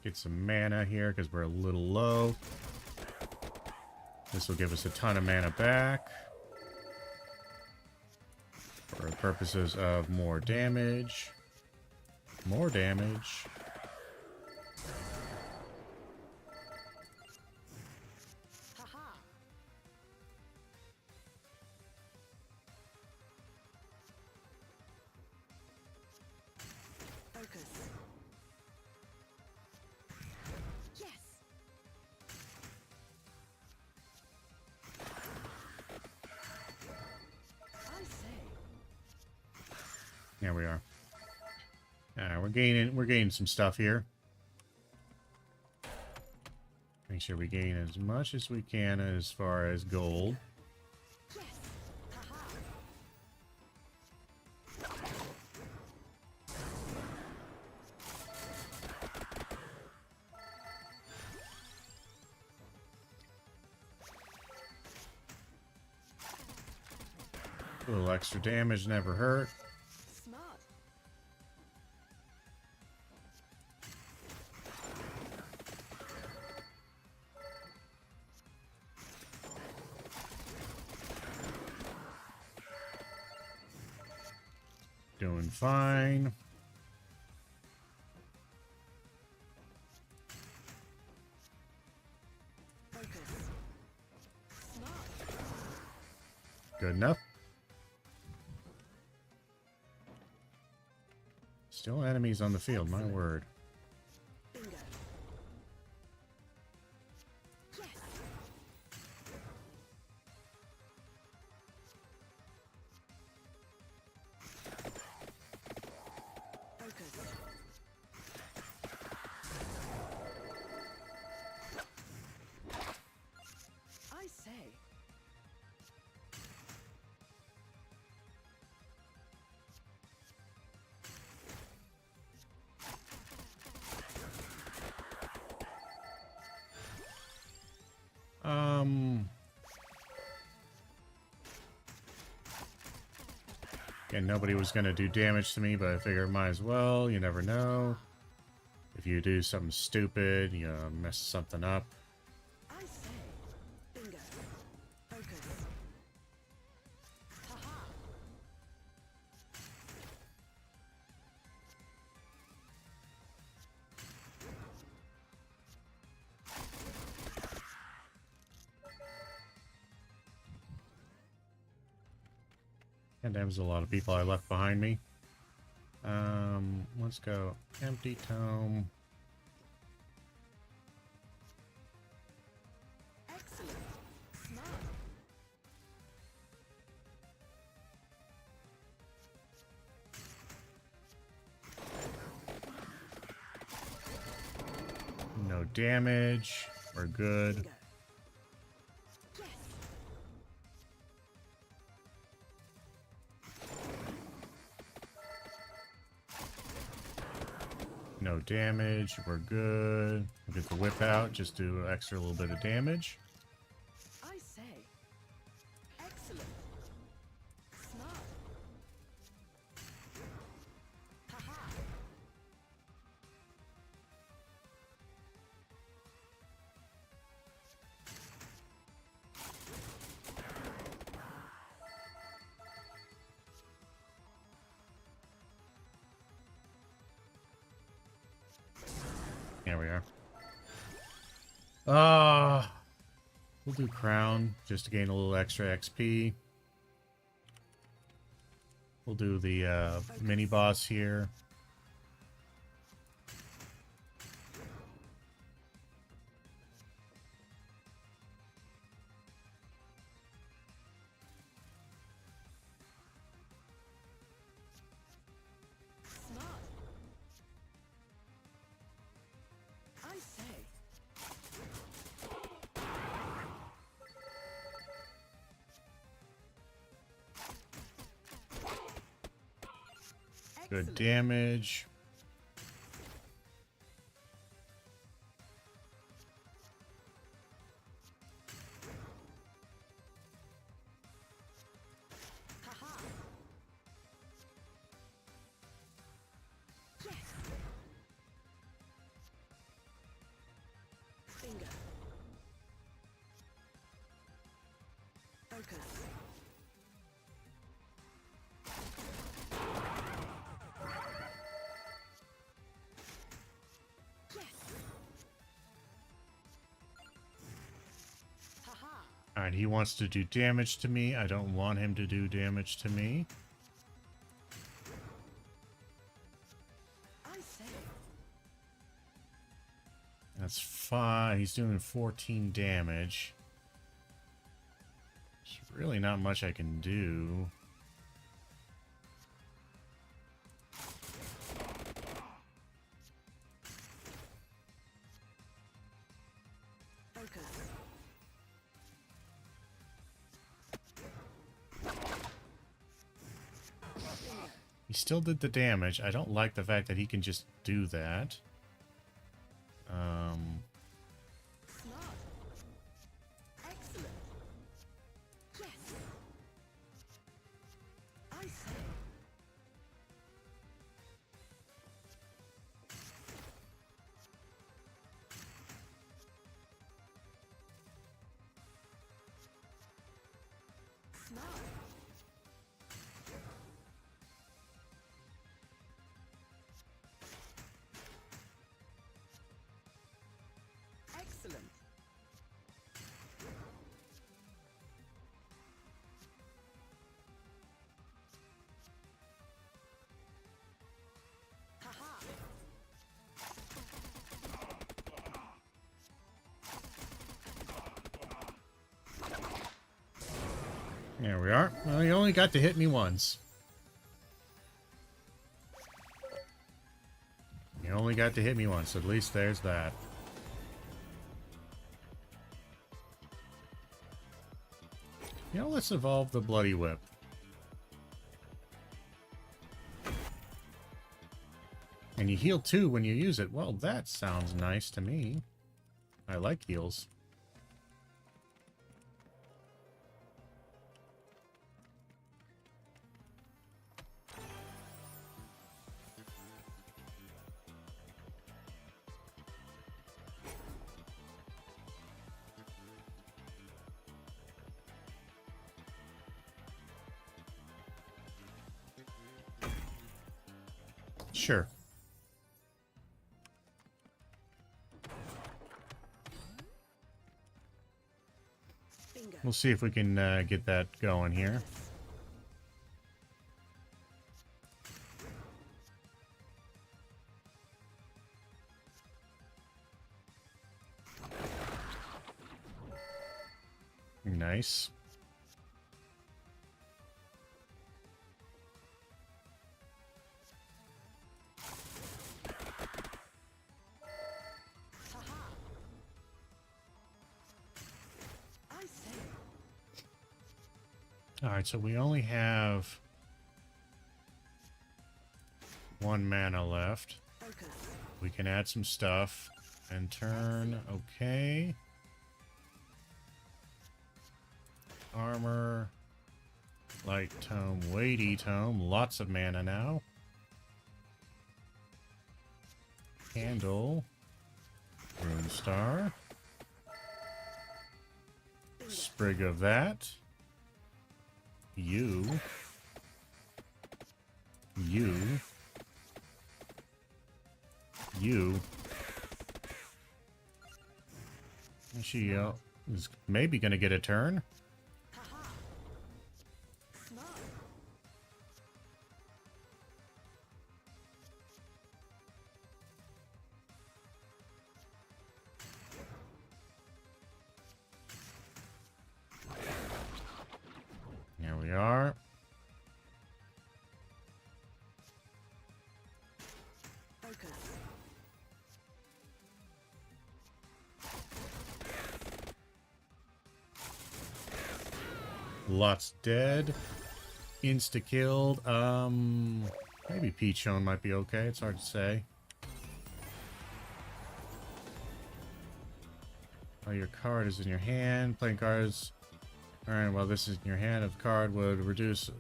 Get some mana here because we're a little low. This will give us a ton of mana back. For purposes of more damage. More damage. Haha. Focus. Yes. I say. There we are. We're gaining some stuff here. Make sure we gain as much as we can as far as gold. Yes. Haha. A little extra damage never hurt. Smart. Doing fine. Focus. Smart. Good enough. Still enemies on the field, my word. Bingo. Yes. Focus. I say. And nobody was going to do damage to me, but I figured might as well. You never know. If you do something stupid, you mess something up. I say. Bingo. Focus. Haha. And there was a lot of people I left behind me. Let's go empty tome. Excellent. Smart. No damage. We're good. Bingo. Yes. No damage. We're good. We'll get the whip out. Just do extra little bit of damage. I say. Excellent. Smart. Haha. There we are. We'll do crown just to gain a little extra XP. We'll do the mini boss here. Smart. I say. Good Excellent. damage. Haha. Yes. Focus. Yes. Haha. Alright, he wants to do damage to me. I don't want him to do damage to me. I say. That's fine. He's doing 14 damage. There's really not much I can do. Focus. He still did the damage. I don't like the fact that he can just do that. Smart. Excellent. Yes. I say. Smart. Excellent. Haha. There we are. Well, he only got to hit me once. He only got to hit me once. At least there's that. You know, let's evolve the Bloody Whip. And you heal too when you use it. Well, that sounds nice to me. I like heals. Sure. Bingo. We'll see if we can get that going here. Nice. Haha. I say. Alright, so we only have 1 mana left. Focus. We can add some stuff and turn. Okay. Armor. Light tome. Weighty tome. Lots of mana now. Candle. Rune star. Sprig of that. You. She is maybe going to get a turn. Haha. Smart. Here we are. Focus. Lots dead. Insta killed. Maybe Peachone might be okay. It's hard to say. Oh, your card is in your hand. Playing cards. Alright, well, this is in your hand. If the card would reduce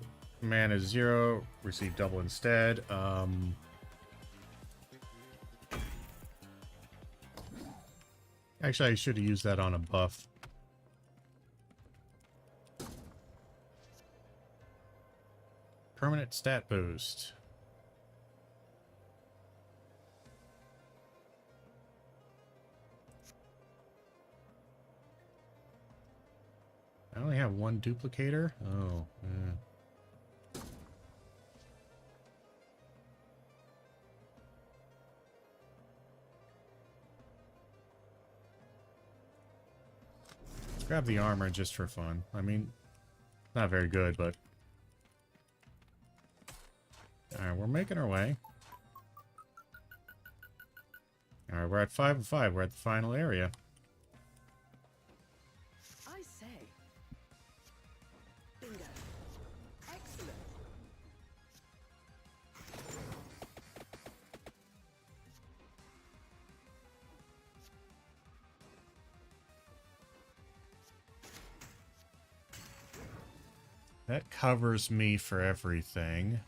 mana to 0, receive double instead. Actually, I should have used that on a buff. Permanent stat boost. I only have one duplicator? Oh, yeah. Grab the armor just for fun. I mean, not very good, but... Alright, we're making our way. Alright, we're at 5 and 5. We're at the final area. I say. Bingo. Excellent. That covers me for everything.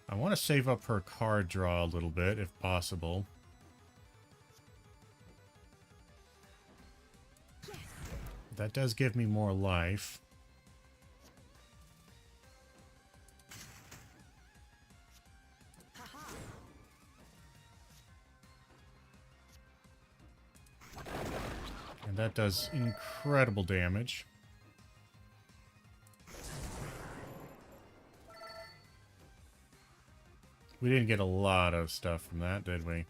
I want to save up her card draw a little bit, if possible. Yes. That does give me more life. Haha. And that does incredible damage. We didn't get a lot of stuff from that, did we?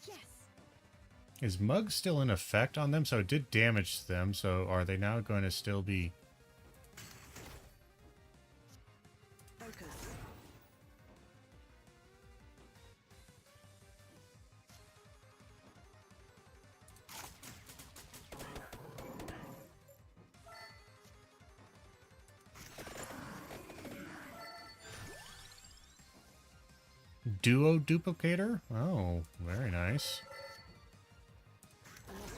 Yes. Is Mug still in effect on them? So it did damage them, so are they now going to still be... Focus. Duo duplicator? Oh, very nice. I must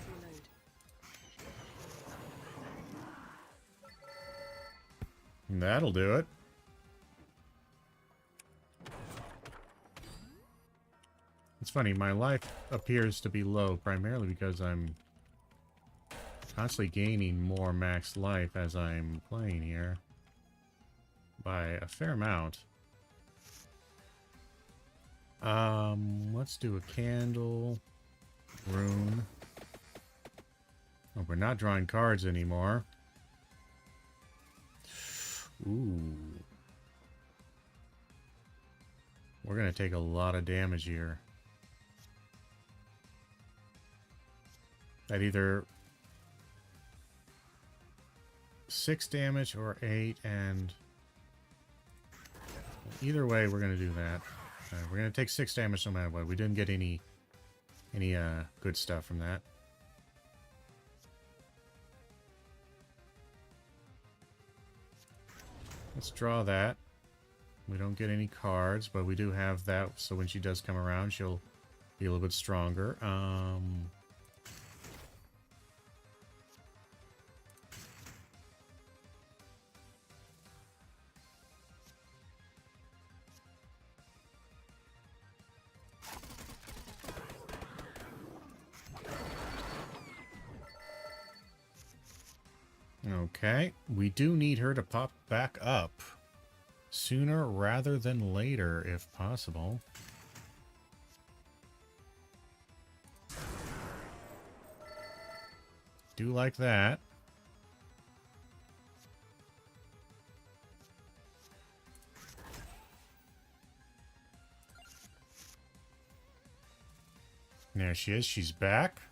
reload. That'll do it. It's funny, my life appears to be low primarily because I'm constantly gaining more max life as I'm playing here. By a fair amount. Let's do a candle. Rune. Oh, we're not drawing cards anymore. Ooh. We're gonna take a lot of damage here. At either 6 damage or 8, and either way, we're gonna do that. We're gonna take 6 damage no matter what. We didn't get any good stuff from that. Let's draw that. We don't get any cards, but we do have that, so when she does come around, she'll be a little bit stronger. Okay, we do need her to pop back up sooner rather than later, if possible. Do like that. There she is, she's back.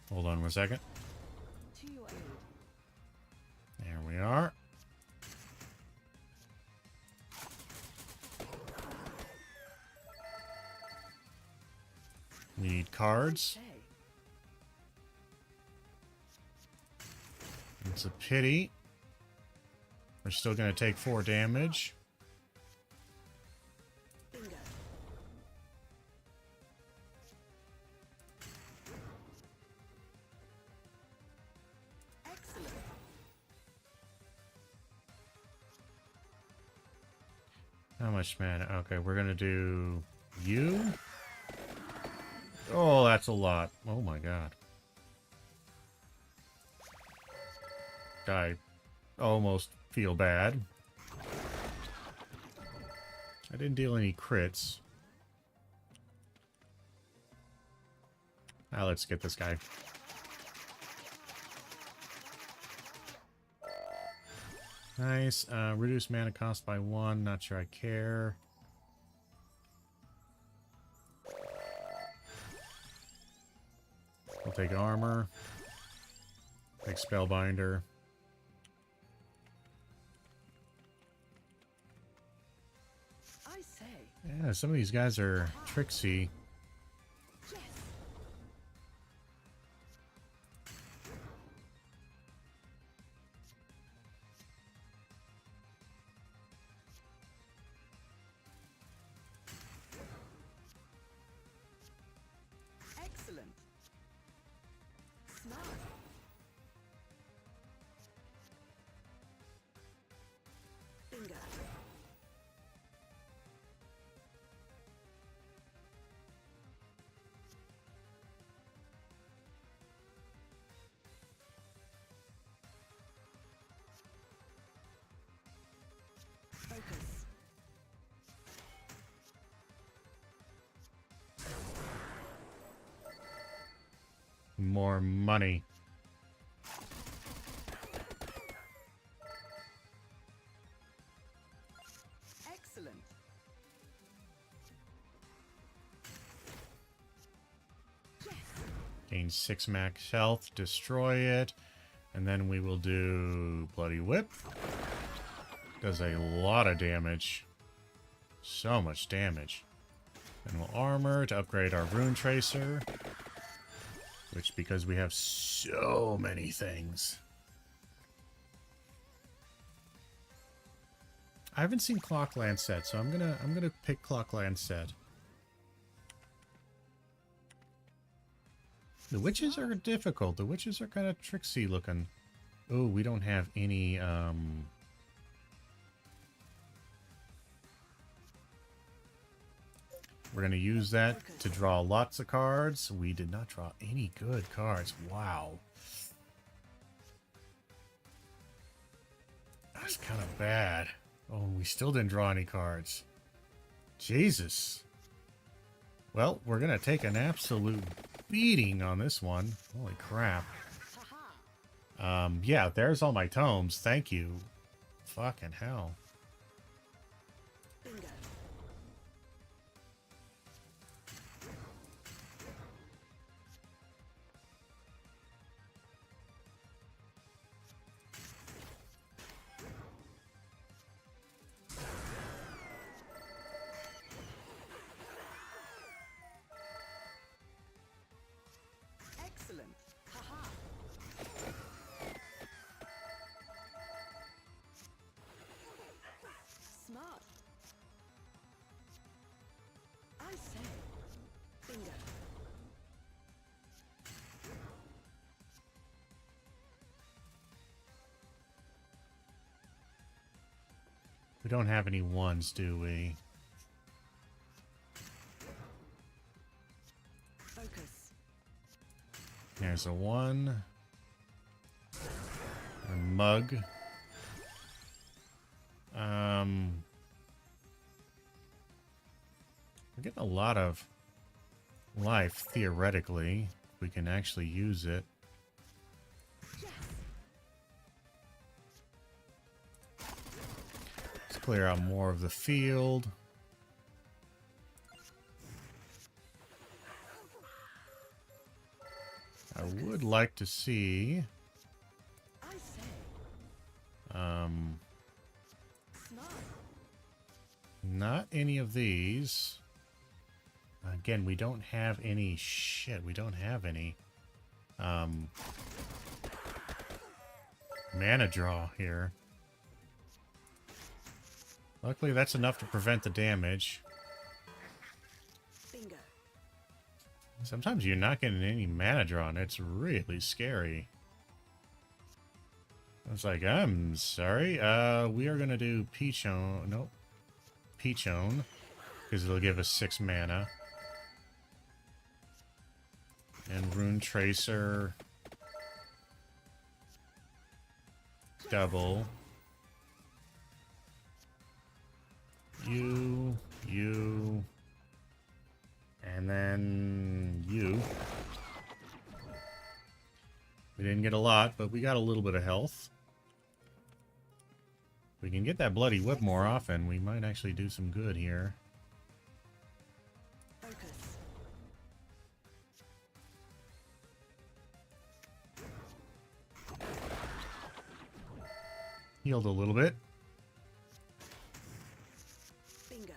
Hold on one second. To your aid. There we are. We need cards. I say. It's a pity. We're still going to take 4 damage. Bingo. Excellent. How much mana? Okay, we're going to do you. Oh, that's a lot. Oh my god. I almost feel bad. I didn't deal any crits. Now let's get this guy. Nice. Reduce mana cost by 1. Not sure I care. I'll take armor. Take spellbinder. I say. Yeah, some of these guys are tricksy. Yes. Excellent. Smart. Bingo. Focus. More money. Excellent. Yes. Gain 6 max health. Destroy it. And then we will do Bloody Whip. Does a lot of damage. So much damage. And we'll armor to upgrade our Rune Tracer. Which, because we have so many things. I haven't seen Clock Lancet, so I'm gonna pick Clock Lancet. The witches are difficult. The witches are kind of tricksy looking. Oh, we don't have any we're going to use that to draw lots of cards. We did not draw any good cards. Wow. That's kind of bad. Oh, we still didn't draw any cards. Jesus. Well, we're going to take an absolute beating on this one. Holy crap. Yeah, there's all my tomes. Thank you. Fucking hell. Bingo. Excellent. Haha. Smart. I say. Bingo. We don't have any ones, do we? Focus. There's a 1. A mug. We're getting a lot of life, theoretically. We can actually use it. Yes. Let's clear out more of the field. I would like to see I say. Smart. not any of these. Again, we don't have any shit. We don't have any mana draw here. Luckily, that's enough to prevent the damage. Bingo. Sometimes you're not getting any mana draw, and it's really scary. I was like, I'm sorry. We are gonna do Peachone. Nope. Peachone. Because it'll give us 6 mana. And Rune Tracer. double. You, and then you. We didn't get a lot, but we got a little bit of health. If we can get that bloody whip more often, we might actually do some good here. Focus. Healed a little bit. Bingo.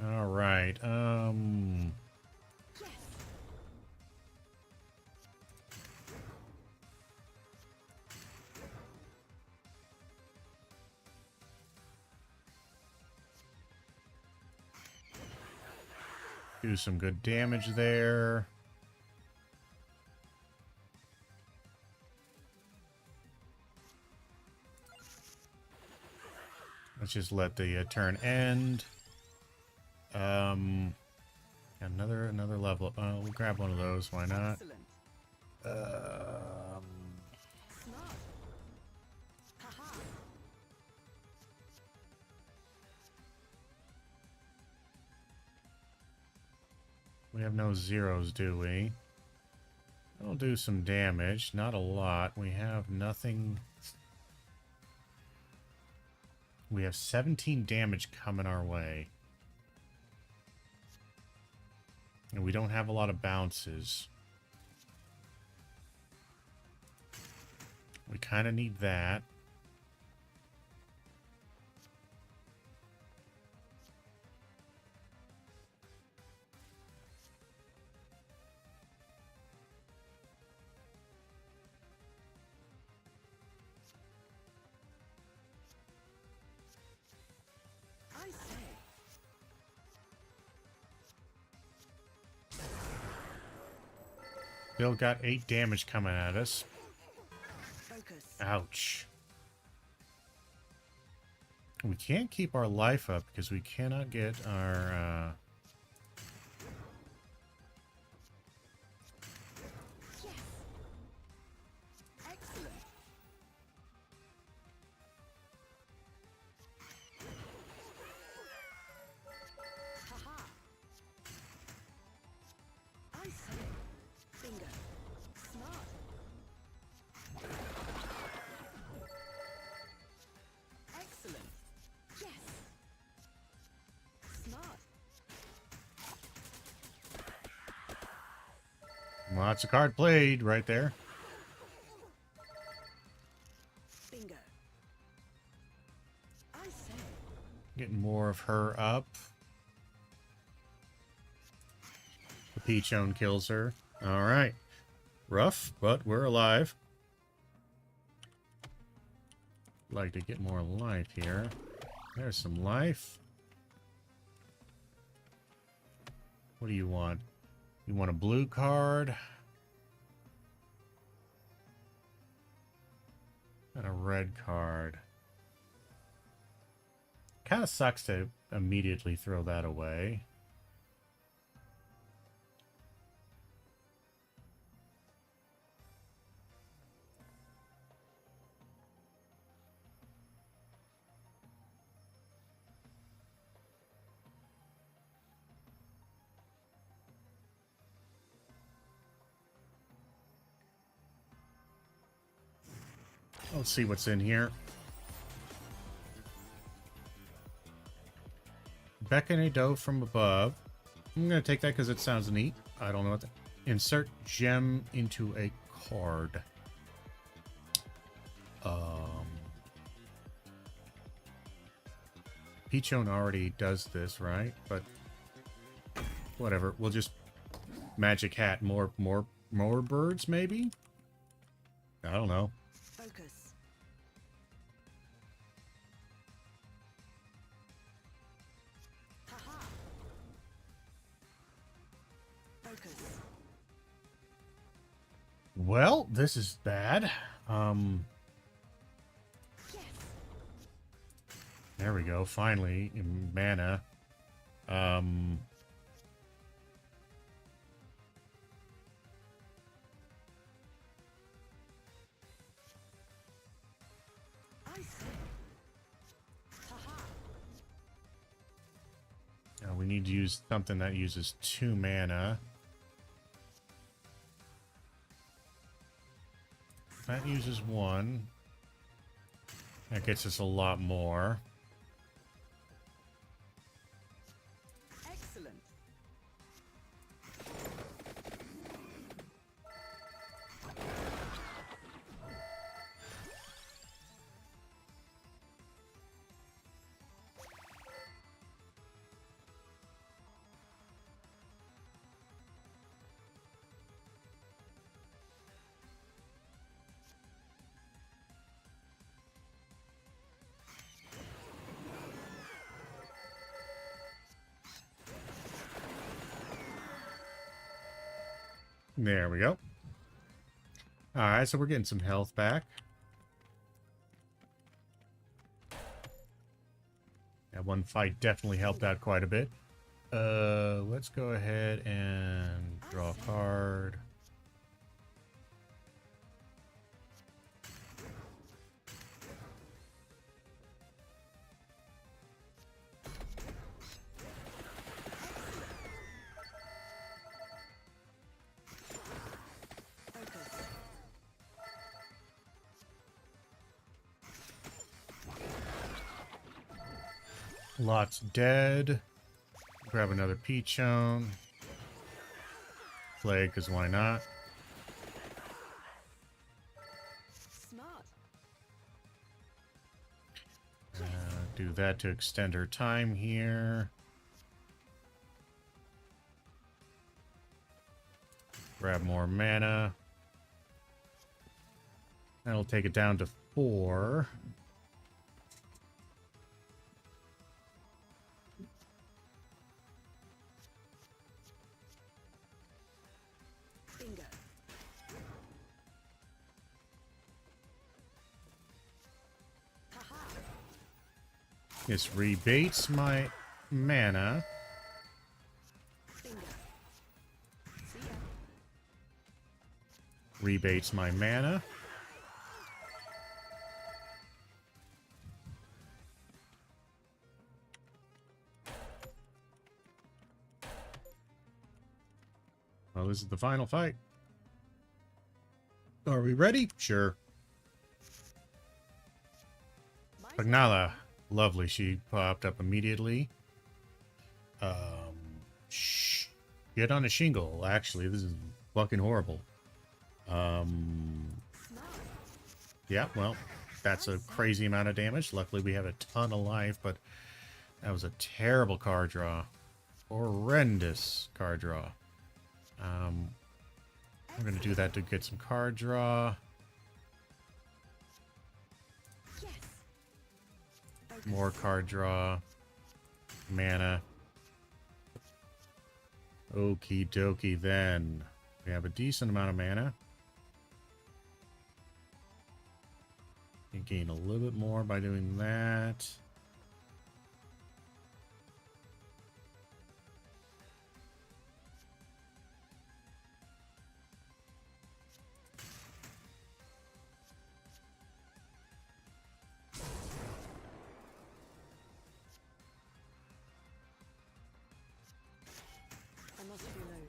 All right. Yes. Do some good damage there. Let's just let the turn end. Another level. We'll grab one of those. Why not? Excellent. Smart. Haha. We have no zeros, do we? We'll do some damage. Not a lot. We have nothing. We have 17 damage coming our way. And we don't have a lot of bounces. We kind of need that. I say. Bill got 8 damage coming at us. Focus. Ouch. We can't keep our life up because we cannot get our, Yes. Excellent. Haha. I say. Bingo. Smart. Excellent. Yes. Smart. Lots of card played right there. Bingo. I say. Getting more of her up. The Peachone kills her. Alright. Rough, but we're alive. Like to get more life here. There's some life. What do you want? You want a blue card? And a red card. Kind of sucks to immediately throw that away. Let's see what's in here. Beckon a dough from above. I'm going to take that because it sounds neat. I don't know what that... Insert gem into a card. Peachone already does this, right? But whatever. We'll just magic hat more birds, maybe? I don't know. Focus. Haha. Focus. Well, this is bad. Yes. There we go. Finally, in mana. need to use something that uses 2 mana. That uses 1. That gets us a lot more. Excellent. There we go. Alright, so we're getting some health back. That one fight definitely helped out quite a bit. Let's go ahead and draw a card. Focus. Lot's dead. Grab another Peachone. Play, because why not? Smart. Do that to extend her time here. Grab more mana. That'll take it down to 4. Bingo. Haha. This rebates my mana. Bingo. See ya. Rebates my mana. Well, this is the final fight. Are we ready? Sure. My Pagnala. Lovely. She popped up immediately. Get on a shingle. Actually, this is fucking horrible. Smart. Yeah, well, that's a crazy amount of damage. Luckily, we have a ton of life, but that was a terrible card draw. Horrendous card draw. We're going to do that to get some card draw. Yes. Focus. More card draw. Mana. Okie dokie then. We have a decent amount of mana. You gain a little bit more by doing that. I must reload.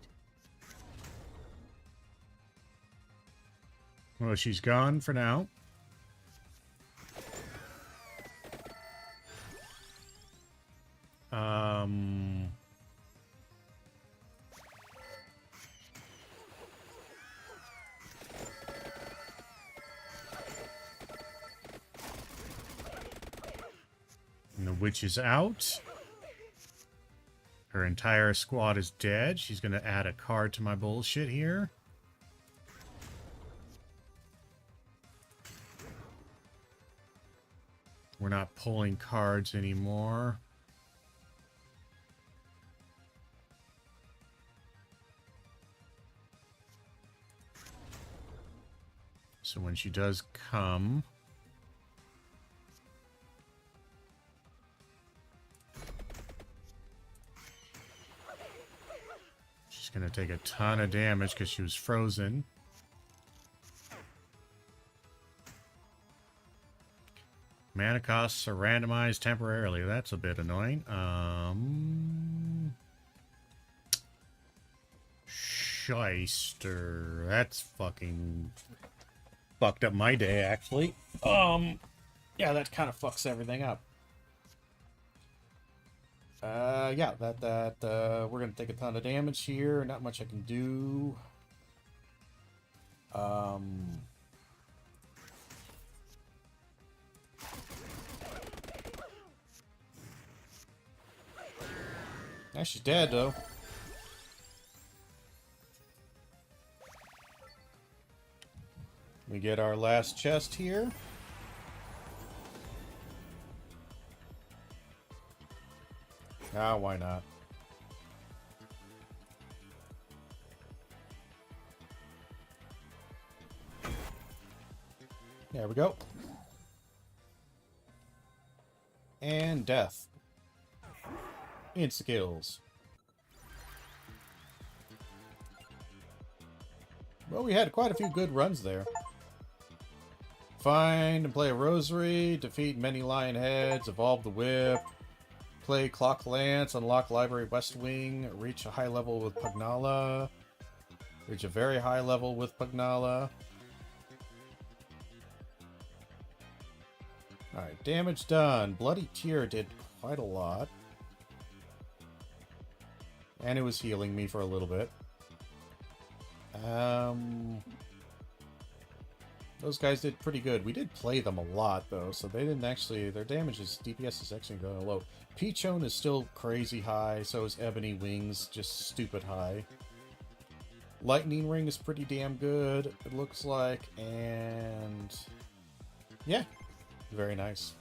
Well, she's gone for now. And the witch is out. Her entire squad is dead. She's going to add a card to my bullshit here. We're not pulling cards anymore. So when she does come... she's going to take a ton of damage because she was frozen. Mana costs are randomized temporarily. That's a bit annoying. shyster. That's fucking fucked up my day, actually. Yeah, that kind of fucks everything up. Yeah, we're gonna take a ton of damage here. Not much I can do. Now she's dead, though. We get our last chest here. Ah, why not? There we go. And death. Insta-kills. Well, we had quite a few good runs there. Find and play a rosary, defeat many lion heads, evolve the whip, play Clock Lance, unlock Library West Wing, reach a high level with Pugnala, reach a very high level with Pugnala. Alright, damage done. Bloody Tear did quite a lot. And it was healing me for a little bit. Those guys did pretty good. We did play them a lot, though, so they didn't actually... Their damage is... DPS is actually going low. Peachone is still crazy high, so is Ebony Wings, just stupid high. Lightning Ring is pretty damn good, it looks like, and... yeah, very nice.